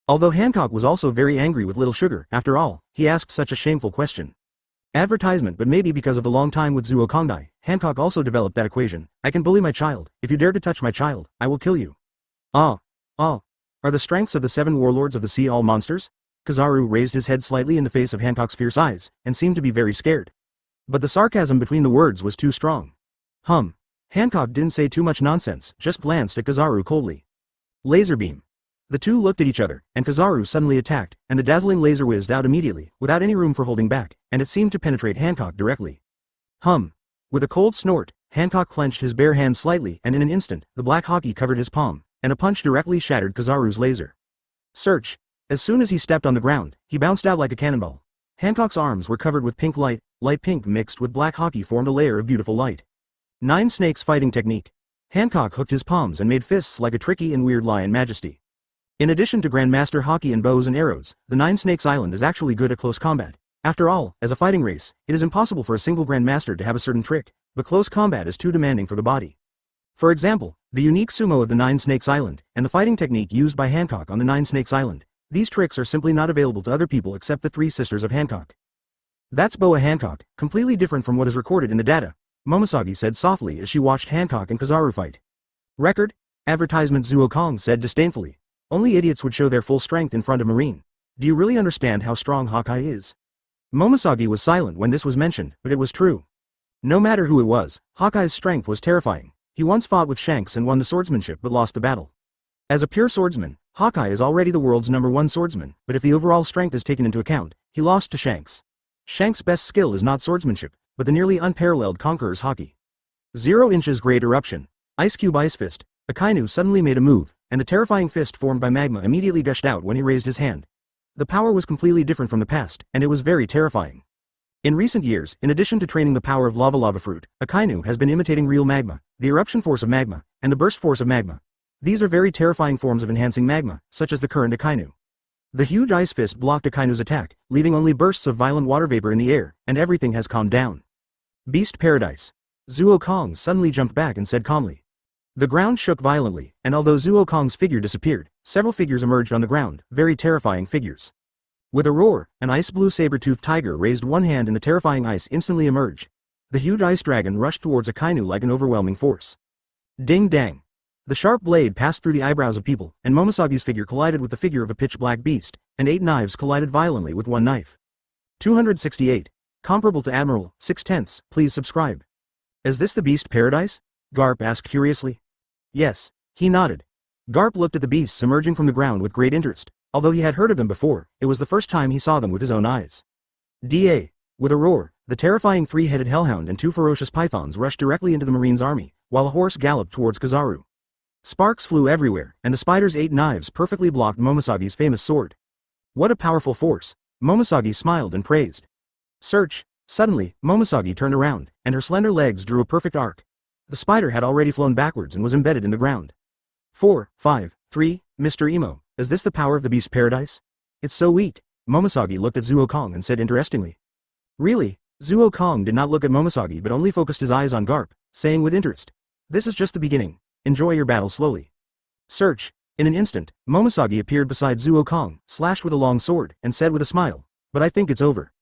Although Hancock was also very angry with Little Sugar, after all, he asked such a shameful question. Advertisement, but maybe because of the long time with Zuo Kongdai, Hancock also developed that equation. I can bully my child. If you dare to touch my child, I will kill you. Ah. Are the strengths of the 7 warlords of the sea all monsters? Kizaru raised his head slightly in the face of Hancock's fierce eyes, and seemed to be very scared. But the sarcasm between the words was too strong. Hancock didn't say too much nonsense, just glanced at Kizaru coldly. Laser beam. The two looked at each other, and Kizaru suddenly attacked, and the dazzling laser whizzed out immediately, without any room for holding back, and it seemed to penetrate Hancock directly. With a cold snort, Hancock clenched his bare hand slightly, and in an instant, the black hockey covered his palm, and a punch directly shattered Kizaru's laser. Search. As soon as he stepped on the ground, he bounced out like a cannonball. Hancock's arms were covered with pink light pink mixed with black hockey formed a layer of beautiful light. 9 Snakes Fighting Technique. Hancock hooked his palms and made fists like a tricky and weird lion majesty. In addition to Grandmaster hockey and bows and arrows, the 9 Snakes Island is actually good at close combat. After all, as a fighting race, it is impossible for a single Grandmaster to have a certain trick, but close combat is too demanding for the body. For example, the unique sumo of the 9 Snakes Island, and the fighting technique used by Hancock on the 9 Snakes Island. These tricks are simply not available to other people except the 3 sisters of Hancock. That's Boa Hancock, completely different from what is recorded in the data, Momosagi said softly as she watched Hancock and Kizaru fight. Record? Advertisement Zuo Kong said disdainfully. Only idiots would show their full strength in front of Marine. Do you really understand how strong Hawkeye is? Momosagi was silent when this was mentioned, but it was true. No matter who it was, Hawkeye's strength was terrifying. He once fought with Shanks and won the swordsmanship but lost the battle. As a pure swordsman, Hawkeye is already the world's #1 swordsman, but if the overall strength is taken into account, he lost to Shanks. Shanks' best skill is not swordsmanship, but the nearly unparalleled Conqueror's Haki. 0 inches Great Eruption. Ice Cube Ice Fist. Akainu suddenly made a move, and the terrifying fist formed by magma immediately gushed out when he raised his hand. The power was completely different from the past, and it was very terrifying. In recent years, in addition to training the power of Lava Fruit, Akainu has been imitating real magma, the eruption force of magma, and the burst force of magma. These are very terrifying forms of enhancing magma, such as the current Akainu. The huge ice fist blocked Akainu's attack, leaving only bursts of violent water vapor in the air, and everything has calmed down. Beast Paradise. Zuo Kong suddenly jumped back and said calmly. The ground shook violently, and although Zuo Kong's figure disappeared, several figures emerged on the ground, very terrifying figures. With a roar, an ice-blue saber-toothed tiger raised one hand and the terrifying ice instantly emerged. The huge ice dragon rushed towards Akainu like an overwhelming force. Ding dang. The sharp blade passed through the eyebrows of people, and Momosagi's figure collided with the figure of a pitch-black beast, and 8 knives collided violently with 1 knife. 268. Comparable to Admiral, 6/10, please subscribe. Is this the Beast Paradise? Garp asked curiously. Yes, he nodded. Garp looked at the beasts emerging from the ground with great interest. Although he had heard of them before, it was the first time he saw them with his own eyes. Da. With a roar, the terrifying 3-headed hellhound and 2 ferocious pythons rushed directly into the Marine's army, while a horse galloped towards Kizaru. Sparks flew everywhere, and the spider's 8 knives perfectly blocked Momosagi's famous sword. What a powerful force! Momosagi smiled and praised. Search! Suddenly, Momosagi turned around, and her slender legs drew a perfect arc. The spider had already flown backwards and was embedded in the ground. 4, 5, 3, Mr. Emo, is this the power of the Beast Paradise? It's so weak. Momosagi looked at Zuo Kong and said interestingly. Really? Zuo Kong did not look at Momosagi but only focused his eyes on Garp, saying with interest. This is just the beginning. Enjoy your battle slowly. Search. In an instant, Momosagi appeared beside Zuo Kong, slashed with a long sword, and said with a smile, but I think it's over.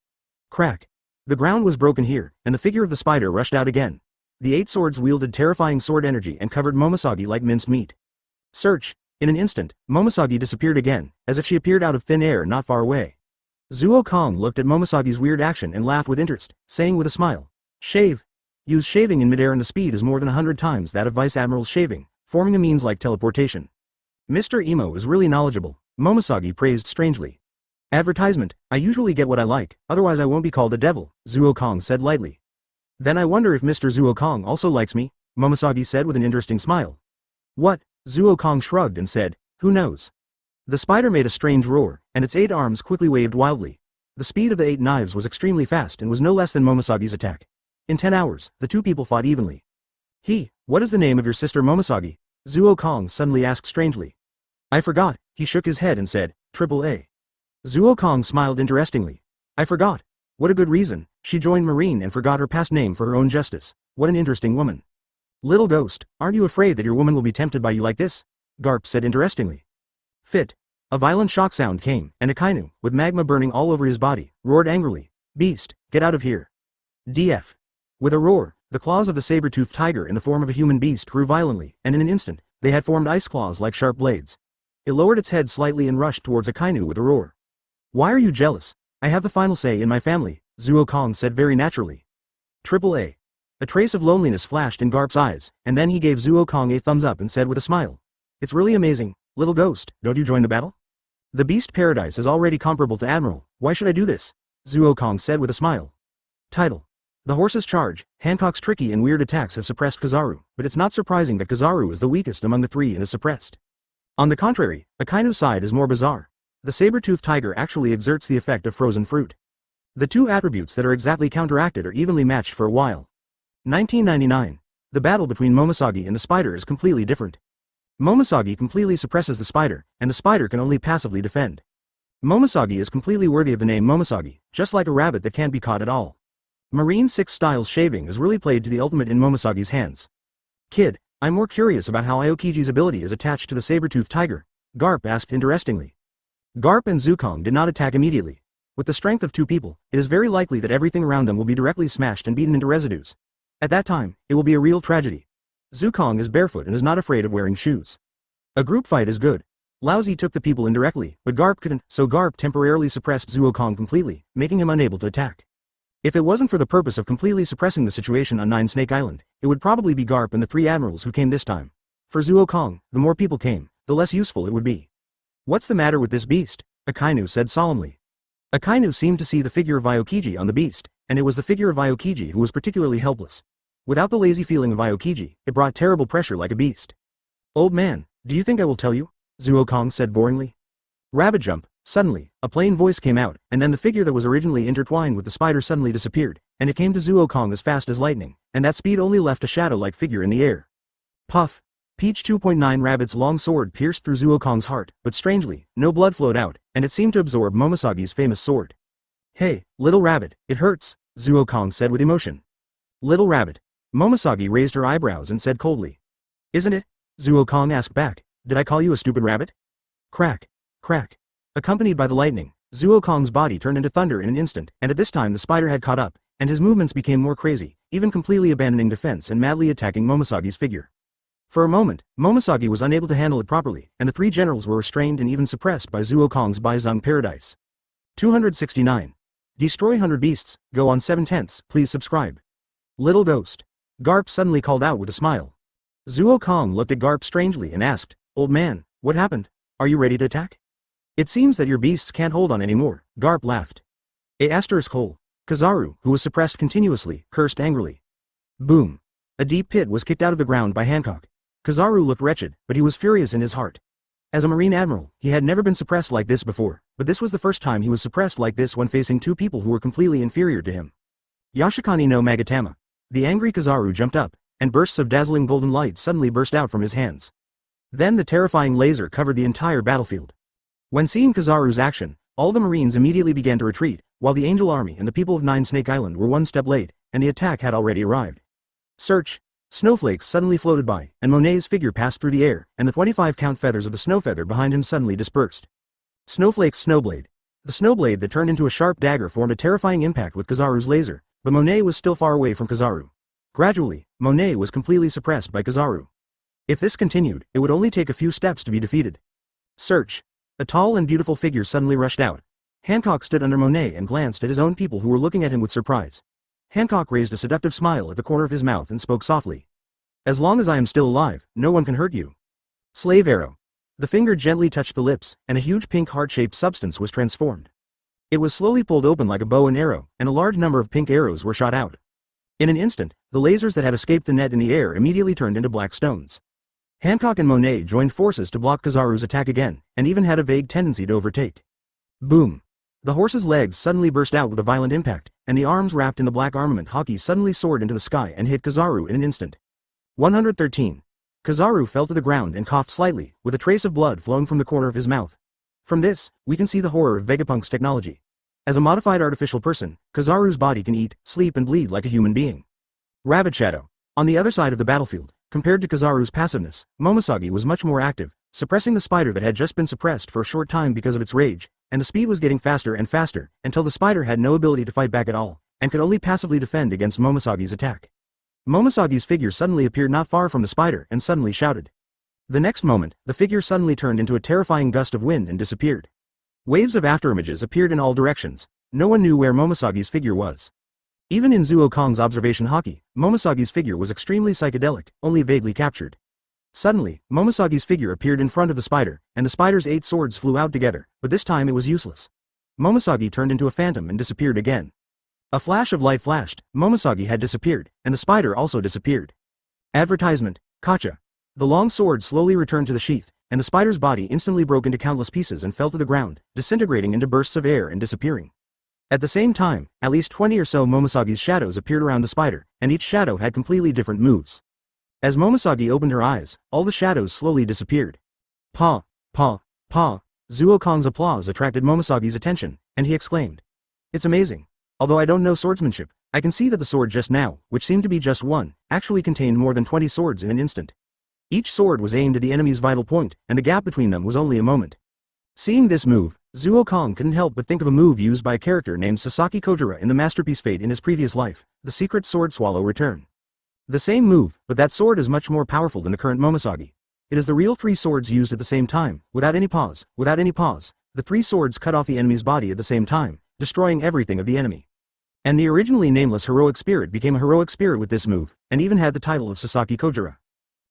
Crack. The ground was broken here, and the figure of the spider rushed out again. The 8 swords wielded terrifying sword energy and covered Momosagi like minced meat. Search. In an instant, Momosagi disappeared again, as if she appeared out of thin air not far away. Zuo Kong looked at Momosagi's weird action and laughed with interest, saying with a smile, Shave. Use shaving in midair and the speed is more than 100 times that of Vice Admiral's shaving, forming a means like teleportation. Mr. Emo is really knowledgeable, Momosagi praised strangely. Advertisement, I usually get what I like, otherwise I won't be called a devil, Zuo Kong said lightly. Then I wonder if Mr. Zuo Kong also likes me, Momosagi said with an interesting smile. What? Zuo Kong shrugged and said, "Who knows?" The spider made a strange roar, and its 8 arms quickly waved wildly. The speed of the 8 knives was extremely fast and was no less than Momosagi's attack. In 10 hours, the two people fought evenly. What is the name of your sister Momosagi?" Zuo Kong suddenly asked strangely. "I forgot," he shook his head and said, "AAA." Zuo Kong smiled interestingly. "I forgot. What a good reason, she joined Marine and forgot her past name for her own justice. What an interesting woman." "Little ghost, aren't you afraid that your woman will be tempted by you like this?" Garp said interestingly. Fit. A violent shock sound came, and Akainu, with magma burning all over his body, roared angrily, "Beast, get out of here." DF. With a roar, the claws of the saber-toothed tiger in the form of a human beast grew violently, and in an instant, they had formed ice claws like sharp blades. It lowered its head slightly and rushed towards Akainu with a roar. "Why are you jealous? I have the final say in my family," Zuo Kong said very naturally. AAA. A trace of loneliness flashed in Garp's eyes, and then he gave Zuo Kong a thumbs up and said with a smile, "It's really amazing, little ghost, don't you join the battle? The beast paradise is already comparable to Admiral, why should I do this?" Zuo Kong said with a smile. Title. The horse's charge. Hancock's tricky and weird attacks have suppressed Kizaru, but it's not surprising that Kizaru is the weakest among the three and is suppressed. On the contrary, Akainu's side is more bizarre. The saber-toothed tiger actually exerts the effect of frozen fruit. The two attributes that are exactly counteracted are evenly matched for a while. 1999. The battle between Momosagi and the spider is completely different. Momosagi completely suppresses the spider, and the spider can only passively defend. Momosagi is completely worthy of the name Momosagi, just like a rabbit that can't be caught at all. Marine 6 style shaving is really played to the ultimate in Momosagi's hands. "Kid, I'm more curious about how Aokiji's ability is attached to the saber-toothed tiger," Garp asked interestingly. Garp and Zukong did not attack immediately. With the strength of two people, it is very likely that everything around them will be directly smashed and beaten into residues. At that time, it will be a real tragedy. Zukong is barefoot and is not afraid of wearing shoes. A group fight is good. Laozi took the people indirectly, but Garp couldn't, so Garp temporarily suppressed Zuokong completely, making him unable to attack. If it wasn't for the purpose of completely suppressing the situation on Nine Snake Island, it would probably be Garp and the 3 admirals who came this time. For Zuokong, the more people came, the less useful it would be. "What's the matter with this beast?" Akainu said solemnly. Akainu seemed to see the figure of Aokiji on the beast, and it was the figure of Aokiji who was particularly helpless. Without the lazy feeling of Aokiji, it brought terrible pressure like a beast. "Old man, do you think I will tell you?" Zuokong said boringly. Rabbit jump. Suddenly, a plain voice came out, and then the figure that was originally intertwined with the spider suddenly disappeared, and it came to Zuokong as fast as lightning, and that speed only left a shadow-like figure in the air. Puff. Peach 2.9 Rabbit's long sword pierced through Zuokong's heart, but strangely, no blood flowed out, and it seemed to absorb Momosagi's famous sword. "Hey, little rabbit, it hurts," Zuokong said with emotion. "Little rabbit." Momosagi raised her eyebrows and said coldly. "Isn't it?" Zuokong asked back. "Did I call you a stupid rabbit?" Crack. Crack. Accompanied by the lightning, Zuokong's body turned into thunder in an instant, and at this time the spider had caught up, and his movements became more crazy, even completely abandoning defense and madly attacking Momosagi's figure. For a moment, Momosagi was unable to handle it properly, and the 3 generals were restrained and even suppressed by Zuokong's Baizhang paradise. 269. Destroy 100 beasts, go on 7/10, please subscribe. Little ghost. Garp suddenly called out with a smile. Zuokong looked at Garp strangely and asked, "Old man, what happened? Are you ready to attack?" "It seems that your beasts can't hold on anymore," Garp laughed. Hole. Kizaru, who was suppressed continuously, cursed angrily. Boom. A deep pit was kicked out of the ground by Hancock. Kizaru looked wretched, but he was furious in his heart. As a Marine Admiral, he had never been suppressed like this before, but this was the first time he was suppressed like this when facing 2 people who were completely inferior to him. Yashikani no Magatama. The angry Kizaru jumped up, and bursts of dazzling golden light suddenly burst out from his hands. Then the terrifying laser covered the entire battlefield. When seeing Kizaru's action, all the Marines immediately began to retreat, while the Angel Army and the people of Nine Snake Island were 1 step late, and the attack had already arrived. Search. Snowflakes suddenly floated by, and Monet's figure passed through the air, and the 25-count feathers of the snow feather behind him suddenly dispersed. Snowflake's snowblade. The snowblade that turned into a sharp dagger formed a terrifying impact with Kizaru's laser, but Monet was still far away from Kizaru. Gradually, Monet was completely suppressed by Kizaru. If this continued, it would only take a few steps to be defeated. Search. A tall and beautiful figure suddenly rushed out. Hancock stood under Monet and glanced at his own people who were looking at him with surprise. Hancock raised a seductive smile at the corner of his mouth and spoke softly. "As long as I am still alive, no one can hurt you." Slave arrow. The finger gently touched the lips, and a huge pink heart-shaped substance was transformed. It was slowly pulled open like a bow and arrow, and a large number of pink arrows were shot out. In an instant, the lasers that had escaped the net in the air immediately turned into black stones. Hancock and Monet joined forces to block Kizaru's attack again, and even had a vague tendency to overtake. Boom! The horse's legs suddenly burst out with a violent impact, and the arms wrapped in the black armament hockey suddenly soared into the sky and hit Kizaru in an instant. 113. Kizaru fell to the ground and coughed slightly, with a trace of blood flowing from the corner of his mouth. From this, we can see the horror of Vegapunk's technology. As a modified artificial person, Kizaru's body can eat, sleep and bleed like a human being. Rabbit Shadow. On the other side of the battlefield, compared to Kizaru's passiveness, Momosagi was much more active, suppressing the spider that had just been suppressed for a short time because of its rage, and the speed was getting faster and faster, until the spider had no ability to fight back at all, and could only passively defend against Momosagi's attack. Momosagi's figure suddenly appeared not far from the spider and suddenly shouted. The next moment, the figure suddenly turned into a terrifying gust of wind and disappeared. Waves of afterimages appeared in all directions. No one knew where Momosagi's figure was. Even in Zuo Kong's observation hockey, Momosagi's figure was extremely psychedelic, only vaguely captured. Suddenly, Momosagi's figure appeared in front of the spider, and the spider's 8 swords flew out together, but this time it was useless. Momosagi turned into a phantom and disappeared again. A flash of light flashed, Momosagi had disappeared, and the spider also disappeared. Advertisement, Kacha. The long sword slowly returned to the sheath, and the spider's body instantly broke into countless pieces and fell to the ground, disintegrating into bursts of air and disappearing. At the same time, at least 20 or so Momosagi's shadows appeared around the spider, and each shadow had completely different moves. As Momosagi opened her eyes, all the shadows slowly disappeared. Pa, pa, pa. Zuo Kong's applause attracted Momosagi's attention, and he exclaimed. It's amazing. Although I don't know swordsmanship, I can see that the sword just now, which seemed to be just one, actually contained more than 20 swords in an instant. Each sword was aimed at the enemy's vital point, and the gap between them was only a moment. Seeing this move, Zuo Kong couldn't help but think of a move used by a character named Sasaki Kojira in the masterpiece Fate in his previous life, the Secret Sword Swallow Return. The same move, but that sword is much more powerful than the current Momosagi. It is the real 3 swords used at the same time, without any pause. The 3 swords cut off the enemy's body at the same time, destroying everything of the enemy. And the originally nameless heroic spirit became a heroic spirit with this move, and even had the title of Sasaki Kojira.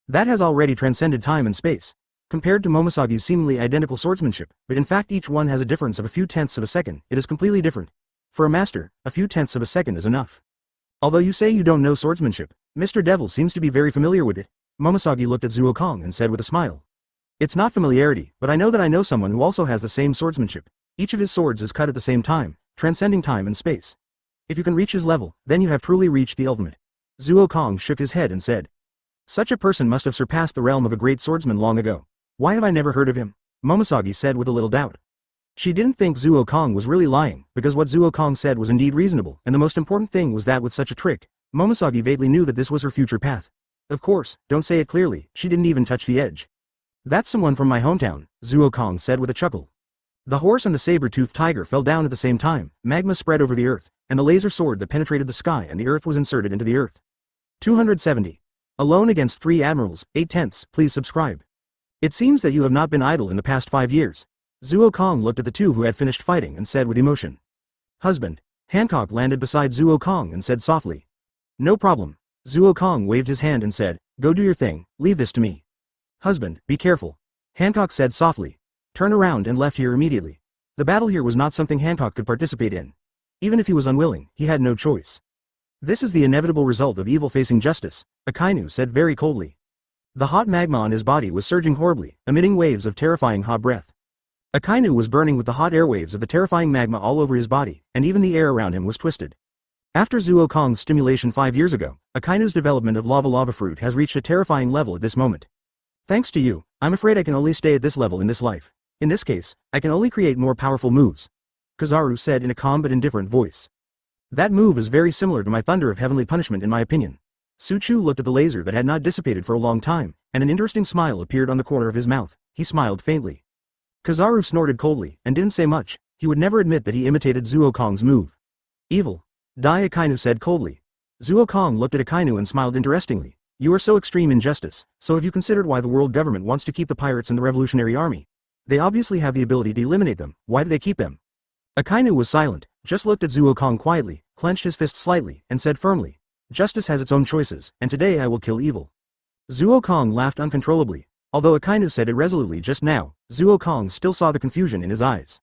That has already transcended time and space. Compared to Momosagi's seemingly identical swordsmanship, but in fact each one has a difference of a few tenths of a second, it is completely different. For a master, a few tenths of a second is enough. Although you say you don't know swordsmanship, Mr. Devil seems to be very familiar with it. Momosagi looked at Zuo Kong and said with a smile. It's not familiarity, but I know someone who also has the same swordsmanship. Each of his swords is cut at the same time, transcending time and space. If you can reach his level, then you have truly reached the ultimate. Zuo Kong shook his head and said. Such a person must have surpassed the realm of a great swordsman long ago. Why have I never heard of him? Momosagi said with a little doubt. She didn't think Zuo Kong was really lying, because what Zuo Kong said was indeed reasonable, and the most important thing was that with such a trick, Momosagi vaguely knew that this was her future path. Of course, don't say it clearly, she didn't even touch the edge. That's someone from my hometown, Zuo Kong said with a chuckle. The horse and the saber-toothed tiger fell down at the same time, magma spread over the earth, and the laser sword that penetrated the sky and the earth was inserted into the earth. 270. Alone against 3 admirals, 8/10, please subscribe. It seems that you have not been idle in the past 5 years. Zuo Kong looked at the 2 who had finished fighting and said with emotion. Husband. Hancock landed beside Zuo Kong and said softly. No problem. Zuo Kong waved his hand and said, go do your thing, leave this to me. Husband, be careful. Hancock said softly. Turn around and left here immediately. The battle here was not something Hancock could participate in. Even if he was unwilling, he had no choice. This is the inevitable result of evil facing justice, Akainu said very coldly. The hot magma on his body was surging horribly, emitting waves of terrifying hot breath. Akainu was burning with the hot airwaves of the terrifying magma all over his body, and even the air around him was twisted. After Zuo Kong's stimulation 5 years ago, Akainu's development of lava fruit has reached a terrifying level at this moment. Thanks to you, I'm afraid I can only stay at this level in this life. In this case, I can only create more powerful moves. Kizaru said in a calm but indifferent voice. That move is very similar to my thunder of heavenly punishment in my opinion. Suchu looked at the laser that had not dissipated for a long time, and an interesting smile appeared on the corner of his mouth. He smiled faintly. Kizaru snorted coldly, and didn't say much. He would never admit that he imitated Zuo Kong's move. Evil. Die, Akainu said coldly. Zuo Kong looked at Akainu and smiled interestingly. You are so extreme in justice, so have you considered why the world government wants to keep the pirates in the Revolutionary Army? They obviously have the ability to eliminate them, why do they keep them? Akainu was silent, just looked at Zuo Kong quietly, clenched his fist slightly, and said firmly. Justice has its own choices, and today I will kill evil. Zuo Kong laughed uncontrollably. Although Akainu said it resolutely just now, Zuo Kong still saw the confusion in his eyes.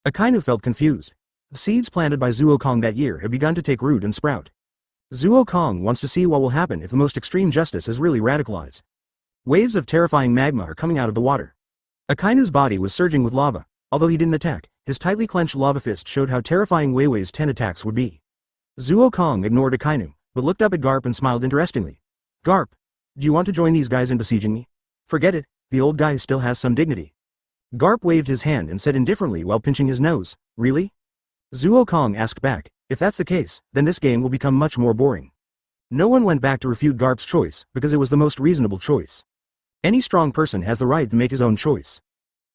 Akainu felt confused. The seeds planted by Zuo Kong that year have begun to take root and sprout. Zuo Kong wants to see what will happen if the most extreme justice is really radicalized. Waves of terrifying magma are coming out of the water. Akainu's body was surging with lava. Although he didn't attack, his tightly clenched lava fist showed how terrifying Weiwei's 10 attacks would be. Zuo Kong ignored Akainu, but looked up at Garp and smiled interestingly. Garp, do you want to join these guys in besieging me? Forget it, the old guy still has some dignity. Garp waved his hand and said indifferently while pinching his nose, really? Zuo Kong asked back, if that's the case, then this game will become much more boring. No one went back to refute Garp's choice, because it was the most reasonable choice. Any strong person has the right to make his own choice.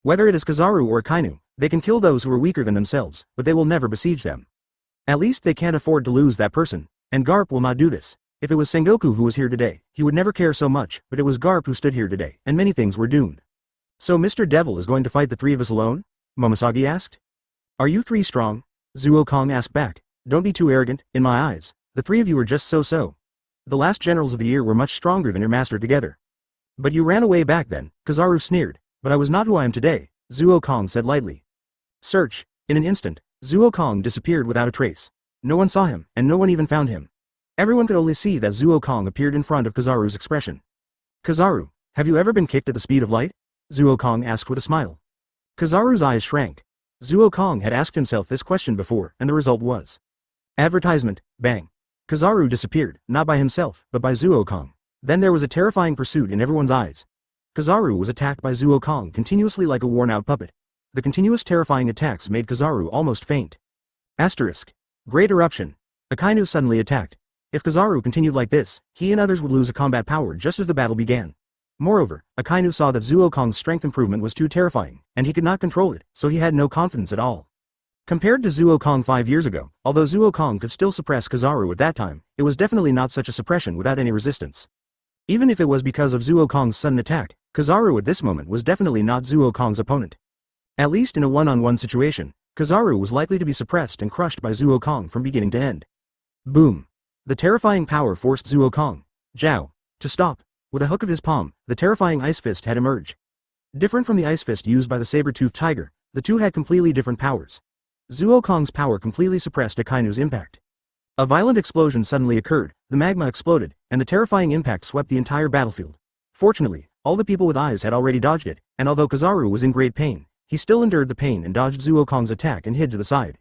Whether it is Kizaru or Akainu, they can kill those who are weaker than themselves, but they will never besiege them. At least they can't afford to lose that person, and Garp will not do this. If it was Sengoku who was here today, he would never care so much, but it was Garp who stood here today, and many things were doomed. So Mr. Devil is going to fight the three of us alone? Momosagi asked. Are you three strong? Zuo Kong asked back. Don't be too arrogant, in my eyes. The three of you are just so-so. The last generals of the year were much stronger than your master together. But you ran away back then, Kizaru sneered. But I was not who I am today, Zuo Kong said lightly. Search. In an instant, Zuo Kong disappeared without a trace. No one saw him, and no one even found him. Everyone could only see that Zuo Kong appeared in front of Kizaru's expression. Kizaru, have you ever been kicked at the speed of light? Zuo Kong asked with a smile. Kizaru's eyes shrank. Zuo Kong had asked himself this question before, and the result was advertisement, bang. Kizaru disappeared, not by himself, but by Zuo Kong. Then there was a terrifying pursuit in everyone's eyes. Kizaru was attacked by Zuo Kong continuously like a worn-out puppet. The continuous terrifying attacks made Kizaru almost faint. Asterisk. Great eruption. Akainu suddenly attacked. If Kizaru continued like this, he and others would lose a combat power just as the battle began. Moreover, Akainu saw that Zuo Kong's strength improvement was too terrifying, and he could not control it, so he had no confidence at all. Compared to Zuo Kong 5 years ago, although Zuo Kong could still suppress Kizaru at that time, it was definitely not such a suppression without any resistance. Even if it was because of Zuo Kong's sudden attack, Kizaru at this moment was definitely not Zuo Kong's opponent. At least in a one-on-one situation, Kizaru was likely to be suppressed and crushed by Zuo Kong from beginning to end. Boom. The terrifying power forced Zuo Kong, Zhao, to stop. With a hook of his palm, the terrifying ice fist had emerged. Different from the ice fist used by the saber-toothed tiger, the two had completely different powers. Zuo Kong's power completely suppressed Akainu's impact. A violent explosion suddenly occurred, the magma exploded, and the terrifying impact swept the entire battlefield. Fortunately, all the people with eyes had already dodged it, and although Kizaru was in great pain, he still endured the pain and dodged Zuo Kong's attack and hid to the side.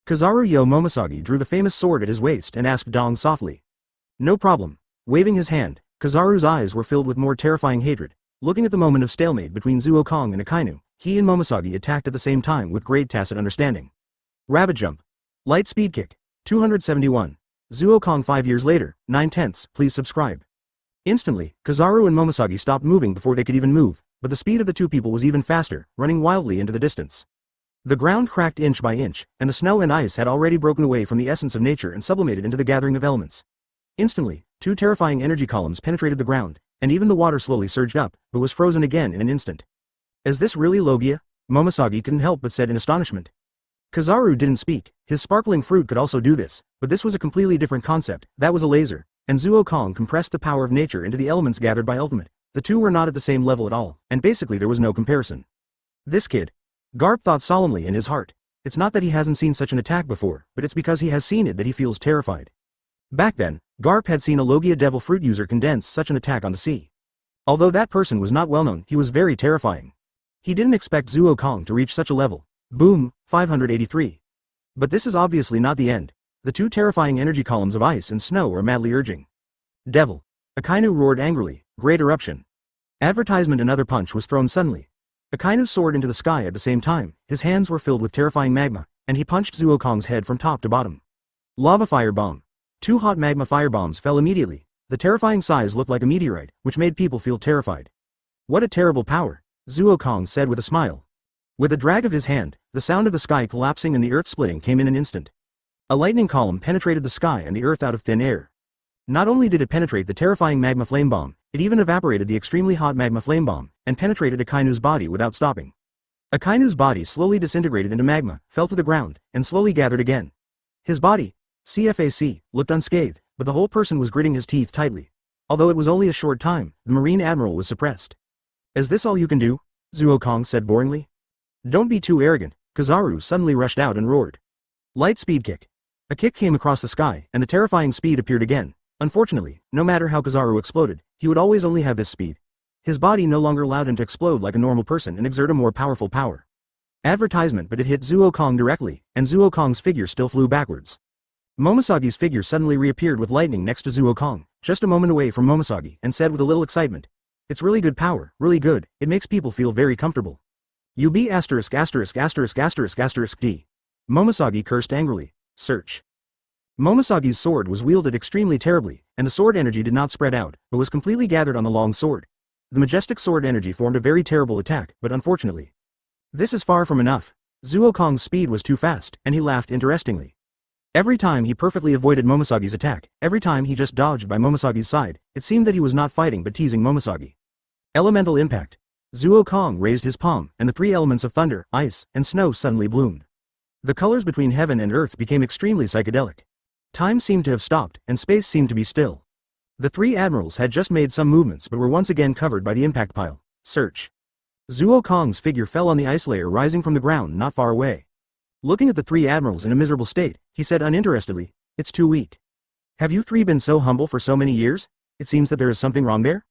Kizaru Yo Momosagi drew the famous sword at his waist and asked Dong softly. No problem. Waving his hand, Kizaru's eyes were filled with more terrifying hatred. Looking at the moment of stalemate between Zuo Kong and Akainu, he and Momosagi attacked at the same time with great tacit understanding. Rabbit jump. Light speed kick. 271. Zuo Kong 5 years later, 9/10, please subscribe. Instantly, Kizaru and Momosagi stopped moving before they could even move, but the speed of the two people was even faster, running wildly into the distance. The ground cracked inch by inch, and the snow and ice had already broken away from the essence of nature and sublimated into the gathering of elements. Instantly, two terrifying energy columns penetrated the ground, and even the water slowly surged up, but was frozen again in an instant. Is this really Logia? Momosagi couldn't help but said in astonishment. Kizaru didn't speak. His sparkling fruit could also do this, but this was a completely different concept. That was a laser, and Zuo Kong compressed the power of nature into the elements gathered by Ultimate. The two were not at the same level at all, and basically there was no comparison. This kid. Garp thought solemnly in his heart. It's not that he hasn't seen such an attack before, but it's because he has seen it that he feels terrified. Back then, Garp had seen a Logia Devil Fruit user condense such an attack on the sea. Although that person was not well known, he was very terrifying. He didn't expect Zuo Kong to reach such a level. Boom, 583. But this is obviously not the end. The two terrifying energy columns of ice and snow are madly urging. Devil. Akainu roared angrily, great eruption. Advertisement another punch was thrown suddenly. Akainu soared into the sky at the same time, his hands were filled with terrifying magma, and he punched Zuo Kong's head from top to bottom. Lava firebomb. Two hot magma firebombs fell immediately. The terrifying size looked like a meteorite, which made people feel terrified. What a terrible power, Zuo Kong said with a smile. With a drag of his hand, the sound of the sky collapsing and the earth splitting came in an instant. A lightning column penetrated the sky and the earth out of thin air. Not only did it penetrate the terrifying magma flame bomb, it even evaporated the extremely hot magma flame bomb, and penetrated Akainu's body without stopping. Akainu's body slowly disintegrated into magma, fell to the ground, and slowly gathered again. His body, CFAC, looked unscathed, but the whole person was gritting his teeth tightly. Although it was only a short time, the Marine Admiral was suppressed. Is this all you can do? Zuo Kong said boringly. Don't be too arrogant, Kizaru suddenly rushed out and roared. Light speed kick. A kick came across the sky, and the terrifying speed appeared again. Unfortunately, no matter how Kizaru exploded, he would always only have this speed. His body no longer allowed him to explode like a normal person and exert a more powerful power. Advertisement, but it hit Zuo Kong directly, and Zuo Kong's figure still flew backwards. Momosagi's figure suddenly reappeared with lightning next to Zuo Kong, just a moment away from Momosagi, and said with a little excitement, "It's really good power, really good, it makes people feel very comfortable." UB ****************************************************************************************************************************************************************************************************************************covered by the impact pile. Search. Zuo Kong's figure fell on the ice layer rising from the ground not far away. Looking at the three admirals in a miserable state, he said uninterestedly, "It's too weak. Have you three been so humble for so many years? It seems that there is something wrong there?"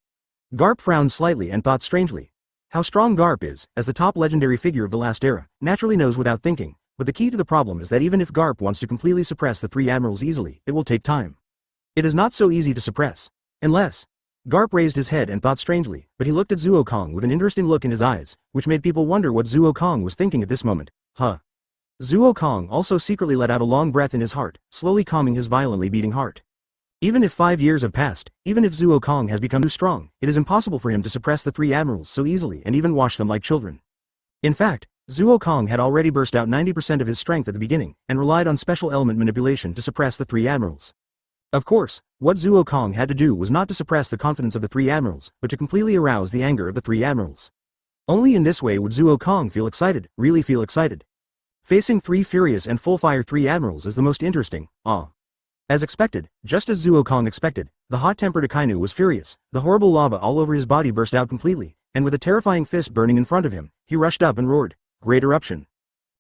Garp frowned slightly and thought strangely. How strong Garp is, as the top legendary figure of the last era, naturally knows without thinking, but the key to the problem is that even if Garp wants to completely suppress the three admirals easily, it will take time. It is not so easy to suppress. Unless. Garp raised his head and thought strangely, but he looked at Zuo Kong with an interesting look in his eyes, which made people wonder what Zuo Kong was thinking at this moment. Zuo Kong also secretly let out a long breath in his heart, slowly calming his violently beating heart. Even if 5 years have passed, even if Zuo Kong has become too strong, it is impossible for him to suppress the three admirals so easily and even wash them like children. In fact, Zuo Kong had already burst out 90% of his strength at the beginning, and relied on special element manipulation to suppress the three admirals. Of course, what Zuo Kong had to do was not to suppress the confidence of the three admirals, but to completely arouse the anger of the three admirals. Only in this way would Zuo Kong feel excited, really feel excited. Facing three furious and full-fire three admirals is the most interesting. As expected, just as Zuo Kong expected, the hot-tempered Akainu was furious, the horrible lava all over his body burst out completely, and with a terrifying fist burning in front of him, he rushed up and roared, "Great eruption!"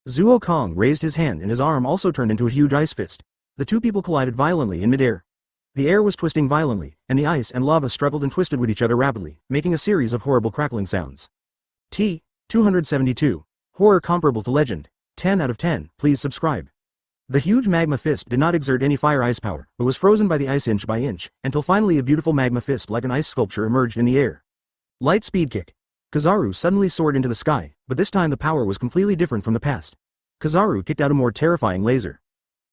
Zuo Kong raised his hand and his arm also turned into a huge ice fist. The two people collided violently in midair. The air was twisting violently, and the ice and lava struggled and twisted with each other rapidly, making a series of horrible crackling sounds. T272. Horror comparable to legend. 10 out of 10, please subscribe. The huge magma fist did not exert any fire ice power, but was frozen by the ice inch by inch, until finally a beautiful magma fist like an ice sculpture emerged in the air. Light speed kick. Kizaru suddenly soared into the sky, but this time the power was completely different from the past. Kizaru kicked out a more terrifying laser.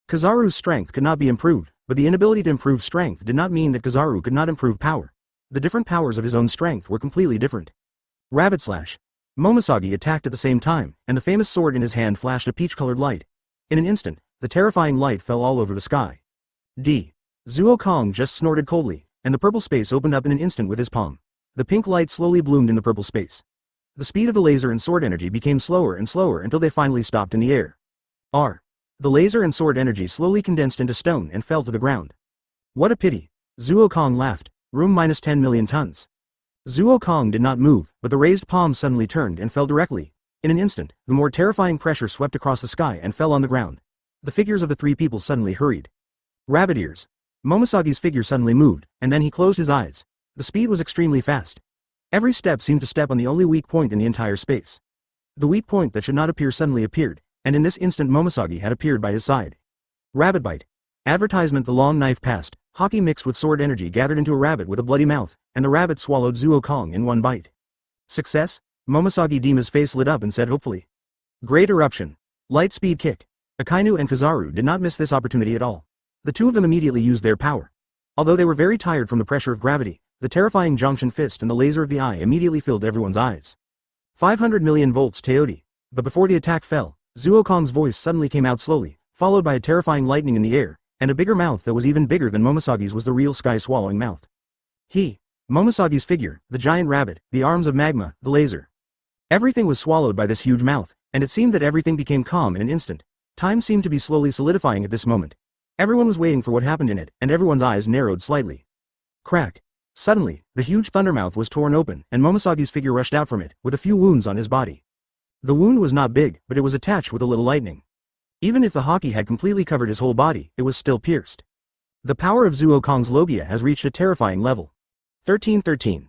Kizaru's strength could not be improved, but the inability to improve strength did not mean that Kizaru could not improve power. The different powers of his own strength were completely different. Rabbit slash. Momosagi attacked at the same time, and the famous sword in his hand flashed a peach-colored light. In an instant, the terrifying light fell all over the sky. Zuo Kong just snorted coldly, and the purple space opened up in an instant with his palm. The pink light slowly bloomed in the purple space. The speed of the laser and sword energy became slower and slower until they finally stopped in the air. The laser and sword energy slowly condensed into stone and fell to the ground. What a pity. Zuo Kong laughed. Room minus 10 million tons. Zuo Kong did not move, but the raised palm suddenly turned and fell directly. In an instant, the more terrifying pressure swept across the sky and fell on the ground. The figures of the three people suddenly hurried. Rabbit ears. Momosagi's figure suddenly moved, and then he closed his eyes. The speed was extremely fast. Every step seemed to step on the only weak point in the entire space. The weak point that should not appear suddenly appeared, and in this instant Momosagi had appeared by his side. Rabbit bite. Advertisement. The long knife passed, hockey mixed with sword energy gathered into a rabbit with a bloody mouth, and the rabbit swallowed Zuo Kong in one bite. Success? Momosagi Dima's face lit up and said hopefully. Great eruption. Light speed kick. Akainu and Kizaru did not miss this opportunity at all. The two of them immediately used their power. Although they were very tired from the pressure of gravity, the terrifying Jonction fist and the laser of the eye immediately filled everyone's eyes. 500 million volts Teodi. But before the attack fell, Zuo Kong's voice suddenly came out slowly, followed by a terrifying lightning in the air, and a bigger mouth that was even bigger than Momosagi's was the real sky-swallowing mouth. Momosagi's figure, the giant rabbit, the arms of magma, the laser. Everything was swallowed by this huge mouth, and it seemed that everything became calm in an instant. Time seemed to be slowly solidifying at this moment. Everyone was waiting for what happened in it, and everyone's eyes narrowed slightly. Crack. Suddenly, the huge thundermouth was torn open, and Momosagi's figure rushed out from it, with a few wounds on his body. The wound was not big, but it was attached with a little lightning. Even if the hockey had completely covered his whole body, it was still pierced. The power of Zuo Kong's Logia has reached a terrifying level. 1313.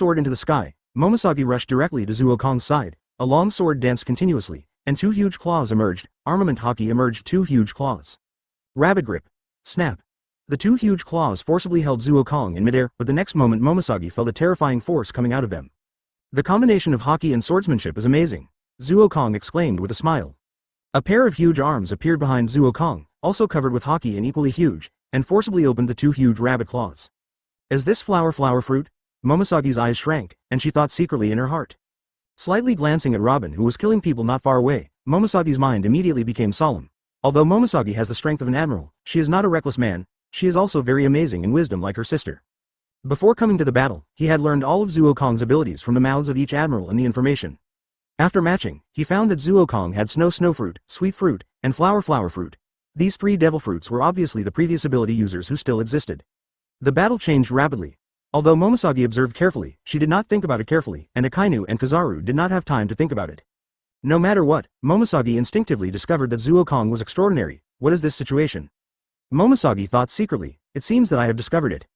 soared into the sky, Momoshiki rushed directly to Zuokong's side. A long sword danced continuously, and two huge claws emerged. Armament hockey emerged. Two huge claws. Rabbit grip. Snap. The two huge claws forcibly held Zuokong in midair, but the next moment Momoshiki felt a terrifying force coming out of them. The combination of hockey and swordsmanship is amazing, Zuokong exclaimed with a smile. A pair of huge arms appeared behind Zuokong, also covered with hockey and equally huge, and forcibly opened the two huge rabbit claws. Is this flower fruit? Momoshiki's eyes shrank, and she thought secretly in her heart. Slightly glancing at Robin, who was killing people not far away, Momoshiki's mind immediately became solemn. Although Momoshiki has the strength of an admiral, she is not a reckless man. She is also very amazing in wisdom like her sister. Before coming to the battle, he had learned all of Zuokong's abilities from the mouths of each admiral and the information. After matching, he found that Zuokong had snow fruit, sweet fruit, and flower fruit. These three devil fruits were obviously the previous ability users who still existed. The battle changed rapidly. Although Momoshiki observed carefully, she did not think about it carefully, and Akainu and Kizaru did not have time to think about it. No matter what, Momoshiki instinctively discovered that Zuokong was extraordinary. What is this situation? Momoshiki thought secretly, it seems that I have discovered it.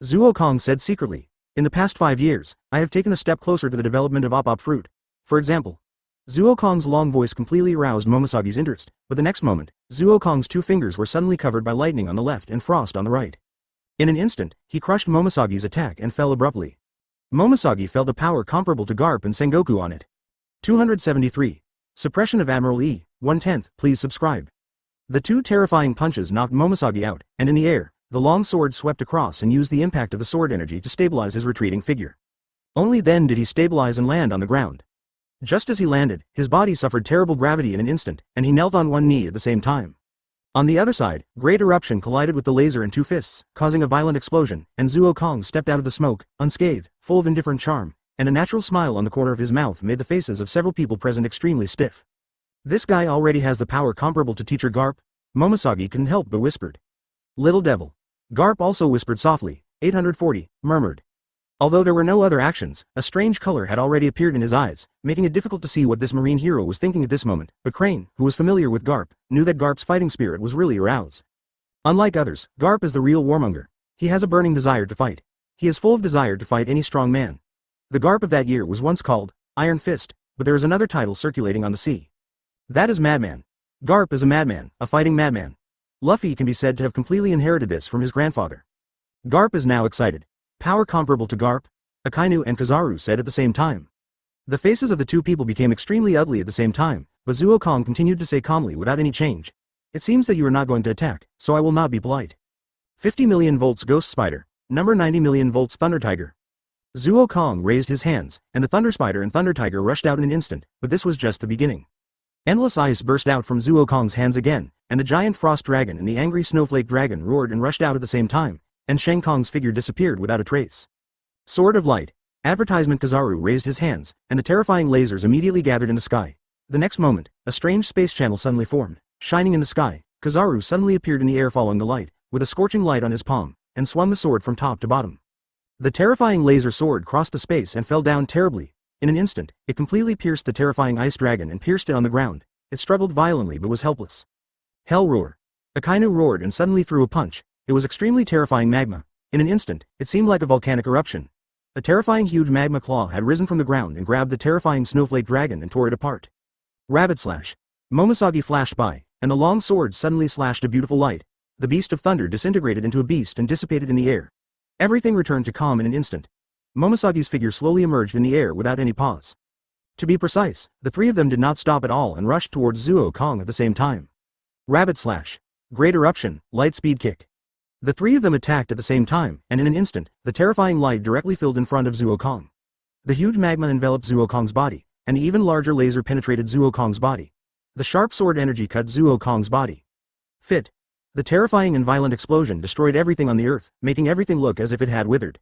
Zuokong said secretly, in the past 5 years, I have taken a step closer to the development of op fruit. For example, Zuokong's long voice completely aroused Momoshiki's interest, but the next moment, Zuokong's two fingers were suddenly covered by lightning on the left and frost on the right. In an instant, he crushed Momoshiki's attack and fell abruptly. Momoshiki felt a power comparable to Garp and Sengoku on it. 273. Suppression of Admiral E, 1/10, please subscribe. The two terrifying punches knocked Momoshiki out, and in the air, the long sword swept across and used the impact of the sword energy to stabilize his retreating figure. Only then did he stabilize and land on the ground. Just as he landed, his body suffered terrible gravity in an instant, and he knelt on one knee at the same time. On the other side, Great Eruption collided with the laser in two fists, causing a violent explosion, and Zuokong stepped out of the smoke, unscathed, full of indifferent charm, and a natural smile on the corner of his mouth made the faces of several people present extremely stiff. This guy already has the power comparable to Teacher Garp. Momoshiki couldn't help but whispered. Little devil. Garp also whispered softly. 840, murmured. Although there were no other actions, a strange color had already appeared in his eyes, making it difficult to see what this marine hero was thinking at this moment, but Crane, who was familiar with Garp, knew that Garp's fighting spirit was really aroused. Unlike others, Garp is the real warmonger. He has a burning desire to fight. He is full of desire to fight any strong man. The Garp of that year was once called Iron Fist, but there is another title circulating on the sea. That is Madman. Garp is a madman, a fighting madman. Luffy can be said to have completely inherited this from his grandfather. Garp is now excited. Power comparable to Garp, Akainu and Kizaru said at the same time. The faces of the two people became extremely ugly at the same time, but Zuokong continued to say calmly without any change. It seems that you are not going to attack, so I will not be polite. 50 million volts Ghost Spider, number 90 million volts Thunder Tiger. Zuokong raised his hands, and the Thunder Spider and Thunder Tiger rushed out in an instant, but this was just the beginning. Endless ice burst out from Zuokong's hands again, and the giant frost dragon and the angry snowflake dragon roared and rushed out at the same time, and Shang Kong's figure disappeared without a trace. Sword of Light. Advertisement. Kizaru raised his hands, and the terrifying lasers immediately gathered in the sky. The next moment, a strange space channel suddenly formed, shining in the sky. Kizaru suddenly appeared in the air following the light, with a scorching light on his palm, and swung the sword from top to bottom. The terrifying laser sword crossed the space and fell down terribly. In an instant, it completely pierced the terrifying ice dragon and pierced it on the ground. It struggled violently but was helpless. Hell roar. Akainu roared and suddenly threw a punch. It was extremely terrifying magma. In an instant, it seemed like a volcanic eruption. A terrifying huge magma claw had risen from the ground and grabbed the terrifying snowflake dragon and tore it apart. Rabbit slash. Momoshiki flashed by, and the long sword suddenly slashed a beautiful light. The beast of thunder disintegrated into a beast and dissipated in the air. Everything returned to calm in an instant. Momoshiki's figure slowly emerged in the air without any pause. To be precise, the three of them did not stop at all and rushed towards Zuokong at the same time. Rabbit slash. Great eruption, light speed kick. The three of them attacked at the same time, and in an instant, the terrifying light directly filled in front of Zuokong. The huge magma enveloped Zuokong's body, and the even larger laser penetrated Zuokong's body. The sharp sword energy cut Zuokong's body. Fit. The terrifying and violent explosion destroyed everything on the earth, making everything look as if it had withered.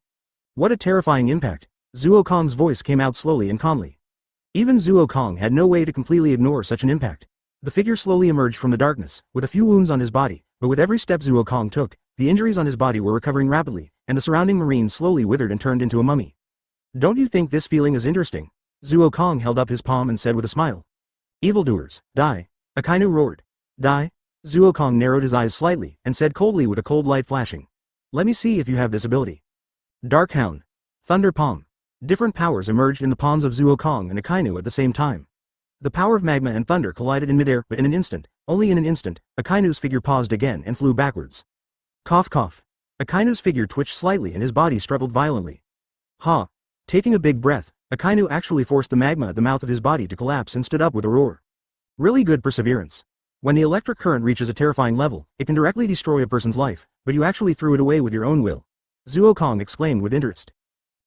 What a terrifying impact! Zuokong's voice came out slowly and calmly. Even Zuokong had no way to completely ignore such an impact. The figure slowly emerged from the darkness, with a few wounds on his body, but with every step Zuokong took, the injuries on his body were recovering rapidly, and the surrounding marine slowly withered and turned into a mummy. Don't you think this feeling is interesting? Zuokong held up his palm and said with a smile. Evildoers, die. Akainu roared. Die? Zuokong narrowed his eyes slightly, and said coldly with a cold light flashing. Let me see if you have this ability. Dark Hound. Thunder Palm. Different powers emerged in the palms of Zuokong and Akainu at the same time. The power of magma and thunder collided in midair, but in an instant, only in an instant, Akainu's figure paused again and flew backwards. Cough cough. Akainu's figure twitched slightly and his body struggled violently. Ha! Taking a big breath, Akainu actually forced the magma at the mouth of his body to collapse and stood up with a roar. Really good perseverance. When the electric current reaches a terrifying level, it can directly destroy a person's life, but you actually threw it away with your own will. Zuokong exclaimed with interest.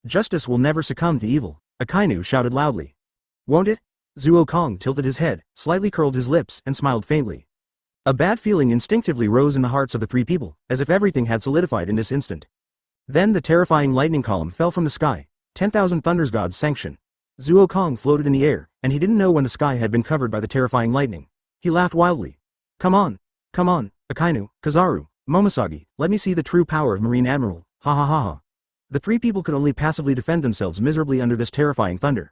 Justice will never succumb to evil, Akainu shouted loudly. Won't it? Zuokong tilted his head, slightly curled his lips, and smiled faintly. A bad feeling instinctively rose in the hearts of the three people, as if everything had solidified in this instant. Then the terrifying lightning column fell from the sky, 10,000 Thunder's God's sanction. Zuokong floated in the air, and he didn't know when the sky had been covered by the terrifying lightning. He laughed wildly. Come on, Akainu, Kazaru, Momosagi, let me see the true power of Marine Admiral, ha ha ha ha. The three people could only passively defend themselves miserably under this terrifying thunder.